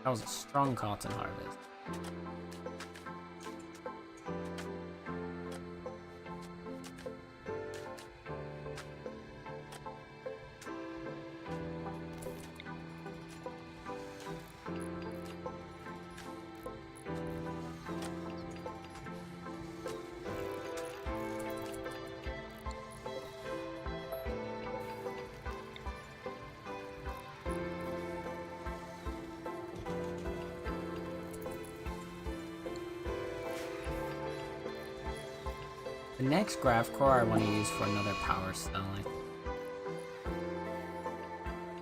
That was a strong cotton harvest. The next graph core I want to use for another power cell.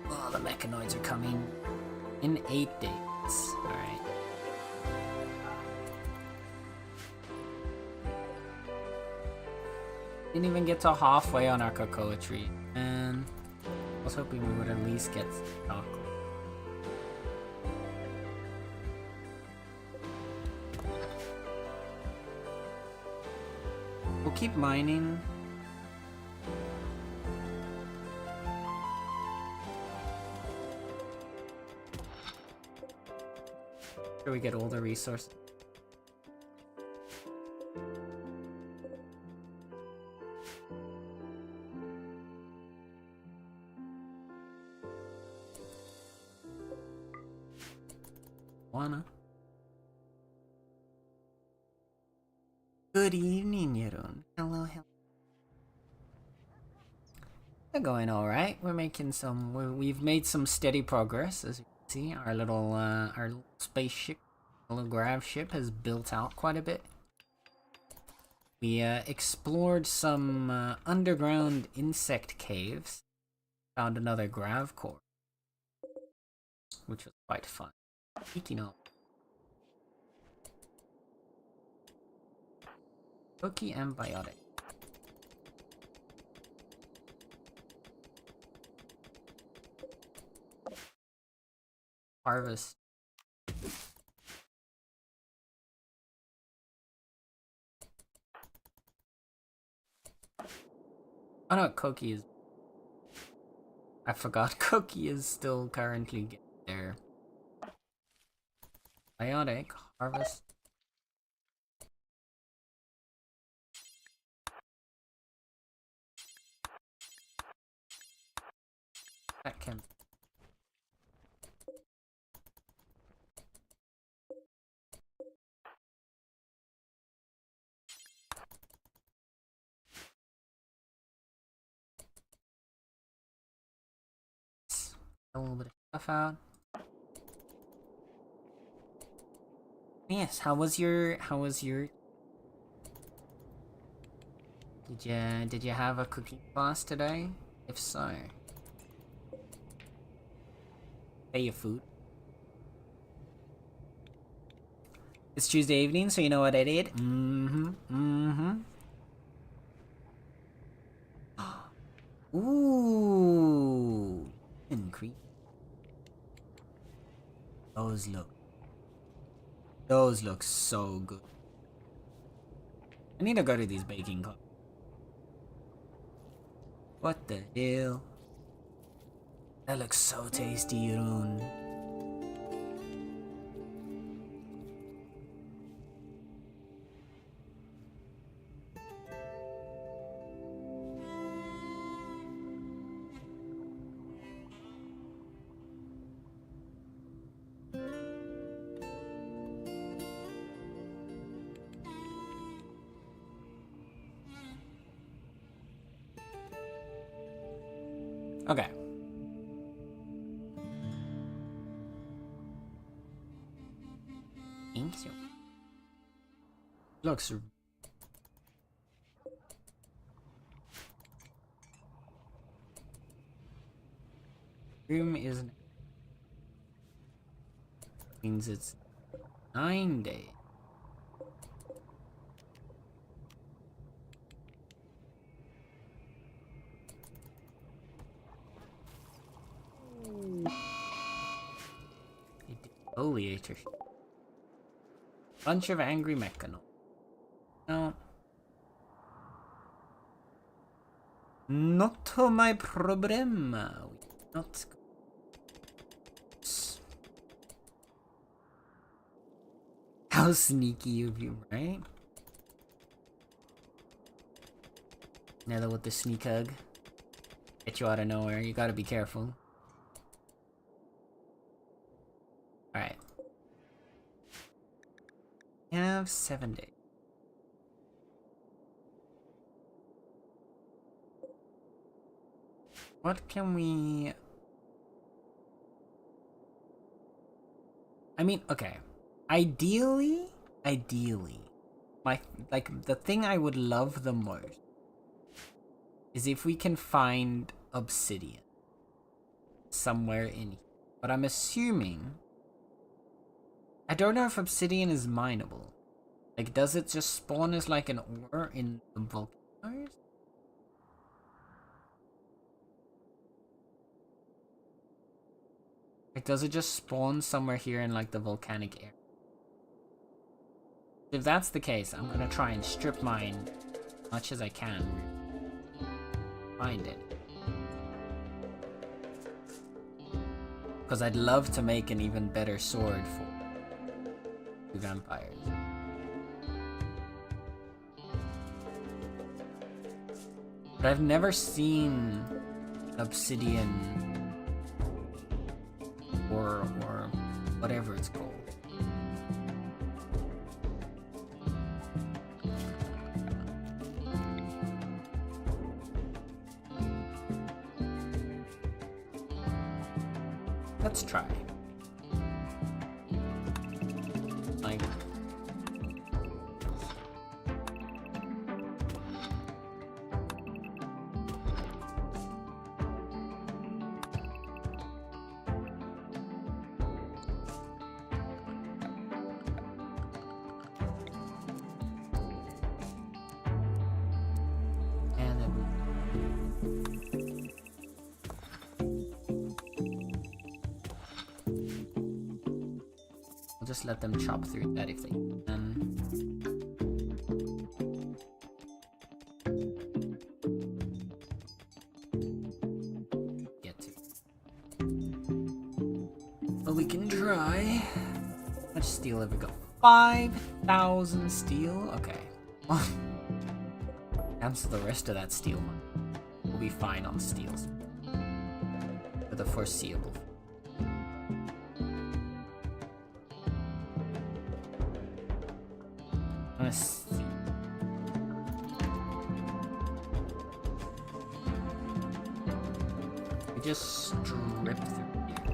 Oh, the mechanoids are coming in 8 days. Alright. Didn't even get to halfway on our cocoa tree. And I was hoping we would at least get chocolate. We'll keep mining. Sure we get all the resources. Wanna? Good evening, Yerun. Hello, hello. They're going all right. We're making some. We've made some steady progress, as you can see. Our little spaceship, our little grav ship, has built out quite a bit. We explored some underground insect caves. Found another grav core, which was quite fun. Speaking of, cookie and biotic. Harvest. Oh no, Cookie is... I forgot Cookie is still currently getting there. Biotic, harvest. That can... A little bit of stuff out. Yes, how was your did you have a cooking class today? If so, pay your food. It's Tuesday evening, so you know what I did? Ooh, increase. Those look so good. I need to go to these baking clubs. What the hell? That looks so tasty, Rune. Okay. Looks room is means it's 9 days. Defoliator. Bunch of angry mechano. No. Not my problem. Not. How sneaky of you, right? Nether with the sneak hug. Get you out of nowhere. You gotta be careful. Alright. We have 7 days. What can we... I mean, okay. Ideally, the thing I would love the most is if we can find obsidian somewhere in here. But I'm assuming... I don't know if obsidian is mineable. Like, does it just spawn as like an ore in the volcanoes? Like, does it just spawn somewhere here in like the volcanic area? If that's the case, I'm gonna try and strip mine as much as I can. Find it. Because I'd love to make an even better sword for vampires. But I've never seen obsidian or whatever it's called. Let's try. Like, just let them chop through that if they can. Get to. Well, we can try. How much steel have we got? 5,000 steel? Okay. Cancel the rest of that steel. We'll be fine on steels. For the foreseeable. Let's see. We just strip through here.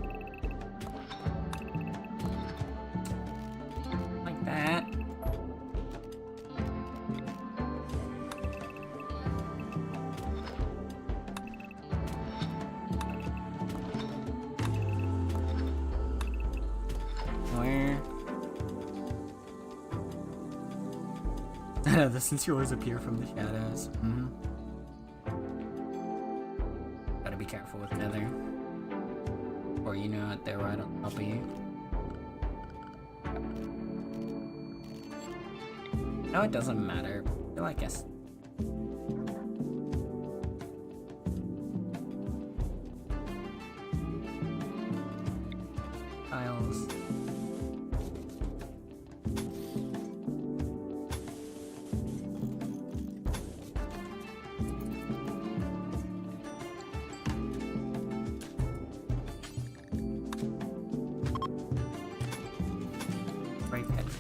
Like that. Where? The since you always appear from the shadows. Gotta be careful with Nether. Or you know what, they're right on top of you. No, it doesn't matter. Well, I guess. Tiles.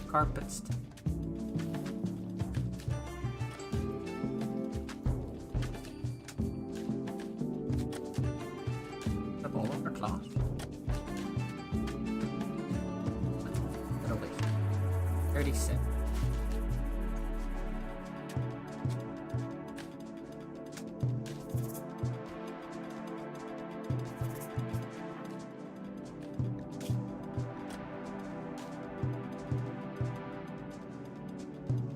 Carpets. The ball of the cloth. It'll be 36.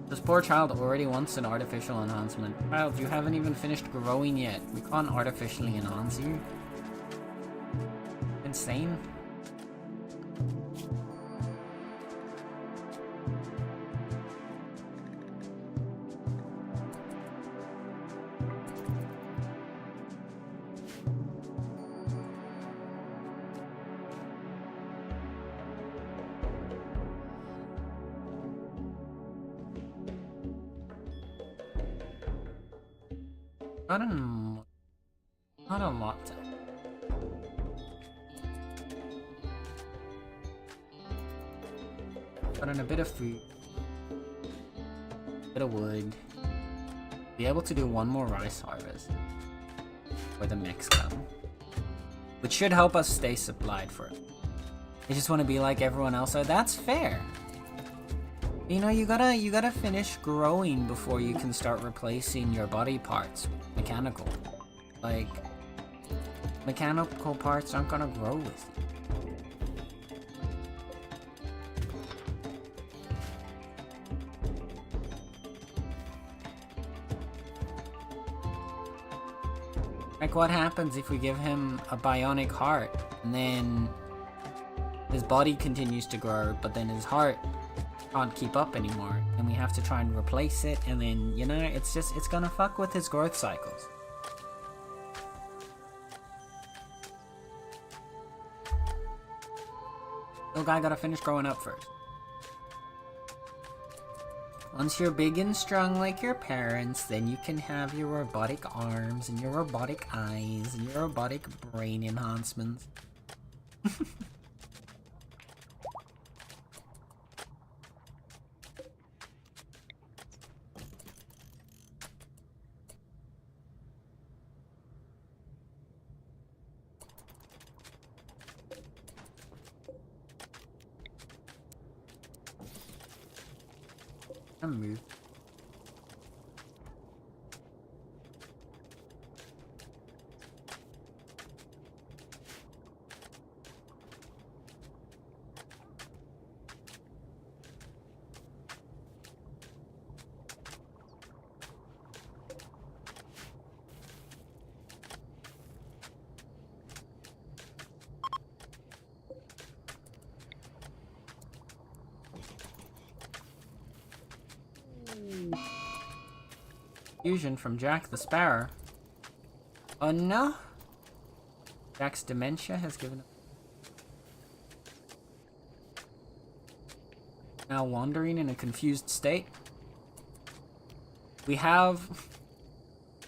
This poor child already wants an artificial enhancement. Child, you haven't even finished growing yet. We can't artificially enhance you. Insane. Not a lot. Put in a bit of food, bit of wood. Be able to do one more rice harvest for the mix come, which should help us stay supplied for it. I just want to be like everyone else. So that's fair. You know, you gotta finish growing before you can start replacing your body parts with mechanical. Like, mechanical parts aren't gonna grow with you. Like, what happens if we give him a bionic heart and then his body continues to grow, but then his heart can't keep up anymore, and we have to try and replace it, and then, you know, it's gonna fuck with his growth cycles. Little guy gotta finish growing up first. Once you're big and strong like your parents, then you can have your robotic arms and your robotic eyes and your robotic brain enhancements. Move. Fusion from Jack the Sparrow. Oh no! Jack's dementia has given up. Now wandering in a confused state. We have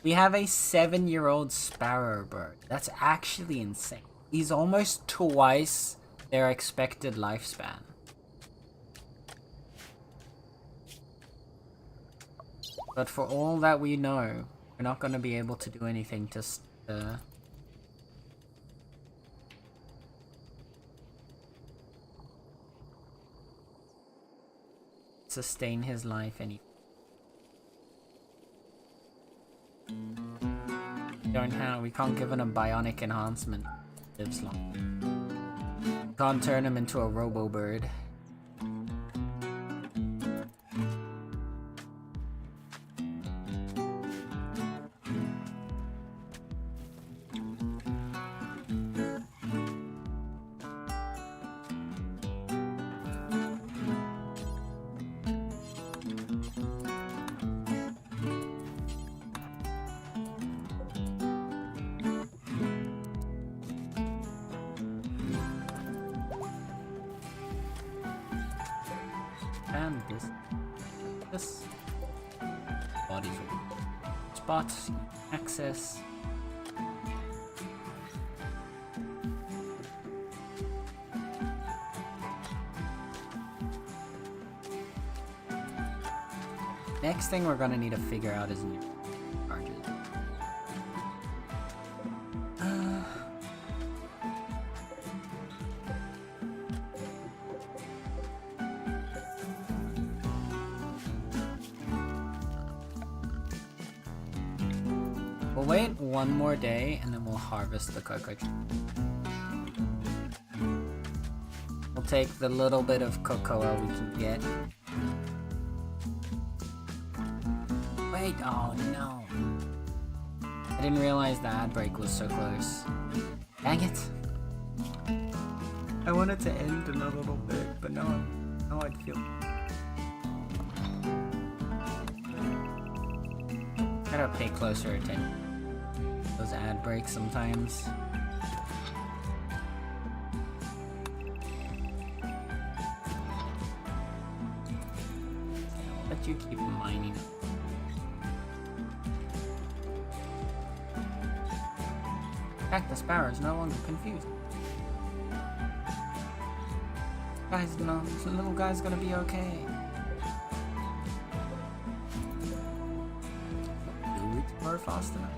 a 7-year-old sparrow bird. That's actually insane. He's almost twice their expected lifespan. But for all that we know, we're not going to be able to do anything to sustain his life any. We can't give him a bionic enhancement. Lives long. Can't turn him into a robo bird. And this body spots access. Next thing we're gonna need to figure out is new charges. We'll wait one more day and then we'll harvest the cocoa tree. We'll take the little bit of cocoa we can get. Wait, oh no. I didn't realize the ad break was so close. Dang it. I wanted to end in a little bit, but now I'd feel... Gotta pay closer attention. Those ad breaks sometimes. I'll let you keep mining. Jack the Sparrow is no longer confused. Guys, no, the little guy's gonna be okay. Do we explore fast enough?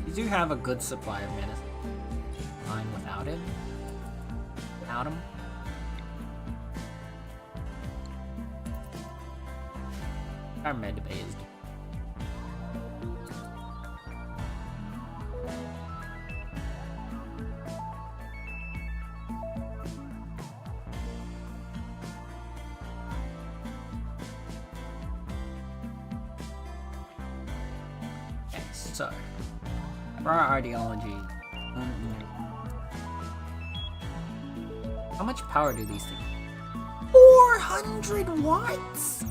You do have a good supply of medicine. Fine without it. Without him. Our med bay is. Okay, so. For our ideology, how much power do these things? 400 watts!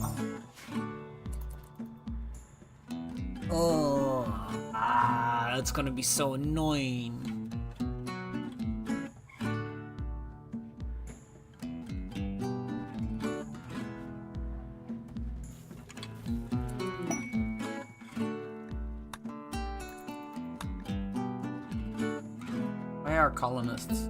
That's gonna be so annoying. Why are colonists?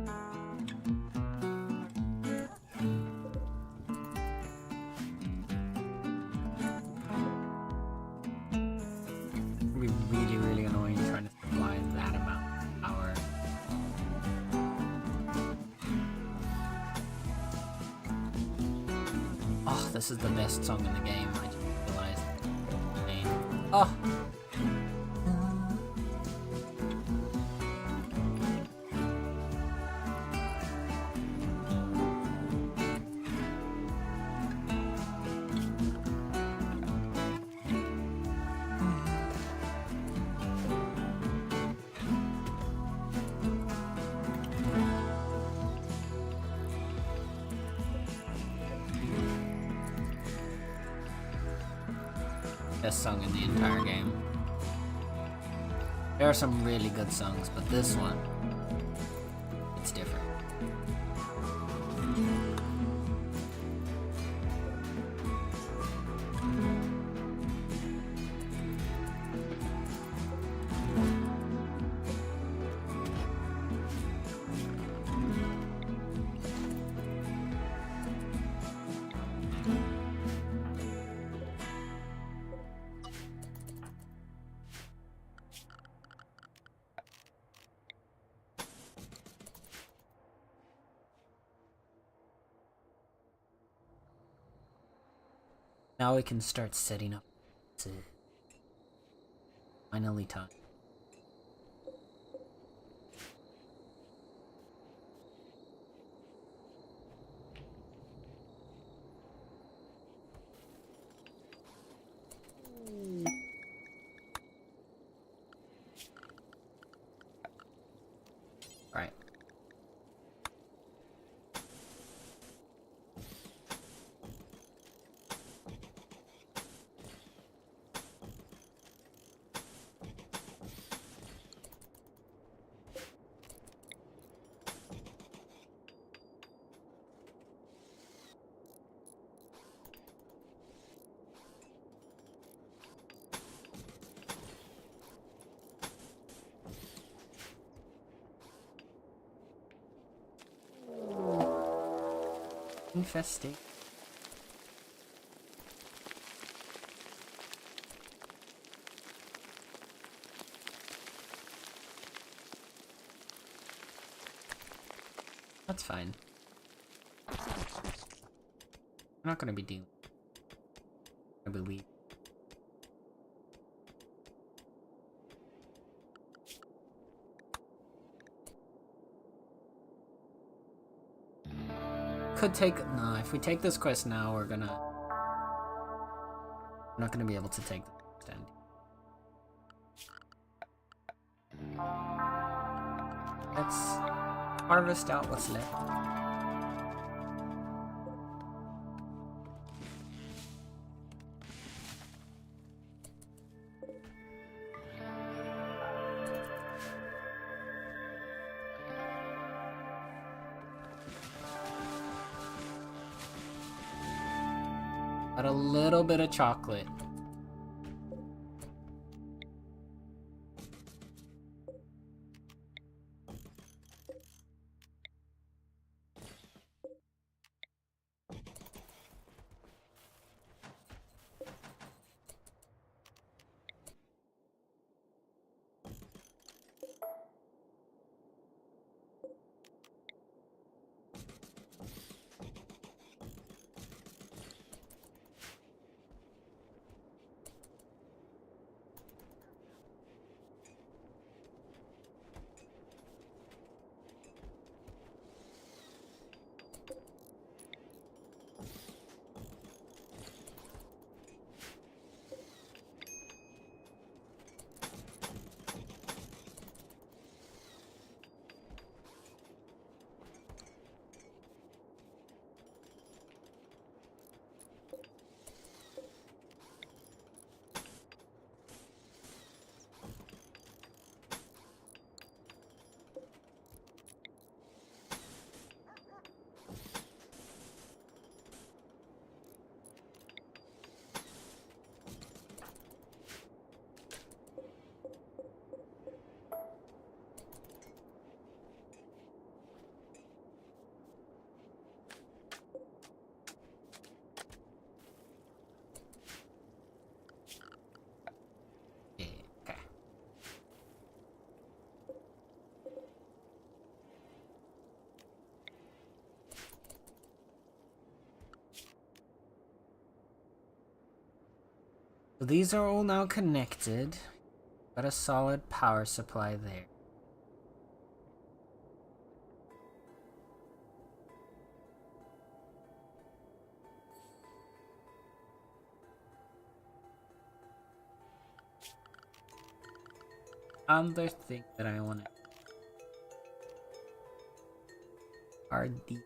It'd be really, really annoying trying to supply that amount of power. Oh, this is the best song in the game. I just realized. Oh. Best song in the entire game. There are some really good songs, but this one, it's different. Now we can start setting up. It's finally time. Right. Infesting. That's fine. I'm not gonna be dealing. I believe. Could take no. If we take this quest now, we're not gonna be able to take the next end. Let's harvest out what's left. Got a little bit of chocolate. Okay. So these are all now connected. Got a solid power supply there. Other thing that I want to are the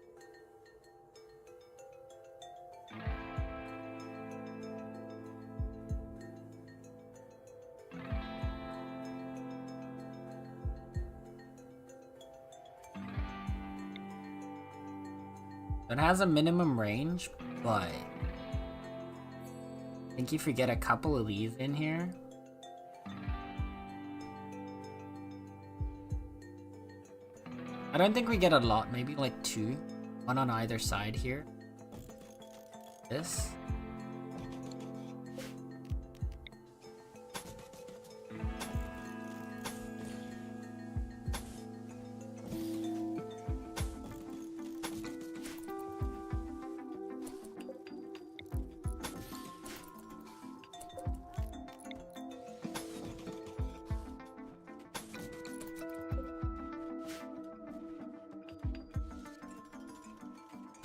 It has a minimum range, but I think if we get a couple of these in here. I don't think we get a lot, maybe like 2. 1 on either side here. This.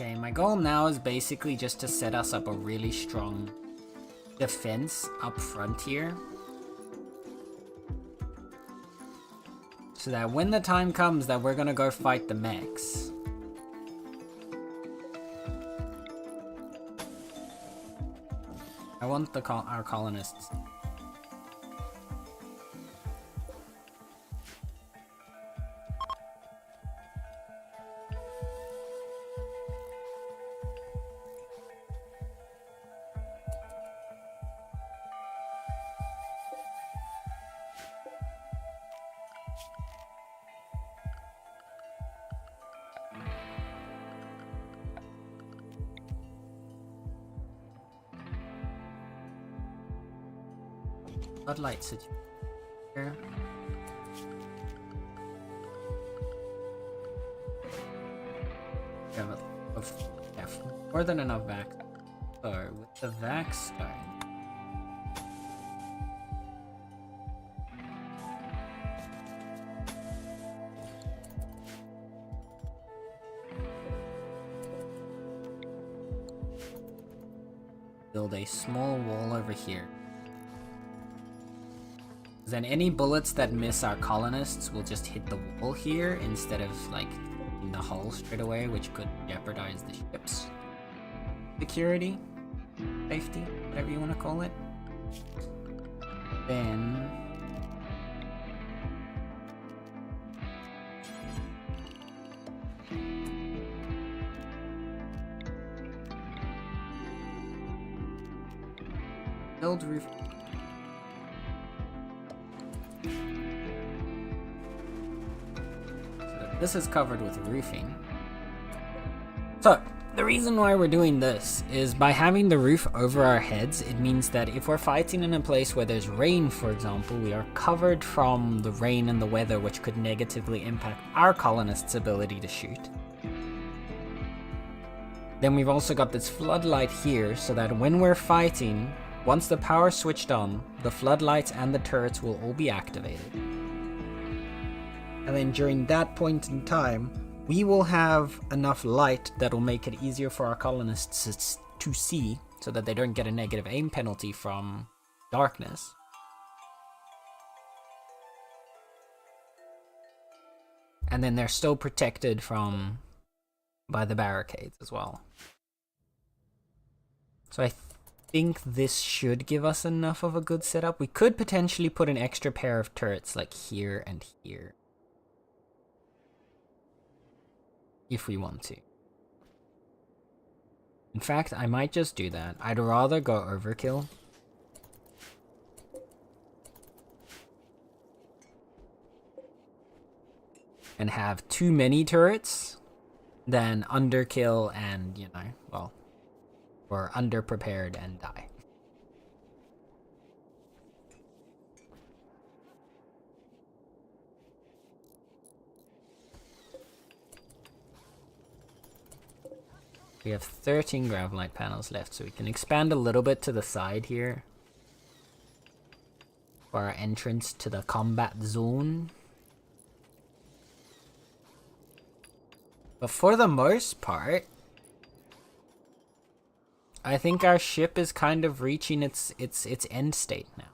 Okay, my goal now is basically just to set us up a really strong defense up front here. So that when the time comes that we're gonna go fight the mechs, I want our colonists. Floodlight situation here. We have more than enough vax. So with the vax starting. Build a small wall over here. Then any bullets that miss our colonists will just hit the wall here instead of like in the hull straight away, which could jeopardize the ship's security, safety, whatever you want to call it. Then build roof. This is covered with roofing. So, the reason why we're doing this is by having the roof over our heads, it means that if we're fighting in a place where there's rain, for example, we are covered from the rain and the weather, which could negatively impact our colonists' ability to shoot. Then we've also got this floodlight here, so that when we're fighting, once the power's switched on, the floodlights and the turrets will all be activated. And then during that point in time, we will have enough light that will make it easier for our colonists to see, so that they don't get a negative aim penalty from darkness. And then they're still protected by the barricades as well. So I think this should give us enough of a good setup. We could potentially put an extra pair of turrets like here and here, if we want to. In fact, I might just do that. I'd rather go overkill. And have too many turrets than underkill and, you know, well, or underprepared and die. We have 13 Gravelight panels left, so we can expand a little bit to the side here for our entrance to the combat zone. But for the most part, I think our ship is kind of reaching its end state now.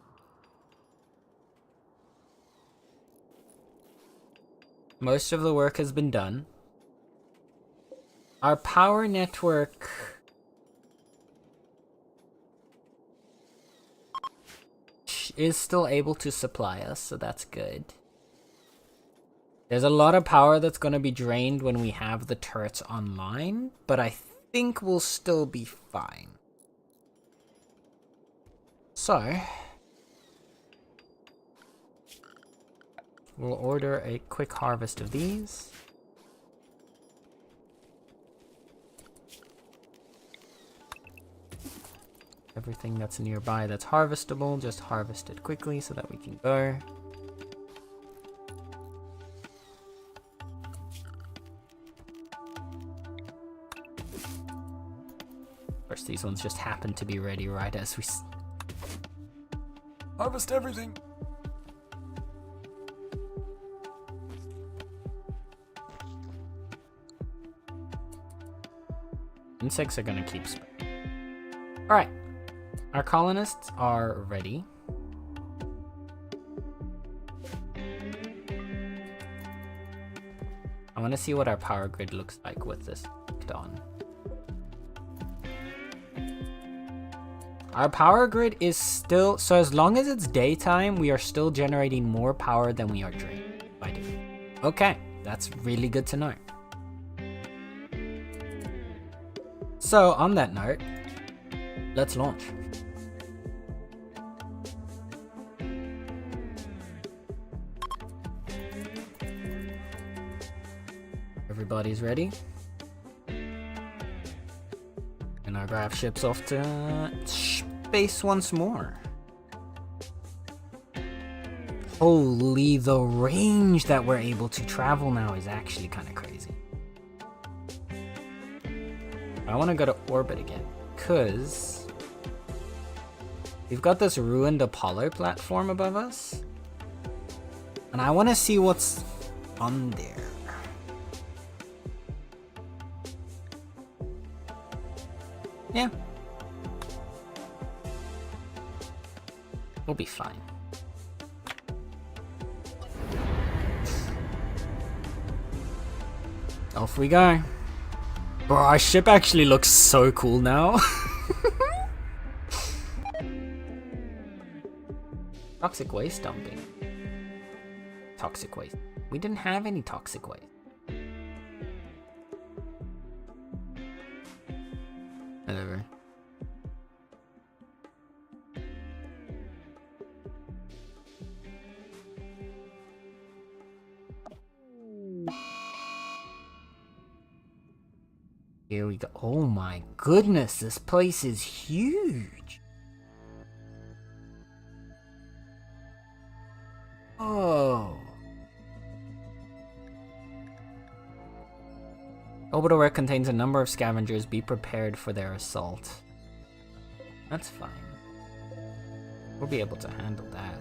Most of the work has been done. Our power network is still able to supply us, so that's good. There's a lot of power that's going to be drained when we have the turrets online, but I think we'll still be fine. So, we'll order a quick harvest of these. Everything that's nearby that's harvestable, just harvest it quickly so that we can go. Of course, these ones just happen to be ready right as we harvest everything. Insects are gonna keep spreading. Alright, our colonists are ready. I want to see what our power grid looks like with this on. Our power grid is still, so as long as it's daytime, we are still generating more power than we are draining by default. Okay, that's really good to know. So on that note, let's launch. Everybody's ready. And our graph ships off to space once more. Holy, the range that we're able to travel now is actually kind of crazy. I want to go to orbit again, because we've got this ruined Apollo platform above us. And I want to see what's on there. Yeah. We'll be fine. Off we go. Bro, our ship actually looks so cool now. Toxic waste dumping. Toxic waste. We didn't have any toxic waste. Whatever. Here we go. Oh my goodness, this place is huge. Oh. Orbital wreck contains a number of scavengers. Be prepared for their assault. That's fine. We'll be able to handle that.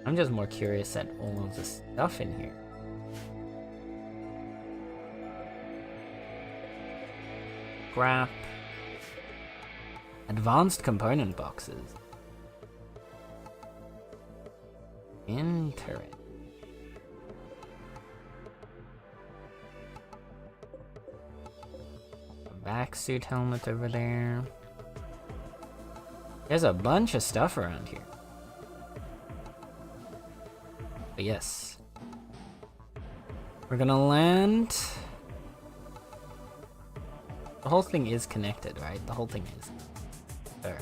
I'm just more curious at all of the stuff in here. Scrap. Advanced component boxes. Interesting. Back suit helmet over there. There's a bunch of stuff around here. But yes. We're gonna land. The whole thing is connected, right? The whole thing is. There.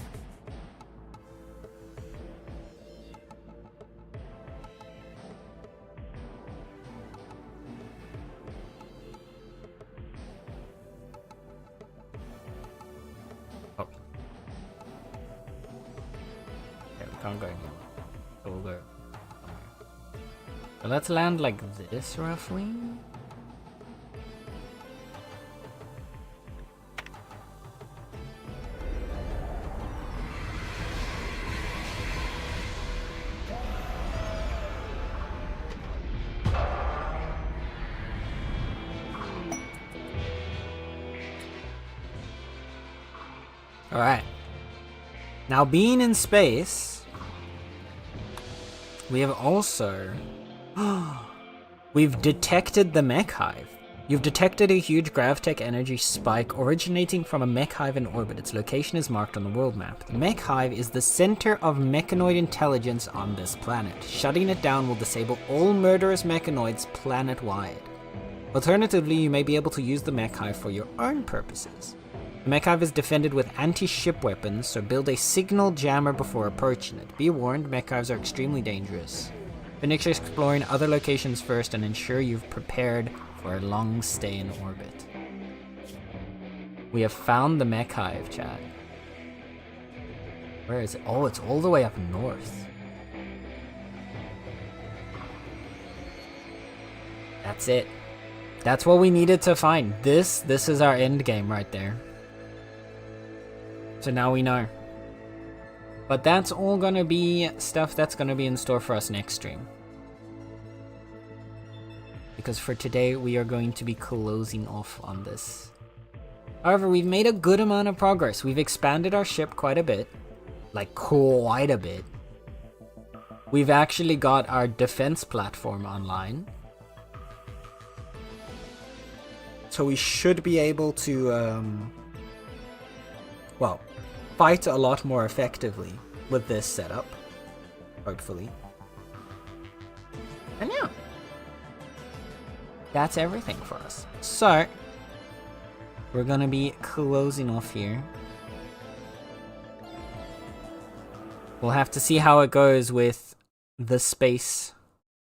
Oh. Okay, we can't go anywhere. So we'll go somewhere. So let's land like this, roughly. Alright. Now, being in space, we have also... we've detected the mech hive. You've detected a huge gravtech energy spike originating from a mech hive in orbit. Its location is marked on the world map. The mech hive is the center of mechanoid intelligence on this planet. Shutting it down will disable all murderous mechanoids planet-wide. Alternatively, you may be able to use the mech hive for your own purposes. The mech hive is defended with anti-ship weapons, so build a signal jammer before approaching it. Be warned, mech hives are extremely dangerous. Finish exploring other locations first and ensure you've prepared for a long stay in orbit. We have found the mech hive, chat. Where is it? Oh, it's all the way up north. That's it. That's what we needed to find. This is our end game right there. So now we know. But that's all gonna be stuff that's gonna be in store for us next stream. Because for today, we are going to be closing off on this. However, we've made a good amount of progress. We've expanded our ship quite a bit. Like, quite a bit. We've actually got our defense platform online. So we should be able to, well, fight a lot more effectively with this setup. Hopefully. And yeah. That's everything for us. So, we're gonna be closing off here. We'll have to see how it goes with the space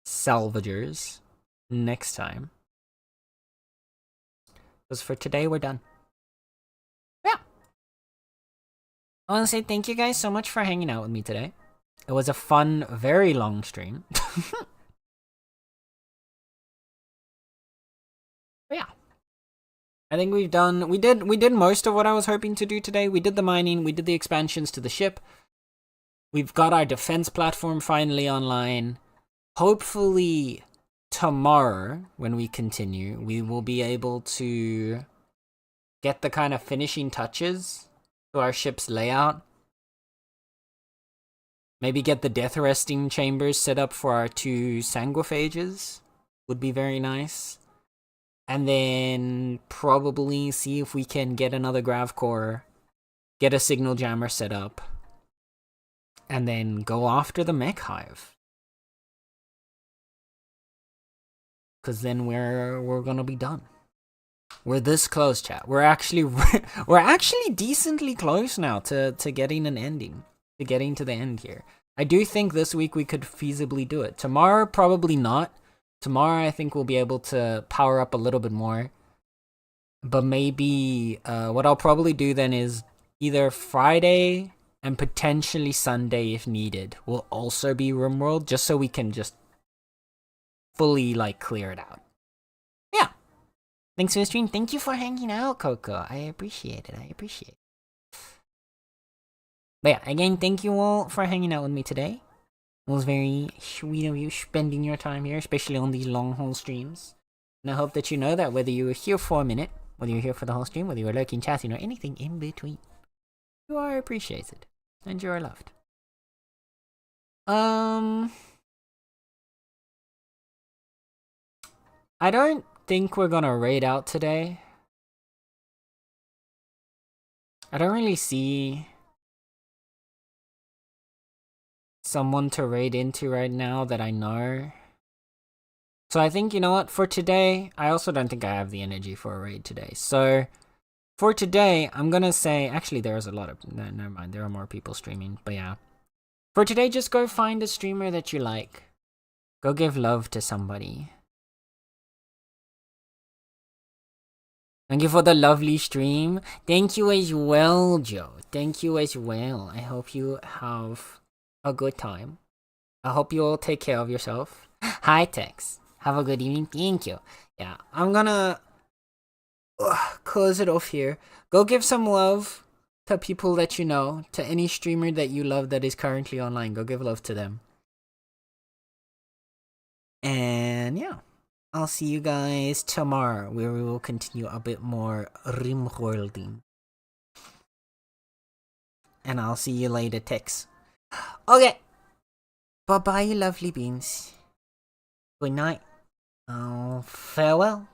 salvagers next time. Because for today, we're done. Yeah. I want to say thank you guys so much for hanging out with me today. It was a fun, very long stream. But yeah. I think we did most of what I was hoping to do today. We did the mining, we did the expansions to the ship. We've got our defense platform finally online. Hopefully tomorrow, when we continue, we will be able to get the kind of finishing touches to our ship's layout. Maybe get the death resting chambers set up for our 2 sanguiphages. Would be very nice. And then probably see if we can get another grav core, get a signal jammer set up, and then go after the mech hive. Cause then we're gonna be done. We're this close, chat. We're actually decently close now to getting an ending, to getting to the end here. I do think this week we could feasibly do it. Tomorrow, probably not. Tomorrow, I think we'll be able to power up a little bit more. But maybe what I'll probably do then is either Friday and potentially Sunday, if needed, will also be RimWorld, just so we can just fully, like, clear it out. Yeah. Thanks for the stream. Thank you for hanging out, Coco. I appreciate it. But yeah, again, thank you all for hanging out with me today. It was very sweet of you spending your time here, especially on these long haul streams. And I hope that you know that whether you were here for a minute, whether you're here for the whole stream, whether you were lurking, chatting, or anything in between, you are appreciated and you are loved. I don't think we're gonna raid out today. I don't really see someone to raid into right now that I know. So I think, you know what, for today, I also don't think I have the energy for a raid today. So for today, I'm gonna say, actually there's a lot of, no, never mind, there are more people streaming, but yeah. For today, just go find a streamer that you like. Go give love to somebody. Thank you for the lovely stream. Thank you as well, Joe. Thank you as well. I hope you have a good time. I hope you all take care of yourself. Hi, Tex. Have a good evening. Thank you. Yeah, I'm gonna close it off here. Go give some love to people that you know, to any streamer that you love that is currently online. Go give love to them. And yeah, I'll see you guys tomorrow, where we will continue a bit more rimworlding. And I'll see you later, Tex. Okay. Bye-bye, you lovely beans. Good night. Farewell.